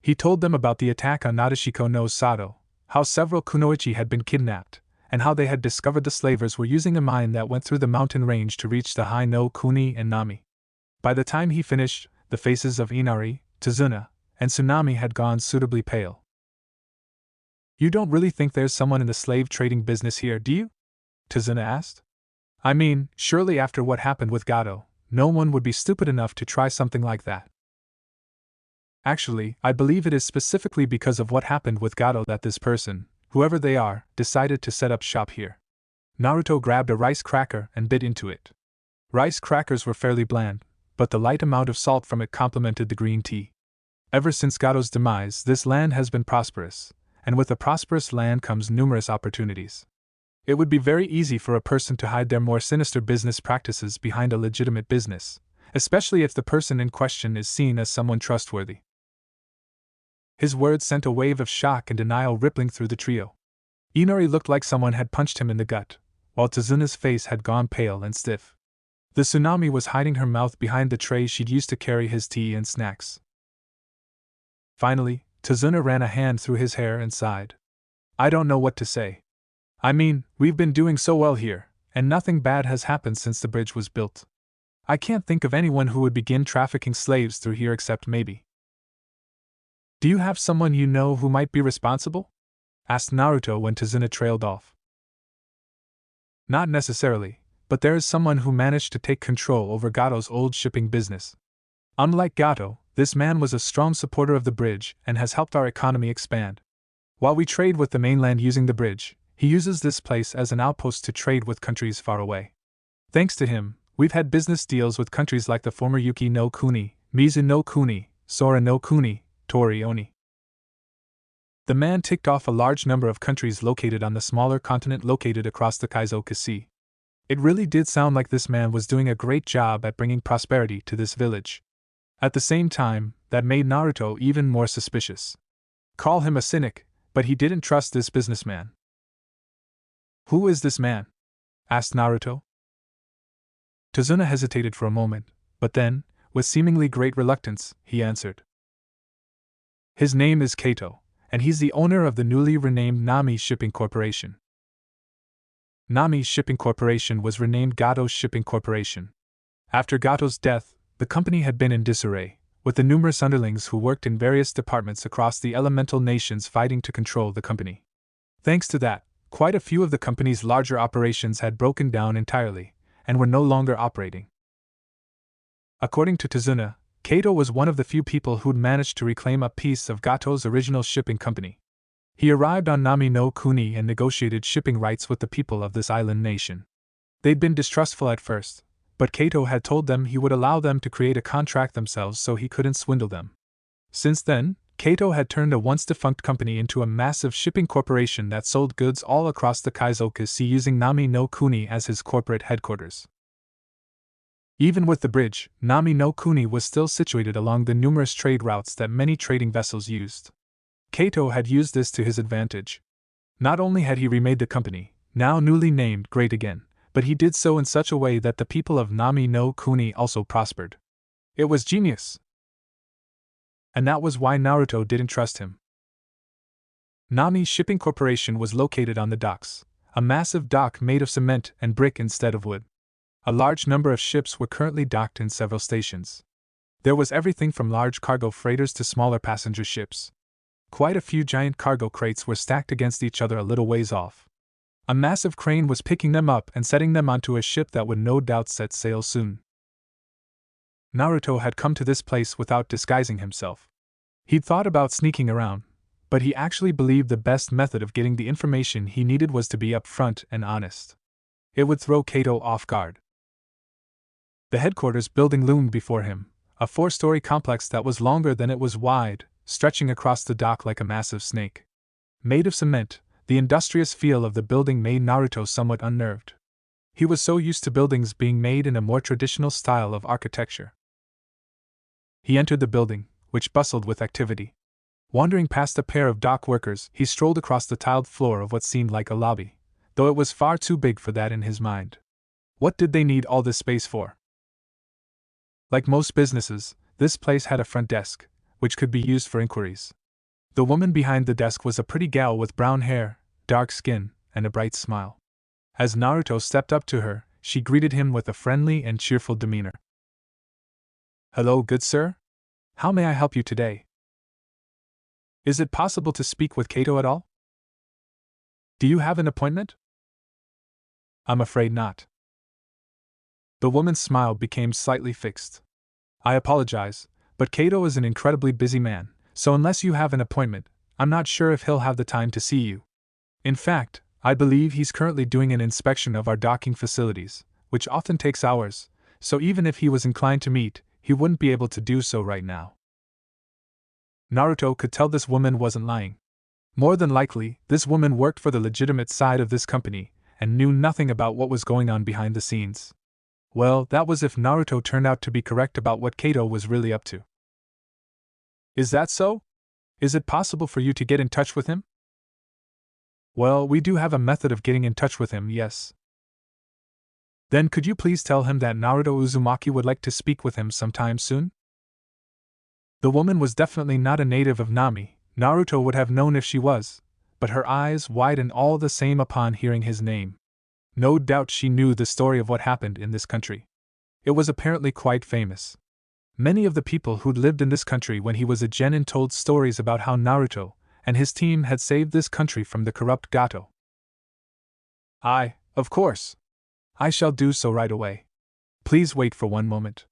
He told them about the attack on Nadeshiko no Sato, how several kunoichi had been kidnapped, and how they had discovered the slavers were using a mine that went through the mountain range to reach the high no Kuni and Nami. By the time he finished, the faces of Inari, Tazuna, and Tsunami had gone suitably pale. "You don't really think there's someone in the slave trading business here, do you?" Tazuna asked. "I mean, surely after what happened with Gato, no one would be stupid enough to try something like that." "Actually, I believe it is specifically because of what happened with Gato that this person, whoever they are, decided to set up shop here." Naruto grabbed a rice cracker and bit into it. Rice crackers were fairly bland, but the light amount of salt from it complemented the green tea. Ever since Gato's demise, this land has been prosperous, and with a prosperous land comes numerous opportunities. It would be very easy for a person to hide their more sinister business practices behind a legitimate business, especially if the person in question is seen as someone trustworthy. His words sent a wave of shock and denial rippling through the trio. Inari looked like someone had punched him in the gut, while Tazuna's face had gone pale and stiff. The Tsunami was hiding her mouth behind the tray she'd used to carry his tea and snacks. Finally, Tazuna ran a hand through his hair and sighed. "I don't know what to say. I mean, we've been doing so well here, and nothing bad has happened since the bridge was built. I can't think of anyone who would begin trafficking slaves through here except maybe." "Do you have someone you know who might be responsible?" asked Naruto when Tazuna trailed off. "Not necessarily, but there is someone who managed to take control over Gato's old shipping business. Unlike Gato, this man was a strong supporter of the bridge and has helped our economy expand. While we trade with the mainland using the bridge, he uses this place as an outpost to trade with countries far away. Thanks to him, we've had business deals with countries like the former Yuki no Kuni, Mizu no Kuni, Sora no Kuni, Tori Oni. The man ticked off a large number of countries located on the smaller continent located across the Kaizoku Sea. It really did sound like this man was doing a great job at bringing prosperity to this village. At the same time, that made Naruto even more suspicious. Call him a cynic, but he didn't trust this businessman. Who is this man? Asked Naruto. Tazuna hesitated for a moment, but then, with seemingly great reluctance, he answered. His name is Kato, and he's the owner of the newly renamed Nami Shipping Corporation. Nami Shipping Corporation was renamed Gato Shipping Corporation. After Gato's death, the company had been in disarray, with the numerous underlings who worked in various departments across the elemental nations fighting to control the company. Thanks to that, quite a few of the company's larger operations had broken down entirely, and were no longer operating. According to Tazuna, Kato was one of the few people who'd managed to reclaim a piece of Gato's original shipping company. He arrived on Nami no Kuni and negotiated shipping rights with the people of this island nation. They'd been distrustful at first, but Kato had told them he would allow them to create a contract themselves so he couldn't swindle them. Since then, Kato had turned a once-defunct company into a massive shipping corporation that sold goods all across the Kaizoku Sea using Nami no Kuni as his corporate headquarters. Even with the bridge, Nami no Kuni was still situated along the numerous trade routes that many trading vessels used. Kato had used this to his advantage. Not only had he remade the company, now newly named Great Again, but he did so in such a way that the people of Nami no Kuni also prospered. It was genius. And that was why Naruto didn't trust him. Nami Shipping Corporation was located on the docks, a massive dock made of cement and brick instead of wood. A large number of ships were currently docked in several stations. There was everything from large cargo freighters to smaller passenger ships. Quite a few giant cargo crates were stacked against each other a little ways off. A massive crane was picking them up and setting them onto a ship that would no doubt set sail soon. Naruto had come to this place without disguising himself. He'd thought about sneaking around, but he actually believed the best method of getting the information he needed was to be upfront and honest. It would throw Kato off guard. The headquarters building loomed before him, a 4-story complex that was longer than it was wide, stretching across the dock like a massive snake. Made of cement, the industrious feel of the building made Naruto somewhat unnerved. He was so used to buildings being made in a more traditional style of architecture. He entered the building, which bustled with activity. Wandering past a pair of dock workers, he strolled across the tiled floor of what seemed like a lobby, though it was far too big for that in his mind. What did they need all this space for? Like most businesses, this place had a front desk, which could be used for inquiries. The woman behind the desk was a pretty gal with brown hair, dark skin, and a bright smile. As Naruto stepped up to her, she greeted him with a friendly and cheerful demeanor. "Hello, good sir? How may I help you today? Is it possible to speak with Kato at all? Do you have an appointment?" "I'm afraid not." The woman's smile became slightly fixed. "I apologize, but Kato is an incredibly busy man, so unless you have an appointment, I'm not sure if he'll have the time to see you. In fact, I believe he's currently doing an inspection of our docking facilities, which often takes hours, so even if he was inclined to meet, he wouldn't be able to do so right now." Naruto could tell this woman wasn't lying. More than likely, this woman worked for the legitimate side of this company, and knew nothing about what was going on behind the scenes. Well, that was if Naruto turned out to be correct about what Kato was really up to. "Is that so? Is it possible for you to get in touch with him?" "Well, we do have a method of getting in touch with him, yes." "Then could you please tell him that Naruto Uzumaki would like to speak with him sometime soon?" The woman was definitely not a native of Nami. Naruto would have known if she was, but her eyes widened all the same upon hearing his name. No doubt she knew the story of what happened in this country. It was apparently quite famous. Many of the people who'd lived in this country when he was a genin told stories about how Naruto and his team had saved this country from the corrupt Gato. Of course. I shall do so right away. Please wait for one moment."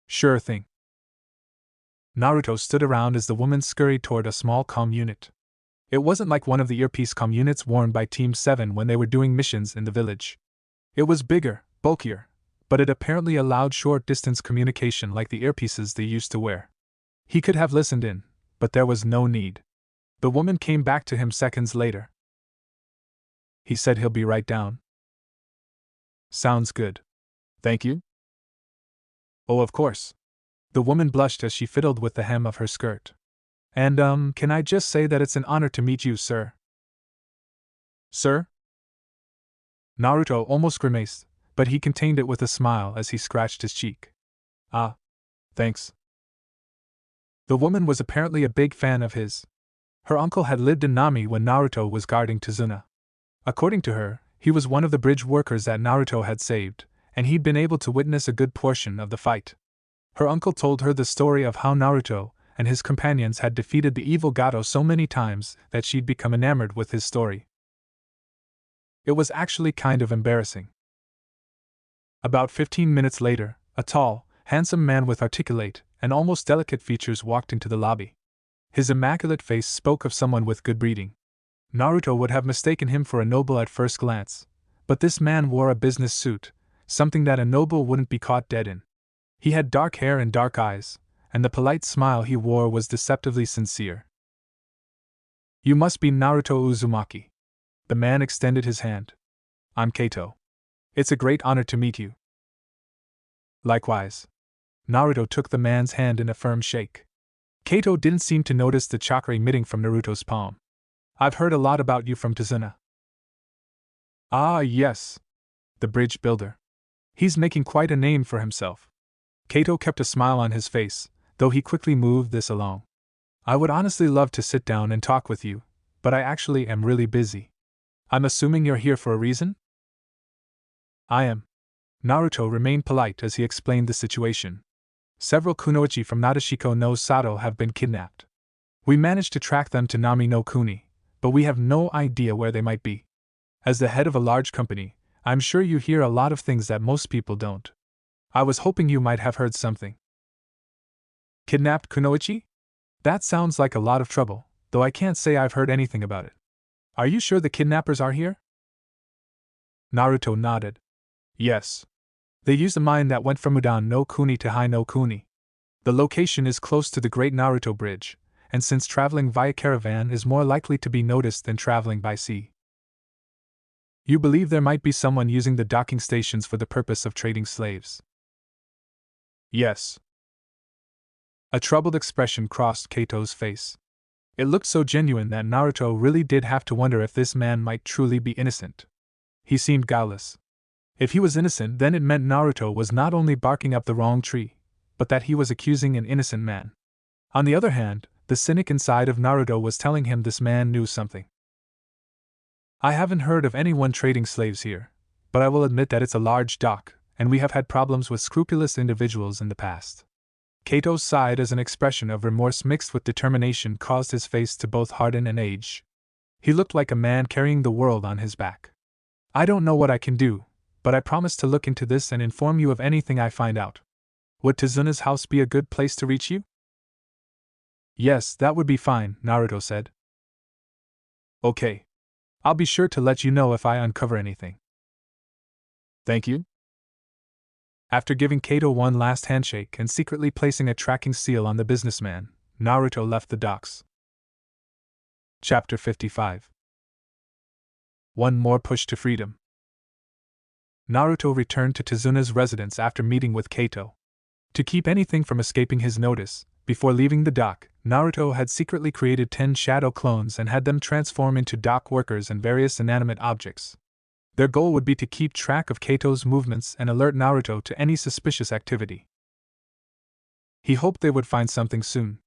"Sure thing." Naruto stood around as the woman scurried toward a small comm unit. It wasn't like one of the earpiece comm units worn by Team 7 when they were doing missions in the village. It was bigger, bulkier, but it apparently allowed short-distance communication like the earpieces they used to wear. He could have listened in, but there was no need. The woman came back to him seconds later. He said he'll be right down. Sounds good. Thank you. Oh, of course. The woman blushed as she fiddled with the hem of her skirt. And, can I just say that it's an honor to meet you, sir? Sir? Naruto almost grimaced, but he contained it with a smile as he scratched his cheek. Ah. Thanks. The woman was apparently a big fan of his. Her uncle had lived in Nami when Naruto was guarding Tazuna. According to her, he was one of the bridge workers that Naruto had saved, and he'd been able to witness a good portion of the fight. Her uncle told her the story of how Naruto and his companions had defeated the evil Gato so many times that she'd become enamored with his story. It was actually kind of embarrassing. About 15 minutes later, a tall, handsome man with articulate and almost delicate features walked into the lobby. His immaculate face spoke of someone with good breeding. Naruto would have mistaken him for a noble at first glance, but this man wore a business suit, something that a noble wouldn't be caught dead in. He had dark hair and dark eyes, and the polite smile he wore was deceptively sincere. You must be Naruto Uzumaki. The man extended his hand. I'm Kaito. It's a great honor to meet you. Likewise. Naruto took the man's hand in a firm shake. Kaito didn't seem to notice the chakra emitting from Naruto's palm. I've heard a lot about you from Tazuna. Ah, yes. The bridge builder. He's making quite a name for himself. Kaito kept a smile on his face, though he quickly moved this along. I would honestly love to sit down and talk with you, but I actually am really busy. I'm assuming you're here for a reason? I am. Naruto remained polite as he explained the situation. Several kunoichi from Nadeshiko no Sato have been kidnapped. We managed to track them to Nami no Kuni, but we have no idea where they might be. As the head of a large company, I'm sure you hear a lot of things that most people don't. I was hoping you might have heard something. Kidnapped kunoichi? That sounds like a lot of trouble, though I can't say I've heard anything about it. Are you sure the kidnappers are here? Naruto nodded. Yes. They used a mine that went from Udan no Kuni to Hai no Kuni. The location is close to the Great Naruto Bridge, and since traveling via caravan is more likely to be noticed than traveling by sea. You believe there might be someone using the docking stations for the purpose of trading slaves? Yes. A troubled expression crossed Kaito's face. It looked so genuine that Naruto really did have to wonder if this man might truly be innocent. He seemed guileless. If he was innocent, then it meant Naruto was not only barking up the wrong tree, but that he was accusing an innocent man. On the other hand, the cynic inside of Naruto was telling him this man knew something. I haven't heard of anyone trading slaves here, but I will admit that it's a large dock, and we have had problems with scrupulous individuals in the past. Kaito sighed as an expression of remorse mixed with determination caused his face to both harden and age. He looked like a man carrying the world on his back. I don't know what I can do, but I promise to look into this and inform you of anything I find out. Would Tazuna's house be a good place to reach you? Yes, that would be fine, Naruto said. Okay. I'll be sure to let you know if I uncover anything. Thank you. After giving Kaito one last handshake and secretly placing a tracking seal on the businessman, Naruto left the docks. Chapter 55. One more push to freedom. Naruto returned to Tazuna's residence after meeting with Kaito. To keep anything from escaping his notice, before leaving the dock, Naruto had secretly created 10 shadow clones and had them transform into dock workers and various inanimate objects. Their goal would be to keep track of Kaito's movements and alert Naruto to any suspicious activity. He hoped they would find something soon.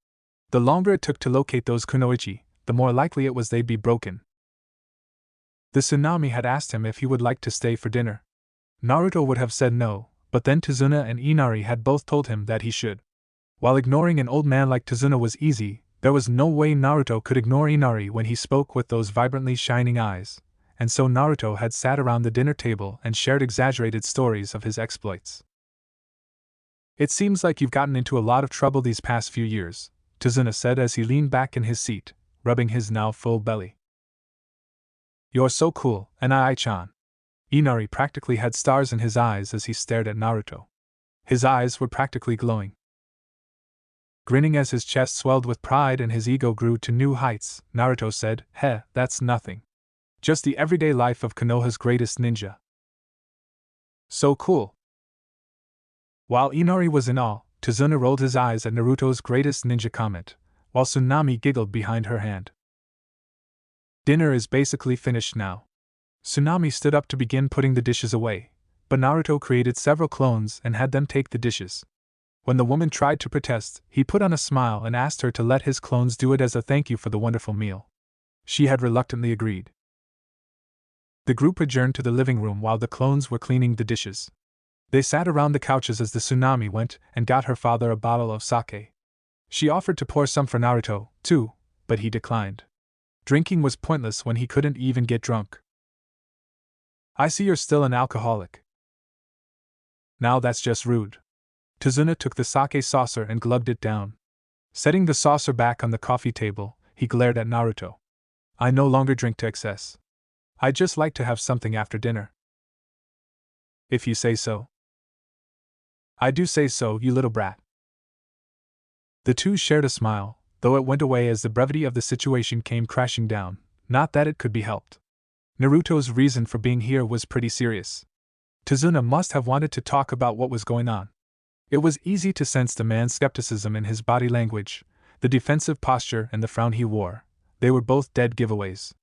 The longer it took to locate those kunoichi, the more likely it was they'd be broken. The tsunami had asked him if he would like to stay for dinner. Naruto would have said no, but then Tazuna and Inari had both told him that he should. While ignoring an old man like Tazuna was easy, there was no way Naruto could ignore Inari when he spoke with those vibrantly shining eyes, and so Naruto had sat around the dinner table and shared exaggerated stories of his exploits. It seems like you've gotten into a lot of trouble these past few years, Tazuna said as he leaned back in his seat, rubbing his now full belly. You're so cool, Nai-chan. Inari practically had stars in his eyes as he stared at Naruto. His eyes were practically glowing. Grinning as his chest swelled with pride and his ego grew to new heights, Naruto said, "Heh, that's nothing. Just the everyday life of Konoha's greatest ninja." "So cool." While Inari was in awe, Tazuna rolled his eyes at Naruto's greatest ninja comment, while Tsunami giggled behind her hand. "Dinner is basically finished now." Tsunami stood up to begin putting the dishes away, but Naruto created several clones and had them take the dishes. When the woman tried to protest, he put on a smile and asked her to let his clones do it as a thank you for the wonderful meal. She had reluctantly agreed. The group adjourned to the living room while the clones were cleaning the dishes. They sat around the couches as the Tsunami went and got her father a bottle of sake. She offered to pour some for Naruto, too, but he declined. Drinking was pointless when he couldn't even get drunk. "I see you're still an alcoholic." "Now that's just rude." Tazuna took the sake saucer and glugged it down. Setting the saucer back on the coffee table, he glared at Naruto. "I no longer drink to excess. I'd just like to have something after dinner." "If you say so." "I do say so, you little brat." The two shared a smile, though it went away as the brevity of the situation came crashing down, not that it could be helped. Naruto's reason for being here was pretty serious. Tazuna must have wanted to talk about what was going on. It was easy to sense the man's skepticism in his body language, the defensive posture and the frown he wore. They were both dead giveaways.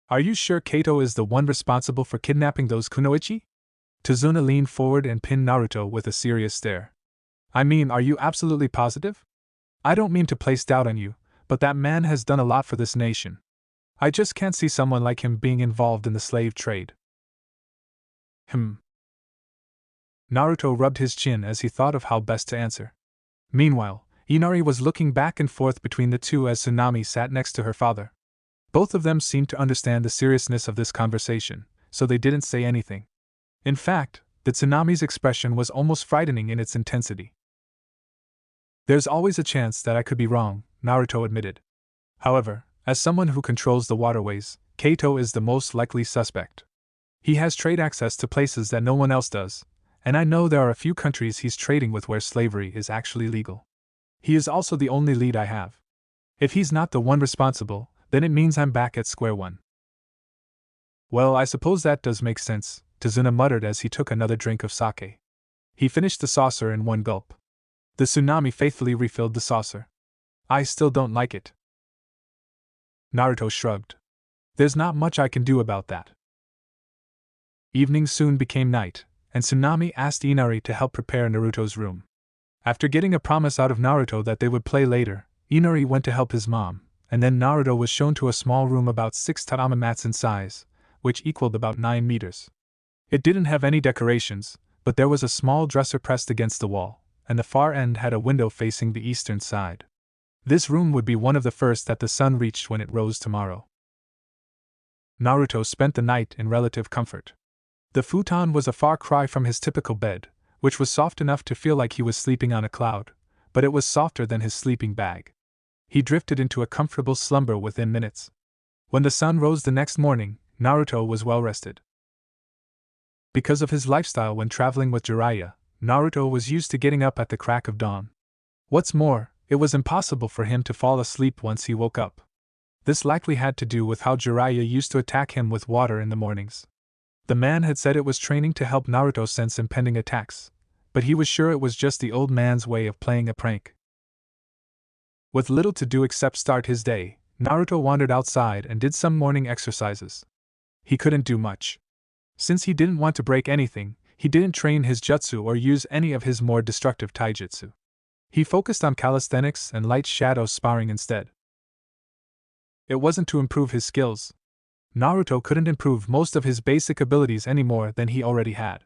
"Are you sure Kato is the one responsible for kidnapping those kunoichi?" Tazuna leaned forward and pinned Naruto with a serious stare. "I mean, are you absolutely positive? I don't mean to place doubt on you, but that man has done a lot for this nation. I just can't see someone like him being involved in the slave trade." Naruto rubbed his chin as he thought of how best to answer. Meanwhile, Inari was looking back and forth between the two as Tsunami sat next to her father. Both of them seemed to understand the seriousness of this conversation, so they didn't say anything. In fact, the Tsunami's expression was almost frightening in its intensity. "There's always a chance that I could be wrong," Naruto admitted. "However, as someone who controls the waterways, Kato is the most likely suspect. He has trade access to places that no one else does, and I know there are a few countries he's trading with where slavery is actually legal. He is also the only lead I have. If he's not the one responsible, then it means I'm back at square one." "Well, I suppose that does make sense," Tazuna muttered as he took another drink of sake. He finished the saucer in one gulp. The Tsunami faithfully refilled the saucer. "I still don't like it." Naruto shrugged. "There's not much I can do about that." Evening soon became night, and Tsunami asked Inari to help prepare Naruto's room. After getting a promise out of Naruto that they would play later, Inari went to help his mom, and then Naruto was shown to a small room about 6 tatami mats in size, which equaled about 9 meters. It didn't have any decorations, but there was a small dresser pressed against the wall, and the far end had a window facing the eastern side. This room would be one of the first that the sun reached when it rose tomorrow. Naruto spent the night in relative comfort. The futon was a far cry from his typical bed, which was soft enough to feel like he was sleeping on a cloud, but it was softer than his sleeping bag. He drifted into a comfortable slumber within minutes. When the sun rose the next morning, Naruto was well rested. Because of his lifestyle when traveling with Jiraiya, Naruto was used to getting up at the crack of dawn. What's more, it was impossible for him to fall asleep once he woke up. This likely had to do with how Jiraiya used to attack him with water in the mornings. The man had said it was training to help Naruto sense impending attacks, but he was sure it was just the old man's way of playing a prank. With little to do except start his day, Naruto wandered outside and did some morning exercises. He couldn't do much. Since he didn't want to break anything, he didn't train his jutsu or use any of his more destructive taijutsu. He focused on calisthenics and light shadow sparring instead. It wasn't to improve his skills. Naruto couldn't improve most of his basic abilities any more than he already had.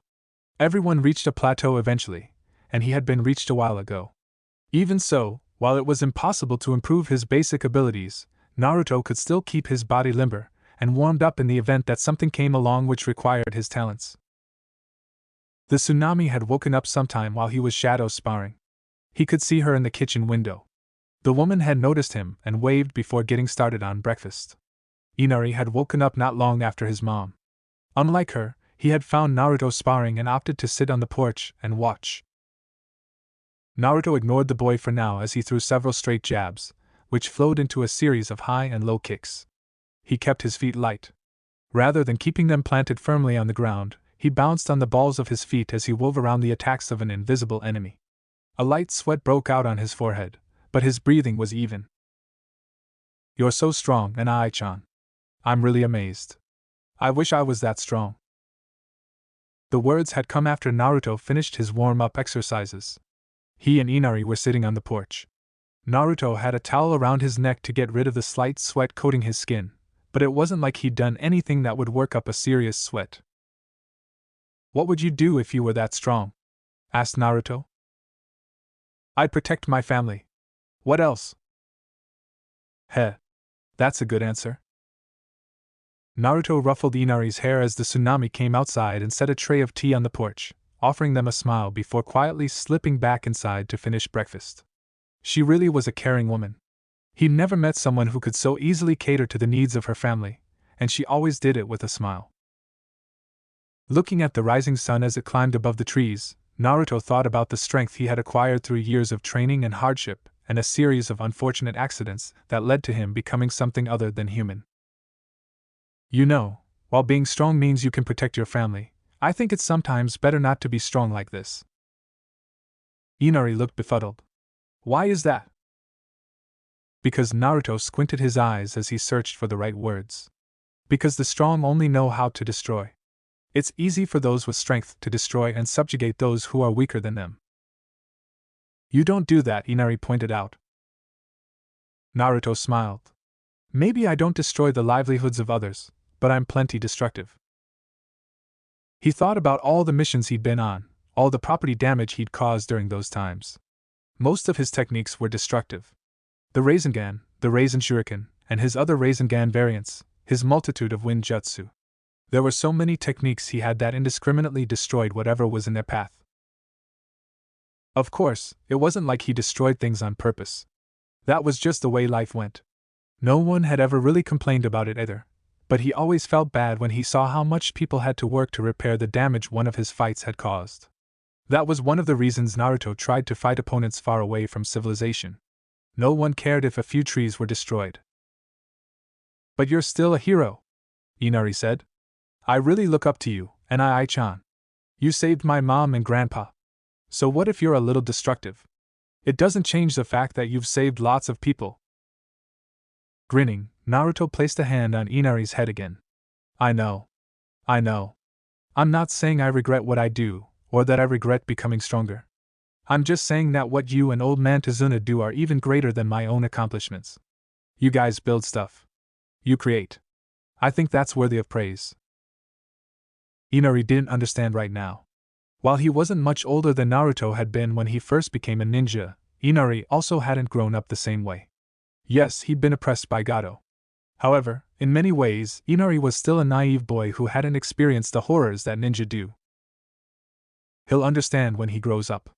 Everyone reached a plateau eventually, and he had been reached a while ago. Even so, while it was impossible to improve his basic abilities, Naruto could still keep his body limber and warmed up in the event that something came along which required his talents. The Tsunami had woken up sometime while he was shadow sparring. He could see her in the kitchen window. The woman had noticed him and waved before getting started on breakfast. Inari had woken up not long after his mom. Unlike her, he had found Naruto sparring and opted to sit on the porch and watch. Naruto ignored the boy for now as he threw several straight jabs, which flowed into a series of high and low kicks. He kept his feet light. Rather than keeping them planted firmly on the ground, he bounced on the balls of his feet as he wove around the attacks of an invisible enemy. A light sweat broke out on his forehead, but his breathing was even. "You're so strong, and Ai-chan. I'm really amazed. I wish I was that strong." The words had come after Naruto finished his warm-up exercises. He and Inari were sitting on the porch. Naruto had a towel around his neck to get rid of the slight sweat coating his skin, but it wasn't like he'd done anything that would work up a serious sweat. "What would you do if you were that strong?" asked Naruto. "I'd protect my family. What else?" "Heh. That's a good answer." Naruto ruffled Inari's hair as the tsunami came outside and set a tray of tea on the porch, offering them a smile before quietly slipping back inside to finish breakfast. She really was a caring woman. He'd never met someone who could so easily cater to the needs of her family, and she always did it with a smile. Looking at the rising sun as it climbed above the trees, Naruto thought about the strength he had acquired through years of training and hardship, and a series of unfortunate accidents that led to him becoming something other than human. "You know, while being strong means you can protect your family, I think it's sometimes better not to be strong like this." Inari looked befuddled. "Why is that?" Because Naruto squinted his eyes as he searched for the right words. Because the strong only know how to destroy. It's easy for those with strength to destroy and subjugate those who are weaker than them. "You don't do that," Inari pointed out. Naruto smiled. "Maybe I don't destroy the livelihoods of others, but I'm plenty destructive." He thought about all the missions he'd been on, all the property damage he'd caused during those times. Most of his techniques were destructive. The Rasengan, the Rasen Shuriken, and his other Rasengan variants, his multitude of wind jutsu. There were so many techniques he had that indiscriminately destroyed whatever was in their path. Of course, it wasn't like he destroyed things on purpose. That was just the way life went. No one had ever really complained about it either, but he always felt bad when he saw how much people had to work to repair the damage one of his fights had caused. That was one of the reasons Naruto tried to fight opponents far away from civilization. No one cared if a few trees were destroyed. "But you're still a hero," Inari said. "I really look up to you, and Ai-chan. You saved my mom and grandpa. So what if you're a little destructive? It doesn't change the fact that you've saved lots of people." Grinning, Naruto placed a hand on Inari's head again. I know. I'm not saying I regret what I do, or that I regret becoming stronger. I'm just saying that what you and old man Tazuna do are even greater than my own accomplishments. You guys build stuff. You create. I think that's worthy of praise." Inari didn't understand right now. While he wasn't much older than Naruto had been when he first became a ninja, Inari also hadn't grown up the same way. Yes, he'd been oppressed by Gato. However, in many ways, Inari was still a naive boy who hadn't experienced the horrors that ninja do. He'll understand when he grows up.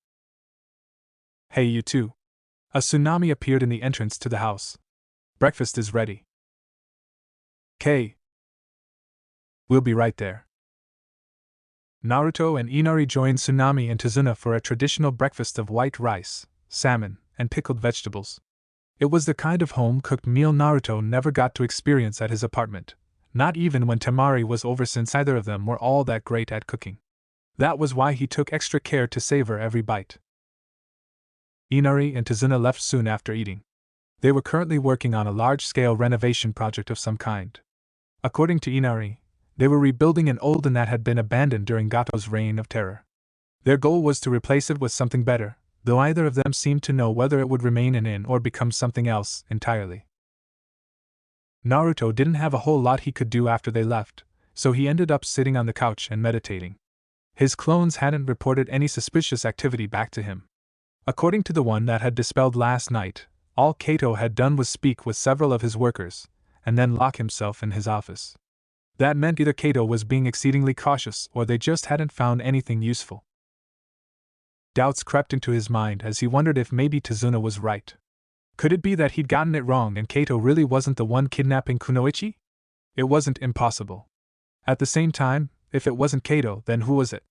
"Hey, you two." A tsunami appeared in the entrance to the house. "Breakfast is ready." "K. We'll be right there." Naruto and Inari joined Tsunami and Tazuna for a traditional breakfast of white rice, salmon, and pickled vegetables. It was the kind of home-cooked meal Naruto never got to experience at his apartment, not even when Temari was over, since either of them were all that great at cooking. That was why he took extra care to savor every bite. Inari and Tazuna left soon after eating. They were currently working on a large-scale renovation project of some kind. According to Inari, they were rebuilding an old inn that had been abandoned during Gato's reign of terror. Their goal was to replace it with something better, though either of them seemed to know whether it would remain an inn or become something else entirely. Naruto didn't have a whole lot he could do after they left, so he ended up sitting on the couch and meditating. His clones hadn't reported any suspicious activity back to him. According to the one that had dispelled last night, all Kato had done was speak with several of his workers, and then lock himself in his office. That meant either Kato was being exceedingly cautious or they just hadn't found anything useful. Doubts crept into his mind as he wondered if maybe Tazuna was right. Could it be that he'd gotten it wrong and Kato really wasn't the one kidnapping Kunoichi? It wasn't impossible. At the same time, if it wasn't Kato, then who was it?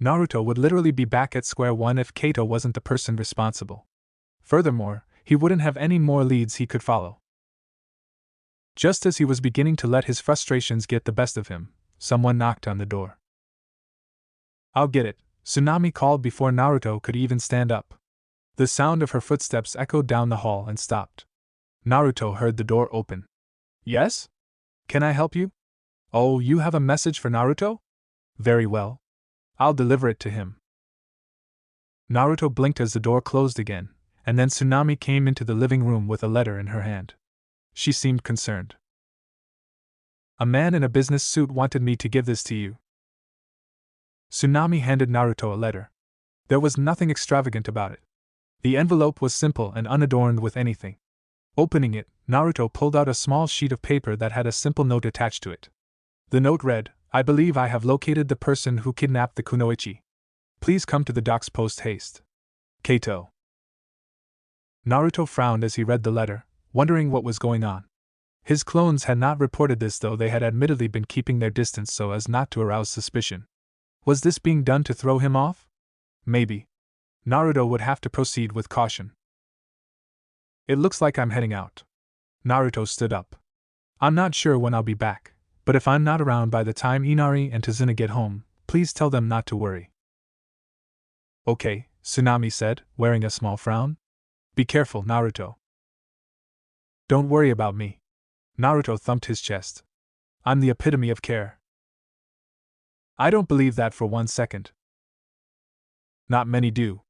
Naruto would literally be back at square one if Kato wasn't the person responsible. Furthermore, he wouldn't have any more leads he could follow. Just as he was beginning to let his frustrations get the best of him, someone knocked on the door. "I'll get it," Tsunami called before Naruto could even stand up. The sound of her footsteps echoed down the hall and stopped. Naruto heard the door open. "Yes? Can I help you?" "Oh, you have a message for Naruto? Very well. I'll deliver it to him." Naruto blinked as the door closed again, and then Tsunami came into the living room with a letter in her hand. She seemed concerned. "A man in a business suit wanted me to give this to you." Tsunami handed Naruto a letter. There was nothing extravagant about it. The envelope was simple and unadorned with anything. Opening it, Naruto pulled out a small sheet of paper that had a simple note attached to it. The note read, "I believe I have located the person who kidnapped the kunoichi. Please come to the docks post haste. Kato." Naruto frowned as he read the letter, wondering what was going on. His clones had not reported this, though they had admittedly been keeping their distance so as not to arouse suspicion. Was this being done to throw him off? Maybe. Naruto would have to proceed with caution. "It looks like I'm heading out." Naruto stood up. "I'm not sure when I'll be back, but if I'm not around by the time Inari and Tazuna get home, please tell them not to worry." "Okay," Tsunami said, wearing a small frown. "Be careful, Naruto." "Don't worry about me." Naruto thumped his chest. "I'm the epitome of care." "I don't believe that for 1 second. Not many do."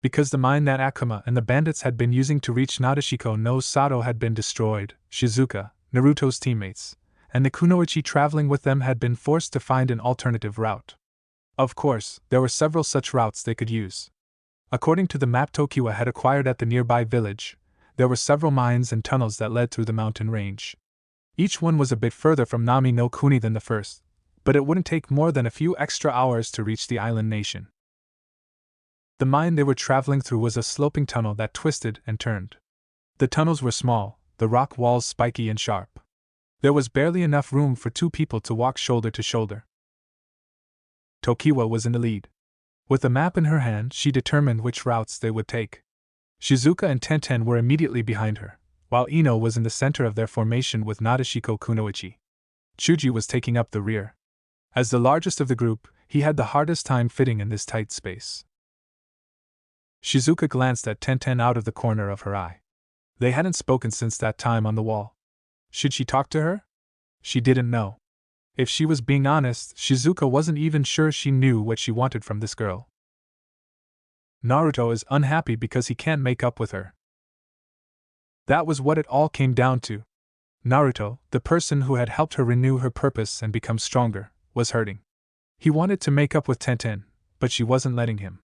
Because the mine that Akuma and the bandits had been using to reach Nadeshiko no Sato had been destroyed, Shizuka, Naruto's teammates, and the kunoichi traveling with them had been forced to find an alternative route. Of course, there were several such routes they could use. According to the map Tokiwa had acquired at the nearby village, there were several mines and tunnels that led through the mountain range. Each one was a bit further from Nami no Kuni than the first, but it wouldn't take more than a few extra hours to reach the island nation. The mine they were traveling through was a sloping tunnel that twisted and turned. The tunnels were small, the rock walls spiky and sharp. There was barely enough room for 2 people to walk shoulder to shoulder. Tokiwa was in the lead. With the map in her hand, she determined which routes they would take. Shizuka and Tenten were immediately behind her, while Ino was in the center of their formation with Nadeshiko kunoichi. Chuji was taking up the rear. As the largest of the group, he had the hardest time fitting in this tight space. Shizuka glanced at Tenten out of the corner of her eye. They hadn't spoken since that time on the wall. Should she talk to her? She didn't know. If she was being honest, Shizuka wasn't even sure she knew what she wanted from this girl. Naruto is unhappy because he can't make up with her. That was what it all came down to. Naruto, the person who had helped her renew her purpose and become stronger, was hurting. He wanted to make up with Tenten, but she wasn't letting him.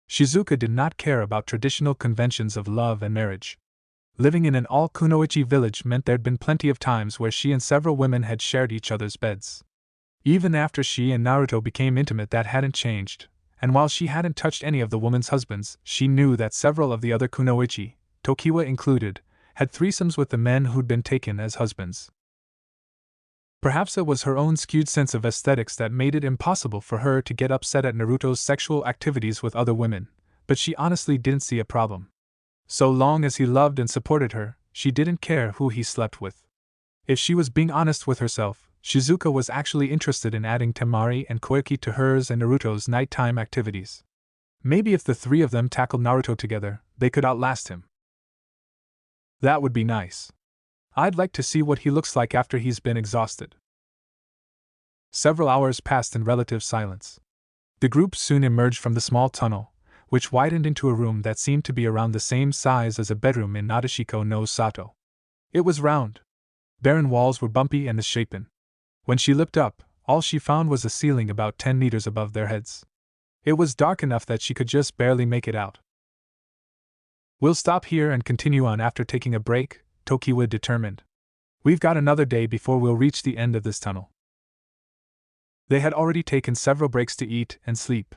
Shizuka did not care about traditional conventions of love and marriage. Living in an all-kunoichi village meant there'd been plenty of times where she and several women had shared each other's beds. Even after she and Naruto became intimate, that hadn't changed, and while she hadn't touched any of the women's husbands, she knew that several of the other kunoichi, Tokiwa included, had threesomes with the men who'd been taken as husbands. Perhaps it was her own skewed sense of aesthetics that made it impossible for her to get upset at Naruto's sexual activities with other women, but she honestly didn't see a problem. So long as he loved and supported her, she didn't care who he slept with. If she was being honest with herself, Shizuka was actually interested in adding Temari and Koiki to hers and Naruto's nighttime activities. Maybe if the 3 of them tackled Naruto together, they could outlast him. That would be nice. I'd like to see what he looks like after he's been exhausted. Several hours passed in relative silence. The group soon emerged from the small tunnel, which widened into a room that seemed to be around the same size as a bedroom in Nadeshiko no Sato. It was round. Barren walls were bumpy and misshapen. When she looked up, all she found was a ceiling about 10 meters above their heads. It was dark enough that she could just barely make it out. "We'll stop here and continue on after taking a break," Tokiwa determined. "We've got another day before we'll reach the end of this tunnel." They had already taken several breaks to eat and sleep.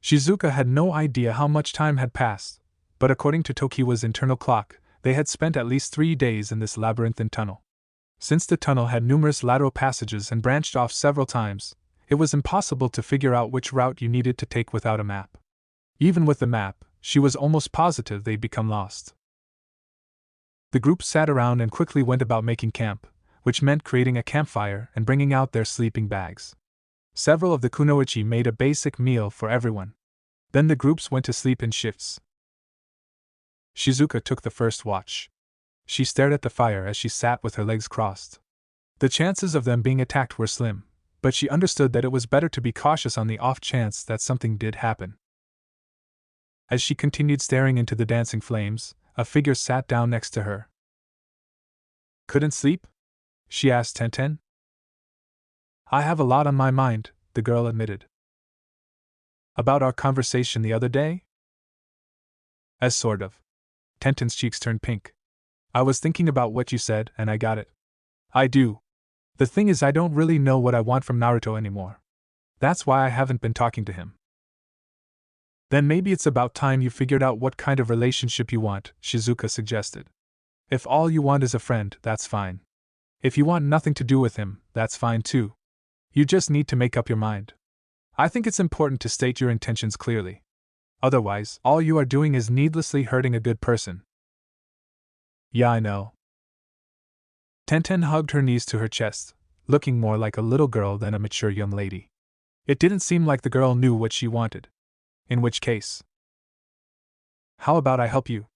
Shizuka had no idea how much time had passed, but according to Tokiwa's internal clock, they had spent at least 3 days in this labyrinthine tunnel. Since the tunnel had numerous lateral passages and branched off several times, it was impossible to figure out which route you needed to take without a map. Even with the map, she was almost positive they'd become lost. The group sat around and quickly went about making camp, which meant creating a campfire and bringing out their sleeping bags. Several of the kunoichi made a basic meal for everyone. Then the groups went to sleep in shifts. Shizuka took the first watch. She stared at the fire as she sat with her legs crossed. The chances of them being attacked were slim, but she understood that it was better to be cautious on the off chance that something did happen. As she continued staring into the dancing flames, a figure sat down next to her. "Couldn't sleep?" she asked Tenten. "I have a lot on my mind," the girl admitted. "About our conversation the other day?" "As sort of." Tenten's cheeks turned pink. "I was thinking about what you said, and I got it. I do. The thing is, I don't really know what I want from Naruto anymore. That's why I haven't been talking to him." "Then maybe it's about time you figured out what kind of relationship you want," Shizuka suggested. "If all you want is a friend, that's fine. If you want nothing to do with him, that's fine too. You just need to make up your mind. I think it's important to state your intentions clearly. Otherwise, all you are doing is needlessly hurting a good person." "Yeah, I know." Tenten hugged her knees to her chest, looking more like a little girl than a mature young lady. It didn't seem like the girl knew what she wanted. In which case, "How about I help you?"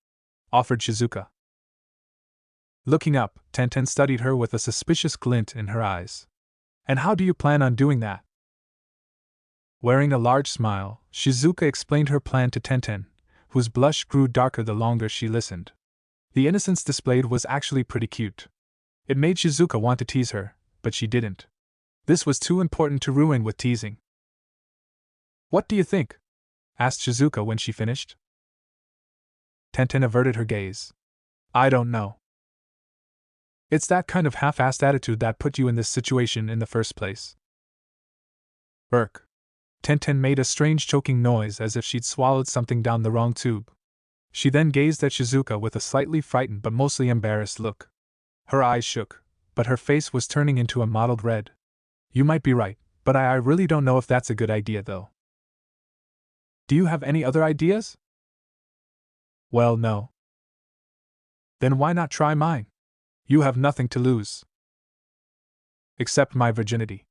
offered Shizuka. Looking up, Tenten studied her with a suspicious glint in her eyes. "And how do you plan on doing that?" Wearing a large smile, Shizuka explained her plan to Tenten, whose blush grew darker the longer she listened. The innocence displayed was actually pretty cute. It made Shizuka want to tease her, but she didn't. This was too important to ruin with teasing. "What do you think?" asked Shizuka when she finished. Tenten averted her gaze. "I don't know. It's that kind of half-assed attitude that put you in this situation in the first place." "Irk." Tenten made a strange choking noise as if she'd swallowed something down the wrong tube. She then gazed at Shizuka with a slightly frightened but mostly embarrassed look. Her eyes shook, but her face was turning into a mottled red. "You might be right, but I really don't know if that's a good idea though." "Do you have any other ideas?" "Well, no." "Then why not try mine? You have nothing to lose." "Except my virginity."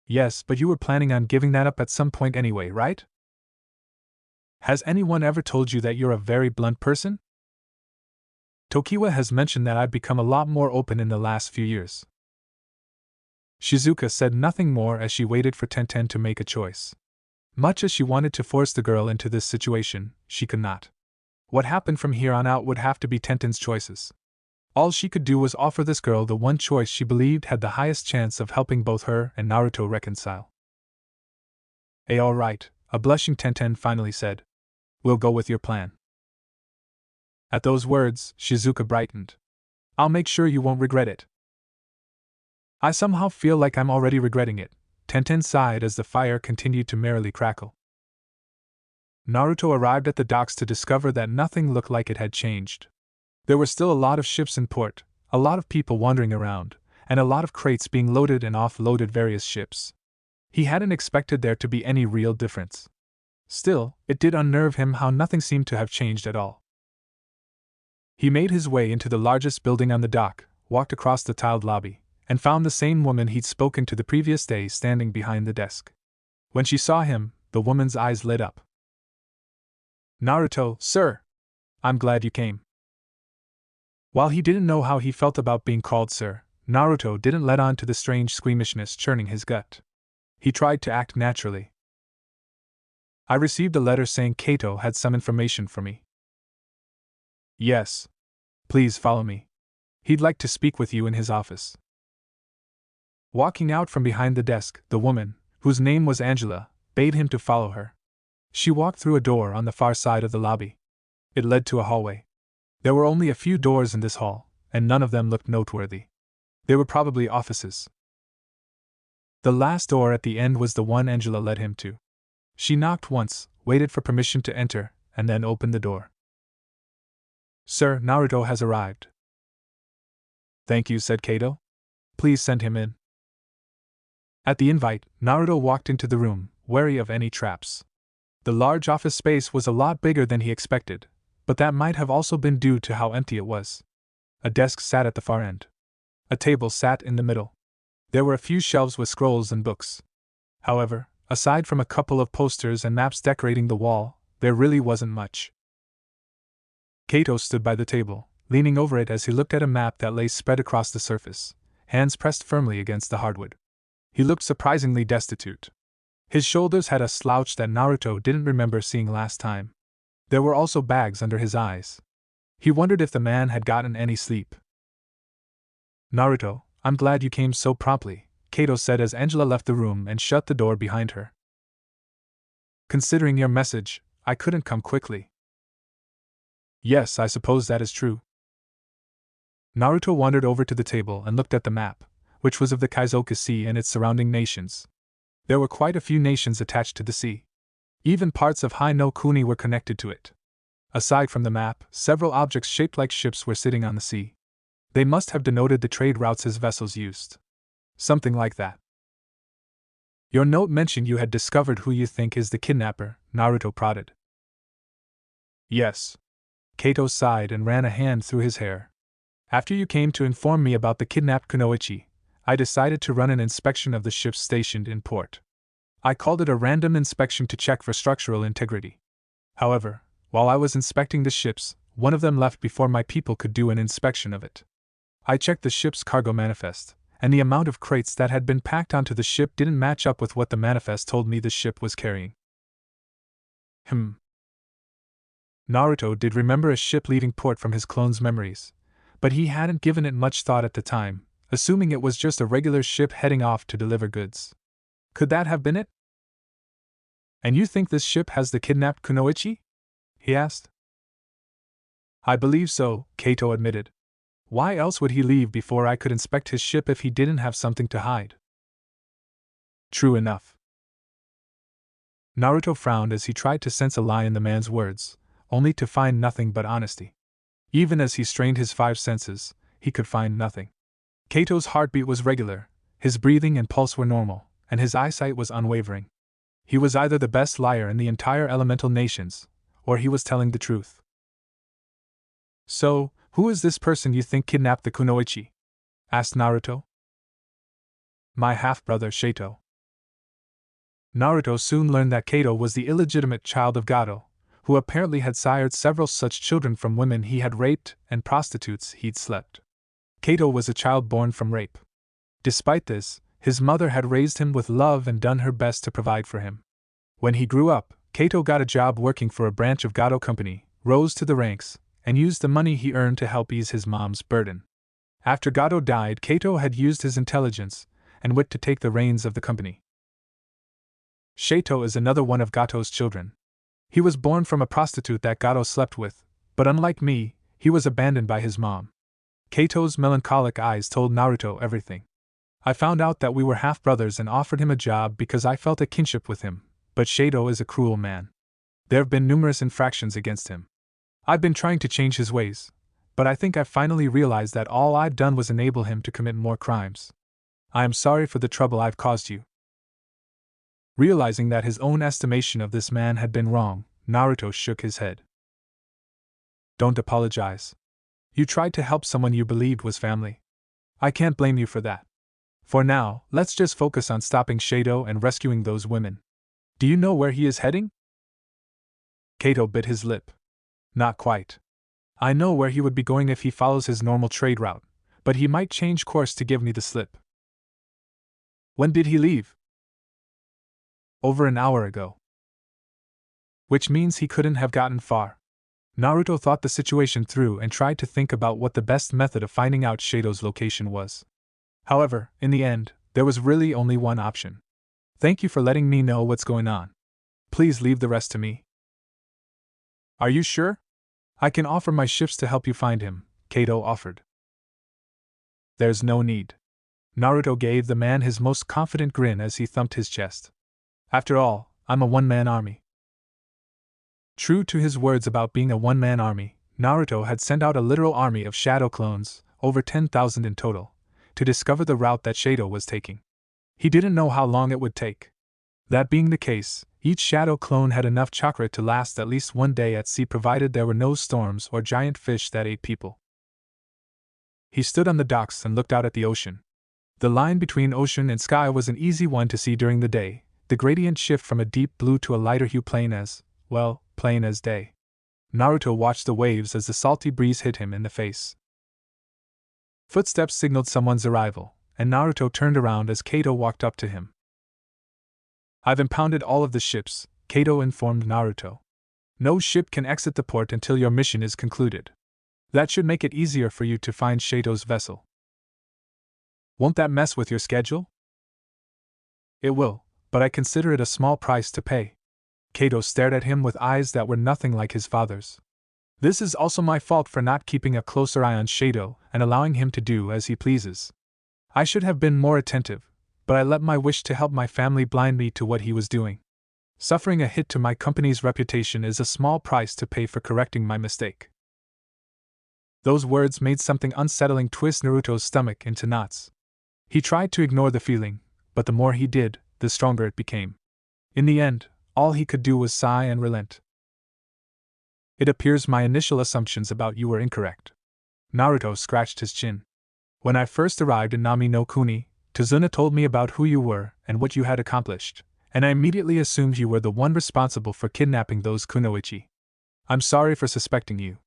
"Yes, but you were planning on giving that up at some point anyway, right? Has anyone ever told you that you're a very blunt person?" "Tokiwa has mentioned that I've become a lot more open in the last few years." Shizuka said nothing more as she waited for Tenten to make a choice. Much as she wanted to force the girl into this situation, she could not. What happened from here on out would have to be Tenten's choices. All she could do was offer this girl the one choice she believed had the highest chance of helping both her and Naruto reconcile. All right," a blushing Tenten finally said. "We'll go with your plan." At those words, Shizuka brightened. "I'll make sure you won't regret it." "I somehow feel like I'm already regretting it," Tenten sighed as the fire continued to merrily crackle. Naruto arrived at the docks to discover that nothing looked like it had changed. There were still a lot of ships in port, a lot of people wandering around, and a lot of crates being loaded and offloaded various ships. He hadn't expected there to be any real difference. Still, it did unnerve him how nothing seemed to have changed at all. He made his way into the largest building on the dock, walked across the tiled lobby, and found the same woman he'd spoken to the previous day standing behind the desk. When she saw him, the woman's eyes lit up. "Naruto, sir! I'm glad you came." While he didn't know how he felt about being called sir, Naruto didn't let on to the strange squeamishness churning his gut. He tried to act naturally. "I received a letter saying Kaito had some information for me." "Yes. Please follow me. He'd like to speak with you in his office." Walking out from behind the desk, the woman, whose name was Angela, bade him to follow her. She walked through a door on the far side of the lobby. It led to a hallway. There were only a few doors in this hall, and none of them looked noteworthy. They were probably offices. The last door at the end was the one Angela led him to. She knocked once, waited for permission to enter, and then opened the door. "Sir, Naruto has arrived." "Thank you," said Kaito. "Please send him in." At the invite, Naruto walked into the room, wary of any traps. The large office space was a lot bigger than he expected, but that might have also been due to how empty it was. A desk sat at the far end. A table sat in the middle. There were a few shelves with scrolls and books. However, aside from a couple of posters and maps decorating the wall, there really wasn't much. Kato stood by the table, leaning over it as he looked at a map that lay spread across the surface, hands pressed firmly against the hardwood. He looked surprisingly destitute. His shoulders had a slouch that Naruto didn't remember seeing last time. There were also bags under his eyes. He wondered if the man had gotten any sleep. "Naruto, I'm glad you came so promptly," Kato said as Angela left the room and shut the door behind her. "Considering your message, I couldn't come quickly." "Yes, I suppose that is true." Naruto wandered over to the table and looked at the map, which was of the Kaizoku Sea and its surrounding nations. There were quite a few nations attached to the sea. Even parts of Hai no Kuni were connected to it. Aside from the map, several objects shaped like ships were sitting on the sea. They must have denoted the trade routes his vessels used. Something like that. "Your note mentioned you had discovered who you think is the kidnapper," Naruto prodded. "Yes." Kato sighed and ran a hand through his hair. "After you came to inform me about the kidnapped Kunoichi, I decided to run an inspection of the ships stationed in port. I called it a random inspection to check for structural integrity. However, while I was inspecting the ships, one of them left before my people could do an inspection of it. I checked the ship's cargo manifest, and the amount of crates that had been packed onto the ship didn't match up with what the manifest told me the ship was carrying." Naruto did remember a ship leaving port from his clone's memories, but he hadn't given it much thought at the time, assuming it was just a regular ship heading off to deliver goods. Could that have been it? "And you think this ship has the kidnapped Kunoichi?" he asked. "I believe so," Kato admitted. "Why else would he leave before I could inspect his ship if he didn't have something to hide?" "True enough." Naruto frowned as he tried to sense a lie in the man's words, only to find nothing but honesty. Even as he strained his five senses, he could find nothing. Kato's heartbeat was regular, his breathing and pulse were normal, and his eyesight was unwavering. He was either the best liar in the entire elemental nations, or he was telling the truth. "So, who is this person you think kidnapped the Kunoichi?" asked Naruto. "My half-brother Shato." Naruto soon learned that Kato was the illegitimate child of Gato, who apparently had sired several such children from women he had raped and prostitutes he'd slept. Kato was a child born from rape. Despite this, his mother had raised him with love and done her best to provide for him. When he grew up, Kato got a job working for a branch of Gato Company, rose to the ranks, and used the money he earned to help ease his mom's burden. After Gato died, Kato had used his intelligence and wit to take the reins of the company. Shato is another one of Gato's children. He was born from a prostitute that Gato slept with, but unlike me, he was abandoned by his mom. Kato's melancholic eyes told Naruto everything. "I found out that we were half-brothers and offered him a job because I felt a kinship with him, but Shato is a cruel man. There have been numerous infractions against him. I've been trying to change his ways, but I think I've finally realized that all I've done was enable him to commit more crimes. I am sorry for the trouble I've caused you." Realizing that his own estimation of this man had been wrong, Naruto shook his head. "Don't apologize. You tried to help someone you believed was family. I can't blame you for that. For now, let's just focus on stopping Shato and rescuing those women. Do you know where he is heading?" Kato bit his lip. "Not quite. I know where he would be going if he follows his normal trade route, but he might change course to give me the slip." "When did he leave?" "Over an hour ago." "Which means he couldn't have gotten far." Naruto thought the situation through and tried to think about what the best method of finding out Shato's location was. However, in the end, there was really only one option. "Thank you for letting me know what's going on. Please leave the rest to me." "Are you sure? I can offer my ships to help you find him," Kato offered. "There's no need." Naruto gave the man his most confident grin as he thumped his chest. "After all, I'm a one-man army." True to his words about being a one-man army, Naruto had sent out a literal army of shadow clones, over 10,000 in total, to discover the route that Shato was taking. He didn't know how long it would take. That being the case, each shadow clone had enough chakra to last at least one day at sea provided there were no storms or giant fish that ate people. He stood on the docks and looked out at the ocean. The line between ocean and sky was an easy one to see during the day, the gradient shift from a deep blue to a lighter hue plain as day. Naruto watched the waves as the salty breeze hit him in the face. Footsteps signaled someone's arrival, and Naruto turned around as Kato walked up to him. "I've impounded all of the ships," Kato informed Naruto. "No ship can exit the port until your mission is concluded. That should make it easier for you to find Shato's vessel." "Won't that mess with your schedule?" "It will, but I consider it a small price to pay." Kato stared at him with eyes that were nothing like his father's. "This is also my fault for not keeping a closer eye on Shato and allowing him to do as he pleases. I should have been more attentive, but I let my wish to help my family blind me to what he was doing. Suffering a hit to my company's reputation is a small price to pay for correcting my mistake." Those words made something unsettling twist Naruto's stomach into knots. He tried to ignore the feeling, but the more he did, the stronger it became. In the end, all he could do was sigh and relent. "It appears my initial assumptions about you were incorrect." Naruto scratched his chin. "When I first arrived in Nami no Kuni, Tazuna told me about who you were and what you had accomplished, and I immediately assumed you were the one responsible for kidnapping those kunoichi. I'm sorry for suspecting you."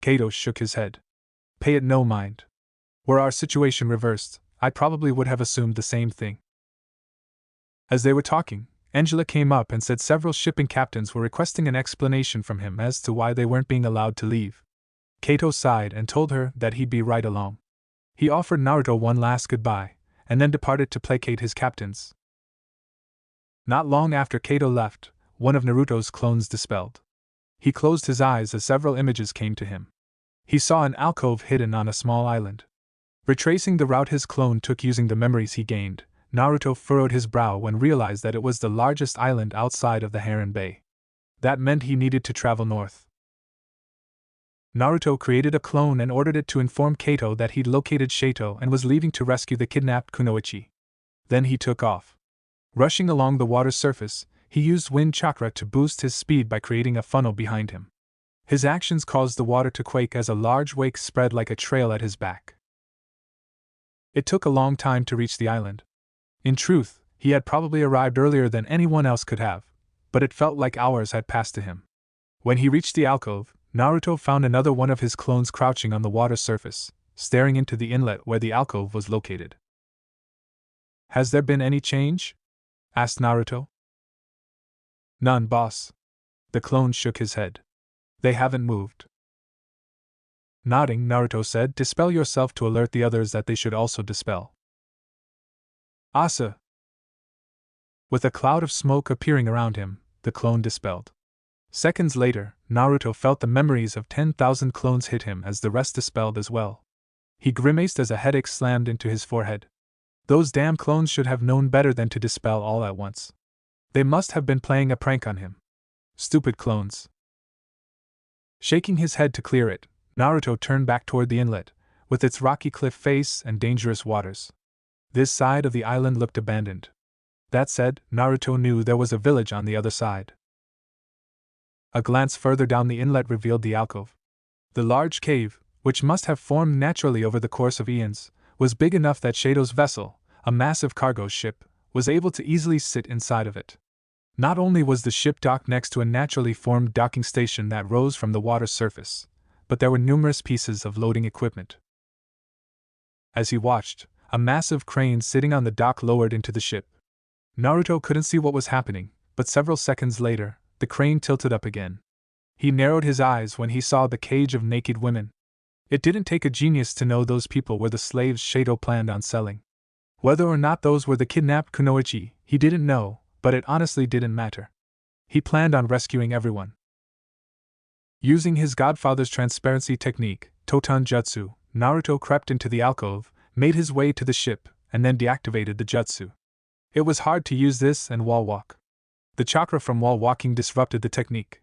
Kato shook his head. "Pay it no mind. Were our situation reversed, I probably would have assumed the same thing." As they were talking, Angela came up and said several shipping captains were requesting an explanation from him as to why they weren't being allowed to leave. Kato sighed and told her that he'd be right along. He offered Naruto one last goodbye, and then departed to placate his captains. Not long after Kato left, one of Naruto's clones dispelled. He closed his eyes as several images came to him. He saw an alcove hidden on a small island. Retracing the route his clone took using the memories he gained, Naruto furrowed his brow when realized that it was the largest island outside of the Heron Bay. That meant he needed to travel north. Naruto created a clone and ordered it to inform Kato that he'd located Shato and was leaving to rescue the kidnapped kunoichi. Then he took off. Rushing along the water's surface, he used wind chakra to boost his speed by creating a funnel behind him. His actions caused the water to quake as a large wake spread like a trail at his back. It took a long time to reach the island. In truth, he had probably arrived earlier than anyone else could have, but it felt like hours had passed to him. When he reached the alcove, Naruto found another one of his clones crouching on the water's surface, staring into the inlet where the alcove was located. "Has there been any change?" asked Naruto. "None, boss." The clone shook his head. "They haven't moved." Nodding, Naruto said, "Dispel yourself to alert the others that they should also dispel." "Asa!" With a cloud of smoke appearing around him, the clone dispelled. Seconds later, Naruto felt the memories of 10,000 clones hit him as the rest dispelled as well. He grimaced as a headache slammed into his forehead. Those damn clones should have known better than to dispel all at once. They must have been playing a prank on him. Stupid clones. Shaking his head to clear it, Naruto turned back toward the inlet, with its rocky cliff face and dangerous waters. This side of the island looked abandoned. That said, Naruto knew there was a village on the other side. A glance further down the inlet revealed the alcove. The large cave, which must have formed naturally over the course of eons, was big enough that Shato's vessel, a massive cargo ship, was able to easily sit inside of it. Not only was the ship docked next to a naturally formed docking station that rose from the water's surface, but there were numerous pieces of loading equipment. As he watched, a massive crane sitting on the dock lowered into the ship. Naruto couldn't see what was happening, but several seconds later, the crane tilted up again. He narrowed his eyes when he saw the cage of naked women. It didn't take a genius to know those people were the slaves Shato planned on selling. Whether or not those were the kidnapped kunoichi, he didn't know, but it honestly didn't matter. He planned on rescuing everyone. Using his godfather's transparency technique, Totan Jutsu, Naruto crept into the alcove, made his way to the ship, and then deactivated the jutsu. It was hard to use this and wall walk. The chakra from wall walking disrupted the technique.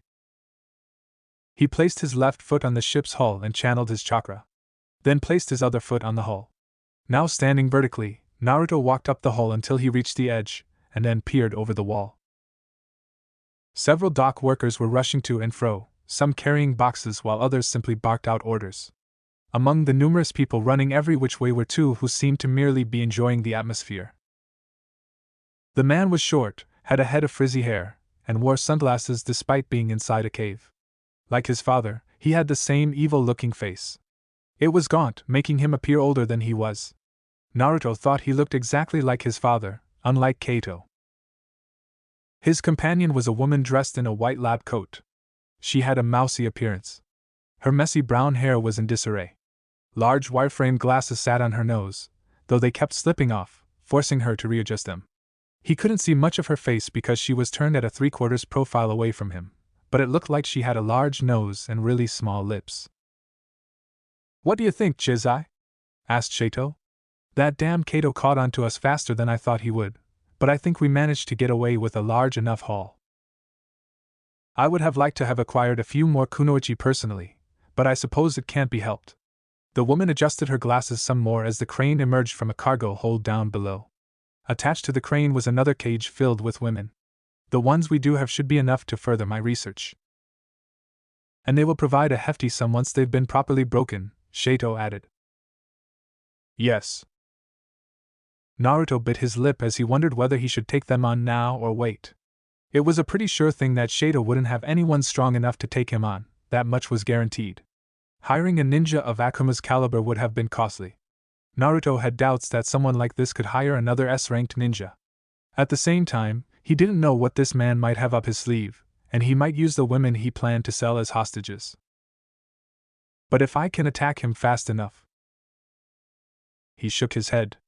He placed his left foot on the ship's hull and channeled his chakra. Then placed his other foot on the hull. Now standing vertically, Naruto walked up the hall until he reached the edge, and then peered over the wall. Several dock workers were rushing to and fro, some carrying boxes while others simply barked out orders. Among the numerous people running every which way were two who seemed to merely be enjoying the atmosphere. The man was short, had a head of frizzy hair, and wore sunglasses despite being inside a cave. Like his father, he had the same evil-looking face. It was gaunt, making him appear older than he was. Naruto thought he looked exactly like his father, unlike Kaito. His companion was a woman dressed in a white lab coat. She had a mousy appearance. Her messy brown hair was in disarray. Large wire-framed glasses sat on her nose, though they kept slipping off, forcing her to readjust them. He couldn't see much of her face because she was turned at a 3/4 profile away from him, but it looked like she had a large nose and really small lips. "What do you think, Chizai?" asked Shato. "That damn Kaito caught on to us faster than I thought he would, but I think we managed to get away with a large enough haul. I would have liked to have acquired a few more kunoichi personally, but I suppose it can't be helped." The woman adjusted her glasses some more as the crane emerged from a cargo hold down below. Attached to the crane was another cage filled with women. "The ones we do have should be enough to further my research. And they will provide a hefty sum once they've been properly broken," Shato added. "Yes." Naruto bit his lip as he wondered whether he should take them on now or wait. It was a pretty sure thing that Shato wouldn't have anyone strong enough to take him on, that much was guaranteed. Hiring a ninja of Akuma's caliber would have been costly. Naruto had doubts that someone like this could hire another S-ranked ninja. At the same time, he didn't know what this man might have up his sleeve, and he might use the women he planned to sell as hostages. "But if I can attack him fast enough..." He shook his head.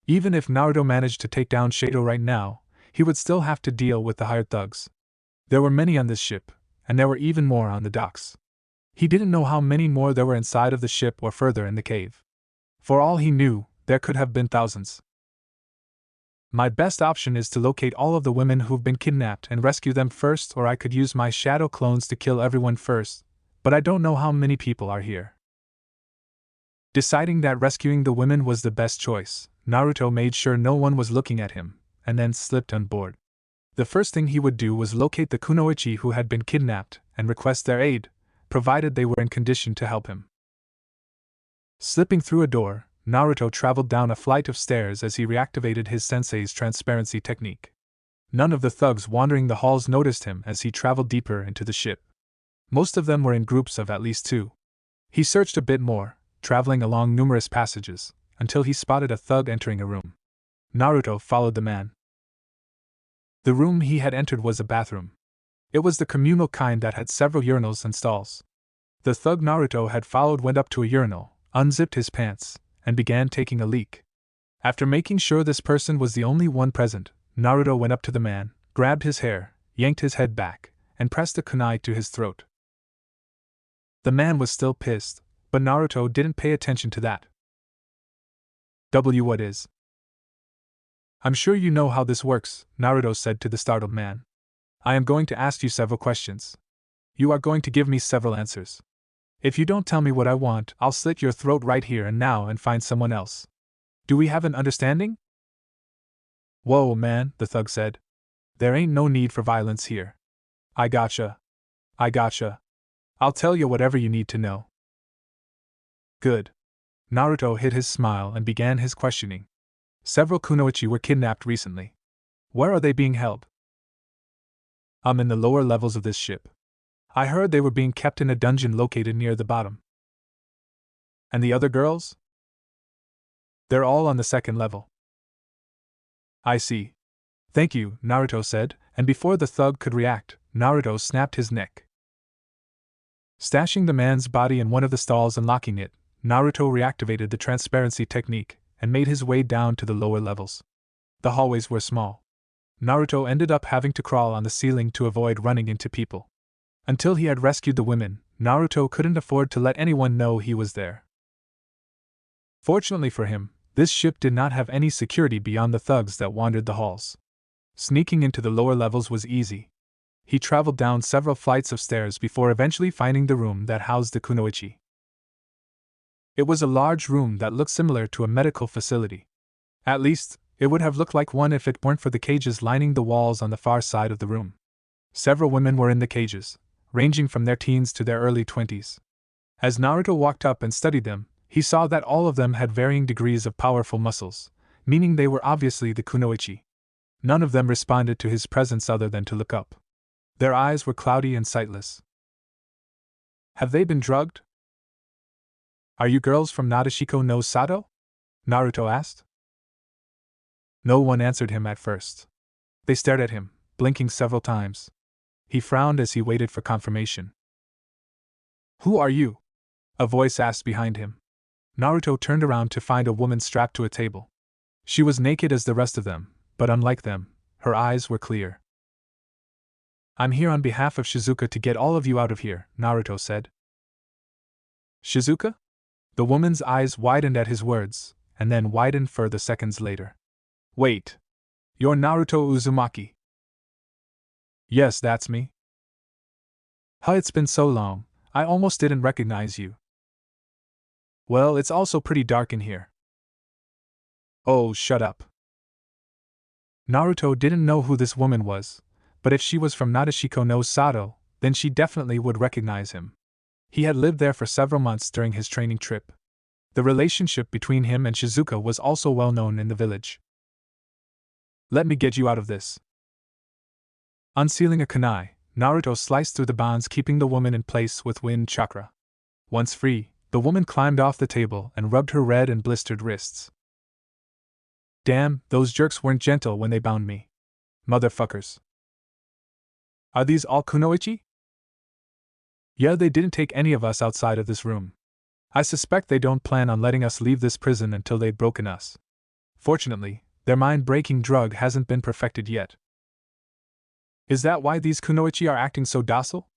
Even if Naruto managed to take down Shato right now, he would still have to deal with the hired thugs. There were many on this ship, and there were even more on the docks. He didn't know how many more there were inside of the ship or further in the cave. For all he knew, there could have been thousands. "My best option is to locate all of the women who've been kidnapped and rescue them first, or I could use my shadow clones to kill everyone first, but I don't know how many people are here." Deciding that rescuing the women was the best choice, Naruto made sure no one was looking at him, and then slipped on board. The first thing he would do was locate the kunoichi who had been kidnapped and request their aid, provided they were in condition to help him. Slipping through a door, Naruto traveled down a flight of stairs as he reactivated his sensei's transparency technique. None of the thugs wandering the halls noticed him as he traveled deeper into the ship. Most of them were in groups of at least two. He searched a bit more, traveling along numerous passages, until he spotted a thug entering a room. Naruto followed the man. The room he had entered was a bathroom. It was the communal kind that had several urinals and stalls. The thug Naruto had followed went up to a urinal, unzipped his pants, and began taking a leak. After making sure this person was the only one present, Naruto went up to the man, grabbed his hair, yanked his head back, and pressed a kunai to his throat. The man was still pissed, but Naruto didn't pay attention to that. What is? "I'm sure you know how this works," Naruto said to the startled man. "I am going to ask you several questions. You are going to give me several answers. If you don't tell me what I want, I'll slit your throat right here and now and find someone else. Do we have an understanding?" "Whoa, man," the thug said. "There ain't no need for violence here. I gotcha. I'll tell you whatever you need to know." "Good." Naruto hid his smile and began his questioning. "Several kunoichi were kidnapped recently. Where are they being held?" "I'm in the lower levels of this ship. I heard they were being kept in a dungeon located near the bottom." "And the other girls?" "They're all on the second level." "I see. Thank you," Naruto said, and before the thug could react, Naruto snapped his neck. Stashing the man's body in one of the stalls and locking it, Naruto reactivated the transparency technique and made his way down to the lower levels. The hallways were small. Naruto ended up having to crawl on the ceiling to avoid running into people. Until he had rescued the women, Naruto couldn't afford to let anyone know he was there. Fortunately for him, this ship did not have any security beyond the thugs that wandered the halls. Sneaking into the lower levels was easy. He traveled down several flights of stairs before eventually finding the room that housed the kunoichi. It was a large room that looked similar to a medical facility. At least, it would have looked like one if it weren't for the cages lining the walls on the far side of the room. Several women were in the cages, ranging from their teens to their early 20s. As Naruto walked up and studied them, he saw that all of them had varying degrees of powerful muscles, meaning they were obviously the kunoichi. None of them responded to his presence other than to look up. Their eyes were cloudy and sightless. Have they been drugged? Are you girls from Nadeshiko no Sato? Naruto asked. No one answered him at first. They stared at him, blinking several times. He frowned as he waited for confirmation. Who are you? A voice asked behind him. Naruto turned around to find a woman strapped to a table. She was naked as the rest of them, but unlike them, her eyes were clear. I'm here on behalf of Shizuka to get all of you out of here, Naruto said. Shizuka? The woman's eyes widened at his words, and then widened further seconds later. Wait. You're Naruto Uzumaki. Yes, that's me. It's been so long, I almost didn't recognize you. Well, it's also pretty dark in here. Oh, shut up. Naruto didn't know who this woman was, but if she was from Nadeshiko no Sato, then she definitely would recognize him. He had lived there for several months during his training trip. The relationship between him and Shizuka was also well known in the village. Let me get you out of this. Unsealing a kunai, Naruto sliced through the bonds keeping the woman in place with wind chakra. Once free, the woman climbed off the table and rubbed her red and blistered wrists. Damn, those jerks weren't gentle when they bound me. Motherfuckers. Are these all kunoichi? Yeah, they didn't take any of us outside of this room. I suspect they don't plan on letting us leave this prison until they've broken us. Fortunately, their mind-breaking drug hasn't been perfected yet. Is that why these kunoichi are acting so docile?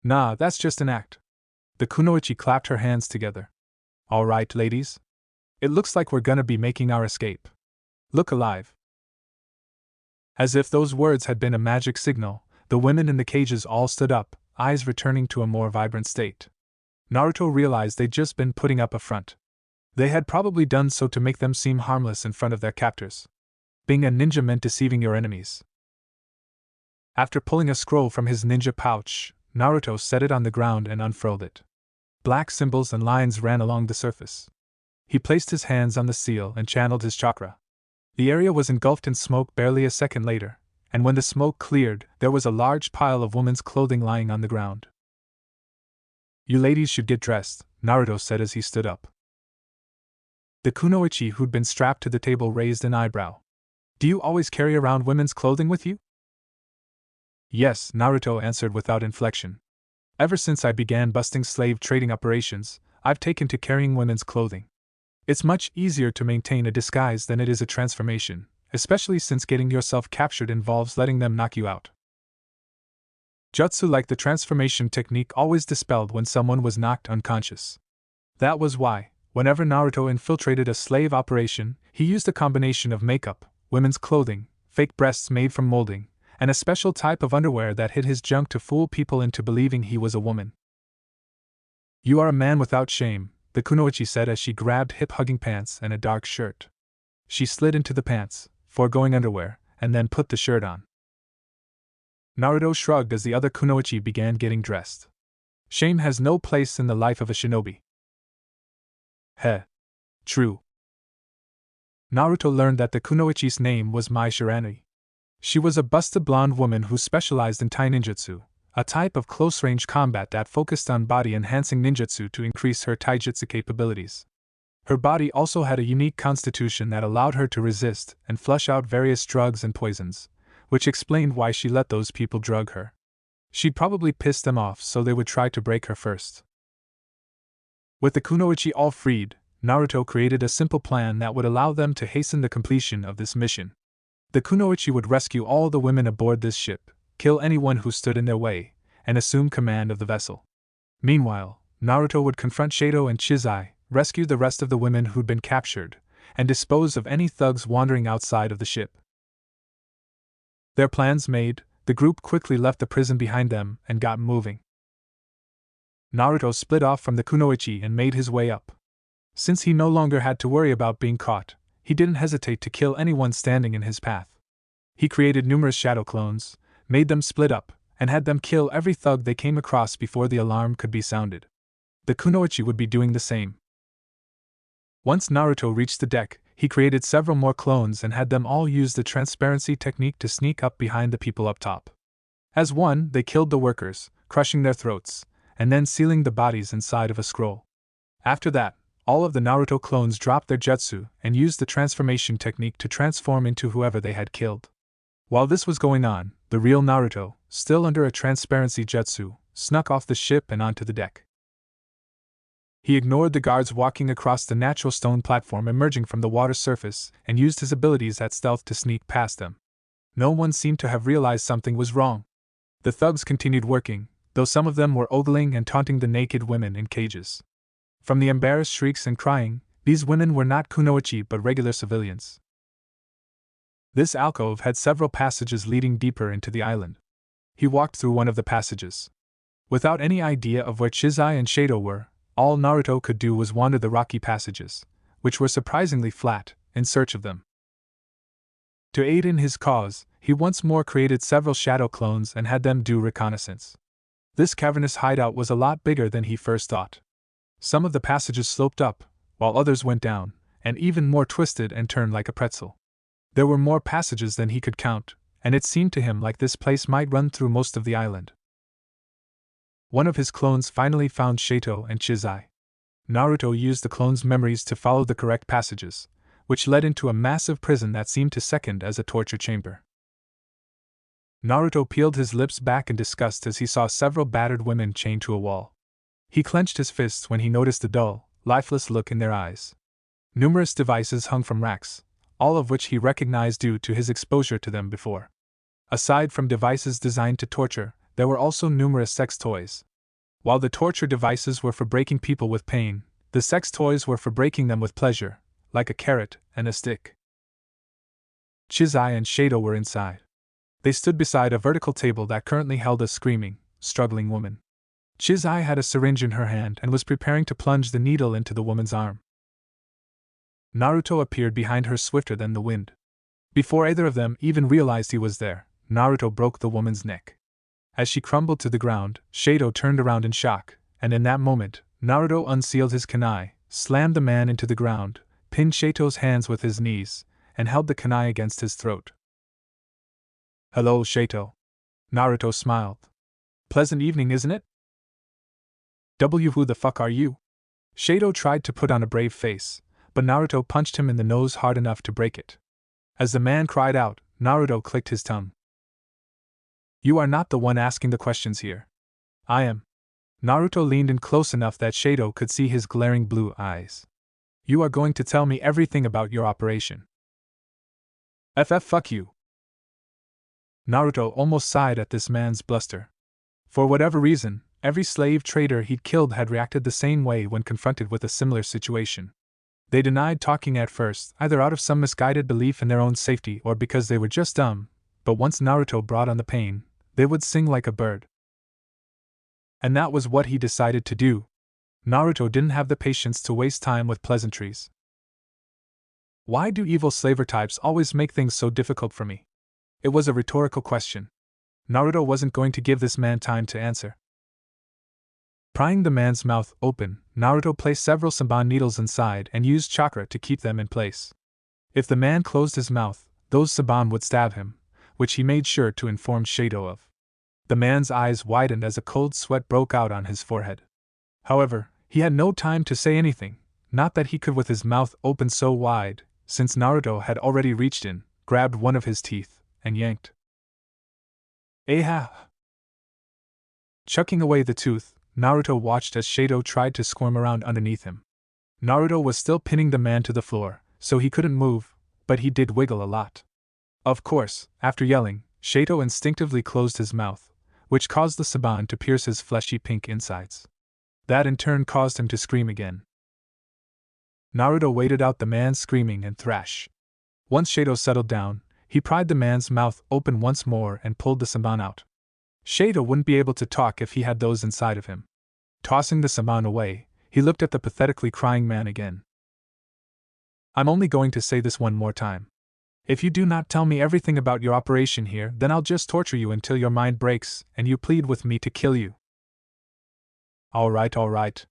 Nah, that's just an act. The kunoichi clapped her hands together. All right, ladies. It looks like we're gonna be making our escape. Look alive. As if those words had been a magic signal, the women in the cages all stood up, eyes returning to a more vibrant state. Naruto realized they'd just been putting up a front. They had probably done so to make them seem harmless in front of their captors. Being a ninja meant deceiving your enemies. After pulling a scroll from his ninja pouch, Naruto set it on the ground and unfurled it. Black symbols and lines ran along the surface. He placed his hands on the seal and channeled his chakra. The area was engulfed in smoke barely a second later, and when the smoke cleared, there was a large pile of women's clothing lying on the ground. You ladies should get dressed, Naruto said as he stood up. The kunoichi who'd been strapped to the table raised an eyebrow. Do you always carry around women's clothing with you? Yes, Naruto answered without inflection. Ever since I began busting slave trading operations, I've taken to carrying women's clothing. It's much easier to maintain a disguise than it is a transformation, especially since getting yourself captured involves letting them knock you out. Jutsu like the transformation technique always dispelled when someone was knocked unconscious. That was why, whenever Naruto infiltrated a slave operation, he used a combination of makeup, women's clothing, fake breasts made from molding, and a special type of underwear that hid his junk to fool people into believing he was a woman. You are a man without shame, the kunoichi said as she grabbed hip-hugging pants and a dark shirt. She slid into the pants, foregoing underwear, and then put the shirt on. Naruto shrugged as the other kunoichi began getting dressed. Shame has no place in the life of a shinobi. Heh. True. Naruto learned that the kunoichi's name was Mai Shiranui. She was a busted blonde woman who specialized in Tai ninjutsu, a type of close-range combat that focused on body-enhancing ninjutsu to increase her taijutsu capabilities. Her body also had a unique constitution that allowed her to resist and flush out various drugs and poisons, which explained why she let those people drug her. She'd probably pissed them off so they would try to break her first. With the kunoichi all freed, Naruto created a simple plan that would allow them to hasten the completion of this mission. The kunoichi would rescue all the women aboard this ship, kill anyone who stood in their way, and assume command of the vessel. Meanwhile, Naruto would confront Shado and Chizai, rescue the rest of the women who'd been captured, and dispose of any thugs wandering outside of the ship. Their plans made, the group quickly left the prison behind them and got moving. Naruto split off from the kunoichi and made his way up. Since he no longer had to worry about being caught, he didn't hesitate to kill anyone standing in his path. He created numerous shadow clones, made them split up, and had them kill every thug they came across before the alarm could be sounded. The kunoichi would be doing the same. Once Naruto reached the deck, he created several more clones and had them all use the transparency technique to sneak up behind the people up top. As one, they killed the workers, crushing their throats, and then sealing the bodies inside of a scroll. After that, all of the Naruto clones dropped their jutsu and used the transformation technique to transform into whoever they had killed. While this was going on, the real Naruto, still under a transparency jutsu, snuck off the ship and onto the deck. He ignored the guards walking across the natural stone platform emerging from the water surface and used his abilities at stealth to sneak past them. No one seemed to have realized something was wrong. The thugs continued working, though some of them were ogling and taunting the naked women in cages. From the embarrassed shrieks and crying, these women were not kunoichi but regular civilians. This alcove had several passages leading deeper into the island. He walked through one of the passages. Without any idea of where Chizai and Shado were, all Naruto could do was wander the rocky passages, which were surprisingly flat, in search of them. To aid in his cause, he once more created several shadow clones and had them do reconnaissance. This cavernous hideout was a lot bigger than he first thought. Some of the passages sloped up, while others went down, and even more twisted and turned like a pretzel. There were more passages than he could count, and it seemed to him like this place might run through most of the island. One of his clones finally found Shato and Chizai. Naruto used the clone's memories to follow the correct passages, which led into a massive prison that seemed to second as a torture chamber. Naruto peeled his lips back in disgust as he saw several battered women chained to a wall. He clenched his fists when he noticed the dull, lifeless look in their eyes. Numerous devices hung from racks, all of which he recognized due to his exposure to them before. Aside from devices designed to torture, there were also numerous sex toys. While the torture devices were for breaking people with pain, the sex toys were for breaking them with pleasure, like a carrot and a stick. Chizai and Shado were inside. They stood beside a vertical table that currently held a screaming, struggling woman. Chizai had a syringe in her hand and was preparing to plunge the needle into the woman's arm. Naruto appeared behind her swifter than the wind. Before either of them even realized he was there, Naruto broke the woman's neck. As she crumbled to the ground, Shado turned around in shock, and in that moment, Naruto unsealed his kunai, slammed the man into the ground, pinned Shato's hands with his knees, and held the kunai against his throat. "Hello, Shato." Naruto smiled. "Pleasant evening, isn't it?" Who the fuck are you?" Shado tried to put on a brave face, but Naruto punched him in the nose hard enough to break it. As the man cried out, Naruto clicked his tongue. "You are not the one asking the questions here. I am." Naruto leaned in close enough that Shado could see his glaring blue eyes. "You are going to tell me everything about your operation." Fuck you." Naruto almost sighed at this man's bluster. For whatever reason, every slave trader he'd killed had reacted the same way when confronted with a similar situation. They denied talking at first, either out of some misguided belief in their own safety or because they were just dumb, but once Naruto brought on the pain, they would sing like a bird. And that was what he decided to do. Naruto didn't have the patience to waste time with pleasantries. "Why do evil slaver types always make things so difficult for me?" It was a rhetorical question. Naruto wasn't going to give this man time to answer. Prying the man's mouth open, Naruto placed several Saban needles inside and used chakra to keep them in place. If the man closed his mouth, those Saban would stab him, which he made sure to inform Shado of. The man's eyes widened as a cold sweat broke out on his forehead. However, he had no time to say anything, not that he could with his mouth open so wide, since Naruto had already reached in, grabbed one of his teeth, and yanked. "Ah!" Chucking away the tooth, Naruto watched as Shado tried to squirm around underneath him. Naruto was still pinning the man to the floor, so he couldn't move, but he did wiggle a lot. Of course, after yelling, Shado instinctively closed his mouth, which caused the Saban to pierce his fleshy pink insides. That in turn caused him to scream again. Naruto waited out the man's screaming and thrash. Once Shado settled down, he pried the man's mouth open once more and pulled the Saban out. Shado wouldn't be able to talk if he had those inside of him. Tossing the Saban away, he looked at the pathetically crying man again. I'm only going to say this one more time. If you do not tell me everything about your operation here, then I'll just torture you until your mind breaks and you plead with me to kill you. All right.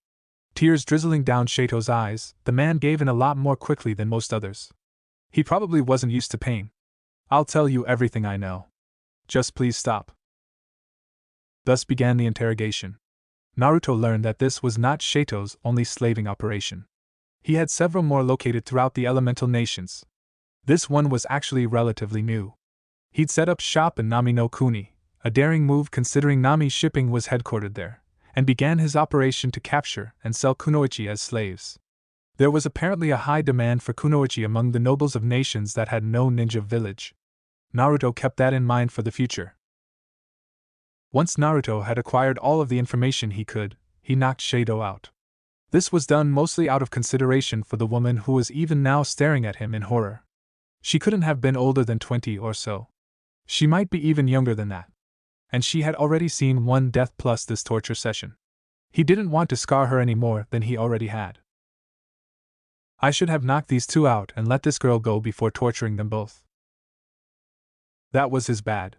Tears drizzling down Shato's eyes, the man gave in a lot more quickly than most others. He probably wasn't used to pain. I'll tell you everything I know. Just please stop. Thus began the interrogation. Naruto learned that this was not Shato's only slaving operation. He had several more located throughout the elemental nations. This one was actually relatively new. He'd set up shop in Nami no Kuni, a daring move considering Nami shipping was headquartered there, and began his operation to capture and sell kunoichi as slaves. There was apparently a high demand for kunoichi among the nobles of nations that had no ninja village. Naruto kept that in mind for the future. Once Naruto had acquired all of the information he could, he knocked Shato out. This was done mostly out of consideration for the woman who was even now staring at him in horror. She couldn't have been older than 20 or so. She might be even younger than that. And she had already seen one death plus this torture session. He didn't want to scar her any more than he already had. I should have knocked these two out and let this girl go before torturing them both. That was his bad.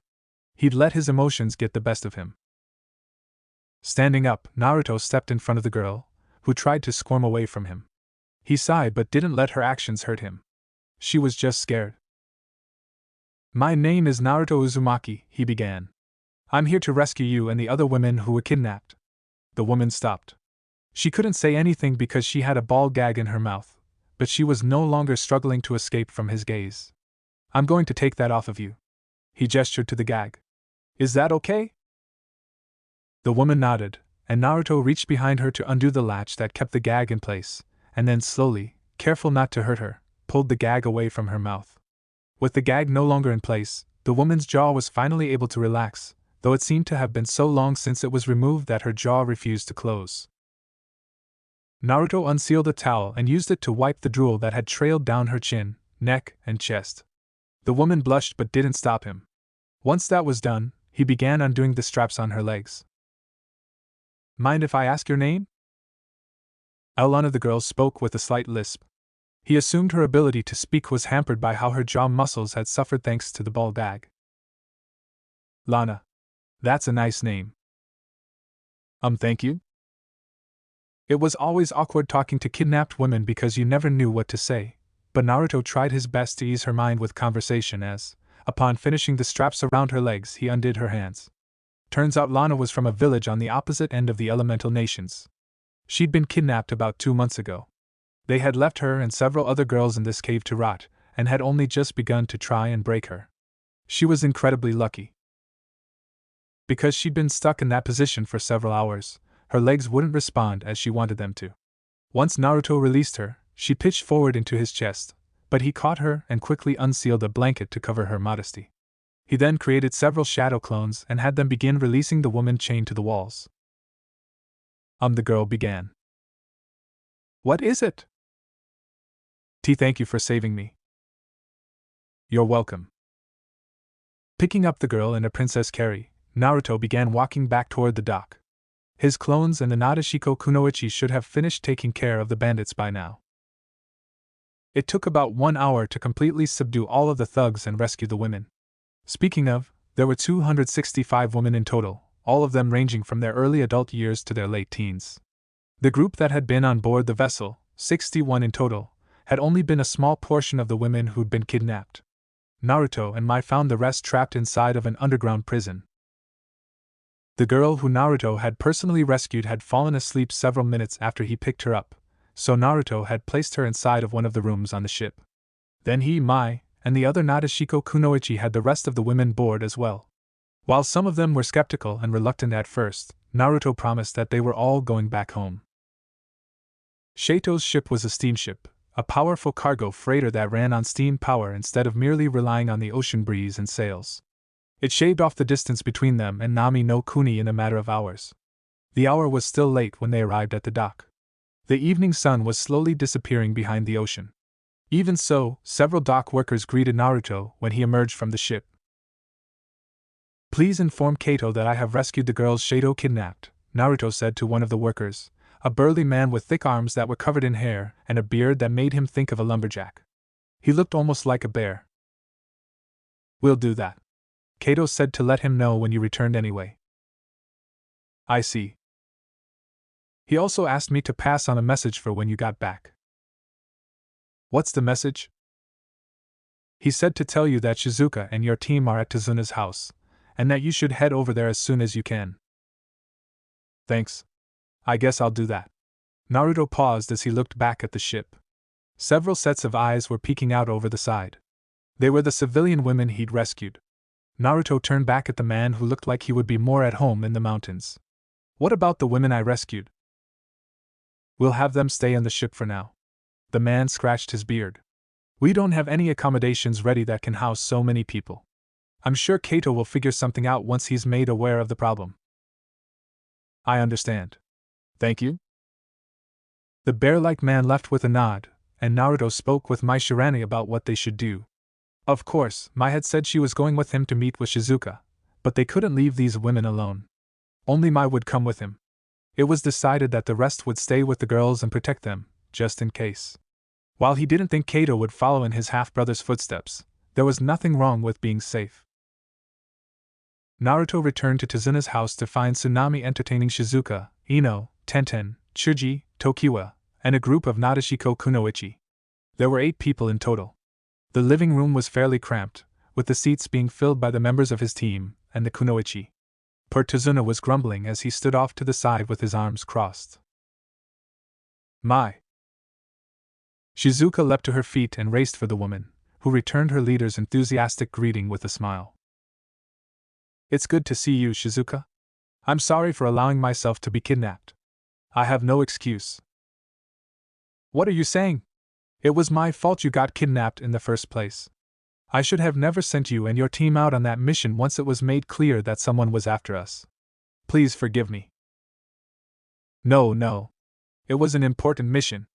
He'd let his emotions get the best of him. Standing up, Naruto stepped in front of the girl, who tried to squirm away from him. He sighed but didn't let her actions hurt him. She was just scared. My name is Naruto Uzumaki, he began. I'm here to rescue you and the other women who were kidnapped. The woman stopped. She couldn't say anything because she had a ball gag in her mouth, but she was no longer struggling to escape from his gaze. I'm going to take that off of you. He gestured to the gag. Is that okay? The woman nodded, and Naruto reached behind her to undo the latch that kept the gag in place, and then slowly, careful not to hurt her, pulled the gag away from her mouth. With the gag no longer in place, the woman's jaw was finally able to relax, though it seemed to have been so long since it was removed that her jaw refused to close. Naruto unsealed the towel and used it to wipe the drool that had trailed down her chin, neck, and chest. The woman blushed but didn't stop him. Once that was done, he began undoing the straps on her legs. Mind if I ask your name? One of the girls spoke with a slight lisp. He assumed her ability to speak was hampered by how her jaw muscles had suffered thanks to the ball gag. Lana. That's a nice name. Thank you? It was always awkward talking to kidnapped women because you never knew what to say, but Naruto tried his best to ease her mind with conversation as, upon finishing the straps around her legs, he undid her hands. Turns out Lana was from a village on the opposite end of the elemental nations. She'd been kidnapped about 2 months ago. They had left her and several other girls in this cave to rot, and had only just begun to try and break her. She was incredibly lucky. Because she'd been stuck in that position for several hours, her legs wouldn't respond as she wanted them to. Once Naruto released her, she pitched forward into his chest, but he caught her and quickly unsealed a blanket to cover her modesty. He then created several shadow clones and had them begin releasing the woman chained to the walls. The girl began. What is it? Thank you for saving me. You're welcome. Picking up the girl in a princess carry, Naruto began walking back toward the dock. His clones and the Nadeshiko Kunoichi should have finished taking care of the bandits by now. It took about 1 hour to completely subdue all of the thugs and rescue the women. Speaking of, there were 265 women in total, all of them ranging from their early adult years to their late teens. The group that had been on board the vessel, 61 in total, had only been a small portion of the women who'd been kidnapped. Naruto and Mai found the rest trapped inside of an underground prison. The girl who Naruto had personally rescued had fallen asleep several minutes after he picked her up, so Naruto had placed her inside of one of the rooms on the ship. Then he, Mai, and the other Nadeshiko Kunoichi had the rest of the women board as well. While some of them were skeptical and reluctant at first, Naruto promised that they were all going back home. Shato's ship was a steamship, a powerful cargo freighter that ran on steam power instead of merely relying on the ocean breeze and sails. It shaved off the distance between them and Nami no Kuni in a matter of hours. The hour was still late when they arrived at the dock. The evening sun was slowly disappearing behind the ocean. Even so, several dock workers greeted Naruto when he emerged from the ship. Please inform Kato that I have rescued the girls Shato kidnapped, Naruto said to one of the workers, a burly man with thick arms that were covered in hair and a beard that made him think of a lumberjack. He looked almost like a bear. "We'll do that," Kato said, to let him know when you returned anyway. "I see." He also asked me to pass on a message for when you got back. "What's the message?" "He said to tell you that Shizuka and your team are at Tazuna's house, and that you should head over there as soon as you can." "Thanks. I guess I'll do that." Naruto paused as he looked back at the ship. Several sets of eyes were peeking out over the side. They were the civilian women he'd rescued. Naruto turned back at the man who looked like he would be more at home in the mountains. "What about the women I rescued?" "We'll have them stay on the ship for now." The man scratched his beard. "We don't have any accommodations ready that can house so many people. I'm sure Kato will figure something out once he's made aware of the problem." "I understand. Thank you." The bear-like man left with a nod, and Naruto spoke with Mai Shirane about what they should do. Of course, Mai had said she was going with him to meet with Shizuka, but they couldn't leave these women alone. Only Mai would come with him. It was decided that the rest would stay with the girls and protect them, just in case. While he didn't think Kato would follow in his half-brother's footsteps, there was nothing wrong with being safe. Naruto returned to Tazuna's house to find Tsunami entertaining Shizuka, Ino, Tenten, Chuji, Tokiwa, and a group of Nadeshiko Kunoichi. There were 8 people in total. The living room was fairly cramped, with the seats being filled by the members of his team and the Kunoichi. Poor Tazuna was grumbling as he stood off to the side with his arms crossed. "My!" Shizuka leapt to her feet and raced for the woman, who returned her leader's enthusiastic greeting with a smile. "It's good to see you, Shizuka. I'm sorry for allowing myself to be kidnapped. I have no excuse." "What are you saying? It was my fault you got kidnapped in the first place. I should have never sent you and your team out on that mission once it was made clear that someone was after us. Please forgive me." No. It was an important mission.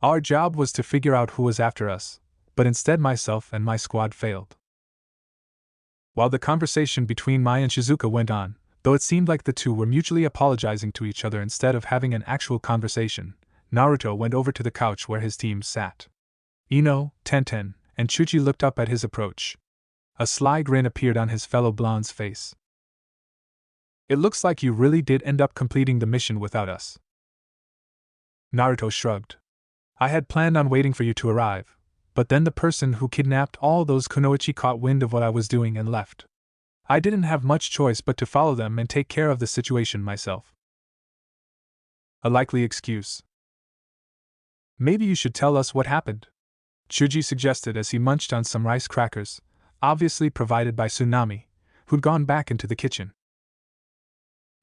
Our job was to figure out who was after us, but instead myself and my squad failed." While the conversation between Mai and Shizuka went on, though it seemed like the two were mutually apologizing to each other instead of having an actual conversation, Naruto went over to the couch where his team sat. Ino, Tenten, and Chuchi looked up at his approach. A sly grin appeared on his fellow blonde's face. "It looks like you really did end up completing the mission without us." Naruto shrugged. "I had planned on waiting for you to arrive, but then the person who kidnapped all those kunoichi caught wind of what I was doing and left. I didn't have much choice but to follow them and take care of the situation myself." A likely excuse. "Maybe you should tell us what happened," Chuji suggested as he munched on some rice crackers, obviously provided by Tsunami, who'd gone back into the kitchen.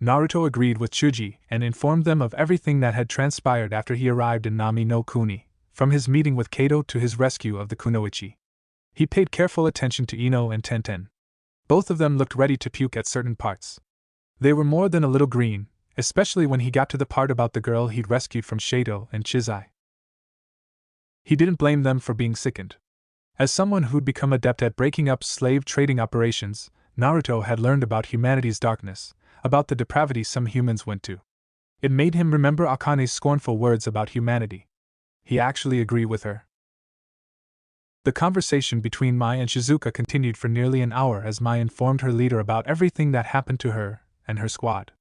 Naruto agreed with Chuji and informed them of everything that had transpired after he arrived in Nami no Kuni, from his meeting with Kato to his rescue of the kunoichi. He paid careful attention to Ino and Tenten. Both of them looked ready to puke at certain parts. They were more than a little green, especially when he got to the part about the girl he'd rescued from Shato and Chizai. He didn't blame them for being sickened. As someone who'd become adept at breaking up slave trading operations, Naruto had learned about humanity's darkness, about the depravity some humans went to. It made him remember Akane's scornful words about humanity. He actually agreed with her. The conversation between Mai and Shizuka continued for nearly an hour as Mai informed her leader about everything that happened to her and her squad.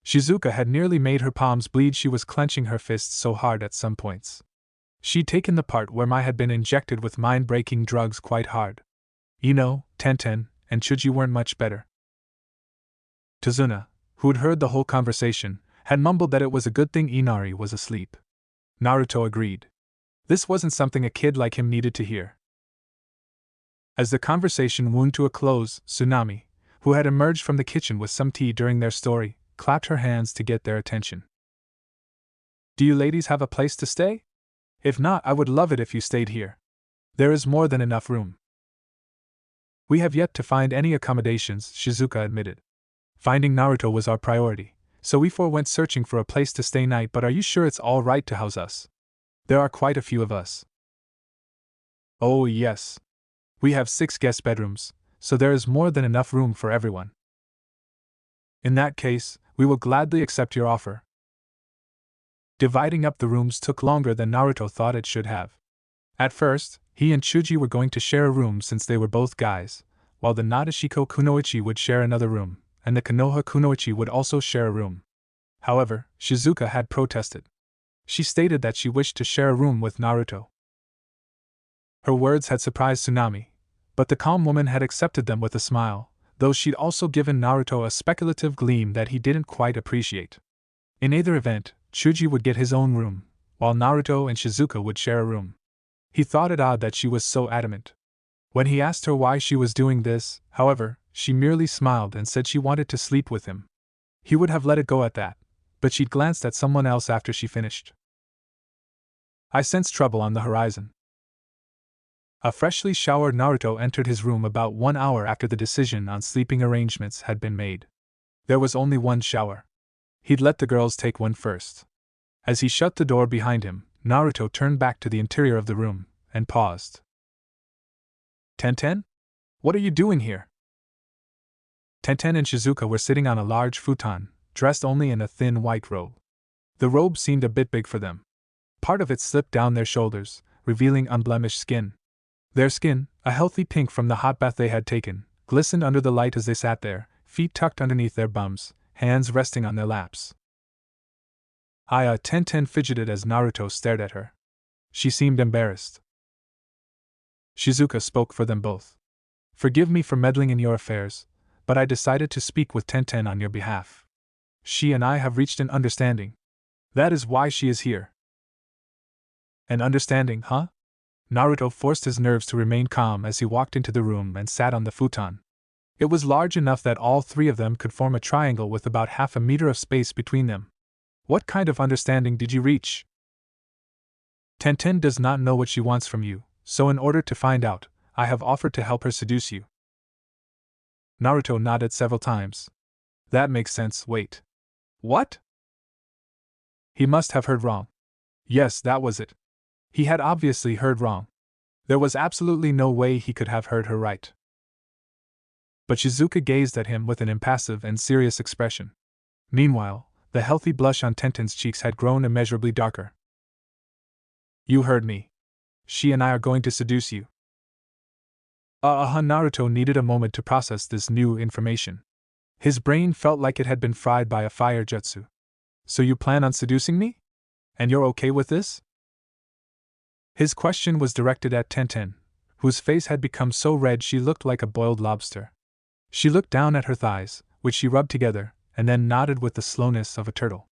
Shizuka had nearly made her palms bleed. She was clenching her fists so hard at some points. She'd taken the part where Mai had been injected with mind-breaking drugs quite hard. Ino, Tenten, and Chuji weren't much better. Tazuna, who'd heard the whole conversation, had mumbled that it was a good thing Inari was asleep. Naruto agreed. This wasn't something a kid like him needed to hear. As the conversation wound to a close, Tsunami, who had emerged from the kitchen with some tea during their story, clapped her hands to get their attention. "Do you ladies have a place to stay? If not, I would love it if you stayed here. There is more than enough room." "We have yet to find any accommodations," Shizuka admitted. "Finding Naruto was our priority, so we four went searching for a place to stay night. But are you sure it's all right to house us? There are quite a few of us." "Oh yes. We have 6 guest bedrooms, so there is more than enough room for everyone." "In that case, we will gladly accept your offer." Dividing up the rooms took longer than Naruto thought it should have. At first, he and Chuji were going to share a room since they were both guys, while the Nadeshiko Kunoichi would share another room, and the Konoha Kunoichi would also share a room. However, Shizuka had protested. She stated that she wished to share a room with Naruto. Her words had surprised Tsunami, but the calm woman had accepted them with a smile, though she'd also given Naruto a speculative gleam that he didn't quite appreciate. In either event, Chuji would get his own room, while Naruto and Shizuka would share a room. He thought it odd that she was so adamant. When he asked her why she was doing this, however, she merely smiled and said she wanted to sleep with him. He would have let it go at that, but she'd glanced at someone else after she finished. I sensed trouble on the horizon. A freshly showered Naruto entered his room about 1 hour after the decision on sleeping arrangements had been made. There was only one shower. He'd let the girls take one first. As he shut the door behind him, Naruto turned back to the interior of the room, and paused. Tenten? What are you doing here? Tenten and Shizuka were sitting on a large futon, dressed only in a thin white robe. The robe seemed a bit big for them. Part of it slipped down their shoulders, revealing unblemished skin. Their skin, a healthy pink from the hot bath they had taken, glistened under the light as they sat there, feet tucked underneath their bums, hands resting on their laps. Tenten fidgeted as Naruto stared at her. She seemed embarrassed. Shizuka spoke for them both. Forgive me for meddling in your affairs, but I decided to speak with Tenten on your behalf. She and I have reached an understanding. That is why she is here. An understanding, huh? Naruto forced his nerves to remain calm as he walked into the room and sat on the futon. It was large enough that all three of them could form a triangle with about half a meter of space between them. What kind of understanding did you reach? Tenten does not know what she wants from you, so in order to find out, I have offered to help her seduce you. Naruto nodded several times. That makes sense. Wait. What? He must have heard wrong. Yes, that was it. He had obviously heard wrong. There was absolutely no way he could have heard her right. But Shizuka gazed at him with an impassive and serious expression. Meanwhile, the healthy blush on Tenten's cheeks had grown immeasurably darker. You heard me. She and I are going to seduce you. Naruto needed a moment to process this new information. His brain felt like it had been fried by a fire jutsu. So you plan on seducing me? And you're okay with this? His question was directed at Tenten, whose face had become so red she looked like a boiled lobster. She looked down at her thighs, which she rubbed together, and then nodded with the slowness of a turtle.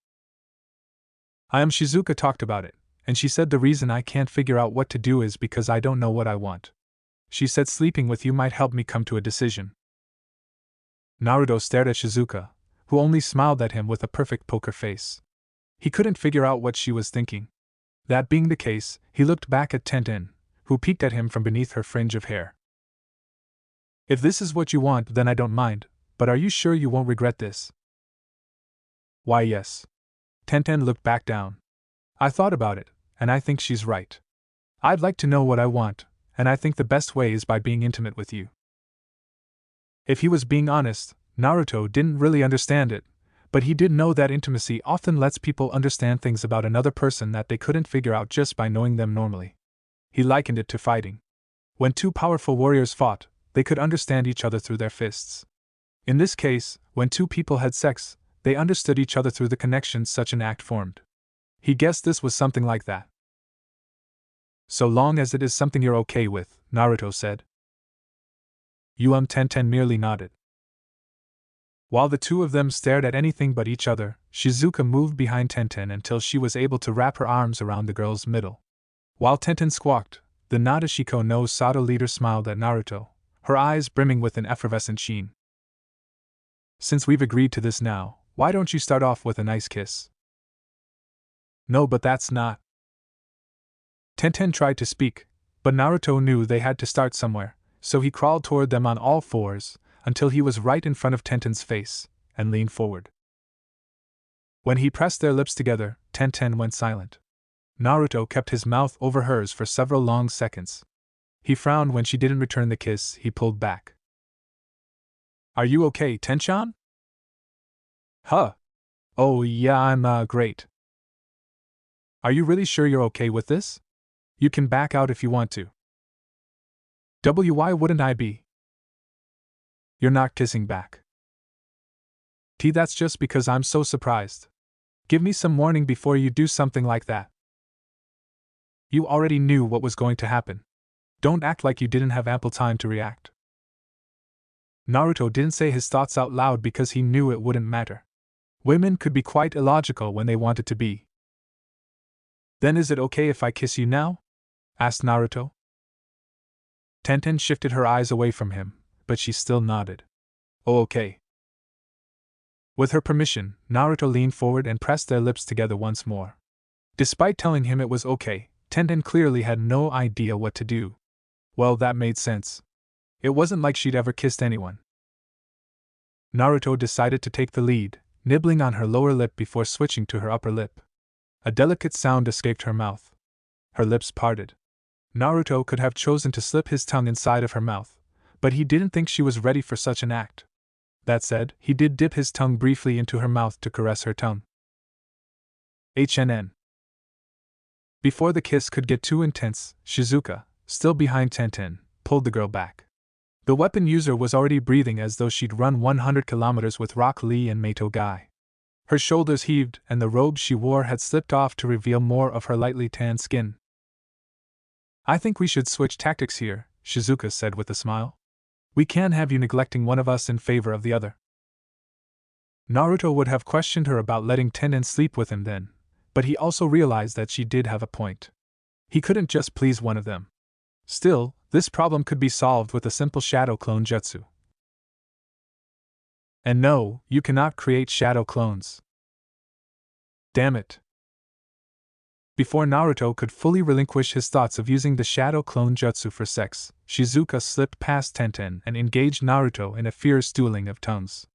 Shizuka talked about it, and she said the reason I can't figure out what to do is because I don't know what I want. She said sleeping with you might help me come to a decision. Naruto stared at Shizuka, who only smiled at him with a perfect poker face. He couldn't figure out what she was thinking. That being the case, he looked back at Tenten, who peeked at him from beneath her fringe of hair. If this is what you want, then I don't mind, but are you sure you won't regret this? Why, yes. Tenten looked back down. I thought about it, and I think she's right. I'd like to know what I want, and I think the best way is by being intimate with you. If he was being honest, Naruto didn't really understand it, but he did know that intimacy often lets people understand things about another person that they couldn't figure out just by knowing them normally. He likened it to fighting. When two powerful warriors fought, they could understand each other through their fists. In this case, when two people had sex, they understood each other through the connection such an act formed. He guessed this was something like that. So long as it is something you're okay with, Naruto said. Tenten merely nodded. While the two of them stared at anything but each other, Shizuka moved behind Tenten until she was able to wrap her arms around the girl's middle. While Tenten squawked, the Nadeshiko no Sato leader smiled at Naruto, her eyes brimming with an effervescent sheen. Since we've agreed to this now, why don't you start off with a nice kiss? No, but that's not. Tenten tried to speak, but Naruto knew they had to start somewhere, so he crawled toward them on all fours, until he was right in front of Tenten's face, and leaned forward. When he pressed their lips together, Tenten went silent. Naruto kept his mouth over hers for several long seconds. He frowned when she didn't return the kiss. He pulled back. Are you okay, Tenchan? Huh. Oh yeah, I'm great. Are you really sure you're okay with this? You can back out if you want to. Why wouldn't I be? You're not kissing back. That's just because I'm so surprised. Give me some warning before you do something like that. You already knew what was going to happen. Don't act like you didn't have ample time to react. Naruto didn't say his thoughts out loud because he knew it wouldn't matter. Women could be quite illogical when they wanted to be. Then is it okay if I kiss you now? Asked Naruto. Tenten shifted her eyes away from him, but she still nodded. Oh, okay. With her permission, Naruto leaned forward and pressed their lips together once more. Despite telling him it was okay, Tenten clearly had no idea what to do. Well, that made sense. It wasn't like she'd ever kissed anyone. Naruto decided to take the lead, nibbling on her lower lip before switching to her upper lip. A delicate sound escaped her mouth. Her lips parted. Naruto could have chosen to slip his tongue inside of her mouth, but he didn't think she was ready for such an act. That said, he did dip his tongue briefly into her mouth to caress her tongue. HNN. Before the kiss could get too intense, Shizuka, still behind Tenten, pulled the girl back. The weapon user was already breathing as though she'd run 100 kilometers with Rock Lee and Meito Gai. Her shoulders heaved, and the robe she wore had slipped off to reveal more of her lightly tanned skin. I think we should switch tactics here, Shizuka said with a smile. We can't have you neglecting one of us in favor of the other. Naruto would have questioned her about letting Tenten sleep with him then, but he also realized that she did have a point. He couldn't just please one of them. Still, this problem could be solved with a simple shadow clone jutsu. And no, you cannot create shadow clones. Damn it. Before Naruto could fully relinquish his thoughts of using the shadow clone jutsu for sex, Shizuka slipped past Tenten and engaged Naruto in a fierce dueling of tongues.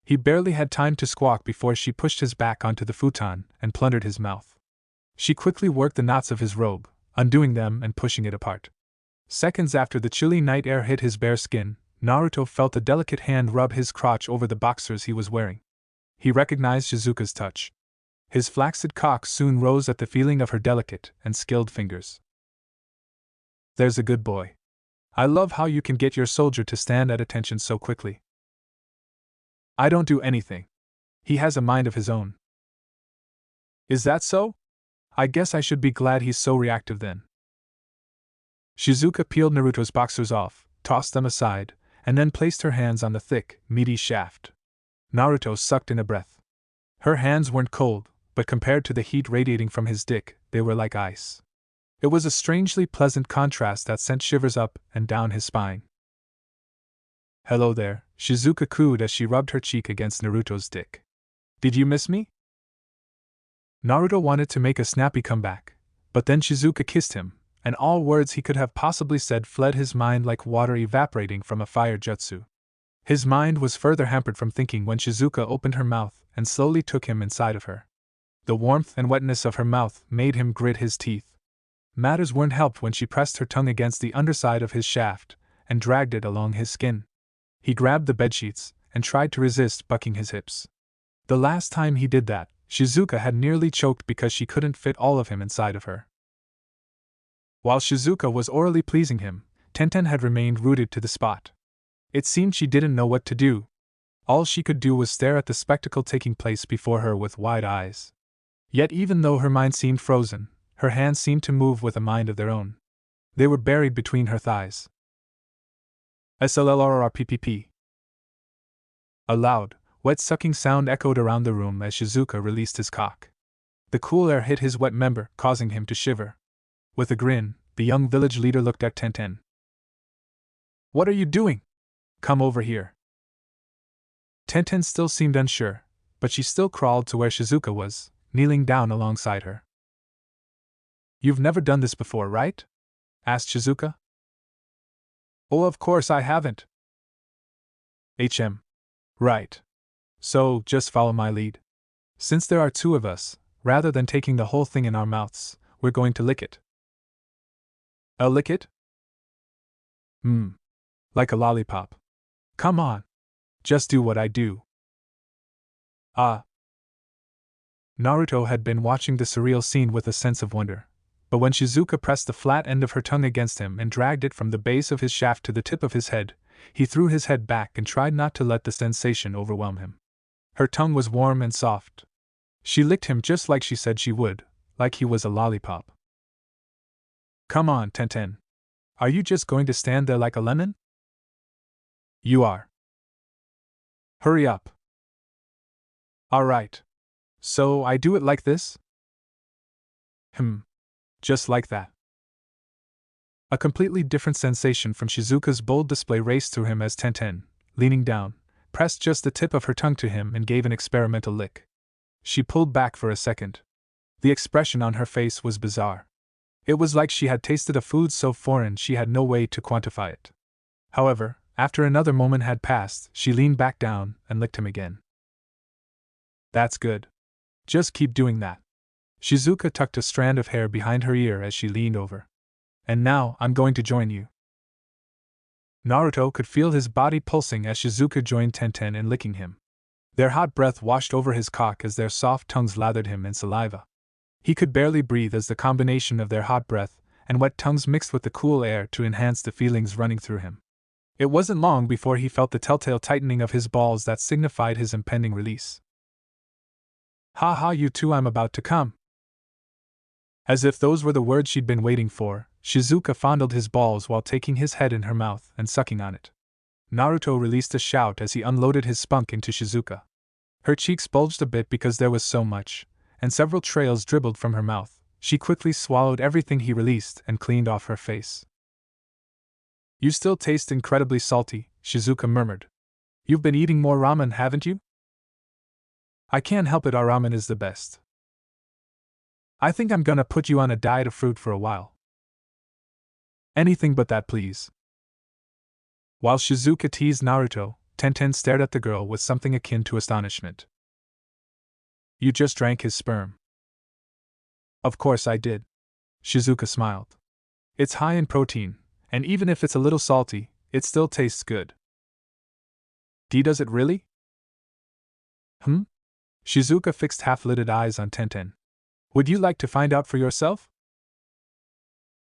He barely had time to squawk before she pushed his back onto the futon and plundered his mouth. She quickly worked the knots of his robe, undoing them and pushing it apart. Seconds after the chilly night air hit his bare skin, Naruto felt a delicate hand rub his crotch over the boxers he was wearing. He recognized Shizuka's touch. His flaccid cock soon rose at the feeling of her delicate and skilled fingers. There's a good boy. I love how you can get your soldier to stand at attention so quickly. I don't do anything. He has a mind of his own. Is that so? I guess I should be glad he's so reactive then. Shizuka peeled Naruto's boxers off, tossed them aside, and then placed her hands on the thick, meaty shaft. Naruto sucked in a breath. Her hands weren't cold, but compared to the heat radiating from his dick, they were like ice. It was a strangely pleasant contrast that sent shivers up and down his spine. Hello there, Shizuka cooed as she rubbed her cheek against Naruto's dick. Did you miss me? Naruto wanted to make a snappy comeback, but then Shizuka kissed him, and all words he could have possibly said fled his mind like water evaporating from a fire jutsu. His mind was further hampered from thinking when Shizuka opened her mouth and slowly took him inside of her. The warmth and wetness of her mouth made him grit his teeth. Matters weren't helped when she pressed her tongue against the underside of his shaft and dragged it along his skin. He grabbed the bedsheets and tried to resist bucking his hips. The last time he did that, Shizuka had nearly choked because she couldn't fit all of him inside of her. While Shizuka was orally pleasing him, Tenten had remained rooted to the spot. It seemed she didn't know what to do. All she could do was stare at the spectacle taking place before her with wide eyes. Yet even though her mind seemed frozen, her hands seemed to move with a mind of their own. They were buried between her thighs. SLLRRPPP. A loud, wet-sucking sound echoed around the room as Shizuka released his cock. The cool air hit his wet member, causing him to shiver. With a grin, the young village leader looked at Tenten. What are you doing? Come over here. Tenten still seemed unsure, but she still crawled to where Shizuka was, kneeling down alongside her. You've never done this before, right? Asked Shizuka. Oh, of course I haven't. Right. So, just follow my lead. Since there are two of us, rather than taking the whole thing in our mouths, we're going to lick it. Lick it? Like a lollipop. Come on. Just do what I do. Ah. Naruto had been watching the surreal scene with a sense of wonder. But when Shizuka pressed the flat end of her tongue against him and dragged it from the base of his shaft to the tip of his head, he threw his head back and tried not to let the sensation overwhelm him. Her tongue was warm and soft. She licked him just like she said she would, like he was a lollipop. Come on, Tenten. Are you just going to stand there like a lemon? You are. Hurry up. Alright. So I do it like this? Just like that. A completely different sensation from Shizuka's bold display raced through him as Tenten, leaning down, pressed just the tip of her tongue to him and gave an experimental lick. She pulled back for a second. The expression on her face was bizarre. It was like she had tasted a food so foreign she had no way to quantify it. However, after another moment had passed, she leaned back down and licked him again. That's good. Just keep doing that. Shizuka tucked a strand of hair behind her ear as she leaned over. And now, I'm going to join you. Naruto could feel his body pulsing as Shizuka joined Tenten in licking him. Their hot breath washed over his cock as their soft tongues lathered him in saliva. He could barely breathe as the combination of their hot breath and wet tongues mixed with the cool air to enhance the feelings running through him. It wasn't long before he felt the telltale tightening of his balls that signified his impending release. Ha ha, you two, I'm about to come. As if those were the words she'd been waiting for, Shizuka fondled his balls while taking his head in her mouth and sucking on it. Naruto released a shout as he unloaded his spunk into Shizuka. Her cheeks bulged a bit because there was so much, and several trails dribbled from her mouth. She quickly swallowed everything he released and cleaned off her face. You still taste incredibly salty, Shizuka murmured. You've been eating more ramen, haven't you? I can't help it, our ramen is the best. I think I'm gonna put you on a diet of fruit for a while. Anything but that, please. While Shizuka teased Naruto, Tenten stared at the girl with something akin to astonishment. You just drank his sperm. Of course I did. Shizuka smiled. It's high in protein, and even if it's a little salty, it still tastes good. Does it really? Shizuka fixed half-lidded eyes on Tenten. Would you like to find out for yourself?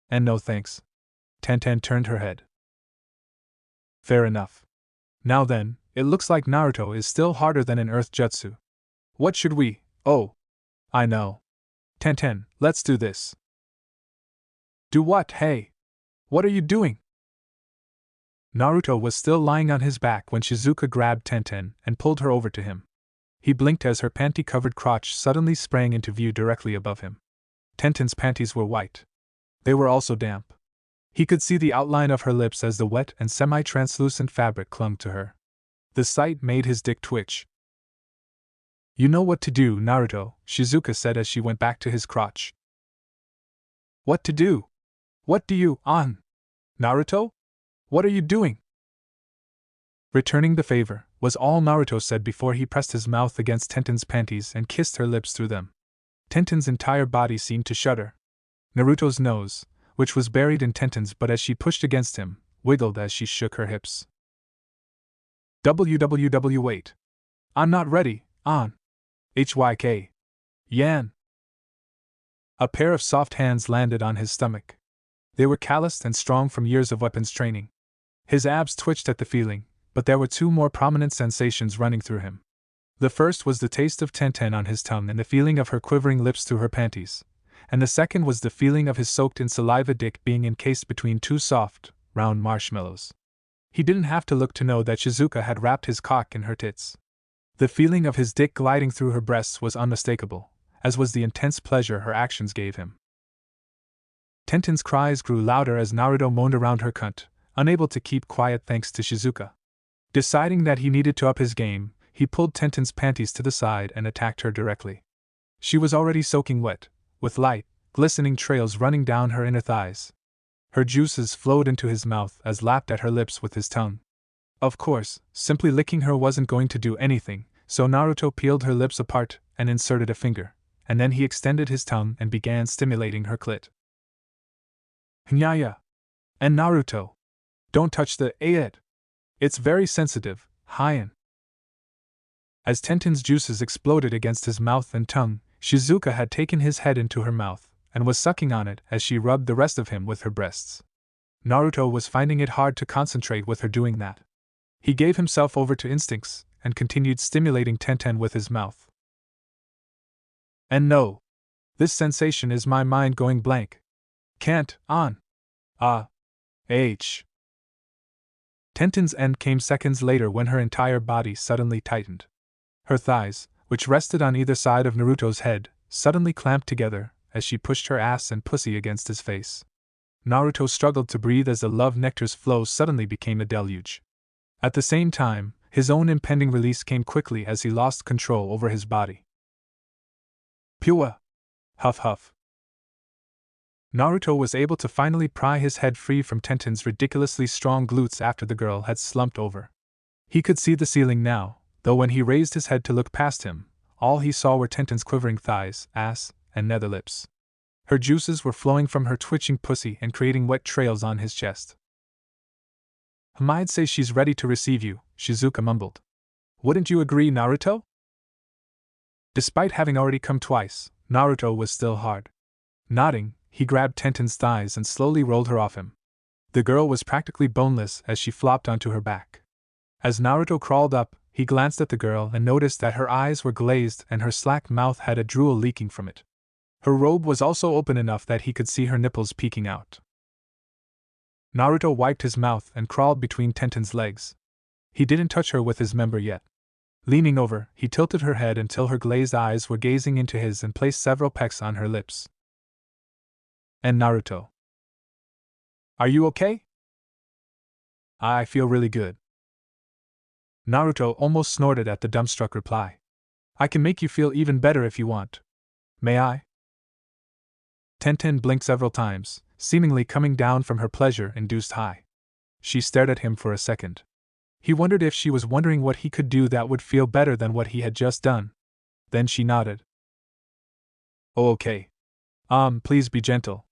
And no thanks. Tenten turned her head. Fair enough. Now then, it looks like Naruto is still harder than an earth jutsu. What should we? Oh, I know. Tenten, let's do this. Do what? Hey! What are you doing? Naruto was still lying on his back when Shizuka grabbed Tenten and pulled her over to him. He blinked as her panty-covered crotch suddenly sprang into view directly above him. Tenten's panties were white. They were also damp. He could see the outline of her lips as the wet and semi-translucent fabric clung to her. The sight made his dick twitch. You know what to do, Naruto, Shizuka said as she went back to his crotch. What to do? What do you, Naruto? What are you doing? Returning the favor, was all Naruto said before he pressed his mouth against Tenten's panties and kissed her lips through them. Tenten's entire body seemed to shudder. Naruto's nose, which was buried in Tenten's but as she pushed against him, wiggled as she shook her hips. Wait. I'm not ready, HYK. Yan. A pair of soft hands landed on his stomach. They were calloused and strong from years of weapons training. His abs twitched at the feeling, but there were two more prominent sensations running through him. The first was the taste of Tenten on his tongue and the feeling of her quivering lips through her panties, and the second was the feeling of his soaked in saliva dick being encased between two soft, round marshmallows. He didn't have to look to know that Shizuka had wrapped his cock in her tits. The feeling of his dick gliding through her breasts was unmistakable, as was the intense pleasure her actions gave him. Tenten's cries grew louder as Naruto moaned around her cunt, unable to keep quiet thanks to Shizuka. Deciding that he needed to up his game, he pulled Tenten's panties to the side and attacked her directly. She was already soaking wet, with light, glistening trails running down her inner thighs. Her juices flowed into his mouth as lapped at her lips with his tongue. Of course, simply licking her wasn't going to do anything, so Naruto peeled her lips apart and inserted a finger, and then he extended his tongue and began stimulating her clit. Nyaya! And Naruto! Don't touch the it! It's very sensitive, Hyan. As Tenten's juices exploded against his mouth and tongue, Shizuka had taken his head into her mouth, and was sucking on it as she rubbed the rest of him with her breasts. Naruto was finding it hard to concentrate with her doing that. He gave himself over to instincts, and continued stimulating Tenten with his mouth. And no! This sensation is my mind going blank. Can't, on. Tenten's end came seconds later when her entire body suddenly tightened. Her thighs, which rested on either side of Naruto's head, suddenly clamped together as she pushed her ass and pussy against his face. Naruto struggled to breathe as the love nectar's flow suddenly became a deluge. At the same time, his own impending release came quickly as he lost control over his body. Pua! Huff huff. Naruto was able to finally pry his head free from Tenten's ridiculously strong glutes after the girl had slumped over. He could see the ceiling now, though when he raised his head to look past him, all he saw were Tenten's quivering thighs, ass, and nether lips. Her juices were flowing from her twitching pussy and creating wet trails on his chest. I'd say she's ready to receive you, Shizuka mumbled. Wouldn't you agree, Naruto? Despite having already come twice, Naruto was still hard. Nodding, he grabbed Tenten's thighs and slowly rolled her off him. The girl was practically boneless as she flopped onto her back. As Naruto crawled up, he glanced at the girl and noticed that her eyes were glazed and her slack mouth had a drool leaking from it. Her robe was also open enough that he could see her nipples peeking out. Naruto wiped his mouth and crawled between Tenten's legs. He didn't touch her with his member yet. Leaning over, he tilted her head until her glazed eyes were gazing into his and placed several pecks on her lips. And Naruto. Are you okay? I feel really good. Naruto almost snorted at the dumbstruck reply. I can make you feel even better if you want. May I? Tenten blinked several times, seemingly coming down from her pleasure-induced high. She stared at him for a second. He wondered if she was wondering what he could do that would feel better than what he had just done. Then she nodded. Oh, okay. Please be gentle.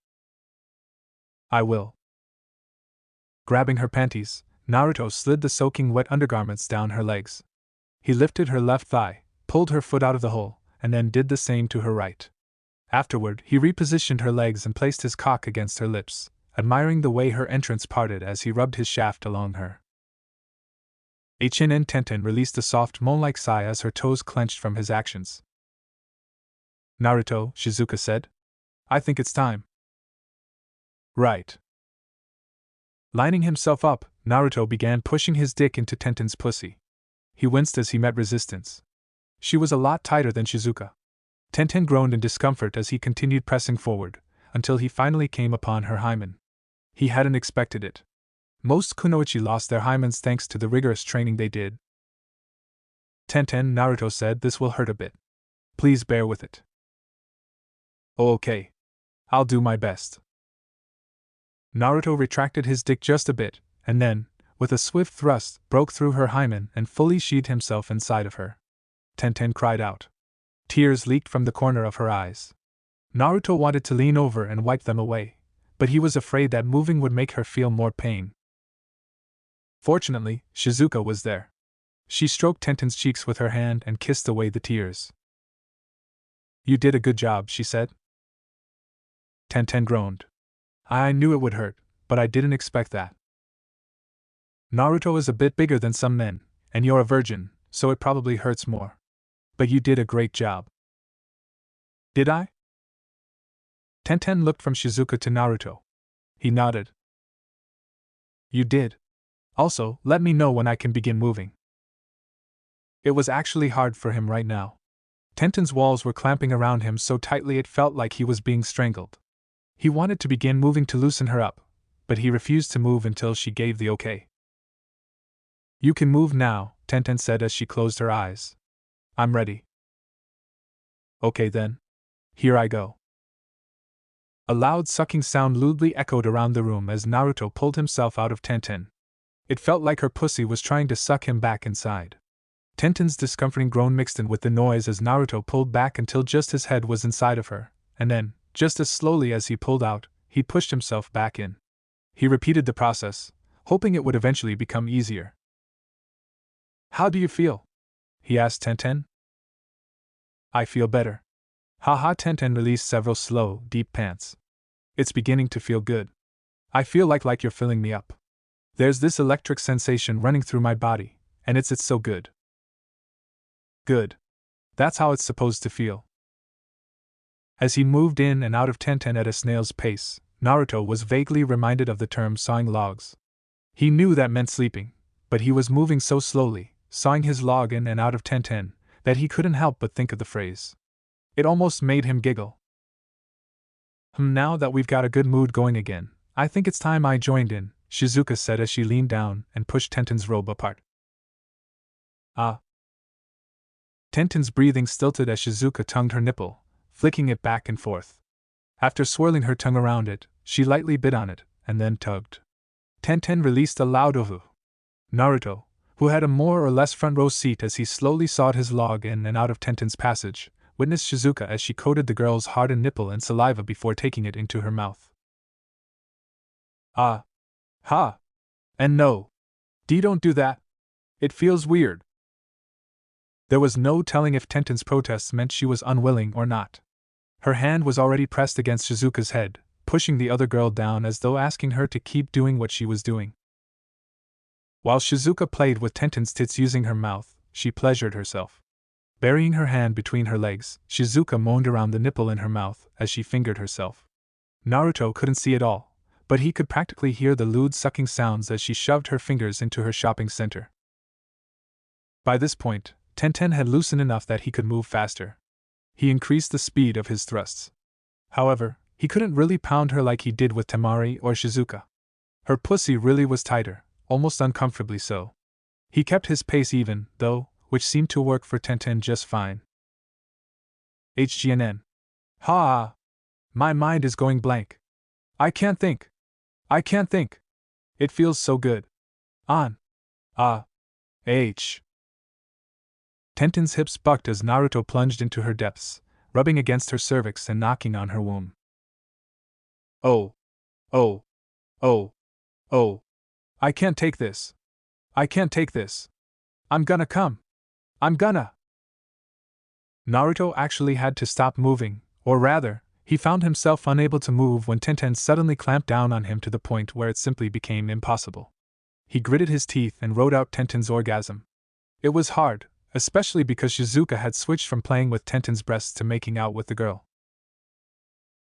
I will. Grabbing her panties, Naruto slid the soaking wet undergarments down her legs. He lifted her left thigh, pulled her foot out of the hole, and then did the same to her right. Afterward, he repositioned her legs and placed his cock against her lips, admiring the way her entrance parted as he rubbed his shaft along her. Tenten released a soft moan-like sigh as her toes clenched from his actions. Naruto, Shizuka said. I think it's time. Right. Lining himself up, Naruto began pushing his dick into Tenten's pussy. He winced as he met resistance. She was a lot tighter than Shizuka. Tenten groaned in discomfort as he continued pressing forward, until he finally came upon her hymen. He hadn't expected it. Most kunoichi lost their hymens thanks to the rigorous training they did. Tenten, Naruto said, this will hurt a bit. Please bear with it. Oh, okay. I'll do my best. Naruto retracted his dick just a bit, and then, with a swift thrust, broke through her hymen and fully sheathed himself inside of her. Tenten cried out. Tears leaked from the corner of her eyes. Naruto wanted to lean over and wipe them away, but he was afraid that moving would make her feel more pain. Fortunately, Shizuka was there. She stroked Tenten's cheeks with her hand and kissed away the tears. You did a good job, she said. Tenten groaned. I knew it would hurt, but I didn't expect that. Naruto is a bit bigger than some men, and you're a virgin, so it probably hurts more. But you did a great job. Did I? Tenten looked from Shizuka to Naruto. He nodded. You did. Also, let me know when I can begin moving. It was actually hard for him right now. Tenten's walls were clamping around him so tightly it felt like he was being strangled. He wanted to begin moving to loosen her up, but he refused to move until she gave the okay. You can move now, Tenten said as she closed her eyes. I'm ready. Okay then. Here I go. A loud sucking sound lewdly echoed around the room as Naruto pulled himself out of Tenten. It felt like her pussy was trying to suck him back inside. Tenten's discomforting groan mixed in with the noise as Naruto pulled back until just his head was inside of her, and then, just as slowly as he pulled out, he pushed himself back in. He repeated the process, hoping it would eventually become easier. How do you feel? He asked Tenten. I feel better. Haha, Tenten released several slow, deep pants. It's beginning to feel good. I feel like you're filling me up. There's this electric sensation running through my body, and it's so good. Good. That's how it's supposed to feel. As he moved in and out of Tenten at a snail's pace, Naruto was vaguely reminded of the term sawing logs. He knew that meant sleeping, but he was moving so slowly, sawing his log in and out of Tenten, that he couldn't help but think of the phrase. It almost made him giggle. Now that we've got a good mood going again, I think it's time I joined in, Shizuka said as she leaned down and pushed Tenten's robe apart. Ah. Tenten's breathing stilted as Shizuka tongued her nipple, flicking it back and forth. After swirling her tongue around it, she lightly bit on it, and then tugged. Tenten released a loud ohu. Naruto, who had a more or less front row seat as he slowly sawed his log in and out of Tenten's passage, witnessed Shizuka as she coated the girl's hardened nipple in saliva before taking it into her mouth. Ah. Ha. And no. Don't do that. It feels weird. There was no telling if Tenten's protests meant she was unwilling or not. Her hand was already pressed against Shizuka's head, pushing the other girl down as though asking her to keep doing what she was doing. While Shizuka played with Tenten's tits using her mouth, she pleasured herself. Burying her hand between her legs, Shizuka moaned around the nipple in her mouth as she fingered herself. Naruto couldn't see it all, but he could practically hear the lewd sucking sounds as she shoved her fingers into her shopping center. By this point, Tenten had loosened enough that he could move faster. He increased the speed of his thrusts. However, he couldn't really pound her like he did with Temari or Shizuka. Her pussy really was tighter, almost uncomfortably so. He kept his pace even, though, which seemed to work for Tenten just fine. HGNN. Ha! My mind is going blank. I can't think. It feels so good. On. Ah. H. Tenten's hips bucked as Naruto plunged into her depths, rubbing against her cervix and knocking on her womb. Oh. Oh. Oh. Oh. I can't take this. I'm gonna come. Naruto actually had to stop moving, or rather, he found himself unable to move when Tenten suddenly clamped down on him to the point where it simply became impossible. He gritted his teeth and wrote out Tenten's orgasm. It was hard, especially because Shizuka had switched from playing with Tenten's breasts to making out with the girl.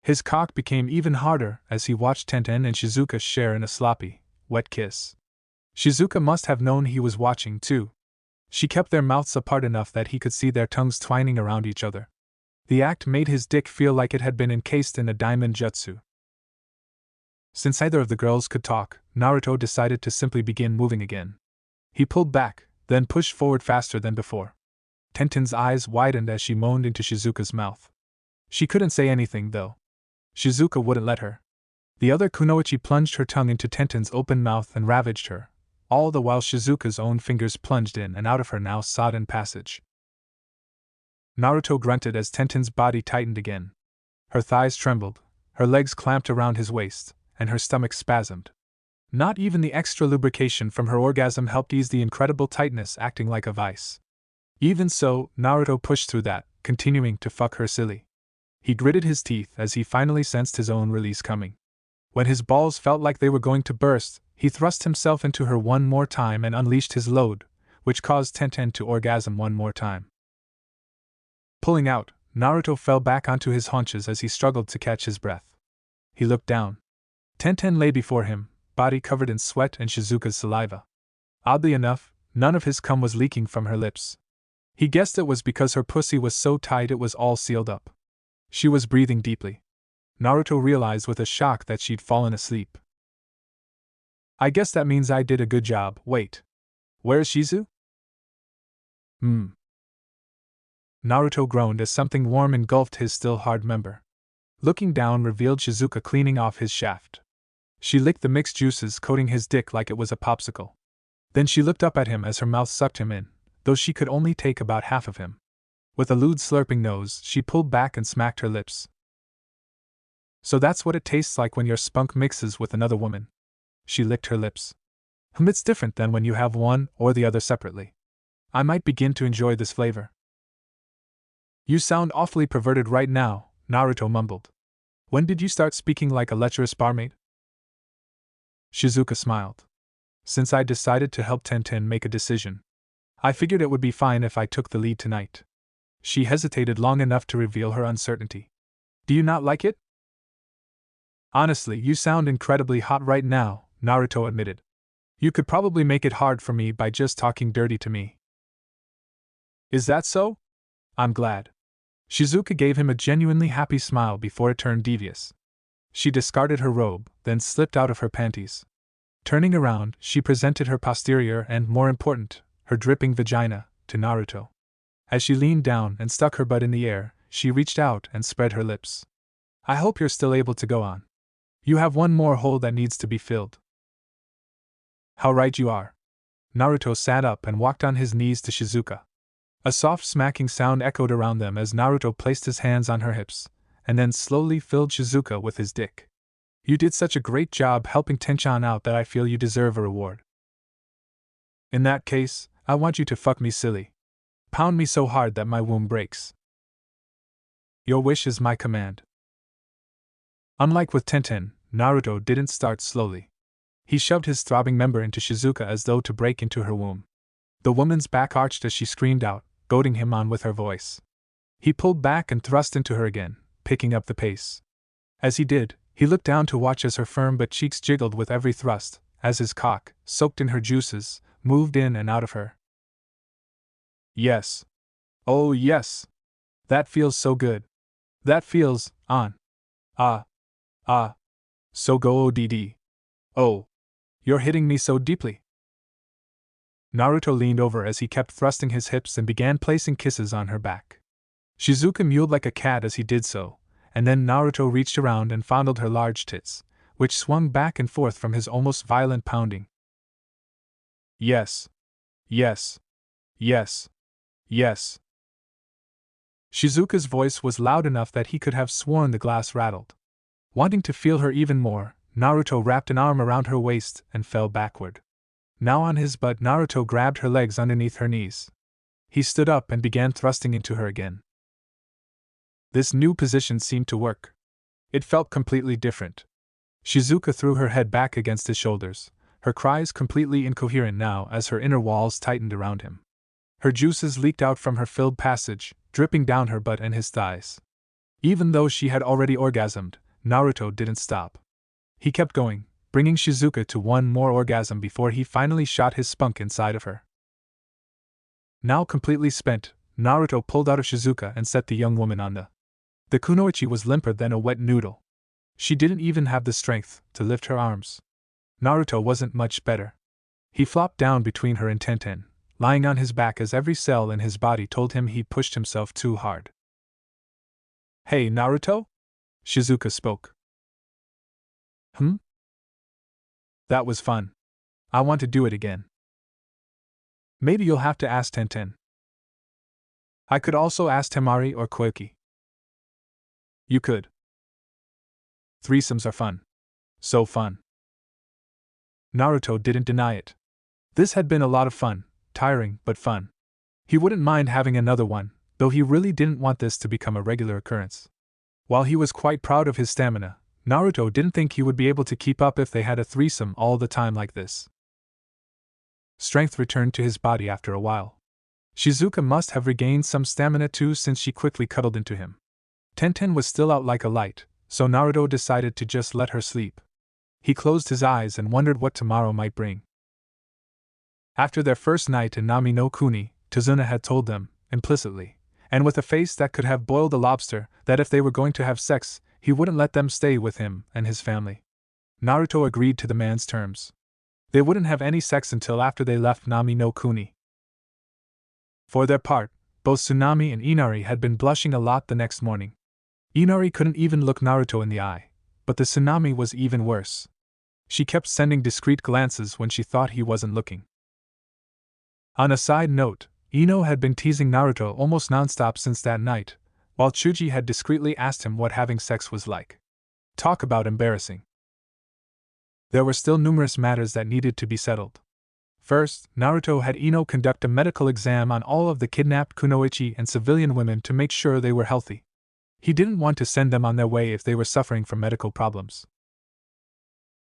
His cock became even harder as he watched Tenten and Shizuka share in a sloppy, wet kiss. Shizuka must have known he was watching, too. She kept their mouths apart enough that he could see their tongues twining around each other. The act made his dick feel like it had been encased in a diamond jutsu. Since neither of the girls could talk, Naruto decided to simply begin moving again. He pulled back, then pushed forward faster than before. Tenten's eyes widened as she moaned into Shizuka's mouth. She couldn't say anything, though. Shizuka wouldn't let her. The other kunoichi plunged her tongue into Tenten's open mouth and ravaged her, all the while Shizuka's own fingers plunged in and out of her now sodden passage. Naruto grunted as Tenten's body tightened again. Her thighs trembled, her legs clamped around his waist, and her stomach spasmed. Not even the extra lubrication from her orgasm helped ease the incredible tightness acting like a vice. Even so, Naruto pushed through that, continuing to fuck her silly. He gritted his teeth as he finally sensed his own release coming. When his balls felt like they were going to burst, he thrust himself into her one more time and unleashed his load, which caused Tenten to orgasm one more time. Pulling out, Naruto fell back onto his haunches as he struggled to catch his breath. He looked down. Tenten lay before him, body covered in sweat and Shizuka's saliva. Oddly enough, none of his cum was leaking from her lips. He guessed it was because her pussy was so tight it was all sealed up. She was breathing deeply. Naruto realized with a shock that she'd fallen asleep. I guess that means I did a good job. Wait. Where's Shizu? Naruto groaned as something warm engulfed his still hard member. Looking down revealed Shizuka cleaning off his shaft. She licked the mixed juices coating his dick like it was a popsicle. Then she looked up at him as her mouth sucked him in, though she could only take about half of him. With a lewd slurping nose, she pulled back and smacked her lips. So that's what it tastes like when your spunk mixes with another woman. She licked her lips. It's different than when you have one or the other separately. I might begin to enjoy this flavor. You sound awfully perverted right now, Naruto mumbled. When did you start speaking like a lecherous barmaid? Shizuka smiled. Since I decided to help Tenten make a decision, I figured it would be fine if I took the lead tonight. She hesitated long enough to reveal her uncertainty. Do you not like it? Honestly, you sound incredibly hot right now, Naruto admitted. You could probably make it hard for me by just talking dirty to me. Is that so? I'm glad. Shizuka gave him a genuinely happy smile before it turned devious. She discarded her robe, then slipped out of her panties. Turning around, she presented her posterior and, more important, her dripping vagina, to Naruto. As she leaned down and stuck her butt in the air, she reached out and spread her lips. I hope you're still able to go on. You have one more hole that needs to be filled. How right you are. Naruto sat up and walked on his knees to Shizuka. A soft smacking sound echoed around them as Naruto placed his hands on her hips, and then slowly filled Shizuka with his dick. You did such a great job helping Tenchan out that I feel you deserve a reward. In that case, I want you to fuck me silly. Pound me so hard that my womb breaks. Your wish is my command. Unlike with Tenten, Naruto didn't start slowly. He shoved his throbbing member into Shizuka as though to break into her womb. The woman's back arched as she screamed out, goading him on with her voice. He pulled back and thrust into her again, picking up the pace. As he did, he looked down to watch as her firm butt cheeks jiggled with every thrust, as his cock, soaked in her juices, moved in and out of her. Yes. Oh yes. That feels so good. That feels, on. So go ODD. Oh. You're hitting me so deeply. Naruto leaned over as he kept thrusting his hips and began placing kisses on her back. Shizuka mewed like a cat as he did so, and then Naruto reached around and fondled her large tits, which swung back and forth from his almost violent pounding. Yes. Yes. Yes. Yes. Shizuka's voice was loud enough that he could have sworn the glass rattled. Wanting to feel her even more, Naruto wrapped an arm around her waist and fell backward. Now on his butt, Naruto grabbed her legs underneath her knees. He stood up and began thrusting into her again. This new position seemed to work. It felt completely different. Shizuka threw her head back against his shoulders, her cries completely incoherent now as her inner walls tightened around him. Her juices leaked out from her filled passage, dripping down her butt and his thighs. Even though she had already orgasmed, Naruto didn't stop. He kept going, bringing Shizuka to one more orgasm before he finally shot his spunk inside of her. Now completely spent, Naruto pulled out of Shizuka and set the young woman on the kunoichi was limper than a wet noodle. She didn't even have the strength to lift her arms. Naruto wasn't much better. He flopped down between her and Tenten, lying on his back as every cell in his body told him he pushed himself too hard. Hey Naruto? Shizuka spoke. That was fun. I want to do it again. Maybe you'll have to ask Tenten. I could also ask Temari or Koiki. You could. Threesomes are fun. So fun. Naruto didn't deny it. This had been a lot of fun, tiring but fun. He wouldn't mind having another one, though he really didn't want this to become a regular occurrence. While he was quite proud of his stamina, Naruto didn't think he would be able to keep up if they had a threesome all the time like this. Strength returned to his body after a while. Shizuka must have regained some stamina too since she quickly cuddled into him. Tenten was still out like a light, so Naruto decided to just let her sleep. He closed his eyes and wondered what tomorrow might bring. After their first night in Nami no Kuni, Tazuna had told them, implicitly, and with a face that could have boiled a lobster, that if they were going to have sex, he wouldn't let them stay with him and his family. Naruto agreed to the man's terms. They wouldn't have any sex until after they left Nami no Kuni. For their part, both Tsunami and Inari had been blushing a lot the next morning. Inari couldn't even look Naruto in the eye, but the Tsunami was even worse. She kept sending discreet glances when she thought he wasn't looking. On a side note, Ino had been teasing Naruto almost nonstop since that night, while Chuji had discreetly asked him what having sex was like. Talk about embarrassing. There were still numerous matters that needed to be settled. First, Naruto had Ino conduct a medical exam on all of the kidnapped kunoichi and civilian women to make sure they were healthy. He didn't want to send them on their way if they were suffering from medical problems.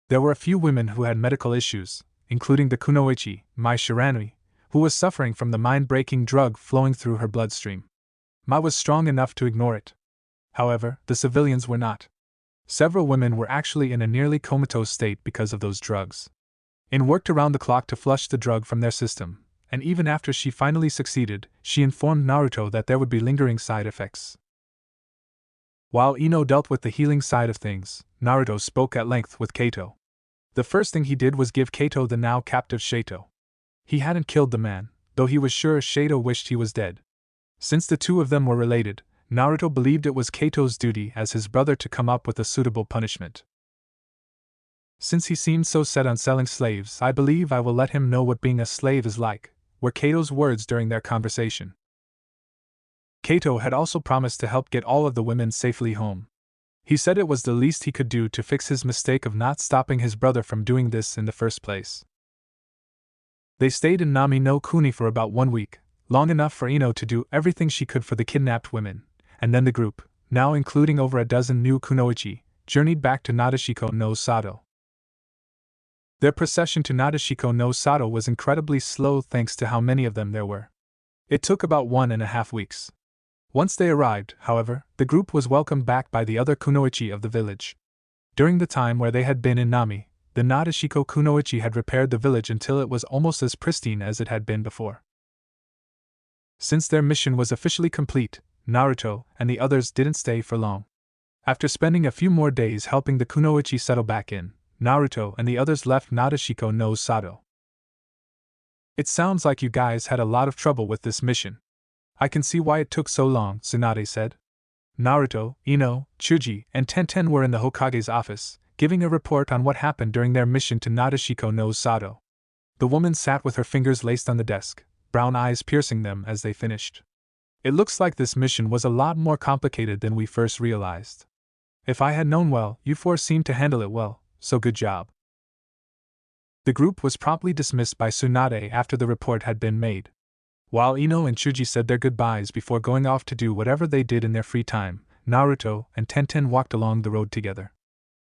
There were a few women who had medical issues, including the kunoichi, Mai Shiranui, who was suffering from the mind-breaking drug flowing through her bloodstream. Mai was strong enough to ignore it. However, the civilians were not. Several women were actually in a nearly comatose state because of those drugs. Ino worked around the clock to flush the drug from their system, and even after she finally succeeded, she informed Naruto that there would be lingering side effects. While Ino dealt with the healing side of things, Naruto spoke at length with Kato. The first thing he did was give Kato the now captive Shato. He hadn't killed the man, though he was sure Shato wished he was dead. Since the two of them were related, Naruto believed it was Kato's duty as his brother to come up with a suitable punishment. Since he seemed so set on selling slaves, I believe I will let him know what being a slave is like, were Kato's words during their conversation. Kato had also promised to help get all of the women safely home. He said it was the least he could do to fix his mistake of not stopping his brother from doing this in the first place. They stayed in Nami no Kuni for about 1 week, long enough for Ino to do everything she could for the kidnapped women, and then the group, now including over a dozen new kunoichi, journeyed back to Nadeshiko no Sato. Their procession to Nadeshiko no Sato was incredibly slow thanks to how many of them there were. It took about 1.5 weeks. Once they arrived, however, the group was welcomed back by the other kunoichi of the village. During the time where they had been in Nami, the Nadeshiko kunoichi had repaired the village until it was almost as pristine as it had been before. Since their mission was officially complete, Naruto and the others didn't stay for long. After spending a few more days helping the kunoichi settle back in, Naruto and the others left Nadeshiko no Sato. It sounds like you guys had a lot of trouble with this mission. I can see why it took so long, Tsunade said. Naruto, Ino, Chuji, and Tenten were in the Hokage's office, giving a report on what happened during their mission to Nadeshiko no Sato. The woman sat with her fingers laced on the desk, brown eyes piercing them as they finished. It looks like this mission was a lot more complicated than we first realized. If I had known well, you four seemed to handle it well, so good job. The group was promptly dismissed by Tsunade after the report had been made. While Ino and Chuji said their goodbyes before going off to do whatever they did in their free time, Naruto and Tenten walked along the road together.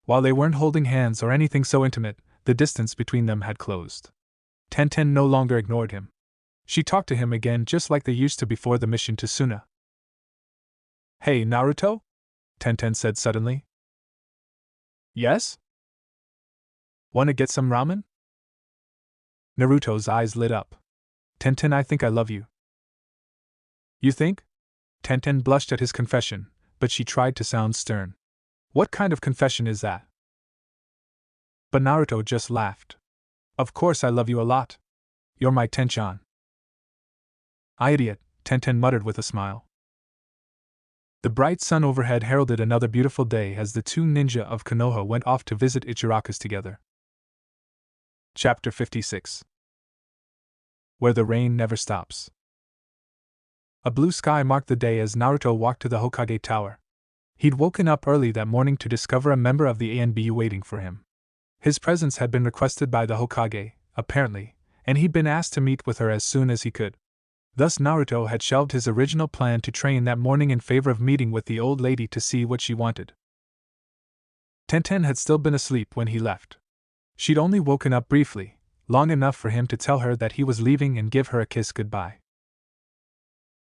While they weren't holding hands or anything so intimate, the distance between them had closed. Tenten no longer ignored him. She talked to him again just like they used to before the mission to Suna. "Hey, Naruto?" Tenten said suddenly. "Yes? Want to get some ramen?" Naruto's eyes lit up. "Tenten, I think I love you." "You think?" Tenten blushed at his confession, but she tried to sound stern. "What kind of confession is that?" But Naruto just laughed. "Of course I love you a lot. You're my Tenchan." "Idiot," Tenten muttered with a smile. The bright sun overhead heralded another beautiful day as the two ninja of Konoha went off to visit Ichirakus together. Chapter 56. Where the Rain Never Stops. A blue sky marked the day as Naruto walked to the Hokage Tower. He'd woken up early that morning to discover a member of the ANB waiting for him. His presence had been requested by the Hokage, apparently, and he'd been asked to meet with her as soon as he could. Thus Naruto had shelved his original plan to train that morning in favor of meeting with the old lady to see what she wanted. Tenten had still been asleep when he left. She'd only woken up briefly, long enough for him to tell her that he was leaving and give her a kiss goodbye.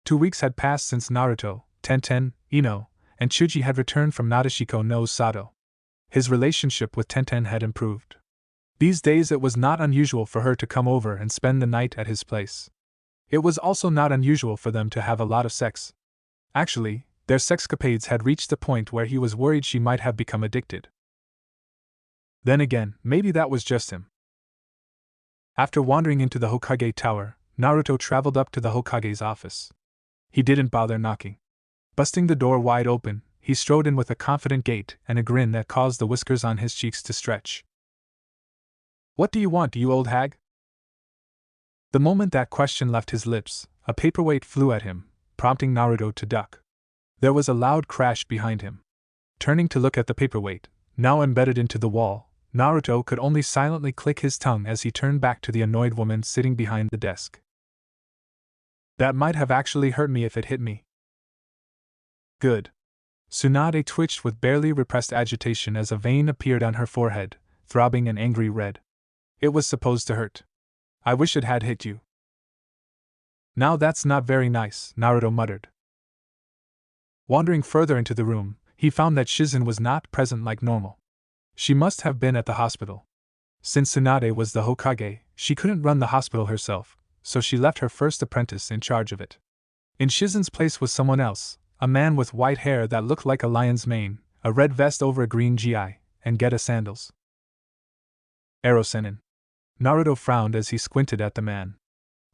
2 weeks had passed since Naruto, Tenten, Ino, and Chuji had returned from Nadeshiko no Sato. His relationship with Tenten had improved. These days it was not unusual for her to come over and spend the night at his place. It was also not unusual for them to have a lot of sex. Actually, their sexcapades had reached a point where he was worried she might have become addicted. Then again, maybe that was just him. After wandering into the Hokage Tower, Naruto traveled up to the Hokage's office. He didn't bother knocking. Busting the door wide open, he strode in with a confident gait and a grin that caused the whiskers on his cheeks to stretch. "What do you want, you old hag?" The moment that question left his lips, a paperweight flew at him, prompting Naruto to duck. There was a loud crash behind him. Turning to look at the paperweight, now embedded into the wall, Naruto could only silently click his tongue as he turned back to the annoyed woman sitting behind the desk. That might have actually hurt me if it hit me. Good. Tsunade twitched with barely repressed agitation as a vein appeared on her forehead, throbbing an angry red. It was supposed to hurt. I wish it had hit you. Now that's not very nice, Naruto muttered. Wandering further into the room, he found that Shizen was not present like normal. She must have been at the hospital. Since Tsunade was the Hokage, she couldn't run the hospital herself, so she left her first apprentice in charge of it. In Shizen's place was someone else, a man with white hair that looked like a lion's mane, a red vest over a green gi, and Geta sandals. Ero-sennin. Naruto frowned as he squinted at the man.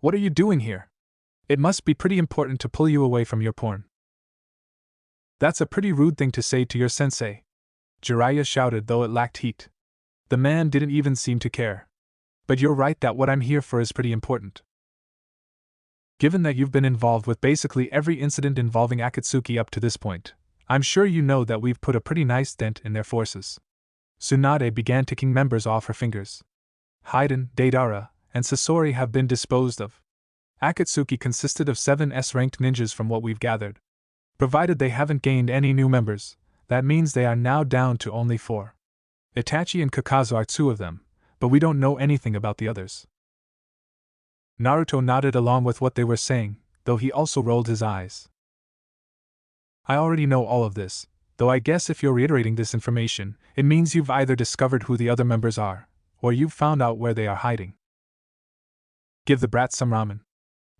What are you doing here? It must be pretty important to pull you away from your porn. That's a pretty rude thing to say to your sensei. Jiraiya shouted, though it lacked heat. The man didn't even seem to care. But you're right that what I'm here for is pretty important. Given that you've been involved with basically every incident involving Akatsuki up to this point, I'm sure you know that we've put a pretty nice dent in their forces. Tsunade began ticking members off her fingers. Haiden, Deidara, and Sasori have been disposed of. Akatsuki consisted of 7 S-ranked ninjas from what we've gathered. Provided they haven't gained any new members, that means they are now down to only 4. Itachi and Kakazo are 2 of them, but we don't know anything about the others. Naruto nodded along with what they were saying, though he also rolled his eyes. I already know all of this, though I guess if you're reiterating this information, it means you've either discovered who the other members are, or you've found out where they are hiding. Give the brat some ramen.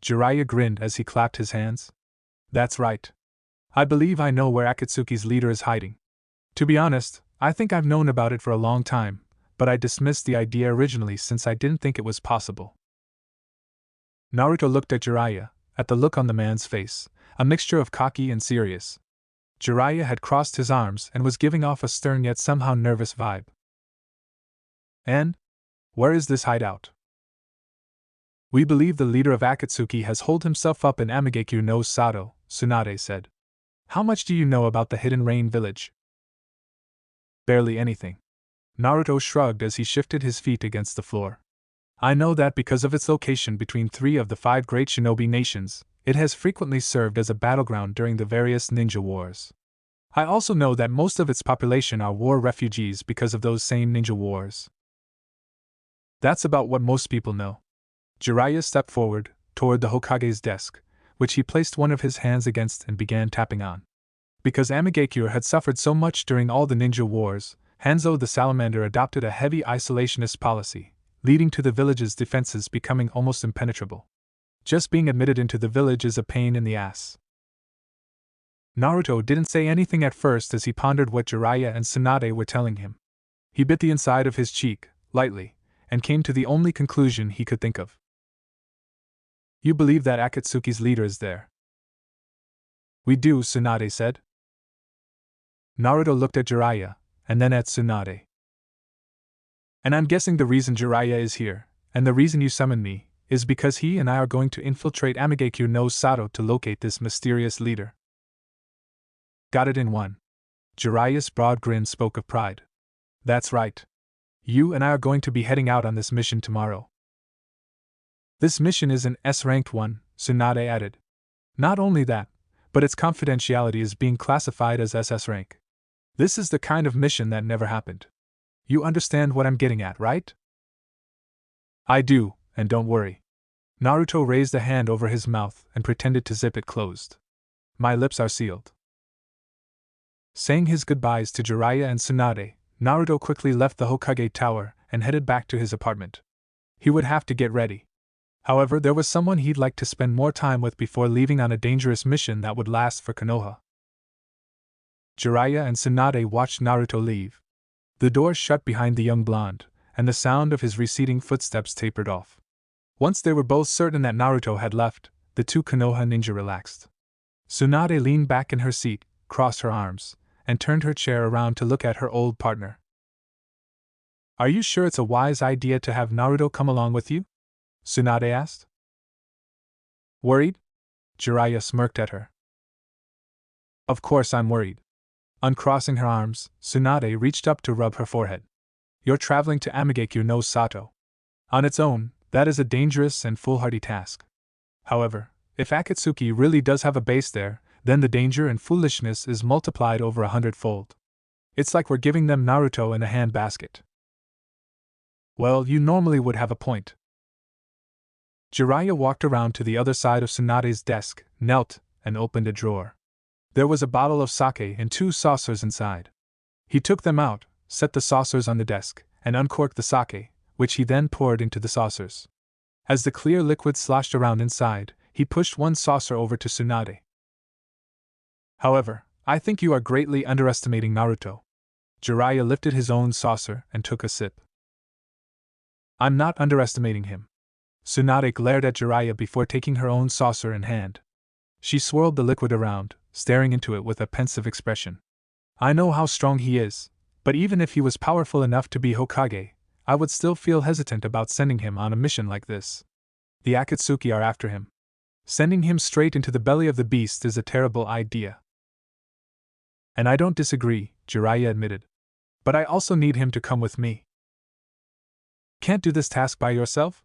Jiraiya grinned as he clapped his hands. That's right. I believe I know where Akatsuki's leader is hiding. To be honest, I think I've known about it for a long time, but I dismissed the idea originally since I didn't think it was possible. Naruto looked at Jiraiya, at the look on the man's face, a mixture of cocky and serious. Jiraiya had crossed his arms and was giving off a stern yet somehow nervous vibe. And? Where is this hideout? We believe the leader of Akatsuki has holed himself up in Amigekyo no Sato, Tsunade said. How much do you know about the Hidden Rain village? Barely anything. Naruto shrugged as he shifted his feet against the floor. I know that because of its location between 3 of the 5 great shinobi nations, it has frequently served as a battleground during the various ninja wars. I also know that most of its population are war refugees because of those same ninja wars. That's about what most people know. Jiraiya stepped forward, toward the Hokage's desk, which he placed one of his hands against and began tapping on. Because Amigekyo had suffered so much during all the ninja wars, Hanzo the Salamander adopted a heavy isolationist policy, leading to the village's defenses becoming almost impenetrable. Just being admitted into the village is a pain in the ass. Naruto didn't say anything at first as he pondered what Jiraiya and Tsunade were telling him. He bit the inside of his cheek, lightly, and came to the only conclusion he could think of. You believe that Akatsuki's leader is there? We do, Tsunade said. Naruto looked at Jiraiya, and then at Tsunade. And I'm guessing the reason Jiraiya is here, and the reason you summoned me, is because he and I are going to infiltrate Amigekyo no Sato to locate this mysterious leader. Got it in one. Jiraiya's broad grin spoke of pride. That's right. You and I are going to be heading out on this mission tomorrow. This mission is an S-ranked one, Tsunade added. Not only that, but its confidentiality is being classified as SS rank. This is the kind of mission that never happened. You understand what I'm getting at, right? I do, and don't worry. Naruto raised a hand over his mouth and pretended to zip it closed. My lips are sealed. Saying his goodbyes to Jiraiya and Tsunade, Naruto quickly left the Hokage Tower and headed back to his apartment. He would have to get ready. However, there was someone he'd like to spend more time with before leaving on a dangerous mission that would last for Konoha. Jiraiya and Tsunade watched Naruto leave. The door shut behind the young blonde, and the sound of his receding footsteps tapered off. Once they were both certain that Naruto had left, the 2 Konoha ninja relaxed. Tsunade leaned back in her seat, crossed her arms, and turned her chair around to look at her old partner. Are you sure it's a wise idea to have Naruto come along with you? Tsunade asked. Worried? Jiraiya smirked at her. Of course I'm worried. Uncrossing her arms, Tsunade reached up to rub her forehead. you're traveling to Amigekyo no Sato. On its own, that is a dangerous and foolhardy task. However, if Akatsuki really does have a base there, then the danger and foolishness is multiplied over 100-fold. It's like we're giving them Naruto in a handbasket. Well, you normally would have a point. Jiraiya walked around to the other side of Tsunade's desk, knelt, and opened a drawer. There was a bottle of sake and 2 saucers inside. He took them out, set the saucers on the desk, and uncorked the sake, which he then poured into the saucers. As the clear liquid sloshed around inside, he pushed one saucer over to Tsunade. However, I think you are greatly underestimating Naruto. Jiraiya lifted his own saucer and took a sip. I'm not underestimating him. Tsunade glared at Jiraiya before taking her own saucer in hand. She swirled the liquid around, staring into it with a pensive expression. I know how strong he is, but even if he was powerful enough to be Hokage, I would still feel hesitant about sending him on a mission like this. The Akatsuki are after him. Sending him straight into the belly of the beast is a terrible idea. And I don't disagree, Jiraiya admitted. But I also need him to come with me. Can't do this task by yourself?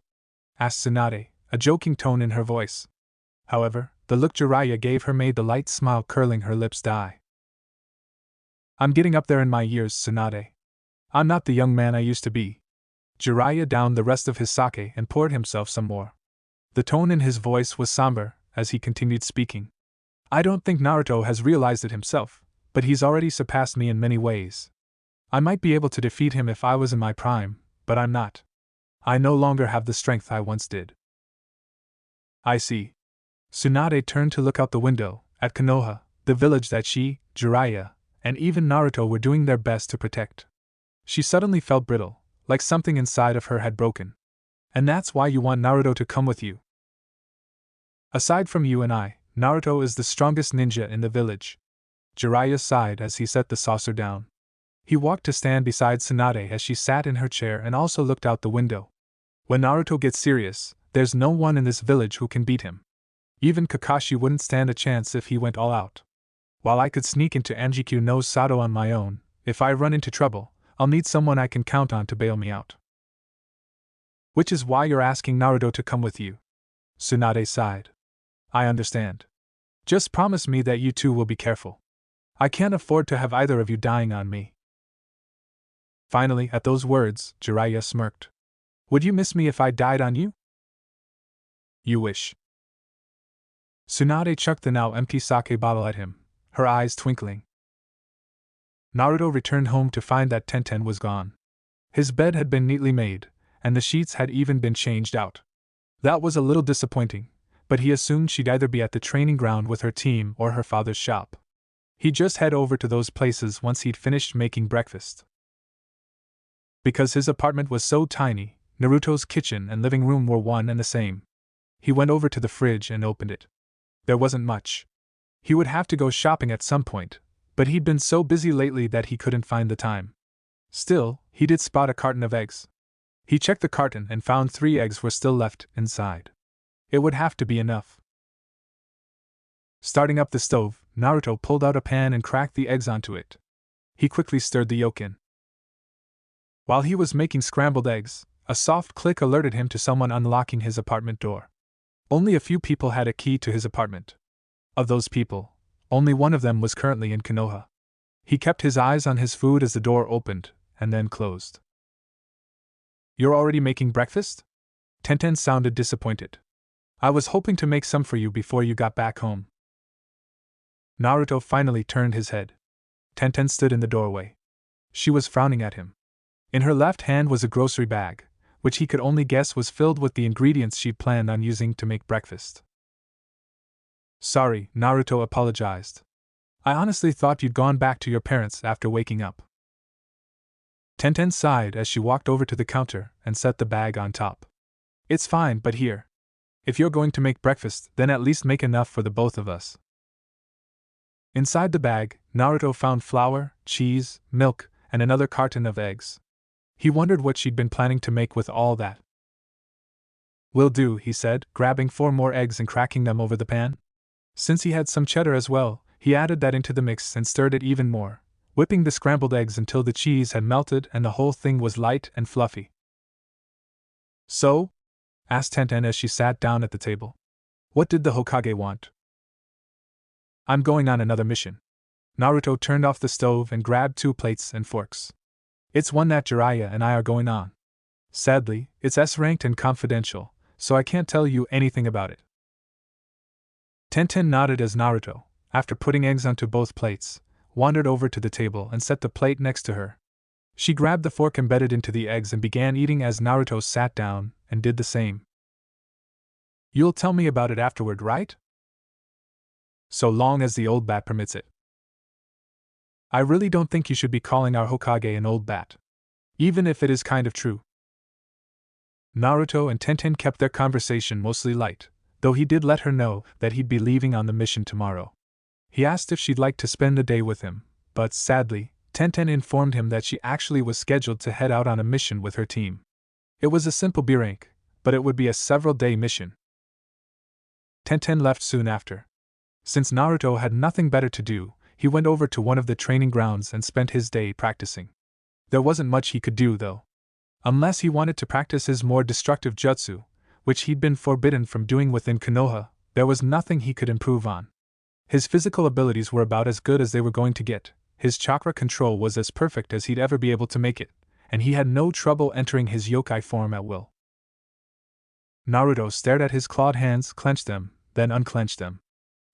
Asked Tsunade, a joking tone in her voice. However, the look Jiraiya gave her made the light smile curling her lips die. I'm getting up there in my years, Tsunade. I'm not the young man I used to be. Jiraiya downed the rest of his sake and poured himself some more. The tone in his voice was somber as he continued speaking. I don't think Naruto has realized it himself, but he's already surpassed me in many ways. I might be able to defeat him if I was in my prime, but I'm not. I no longer have the strength I once did. I see. Tsunade turned to look out the window, at Konoha, the village that she, Jiraiya, and even Naruto were doing their best to protect. She suddenly felt brittle, like something inside of her had broken. And that's why you want Naruto to come with you. Aside from you and I, Naruto is the strongest ninja in the village. Jiraiya sighed as he set the saucer down. He walked to stand beside Tsunade as she sat in her chair and also looked out the window. When Naruto gets serious, there's no one in this village who can beat him. Even Kakashi wouldn't stand a chance if he went all out. While I could sneak into Anjikyu no Sato on my own, if I run into trouble, I'll need someone I can count on to bail me out. Which is why you're asking Naruto to come with you. Tsunade sighed. I understand. Just promise me that you two will be careful. I can't afford to have either of you dying on me. Finally, at those words, Jiraiya smirked. Would you miss me if I died on you? You wish. Tsunade chucked the now empty sake bottle at him, her eyes twinkling. Naruto returned home to find that Tenten was gone. His bed had been neatly made, and the sheets had even been changed out. That was a little disappointing, but he assumed she'd either be at the training ground with her team or her father's shop. He'd just head over to those places once he'd finished making breakfast. Because his apartment was so tiny, Naruto's kitchen and living room were one and the same. He went over to the fridge and opened it. There wasn't much. He would have to go shopping at some point, but he'd been so busy lately that he couldn't find the time. Still, he did spot a carton of eggs. He checked the carton and found 3 eggs were still left inside. It would have to be enough. Starting up the stove, Naruto pulled out a pan and cracked the eggs onto it. He quickly stirred the yolk in. While he was making scrambled eggs, a soft click alerted him to someone unlocking his apartment door. Only a few people had a key to his apartment. Of those people, only one of them was currently in Konoha. He kept his eyes on his food as the door opened, and then closed. You're already making breakfast? Tenten sounded disappointed. I was hoping to make some for you before you got back home. Naruto finally turned his head. Tenten stood in the doorway. She was frowning at him. In her left hand was a grocery bag, which he could only guess was filled with the ingredients she'd planned on using to make breakfast. Sorry, Naruto apologized. I honestly thought you'd gone back to your parents after waking up. Tenten sighed as she walked over to the counter and set the bag on top. It's fine, but here. If you're going to make breakfast, then at least make enough for the both of us. Inside the bag, Naruto found flour, cheese, milk, and another carton of eggs. He wondered what she'd been planning to make with all that. Will do, he said, grabbing 4 more eggs and cracking them over the pan. Since he had some cheddar as well, he added that into the mix and stirred it even more, whipping the scrambled eggs until the cheese had melted and the whole thing was light and fluffy. So? Asked Tenten as she sat down at the table. What did the Hokage want? I'm going on another mission. Naruto turned off the stove and grabbed 2 plates and forks. It's one that Jiraiya and I are going on. Sadly, it's S-ranked and confidential, so I can't tell you anything about it. Tenten nodded as Naruto, after putting eggs onto both plates, wandered over to the table and set the plate next to her. She grabbed the fork embedded into the eggs and began eating as Naruto sat down and did the same. You'll tell me about it afterward, right? So long as the old bat permits it. I really don't think you should be calling our Hokage an old bat. Even if it is kind of true. Naruto and Tenten kept their conversation mostly light, though he did let her know that he'd be leaving on the mission tomorrow. He asked if she'd like to spend the day with him, but sadly, Tenten informed him that she actually was scheduled to head out on a mission with her team. It was a simple B rank, but it would be a several-day mission. Tenten left soon after. Since Naruto had nothing better to do, he went over to one of the training grounds and spent his day practicing. There wasn't much he could do, though. Unless he wanted to practice his more destructive jutsu, which he'd been forbidden from doing within Konoha, there was nothing he could improve on. His physical abilities were about as good as they were going to get, his chakra control was as perfect as he'd ever be able to make it, and he had no trouble entering his yokai form at will. Naruto stared at his clawed hands, clenched them, then unclenched them.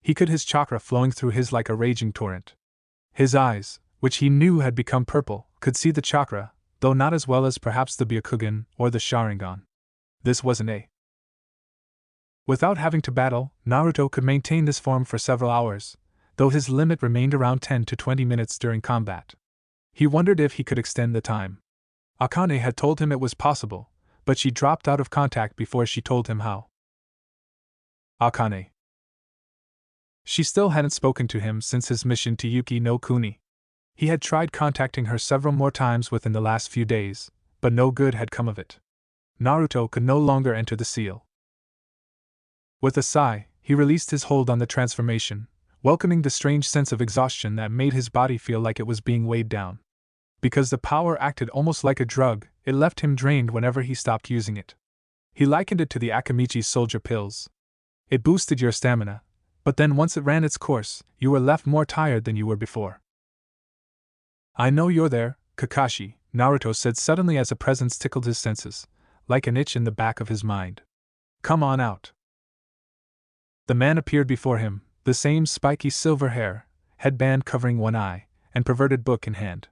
He could his chakra flowing through his like a raging torrent. His eyes, which he knew had become purple, could see the chakra, though not as well as perhaps the Byakugan or the Sharingan. This wasn't a. Without having to battle, Naruto could maintain this form for several hours, though his limit remained around 10 to 20 minutes during combat. He wondered if he could extend the time. Akane had told him it was possible, but she dropped out of contact before she told him how. Akane. She still hadn't spoken to him since his mission to Yuki no Kuni. He had tried contacting her several more times within the last few days, but no good had come of it. Naruto could no longer enter the seal. With a sigh, he released his hold on the transformation, welcoming the strange sense of exhaustion that made his body feel like it was being weighed down. Because the power acted almost like a drug, it left him drained whenever he stopped using it. He likened it to the Akamichi's soldier pills. It boosted your stamina, but then once it ran its course, you were left more tired than you were before. I know you're there, Kakashi, Naruto said suddenly as a presence tickled his senses, like an itch in the back of his mind. Come on out. The man appeared before him, the same spiky silver hair, headband covering one eye, and perverted book in hand.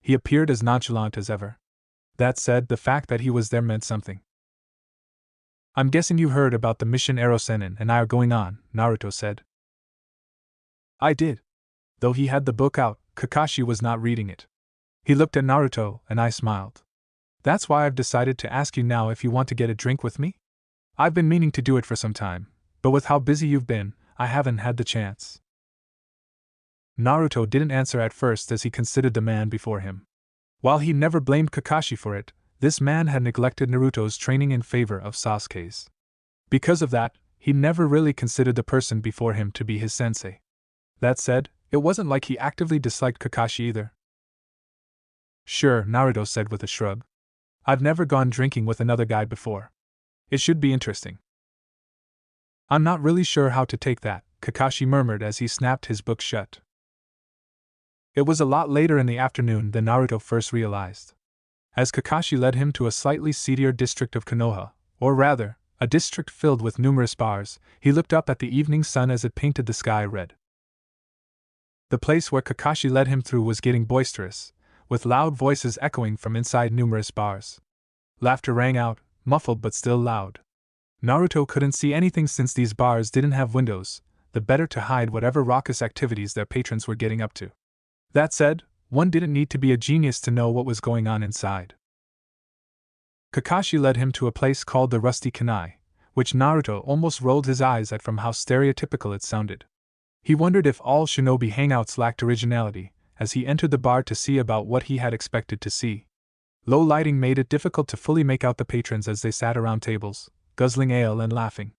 He appeared as nonchalant as ever. That said, the fact that he was there meant something. I'm guessing you heard about the mission Erosenin and I are going on, Naruto said. I did. Though he had the book out, Kakashi was not reading it. He looked at Naruto, and I smiled. That's why I've decided to ask you now if you want to get a drink with me? I've been meaning to do it for some time, but with how busy you've been, I haven't had the chance. Naruto didn't answer at first as he considered the man before him. While he never blamed Kakashi for it, this man had neglected Naruto's training in favor of Sasuke's. Because of that, he never really considered the person before him to be his sensei. That said, it wasn't like he actively disliked Kakashi either. Sure, Naruto said with a shrug. I've never gone drinking with another guy before. It should be interesting. I'm not really sure how to take that, Kakashi murmured as he snapped his book shut. It was a lot later in the afternoon than Naruto first realized. As Kakashi led him to a slightly seedier district of Konoha, or rather, a district filled with numerous bars, he looked up at the evening sun as it painted the sky red. The place where Kakashi led him through was getting boisterous, with loud voices echoing from inside numerous bars. Laughter rang out, muffled but still loud. Naruto couldn't see anything since these bars didn't have windows, the better to hide whatever raucous activities their patrons were getting up to. That said, one didn't need to be a genius to know what was going on inside. Kakashi led him to a place called the Rusty Kanai, which Naruto almost rolled his eyes at from how stereotypical it sounded. He wondered if all shinobi hangouts lacked originality, as he entered the bar to see about what he had expected to see. Low lighting made it difficult to fully make out the patrons as they sat around tables, guzzling ale and laughing.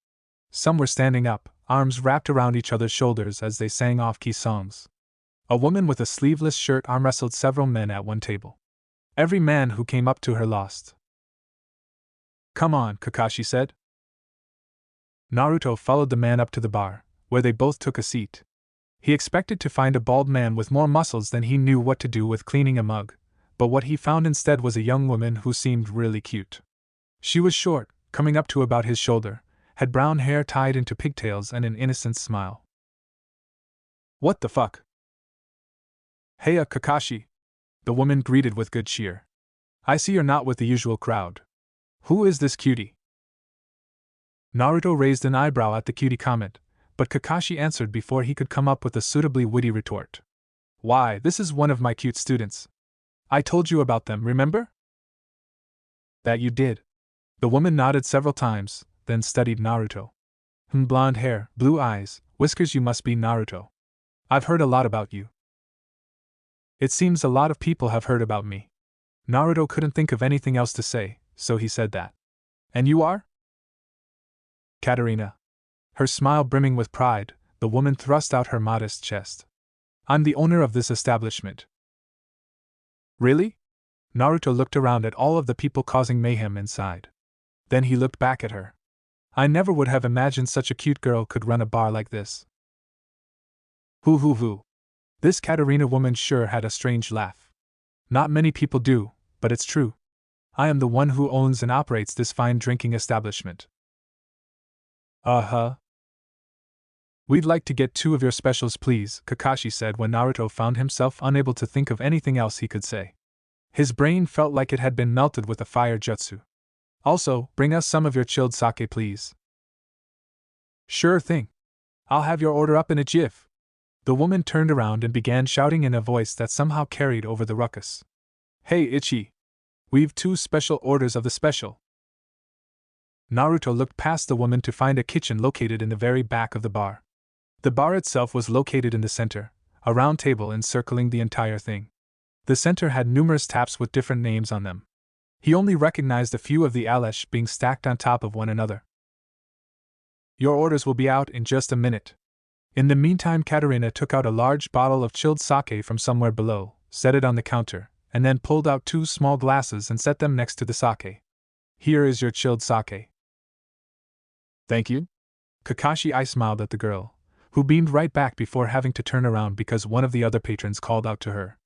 Some were standing up, arms wrapped around each other's shoulders as they sang off-key songs. A woman with a sleeveless shirt arm-wrestled several men at one table. Every man who came up to her lost. "Come on," Kakashi said. Naruto followed the man up to the bar, where they both took a seat. He expected to find a bald man with more muscles than he knew what to do with cleaning a mug, but what he found instead was a young woman who seemed really cute. She was short, coming up to about his shoulder, had brown hair tied into pigtails and an innocent smile. "What the fuck?" "Heya, Kakashi," the woman greeted with good cheer. "I see you're not with the usual crowd. Who is this cutie?" Naruto raised an eyebrow at the cutie comment, but Kakashi answered before he could come up with a suitably witty retort. "Why, this is one of my cute students. I told you about them, remember?" "That you did." The woman nodded several times, then studied Naruto. "Blonde hair, blue eyes, whiskers, you must be Naruto. I've heard a lot about you." "It seems a lot of people have heard about me." Naruto couldn't think of anything else to say, so he said that. "And you are?" "Katarina." Her smile brimming with pride, the woman thrust out her modest chest. "I'm the owner of this establishment." "Really?" Naruto looked around at all of the people causing mayhem inside. Then he looked back at her. "I never would have imagined such a cute girl could run a bar like this." Hoo hoo hoo. This Katarina woman sure had a strange laugh. "Not many people do, but it's true. I am the one who owns and operates this fine drinking establishment." "Uh-huh. We'd like to get 2 of your specials, please," Kakashi said when Naruto found himself unable to think of anything else he could say. His brain felt like it had been melted with a fire jutsu. "Also, bring us some of your chilled sake, please." "Sure thing. I'll have your order up in a jiff." The woman turned around and began shouting in a voice that somehow carried over the ruckus. "Hey, Ichi! We've 2 special orders of the special." Naruto looked past the woman to find a kitchen located in the very back of the bar. The bar itself was located in the center, a round table encircling the entire thing. The center had numerous taps with different names on them. He only recognized a few of the alesh being stacked on top of one another. "Your orders will be out in just a minute." In the meantime, Katarina took out a large bottle of chilled sake from somewhere below, set it on the counter, and then pulled out 2 small glasses and set them next to the sake. "Here is your chilled sake." "Thank you." Kakashi smiled at the girl, who beamed right back before having to turn around because one of the other patrons called out to her.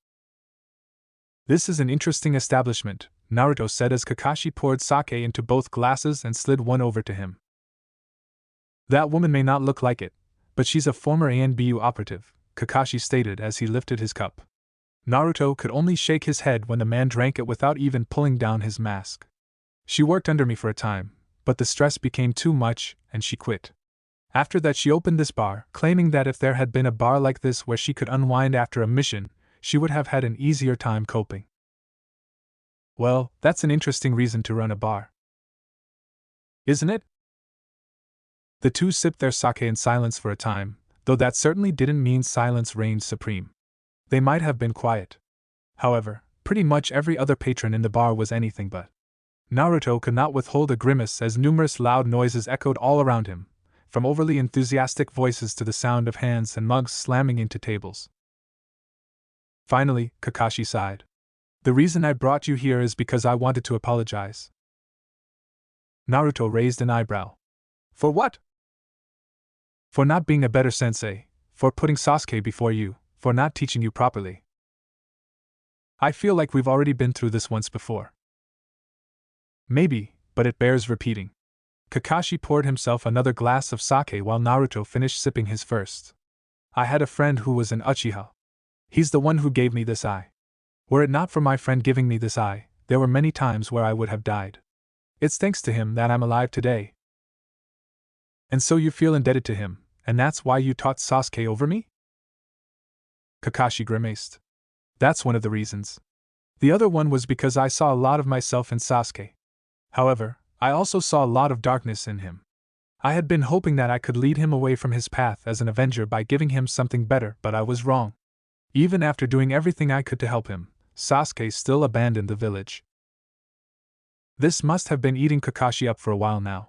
"This is an interesting establishment," Naruto said as Kakashi poured sake into both glasses and slid one over to him. "That woman may not look like it, but she's a former ANBU operative," Kakashi stated as he lifted his cup. Naruto could only shake his head when the man drank it without even pulling down his mask. "She worked under me for a time, but the stress became too much, and she quit. After that she opened this bar, claiming that if there had been a bar like this where she could unwind after a mission, she would have had an easier time coping." "Well, that's an interesting reason to run a bar, isn't it?" The 2 sipped their sake in silence for a time, though that certainly didn't mean silence reigned supreme. They might have been quiet. However, pretty much every other patron in the bar was anything but. Naruto could not withhold a grimace as numerous loud noises echoed all around him, from overly enthusiastic voices to the sound of hands and mugs slamming into tables. Finally, Kakashi sighed. "The reason I brought you here is because I wanted to apologize." Naruto raised an eyebrow. "For what?" "For not being a better sensei, for putting Sasuke before you, for not teaching you properly. I feel like we've already been through this once before." "Maybe, but it bears repeating." Kakashi poured himself another glass of sake while Naruto finished sipping his first. "I had a friend who was an Uchiha. He's the one who gave me this eye. Were it not for my friend giving me this eye, there were many times where I would have died. It's thanks to him that I'm alive today." "And so you feel indebted to him, and that's why you taught Sasuke over me?" Kakashi grimaced. "That's one of the reasons. The other one was because I saw a lot of myself in Sasuke. However, I also saw a lot of darkness in him. I had been hoping that I could lead him away from his path as an avenger by giving him something better, but I was wrong. Even after doing everything I could to help him, Sasuke still abandoned the village." This must have been eating Kakashi up for a while now.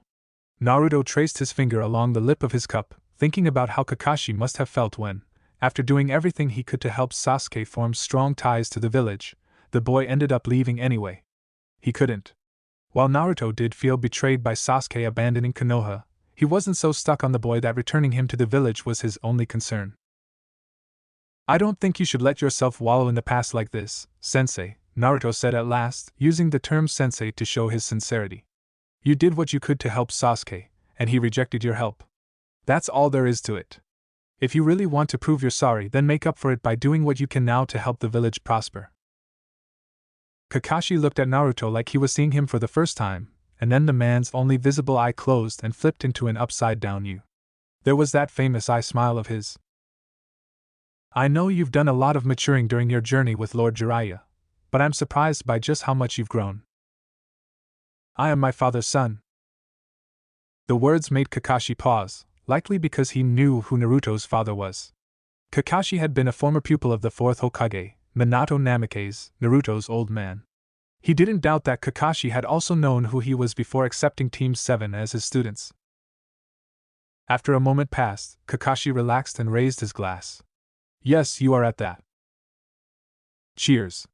Naruto traced his finger along the lip of his cup, thinking about how Kakashi must have felt when, After doing everything he could to help Sasuke form strong ties to the village, the boy ended up leaving anyway. He couldn't. While Naruto did feel betrayed by Sasuke abandoning Konoha, he wasn't so stuck on the boy that returning him to the village was his only concern. I don't think you should let yourself wallow in the past like this, Sensei, Naruto said at last, using the term sensei to show his sincerity. You did what you could to help Sasuke, and he rejected your help. That's all there is to it. If you really want to prove you're sorry, then make up for it by doing what you can now to help the village prosper. Kakashi looked at Naruto like he was seeing him for the first time, and then the man's only visible eye closed and flipped into an upside-down U. There was that famous eye smile of his. I know you've done a lot of maturing during your journey with Lord Jiraiya, but I'm surprised by just how much you've grown. I am my father's son. The words made Kakashi pause, likely because he knew who Naruto's father was. Kakashi had been a former pupil of the fourth Hokage, Minato Namikaze, Naruto's old man. He didn't doubt that Kakashi had also known who he was before accepting Team 7 as his students. After a moment passed, Kakashi relaxed and raised his glass. Yes, you are at that. Cheers.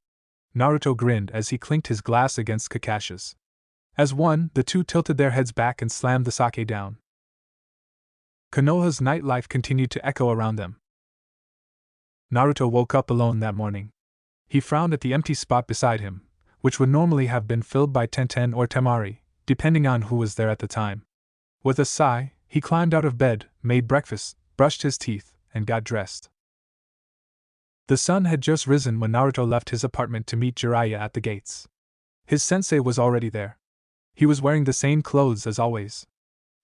Naruto grinned as he clinked his glass against Kakashi's. As one, the two tilted their heads back and slammed the sake down. Konoha's nightlife continued to echo around them. Naruto woke up alone that morning. He frowned at the empty spot beside him, which would normally have been filled by Tenten or Temari, depending on who was there at the time. With a sigh, he climbed out of bed, made breakfast, brushed his teeth, and got dressed. The sun had just risen when Naruto left his apartment to meet Jiraiya at the gates. His sensei was already there. He was wearing the same clothes as always.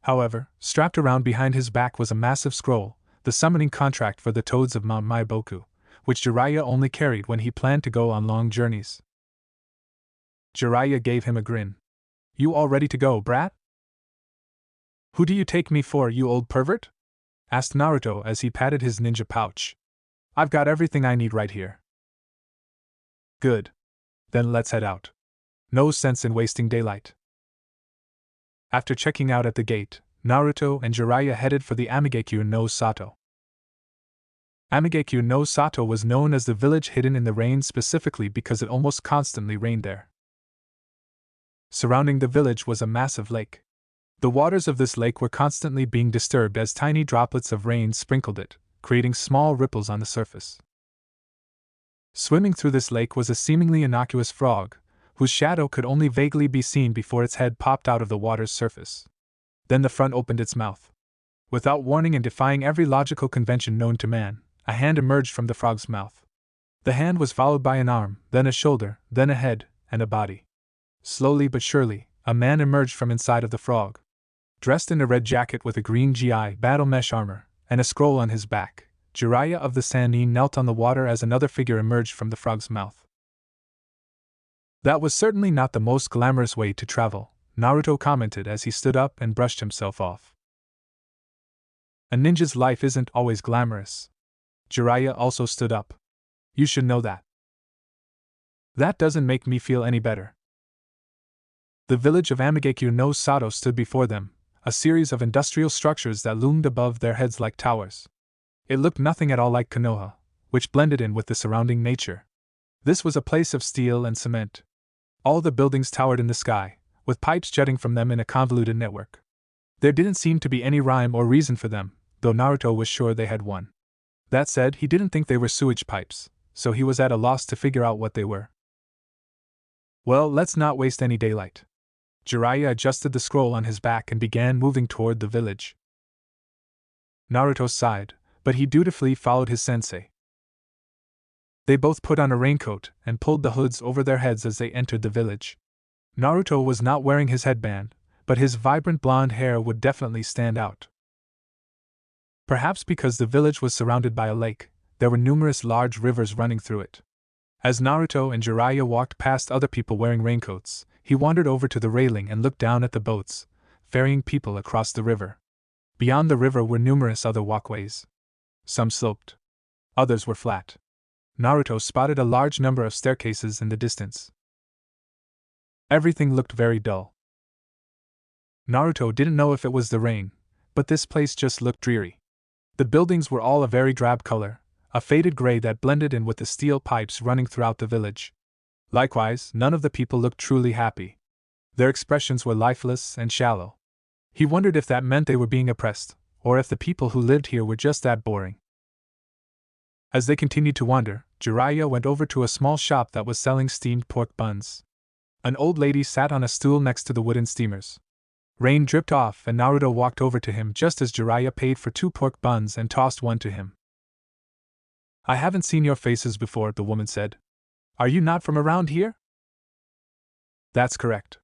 However, strapped around behind his back was a massive scroll, the summoning contract for the toads of Mount Maiboku, which Jiraiya only carried when he planned to go on long journeys. Jiraiya gave him a grin. You all ready to go, brat? Who do you take me for, you old pervert? Asked Naruto as he patted his ninja pouch. I've got everything I need right here. Good. Then let's head out. No sense in wasting daylight. After checking out at the gate, Naruto and Jiraiya headed for the Amigekyo no Sato. Amigekyo no Sato was known as the village hidden in the rain specifically because it almost constantly rained there. Surrounding the village was a massive lake. The waters of this lake were constantly being disturbed as tiny droplets of rain sprinkled it, creating small ripples on the surface. Swimming through this lake was a seemingly innocuous frog, whose shadow could only vaguely be seen before its head popped out of the water's surface. Then the front opened its mouth. Without warning and defying every logical convention known to man, a hand emerged from the frog's mouth. The hand was followed by an arm, then a shoulder, then a head, and a body. Slowly but surely, a man emerged from inside of the frog. Dressed in a red jacket with a green GI battle mesh armor, and a scroll on his back, Jiraiya of the Sannin knelt on the water as another figure emerged from the frog's mouth. That was certainly not the most glamorous way to travel, Naruto commented as he stood up and brushed himself off. A ninja's life isn't always glamorous. Jiraiya also stood up. You should know that. That doesn't make me feel any better. The village of Amigekyo no Sato stood before them, a series of industrial structures that loomed above their heads like towers. It looked nothing at all like Konoha, which blended in with the surrounding nature. This was a place of steel and cement. All the buildings towered in the sky, with pipes jutting from them in a convoluted network. There didn't seem to be any rhyme or reason for them, though Naruto was sure they had one. That said, he didn't think they were sewage pipes, so he was at a loss to figure out what they were. Well, let's not waste any daylight. Jiraiya adjusted the scroll on his back and began moving toward the village. Naruto sighed, but he dutifully followed his sensei. They both put on a raincoat and pulled the hoods over their heads as they entered the village. Naruto was not wearing his headband, but his vibrant blonde hair would definitely stand out. Perhaps because the village was surrounded by a lake, there were numerous large rivers running through it. As Naruto and Jiraiya walked past other people wearing raincoats, he wandered over to the railing and looked down at the boats, ferrying people across the river. Beyond the river were numerous other walkways. Some sloped. Others were flat. Naruto spotted a large number of staircases in the distance. Everything looked very dull. Naruto didn't know if it was the rain, but this place just looked dreary. The buildings were all a very drab color, a faded gray that blended in with the steel pipes running throughout the village. Likewise, none of the people looked truly happy. Their expressions were lifeless and shallow. He wondered if that meant they were being oppressed, or if the people who lived here were just that boring. As they continued to wander, Jiraiya went over to a small shop that was selling steamed pork buns. An old lady sat on a stool next to the wooden steamers. Rain dripped off and Naruto walked over to him just as Jiraiya paid for 2 pork buns and tossed one to him. "I haven't seen your faces before," the woman said. "Are you not from around here?" "That's correct.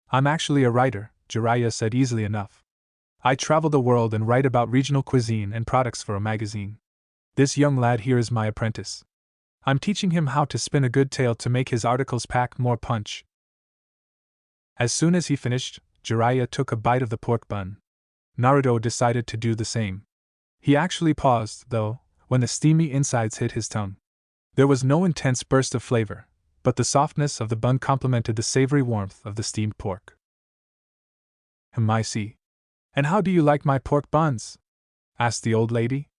I'm actually a writer," Jiraiya said easily enough. "I travel the world and write about regional cuisine and products for a magazine. This young lad here is my apprentice. I'm teaching him how to spin a good tale to make his articles pack more punch." As soon as he finished, Jiraiya took a bite of the pork bun. Naruto decided to do the same. He actually paused, though, when the steamy insides hit his tongue. There was no intense burst of flavor, but the softness of the bun complemented the savory warmth of the steamed pork. "I see. And how do you like my pork buns?" asked the old lady.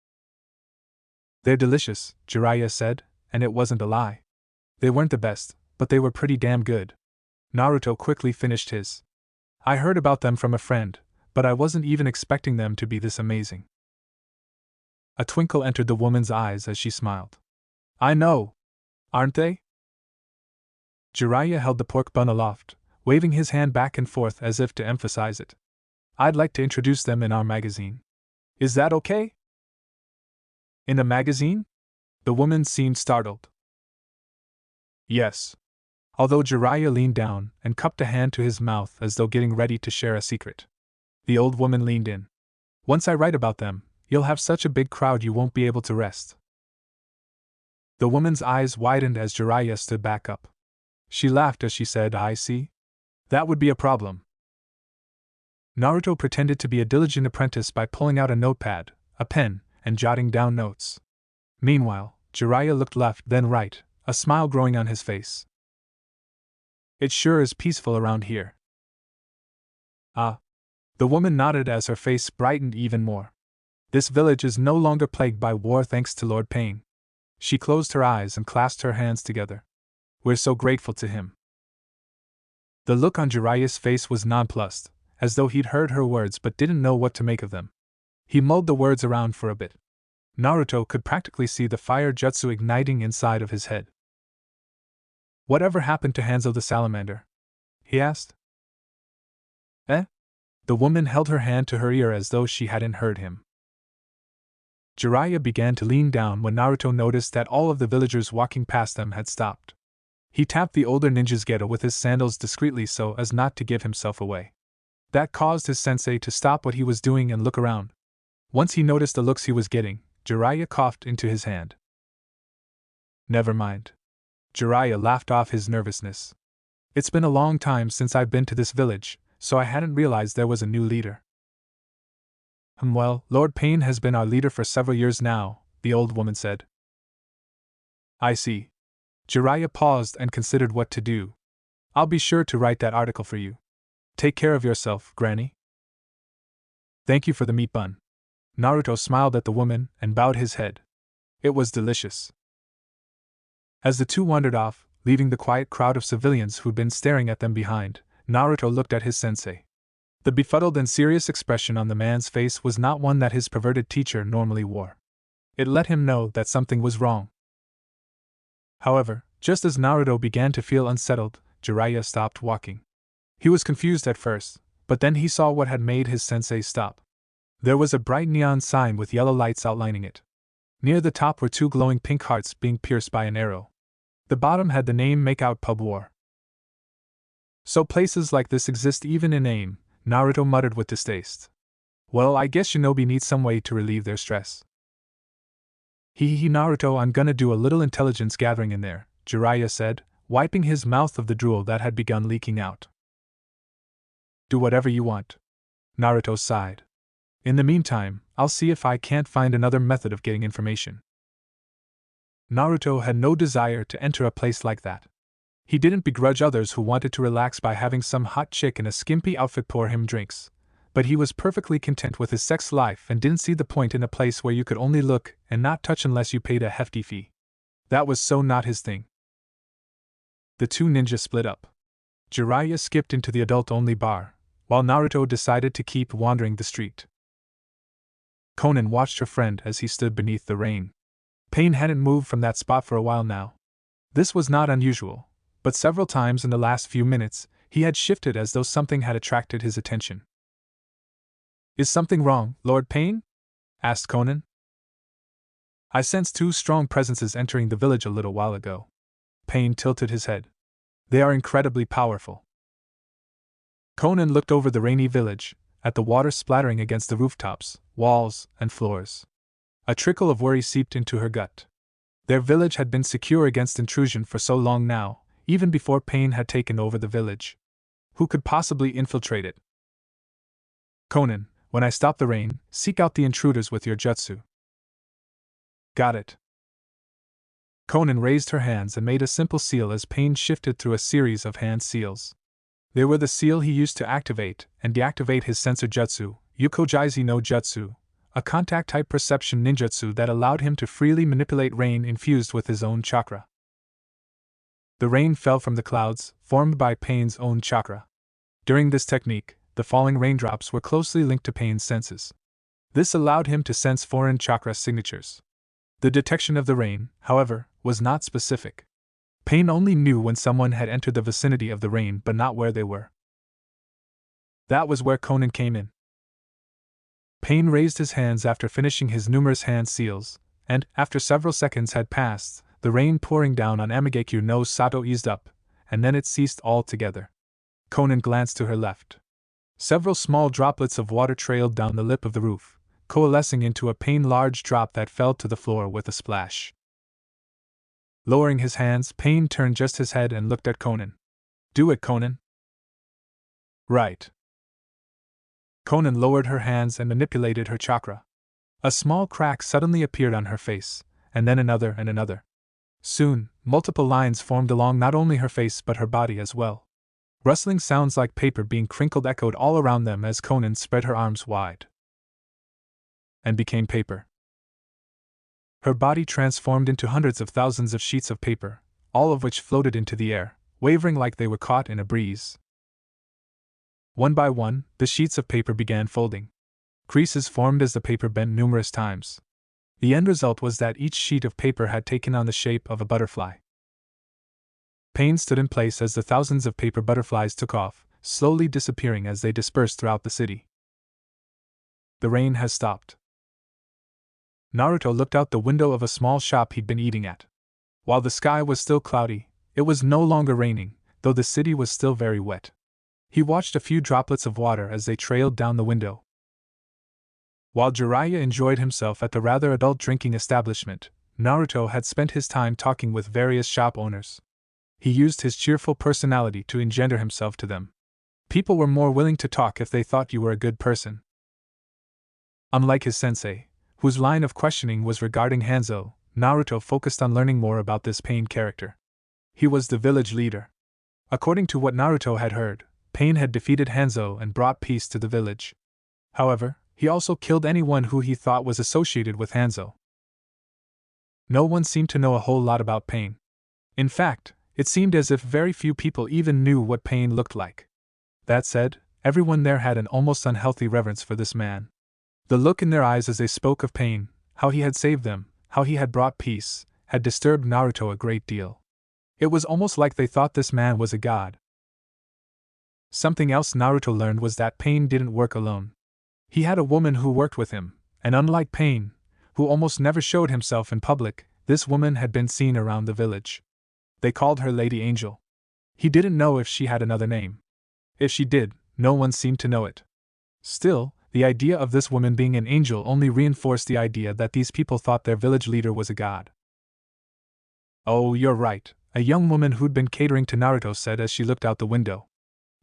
"They're delicious," Jiraiya said, and it wasn't a lie. They weren't the best, but they were pretty damn good. Naruto quickly finished his. "I heard about them from a friend, but I wasn't even expecting them to be this amazing." A twinkle entered the woman's eyes as she smiled. "I know. Aren't they?" Jiraiya held the pork bun aloft, waving his hand back and forth as if to emphasize it. "I'd like to introduce them in our magazine. Is that okay?" "In a magazine?" The woman seemed startled. "Yes." Although Jiraiya leaned down and cupped a hand to his mouth as though getting ready to share a secret. The old woman leaned in. "Once I write about them, you'll have such a big crowd you won't be able to rest." The woman's eyes widened as Jiraiya stood back up. She laughed as she said, "I see. That would be a problem." Naruto pretended to be a diligent apprentice by pulling out a notepad, a pen, and jotting down notes. Meanwhile, Jiraiya looked left then right, a smile growing on his face. "It sure is peaceful around here." "Ah." The woman nodded as her face brightened even more. "This village is no longer plagued by war thanks to Lord Pain." She closed her eyes and clasped her hands together. "We're so grateful to him." The look on Jiraiya's face was nonplussed, as though he'd heard her words but didn't know what to make of them. He mulled the words around for a bit. Naruto could practically see the fire jutsu igniting inside of his head. "Whatever happened to Hanzo the salamander?" he asked. "Eh?" The woman held her hand to her ear as though she hadn't heard him. Jiraiya began to lean down when Naruto noticed that all of the villagers walking past them had stopped. He tapped the older ninja's ghetto with his sandals discreetly so as not to give himself away. That caused his sensei to stop what he was doing and look around. Once he noticed the looks he was getting, Jiraiya coughed into his hand. "Never mind." Jiraiya laughed off his nervousness. "It's been a long time since I've been to this village, so I hadn't realized there was a new leader." "Well, Lord Pain has been our leader for several years now," the old woman said. "I see." Jiraiya paused and considered what to do. "I'll be sure to write that article for you. Take care of yourself, Granny." "Thank you for the meat bun." Naruto smiled at the woman and bowed his head. It was delicious. As the two wandered off, leaving the quiet crowd of civilians who'd been staring at them behind, Naruto looked at his sensei. The befuddled and serious expression on the man's face was not one that his perverted teacher normally wore. It let him know that something was wrong. However, just as Naruto began to feel unsettled, Jiraiya stopped walking. He was confused at first, but then he saw what had made his sensei stop. There was a bright neon sign with yellow lights outlining it. Near the top were 2 glowing pink hearts being pierced by an arrow. The bottom had the name Makeout Pub War. "So places like this exist even in AIM," Naruto muttered with distaste. "Well, I guess shinobi need some way to relieve their stress." Naruto, I'm gonna do a little intelligence gathering in there," Jiraiya said, wiping his mouth of the drool that had begun leaking out. "Do whatever you want." Naruto sighed. "In the meantime, I'll see if I can't find another method of getting information." Naruto had no desire to enter a place like that. He didn't begrudge others who wanted to relax by having some hot chick in a skimpy outfit pour him drinks, But he was perfectly content with his sex life and didn't see the point in a place where you could only look and not touch unless you paid a hefty fee. That was so not his thing. The two ninjas split up. Jiraiya skipped into the adult-only bar, while Naruto decided to keep wandering the street. Konan watched her friend as he stood beneath the rain. Pain hadn't moved from that spot for a while now. This was not unusual, but several times in the last few minutes, he had shifted as though something had attracted his attention. "Is something wrong, Lord Pain?" asked Konan. "I sensed two strong presences entering the village a little while ago." Pain tilted his head. "They are incredibly powerful." Konan looked over the rainy village, at the water splattering against the rooftops, walls, and floors. A trickle of worry seeped into her gut. Their village had been secure against intrusion for so long now, even before Pain had taken over the village. Who could possibly infiltrate it? "Konan, when I stop the rain, seek out the intruders with your jutsu." "Got it." Konan raised her hands and made a simple seal as Pain shifted through a series of hand seals. They were the seal he used to activate and deactivate his sensor jutsu, Yukojaizi no Jutsu, a contact-type perception ninjutsu that allowed him to freely manipulate rain infused with his own chakra. The rain fell from the clouds, formed by Pain's own chakra. During this technique, the falling raindrops were closely linked to Pain's senses. This allowed him to sense foreign chakra signatures. The detection of the rain, however, was not specific. Pain only knew when someone had entered the vicinity of the rain but not where they were. That was where Konan came in. Pain raised his hands after finishing his numerous hand seals, and, after several seconds had passed, the rain pouring down on Amigekyo no Sato eased up, and then it ceased altogether. Konan glanced to her left. Several small droplets of water trailed down the lip of the roof, coalescing into a large drop that fell to the floor with a splash. Lowering his hands, Pain turned just his head and looked at Konan. "Do it, Konan." "Right." Konan lowered her hands and manipulated her chakra. A small crack suddenly appeared on her face, and then another and another. Soon, multiple lines formed along not only her face but her body as well. Rustling sounds like paper being crinkled echoed all around them as Konan spread her arms wide and became paper. Her body transformed into hundreds of thousands of sheets of paper, all of which floated into the air, wavering like they were caught in a breeze. One by one, the sheets of paper began folding. Creases formed as the paper bent numerous times. The end result was that each sheet of paper had taken on the shape of a butterfly. Pain stood in place as the thousands of paper butterflies took off, slowly disappearing as they dispersed throughout the city. The rain has stopped. Naruto looked out the window of a small shop he'd been eating at. While the sky was still cloudy, it was no longer raining, though the city was still very wet. He watched a few droplets of water as they trailed down the window. While Jiraiya enjoyed himself at the rather adult drinking establishment, Naruto had spent his time talking with various shop owners. He used his cheerful personality to engender himself to them. People were more willing to talk if they thought you were a good person. Unlike his sensei, whose line of questioning was regarding Hanzo, Naruto focused on learning more about this Pain character. He was the village leader. According to what Naruto had heard, Pain had defeated Hanzo and brought peace to the village. However, he also killed anyone who he thought was associated with Hanzo. No one seemed to know a whole lot about Pain. In fact, it seemed as if very few people even knew what Pain looked like. That said, everyone there had an almost unhealthy reverence for this man. The look in their eyes as they spoke of Pain, how he had saved them, how he had brought peace, had disturbed Naruto a great deal. It was almost like they thought this man was a god. Something else Naruto learned was that Pain didn't work alone. He had a woman who worked with him, and unlike Pain, who almost never showed himself in public, this woman had been seen around the village. They called her Lady Angel. He didn't know if she had another name. If she did, no one seemed to know it. Still, the idea of this woman being an angel only reinforced the idea that these people thought their village leader was a god. "Oh, you're right," a young woman who'd been catering to Naruto said as she looked out the window.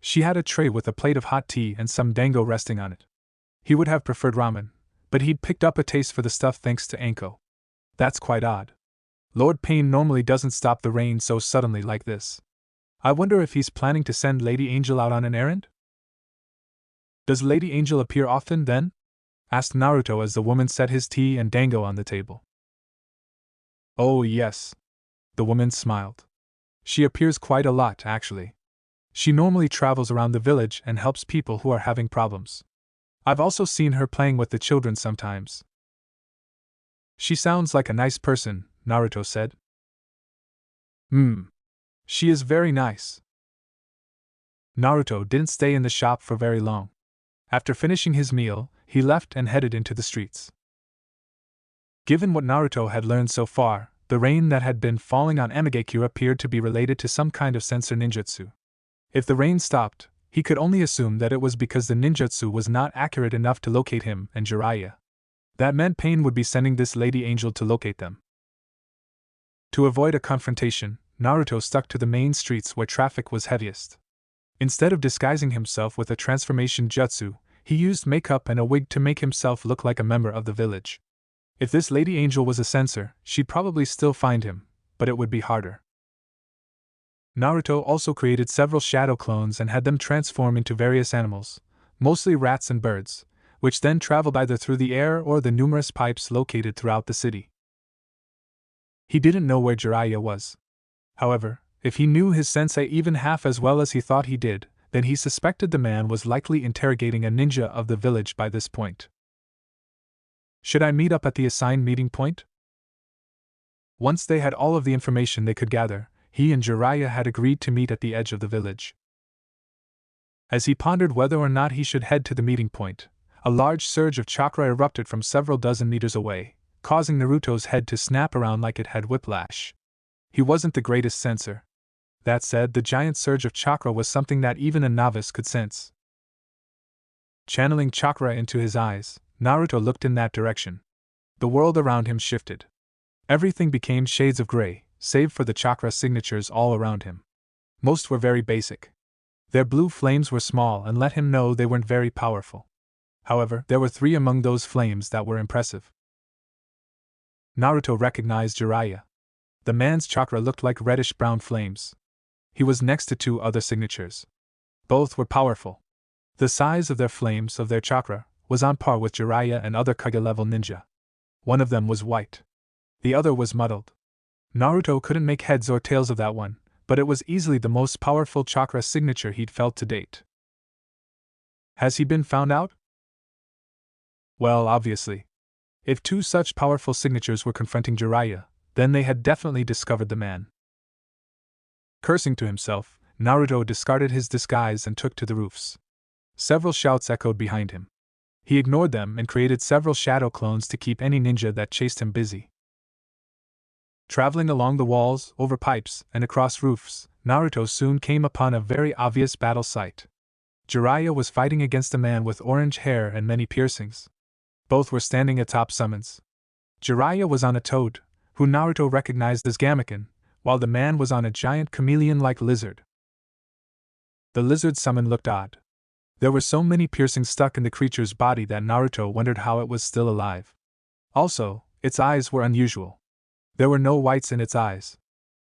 She had a tray with a plate of hot tea and some dango resting on it. He would have preferred ramen, but he'd picked up a taste for the stuff thanks to Anko. That's quite odd. Lord Pain normally doesn't stop the rain so suddenly like this. I wonder if he's planning to send Lady Angel out on an errand? Does Lady Angel appear often, then? Asked Naruto as the woman set his tea and dango on the table. Oh, yes. The woman smiled. She appears quite a lot, actually. She normally travels around the village and helps people who are having problems. I've also seen her playing with the children sometimes. She sounds like a nice person, Naruto said. She is very nice. Naruto didn't stay in the shop for very long. After finishing his meal, he left and headed into the streets. Given what Naruto had learned so far, the rain that had been falling on Amegekyo appeared to be related to some kind of sensor ninjutsu. If the rain stopped, he could only assume that it was because the ninjutsu was not accurate enough to locate him and Jiraiya. That meant Pain would be sending this Lady Angel to locate them. To avoid a confrontation, Naruto stuck to the main streets where traffic was heaviest. Instead of disguising himself with a transformation jutsu, he used makeup and a wig to make himself look like a member of the village. If this Lady Angel was a censor, she'd probably still find him, but it would be harder. Naruto also created several shadow clones and had them transform into various animals, mostly rats and birds, which then traveled either through the air or the numerous pipes located throughout the city. He didn't know where Jiraiya was. However, if he knew his sensei even half as well as he thought he did, then he suspected the man was likely interrogating a ninja of the village by this point. Should I meet up at the assigned meeting point? Once they had all of the information they could gather, he and Jiraiya had agreed to meet at the edge of the village. As he pondered whether or not he should head to the meeting point, a large surge of chakra erupted from several dozen meters away, causing Naruto's head to snap around like it had whiplash. He wasn't the greatest sensor. That said, the giant surge of chakra was something that even a novice could sense. Channeling chakra into his eyes, Naruto looked in that direction. The world around him shifted. Everything became shades of gray, save for the chakra signatures all around him. Most were very basic. Their blue flames were small and let him know they weren't very powerful. However, there were 3 among those flames that were impressive. Naruto recognized Jiraiya. The man's chakra looked like reddish-brown flames. He was next to 2 other signatures. Both were powerful. The size of their flames of their chakra was on par with Jiraiya and other Kage-level ninja. One of them was white. The other was muddled. Naruto couldn't make heads or tails of that one, but it was easily the most powerful chakra signature he'd felt to date. Has he been found out? Well, obviously. If 2 such powerful signatures were confronting Jiraiya, then they had definitely discovered the man. Cursing to himself, Naruto discarded his disguise and took to the roofs. Several shouts echoed behind him. He ignored them and created several shadow clones to keep any ninja that chased him busy. Traveling along the walls, over pipes, and across roofs, Naruto soon came upon a very obvious battle site. Jiraiya was fighting against a man with orange hair and many piercings. Both were standing atop summons. Jiraiya was on a toad, who Naruto recognized as Gamaken, while the man was on a giant chameleon-like lizard. The lizard summon looked odd. There were so many piercings stuck in the creature's body that Naruto wondered how it was still alive. Also, its eyes were unusual. There were no whites in its eyes.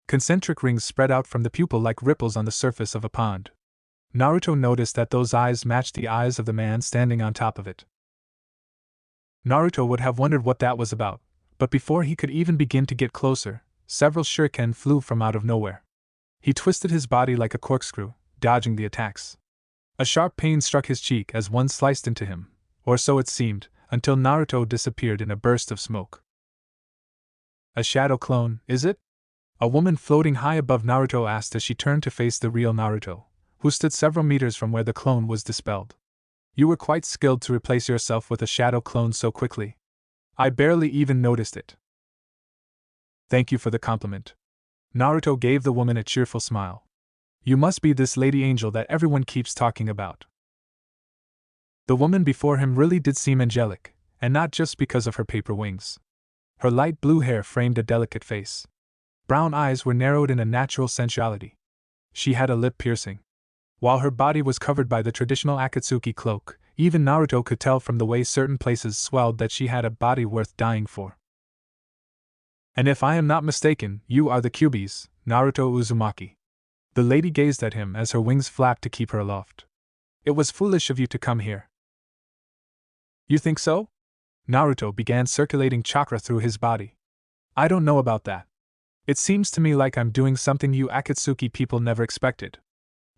Concentric rings spread out from the pupil like ripples on the surface of a pond. Naruto noticed that those eyes matched the eyes of the man standing on top of it. Naruto would have wondered what that was about, but before he could even begin to get closer, several shuriken flew from out of nowhere. He twisted his body like a corkscrew, dodging the attacks. A sharp pain struck his cheek as one sliced into him, or so it seemed, until Naruto disappeared in a burst of smoke. A shadow clone, is it? A woman floating high above Naruto asked as she turned to face the real Naruto, who stood several meters from where the clone was dispelled. You were quite skilled to replace yourself with a shadow clone so quickly. I barely even noticed it. Thank you for the compliment. Naruto gave the woman a cheerful smile. You must be this Lady Angel that everyone keeps talking about. The woman before him really did seem angelic, and not just because of her paper wings. Her light blue hair framed a delicate face. Brown eyes were narrowed in a natural sensuality. She had a lip piercing. While her body was covered by the traditional Akatsuki cloak, even Naruto could tell from the way certain places swelled that she had a body worth dying for. And if I am not mistaken, you are the Kyuubi's, Naruto Uzumaki. The lady gazed at him as her wings flapped to keep her aloft. It was foolish of you to come here. You think so? Naruto began circulating chakra through his body. I don't know about that. It seems to me like I'm doing something you Akatsuki people never expected.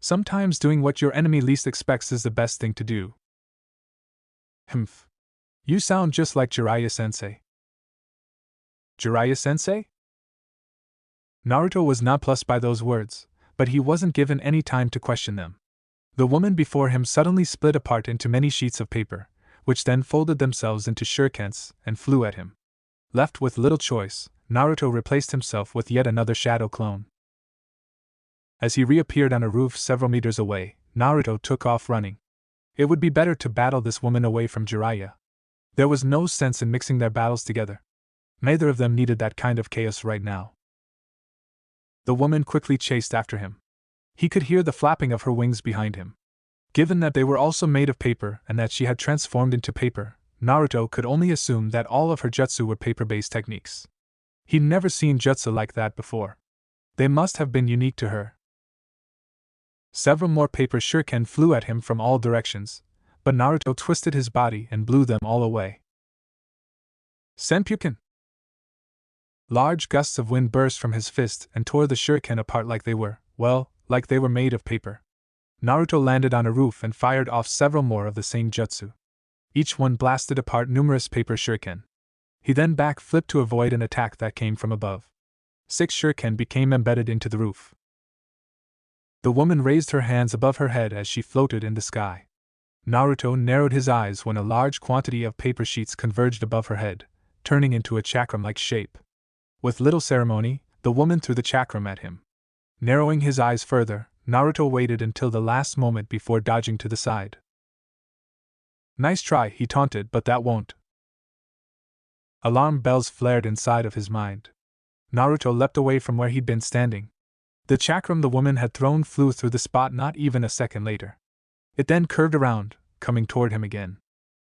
Sometimes doing what your enemy least expects is the best thing to do. Humph. You sound just like Jiraiya-sensei. Jiraiya-sensei? Naruto was nonplussed by those words, but he wasn't given any time to question them. The woman before him suddenly split apart into many sheets of paper, which then folded themselves into shurikens and flew at him. Left with little choice, Naruto replaced himself with yet another shadow clone. As he reappeared on a roof several meters away, Naruto took off running. It would be better to battle this woman away from Jiraiya. There was no sense in mixing their battles together. Neither of them needed that kind of chaos right now. The woman quickly chased after him. He could hear the flapping of her wings behind him. Given that they were also made of paper and that she had transformed into paper, Naruto could only assume that all of her jutsu were paper-based techniques. He'd never seen jutsu like that before. They must have been unique to her. Several more paper shuriken flew at him from all directions, but Naruto twisted his body and blew them all away. Senpuken! Large gusts of wind burst from his fist and tore the shuriken apart like they were made of paper. Naruto landed on a roof and fired off several more of the same jutsu. Each one blasted apart numerous paper shuriken. He then back-flipped to avoid an attack that came from above. 6 shuriken became embedded into the roof. The woman raised her hands above her head as she floated in the sky. Naruto narrowed his eyes when a large quantity of paper sheets converged above her head, turning into a chakram-like shape. With little ceremony, the woman threw the chakram at him. Narrowing his eyes further, Naruto waited until the last moment before dodging to the side. Nice try, he taunted, but that won't. Alarm bells flared inside of his mind. Naruto leapt away from where he'd been standing. The chakram the woman had thrown flew through the spot not even a second later. It then curved around, coming toward him again.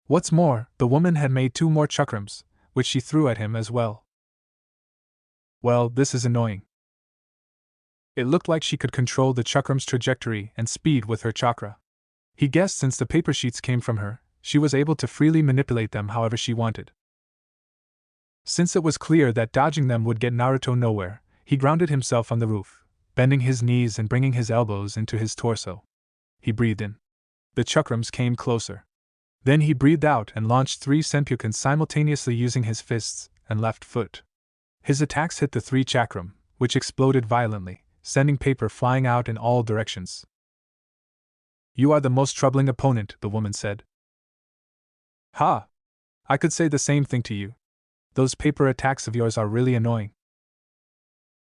What's more, the woman had made 2 more chakrams, which she threw at him as well. Well, this is annoying. It looked like she could control the chakram's trajectory and speed with her chakra. He guessed since the paper sheets came from her, she was able to freely manipulate them however she wanted. Since it was clear that dodging them would get Naruto nowhere, he grounded himself on the roof, bending his knees and bringing his elbows into his torso. He breathed in. The chakrams came closer. Then he breathed out and launched 3 senpuken simultaneously using his fists and left foot. His attacks hit the 3 chakram, which exploded violently, sending paper flying out in all directions. You are the most troubling opponent, the woman said. Ha! I could say the same thing to you. Those paper attacks of yours are really annoying.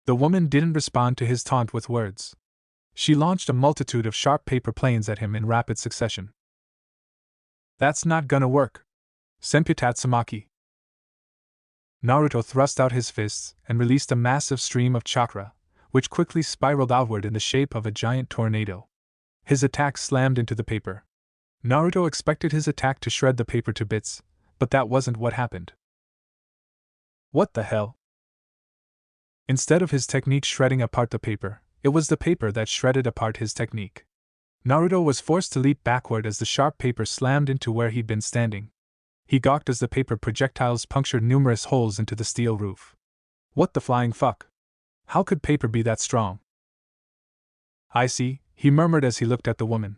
The woman didn't respond to his taunt with words. She launched a multitude of sharp paper planes at him in rapid succession. That's not gonna work. Senpu Tatsumaki. Naruto thrust out his fists and released a massive stream of chakra, which quickly spiraled outward in the shape of a giant tornado. His attack slammed into the paper. Naruto expected his attack to shred the paper to bits, but that wasn't what happened. What the hell? Instead of his technique shredding apart the paper, it was the paper that shredded apart his technique. Naruto was forced to leap backward as the sharp paper slammed into where he'd been standing. He gawked as the paper projectiles punctured numerous holes into the steel roof. What the flying fuck? How could paper be that strong? I see, he murmured as he looked at the woman.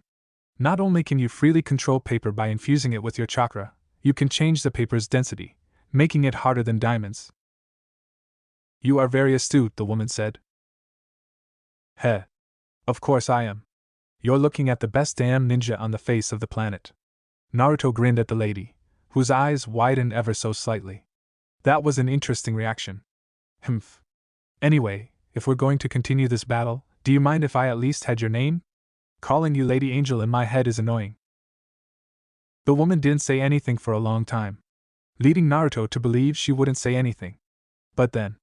Not only can you freely control paper by infusing it with your chakra, you can change the paper's density, making it harder than diamonds. You are very astute, the woman said. Heh. Of course I am. You're looking at the best damn ninja on the face of the planet. Naruto grinned at the lady, whose eyes widened ever so slightly. That was an interesting reaction. Humph. Anyway, if we're going to continue this battle, do you mind if I at least had your name? Calling you Lady Angel in my head is annoying. The woman didn't say anything for a long time, leading Naruto to believe she wouldn't say anything. But then.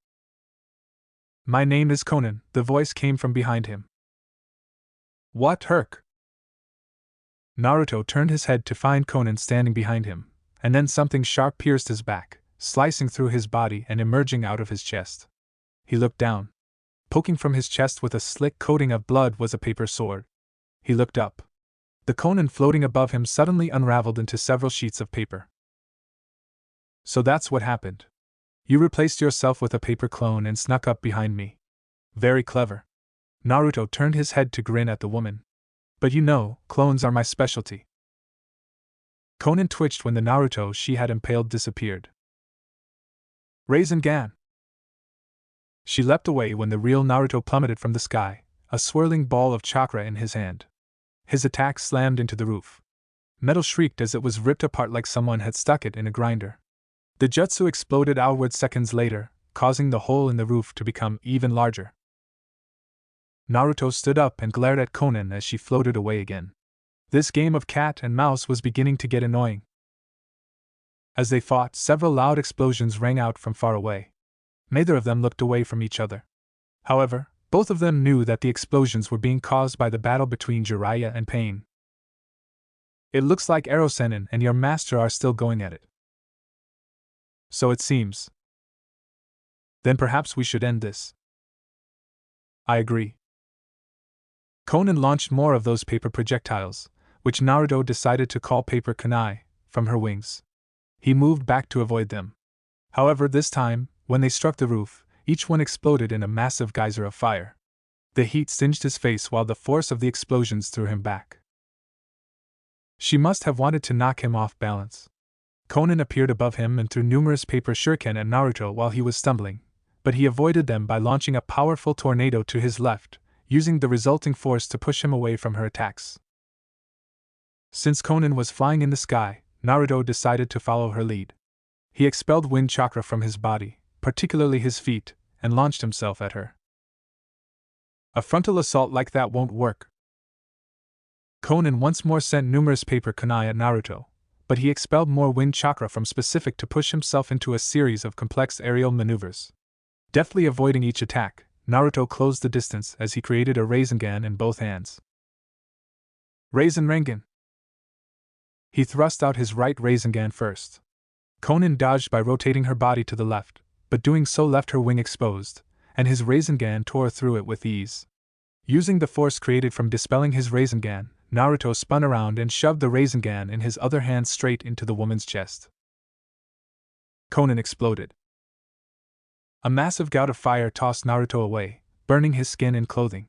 My name is Conan, the voice came from behind him. What Herc? Naruto turned his head to find Conan standing behind him, and then something sharp pierced his back, slicing through his body and emerging out of his chest. He looked down. Poking from his chest with a slick coating of blood was a paper sword. He looked up. The konan floating above him suddenly unraveled into several sheets of paper. So that's what happened. You replaced yourself with a paper clone and snuck up behind me. Very clever. Naruto turned his head to grin at the woman. But you know, clones are my specialty. Konan twitched when the Naruto she had impaled disappeared. Rasengan! She leapt away when the real Naruto plummeted from the sky, a swirling ball of chakra in his hand. His attack slammed into the roof. Metal shrieked as it was ripped apart like someone had stuck it in a grinder. The jutsu exploded outward seconds later, causing the hole in the roof to become even larger. Naruto stood up and glared at Konan as she floated away again. This game of cat and mouse was beginning to get annoying. As they fought, several loud explosions rang out from far away. Neither of them looked away from each other. However, both of them knew that the explosions were being caused by the battle between Jiraiya and Pain. It looks like Erosenin and your master are still going at it. So it seems. Then perhaps we should end this. I agree. Konan launched more of those paper projectiles, which Naruto decided to call paper kunai, from her wings. He moved back to avoid them. However, this time, when they struck the roof, each one exploded in a massive geyser of fire. The heat singed his face while the force of the explosions threw him back. She must have wanted to knock him off balance. Konan appeared above him and threw numerous paper shuriken at Naruto while he was stumbling, but he avoided them by launching a powerful tornado to his left, using the resulting force to push him away from her attacks. Since Konan was flying in the sky, Naruto decided to follow her lead. He expelled wind chakra from his body, particularly his feet, and launched himself at her. A frontal assault like that won't work. Konan once more sent numerous paper kunai at Naruto, but he expelled more wind chakra from specific to push himself into a series of complex aerial maneuvers. Deftly avoiding each attack, Naruto closed the distance as he created a Rasengan in both hands. Rasengan! He thrust out his right Rasengan first. Konan dodged by rotating her body to the left, but doing so left her wing exposed, and his Rasengan tore through it with ease. Using the force created from dispelling his Rasengan, Naruto spun around and shoved the Rasengan in his other hand straight into the woman's chest. Konan exploded. A massive gout of fire tossed Naruto away, burning his skin and clothing.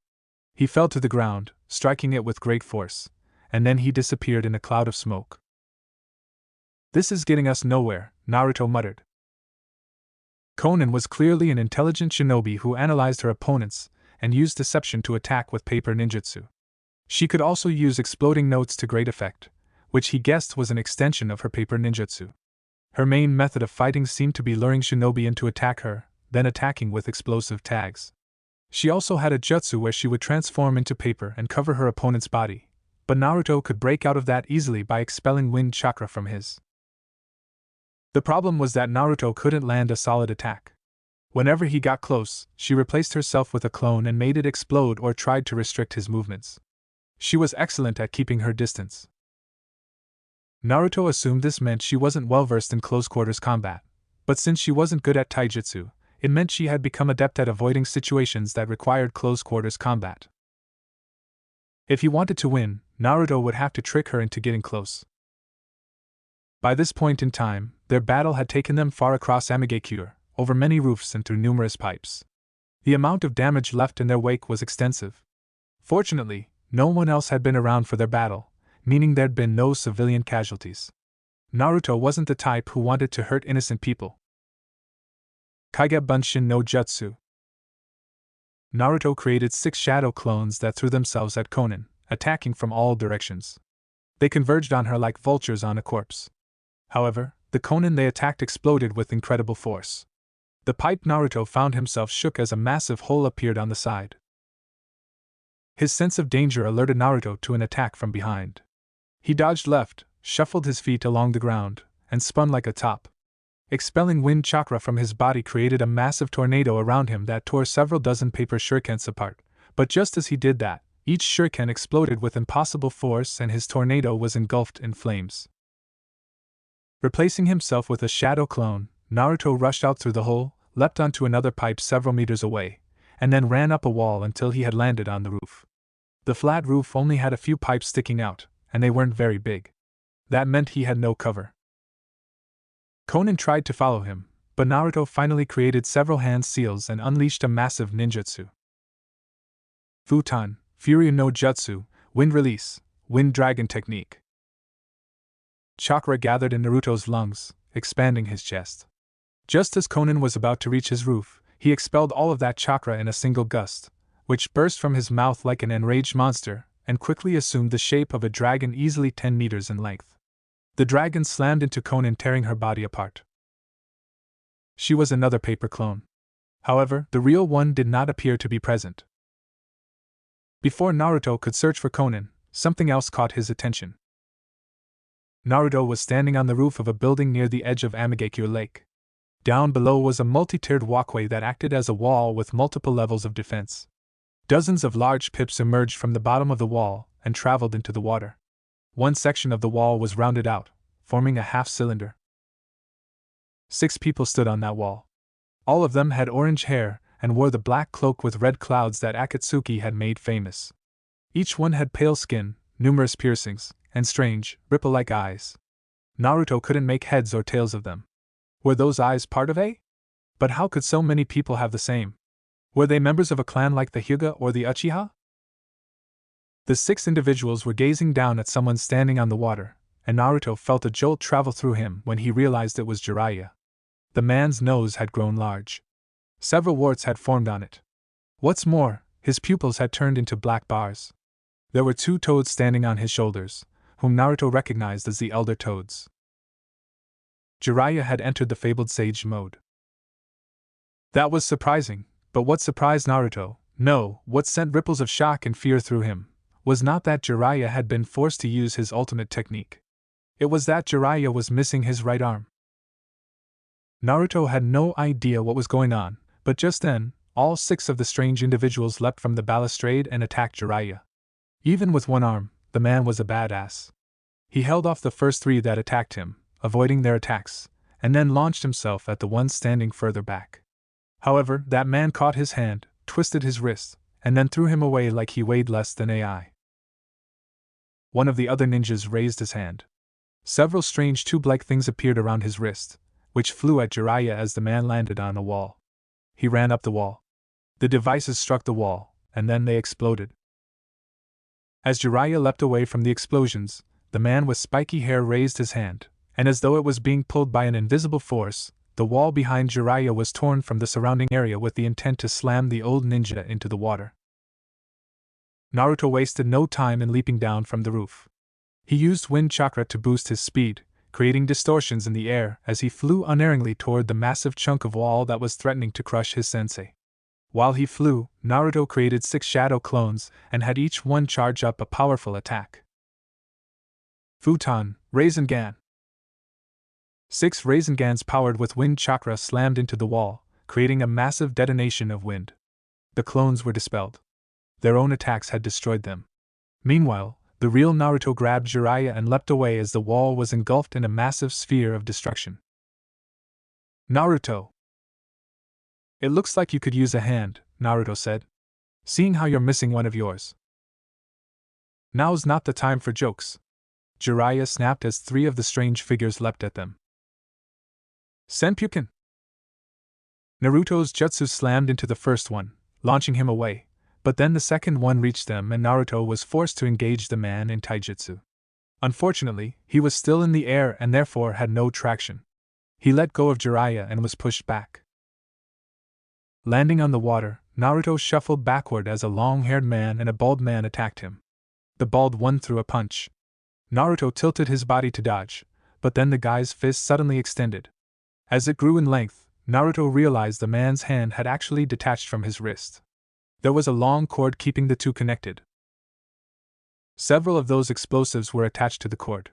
He fell to the ground, striking it with great force, and then he disappeared in a cloud of smoke. This is getting us nowhere, Naruto muttered. Konan was clearly an intelligent shinobi who analyzed her opponents and used deception to attack with paper ninjutsu. She could also use exploding notes to great effect, which he guessed was an extension of her paper ninjutsu. Her main method of fighting seemed to be luring shinobi in to attack her, then attacking with explosive tags. She also had a jutsu where she would transform into paper and cover her opponent's body, but Naruto could break out of that easily by expelling wind chakra from his. The problem was that Naruto couldn't land a solid attack. Whenever he got close, she replaced herself with a clone and made it explode or tried to restrict his movements. She was excellent at keeping her distance. Naruto assumed this meant she wasn't well versed in close-quarters combat, but since she wasn't good at taijutsu, it meant she had become adept at avoiding situations that required close-quarters combat. If he wanted to win, Naruto would have to trick her into getting close. By this point in time, their battle had taken them far across Amigakure, over many roofs and through numerous pipes. The amount of damage left in their wake was extensive. Fortunately, no one else had been around for their battle, meaning there'd been no civilian casualties. Naruto wasn't the type who wanted to hurt innocent people. Kage Bunshin no Jutsu. Naruto created 6 shadow clones that threw themselves at Konan, attacking from all directions. They converged on her like vultures on a corpse. However, the Konan they attacked exploded with incredible force. The pipe Naruto found himself shook as a massive hole appeared on the side. His sense of danger alerted Naruto to an attack from behind. He dodged left, shuffled his feet along the ground, and spun like a top. Expelling wind chakra from his body created a massive tornado around him that tore several dozen paper shurikens apart, but just as he did that, each shuriken exploded with impossible force and his tornado was engulfed in flames. Replacing himself with a shadow clone, Naruto rushed out through the hole, leapt onto another pipe several meters away, and then ran up a wall until he had landed on the roof. The flat roof only had a few pipes sticking out, and they weren't very big. That meant he had no cover. Conan tried to follow him, but Naruto finally created several hand seals and unleashed a massive ninjutsu. Futon, Fury no Jutsu, Wind Release, Wind Dragon Technique. Chakra gathered in Naruto's lungs, expanding his chest. Just as Conan was about to reach his roof, he expelled all of that chakra in a single gust, which burst from his mouth like an enraged monster, and quickly assumed the shape of a dragon easily 10 meters in length. The dragon slammed into Conan, tearing her body apart. She was another paper clone. However, the real one did not appear to be present. Before Naruto could search for Conan, something else caught his attention. Naruto was standing on the roof of a building near the edge of Amigakure Lake. Down below was a multi-tiered walkway that acted as a wall with multiple levels of defense. Dozens of large pips emerged from the bottom of the wall and traveled into the water. One section of the wall was rounded out, forming a half-cylinder. 6 people stood on that wall. All of them had orange hair and wore the black cloak with red clouds that Akatsuki had made famous. Each one had pale skin, numerous piercings, and strange, ripple-like eyes. Naruto couldn't make heads or tails of them. Were those eyes part of a? But how could so many people have the same? Were they members of a clan like the Hyuga or the Uchiha? The 6 individuals were gazing down at someone standing on the water, and Naruto felt a jolt travel through him when he realized it was Jiraiya. The man's nose had grown large. Several warts had formed on it. What's more, his pupils had turned into black bars. There were 2 toads standing on his shoulders, whom Naruto recognized as the elder toads. Jiraiya had entered the fabled sage mode. That was surprising, but what surprised Naruto, no, what sent ripples of shock and fear through him, was not that Jiraiya had been forced to use his ultimate technique. It was that Jiraiya was missing his right arm. Naruto had no idea what was going on, but just then, all 6 of the strange individuals leapt from the balustrade and attacked Jiraiya. Even with one arm, the man was a badass. He held off the first 3 that attacked him, avoiding their attacks, and then launched himself at the one standing further back. However, that man caught his hand, twisted his wrist, and then threw him away like he weighed less than AI. One of the other ninjas raised his hand. Several strange tube-like things appeared around his wrist, which flew at Jiraiya as the man landed on a wall. He ran up the wall. The devices struck the wall, and then they exploded. As Jiraiya leapt away from the explosions, the man with spiky hair raised his hand, and as though it was being pulled by an invisible force, the wall behind Jiraiya was torn from the surrounding area with the intent to slam the old ninja into the water. Naruto wasted no time in leaping down from the roof. He used wind chakra to boost his speed, creating distortions in the air as he flew unerringly toward the massive chunk of wall that was threatening to crush his sensei. While he flew, Naruto created 6 shadow clones and had each one charge up a powerful attack. Futon, Rasengan. 6 Rasengans powered with wind chakra slammed into the wall, creating a massive detonation of wind. The clones were dispelled. Their own attacks had destroyed them. Meanwhile, the real Naruto grabbed Jiraiya and leapt away as the wall was engulfed in a massive sphere of destruction. Naruto! It looks like you could use a hand, Naruto said. Seeing how you're missing one of yours. Now's not the time for jokes. Jiraiya snapped as 3 of the strange figures leapt at them. Senpuken! Naruto's jutsu slammed into the first one, launching him away, but then the second one reached them and Naruto was forced to engage the man in taijutsu. Unfortunately, he was still in the air and therefore had no traction. He let go of Jiraiya and was pushed back. Landing on the water, Naruto shuffled backward as a long-haired man and a bald man attacked him. The bald one threw a punch. Naruto tilted his body to dodge, but then the guy's fist suddenly extended. As it grew in length, Naruto realized the man's hand had actually detached from his wrist. There was a long cord keeping the 2 connected. Several of those explosives were attached to the cord.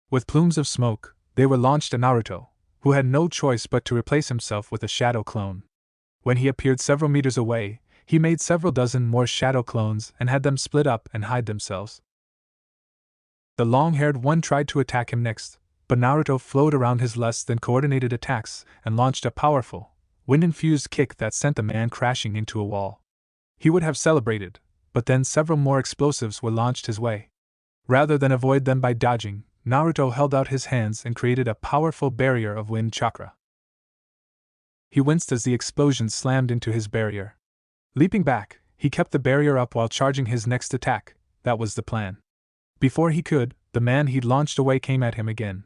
With plumes of smoke, they were launched at Naruto, who had no choice but to replace himself with a shadow clone. When he appeared several meters away, he made several dozen more shadow clones and had them split up and hide themselves. The long-haired one tried to attack him next, but Naruto flowed around his less than coordinated attacks and launched a powerful, wind-infused kick that sent the man crashing into a wall. He would have celebrated, but then several more explosives were launched his way. Rather than avoid them by dodging, Naruto held out his hands and created a powerful barrier of wind chakra. He winced as the explosion slammed into his barrier. Leaping back, he kept the barrier up while charging his next attack. That was the plan. Before he could, the man he'd launched away came at him again.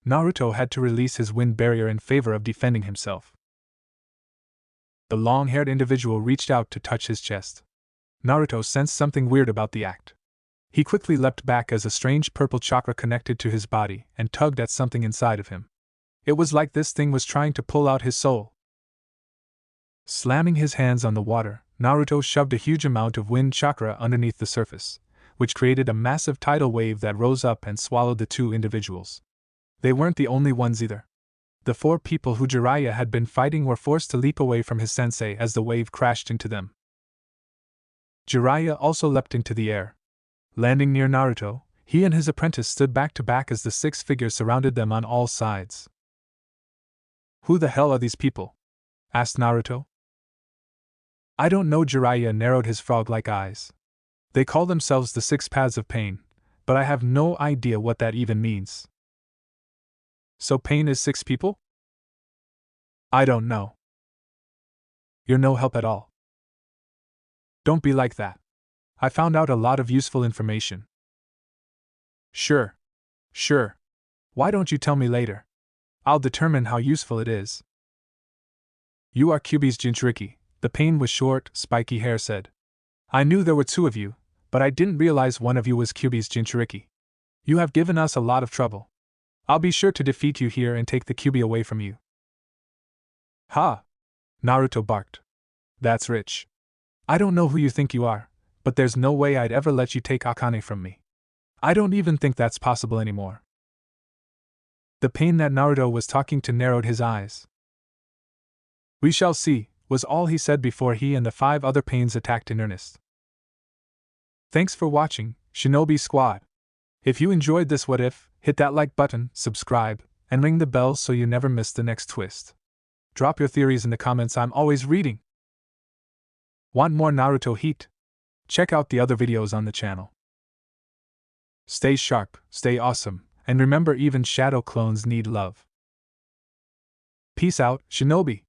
Naruto had to release his wind barrier in favor of defending himself. The long-haired individual reached out to touch his chest. Naruto sensed something weird about the act. He quickly leapt back as a strange purple chakra connected to his body and tugged at something inside of him. It was like this thing was trying to pull out his soul. Slamming his hands on the water, Naruto shoved a huge amount of wind chakra underneath the surface, which created a massive tidal wave that rose up and swallowed the two individuals. They weren't the only ones either. The 4 people who Jiraiya had been fighting were forced to leap away from his sensei as the wave crashed into them. Jiraiya also leapt into the air. Landing near Naruto, he and his apprentice stood back to back as the 6 figures surrounded them on all sides. "Who the hell are these people?" asked Naruto. "I don't know." Jiraiya narrowed his frog-like eyes. "They call themselves the 6 Paths of Pain, but I have no idea what that even means." "So Pain is 6 people?" "I don't know." "You're no help at all." "Don't be like that. I found out a lot of useful information." Sure. Why don't you tell me later? I'll determine how useful it is." "You are Kyuubi's Jinchuriki," the Pain with short, spiky hair said. "I knew there were 2 of you, but I didn't realize one of you was Kyuubi's Jinchuriki. You have given us a lot of trouble. I'll be sure to defeat you here and take the Kyuubi away from you." "Ha!" Naruto barked. "That's rich. I don't know who you think you are, but there's no way I'd ever let you take Akane from me. I don't even think that's possible anymore." The Pain that Naruto was talking to narrowed his eyes. "We shall see," was all he said before he and the 5 other Pains attacked in earnest. Thanks for watching, Shinobi Squad. If you enjoyed this what if, hit that like button, subscribe, and ring the bell so you never miss the next twist. Drop your theories in the comments, I'm always reading. Want more Naruto heat? Check out the other videos on the channel. Stay sharp, stay awesome, and remember even shadow clones need love. Peace out, Shinobi!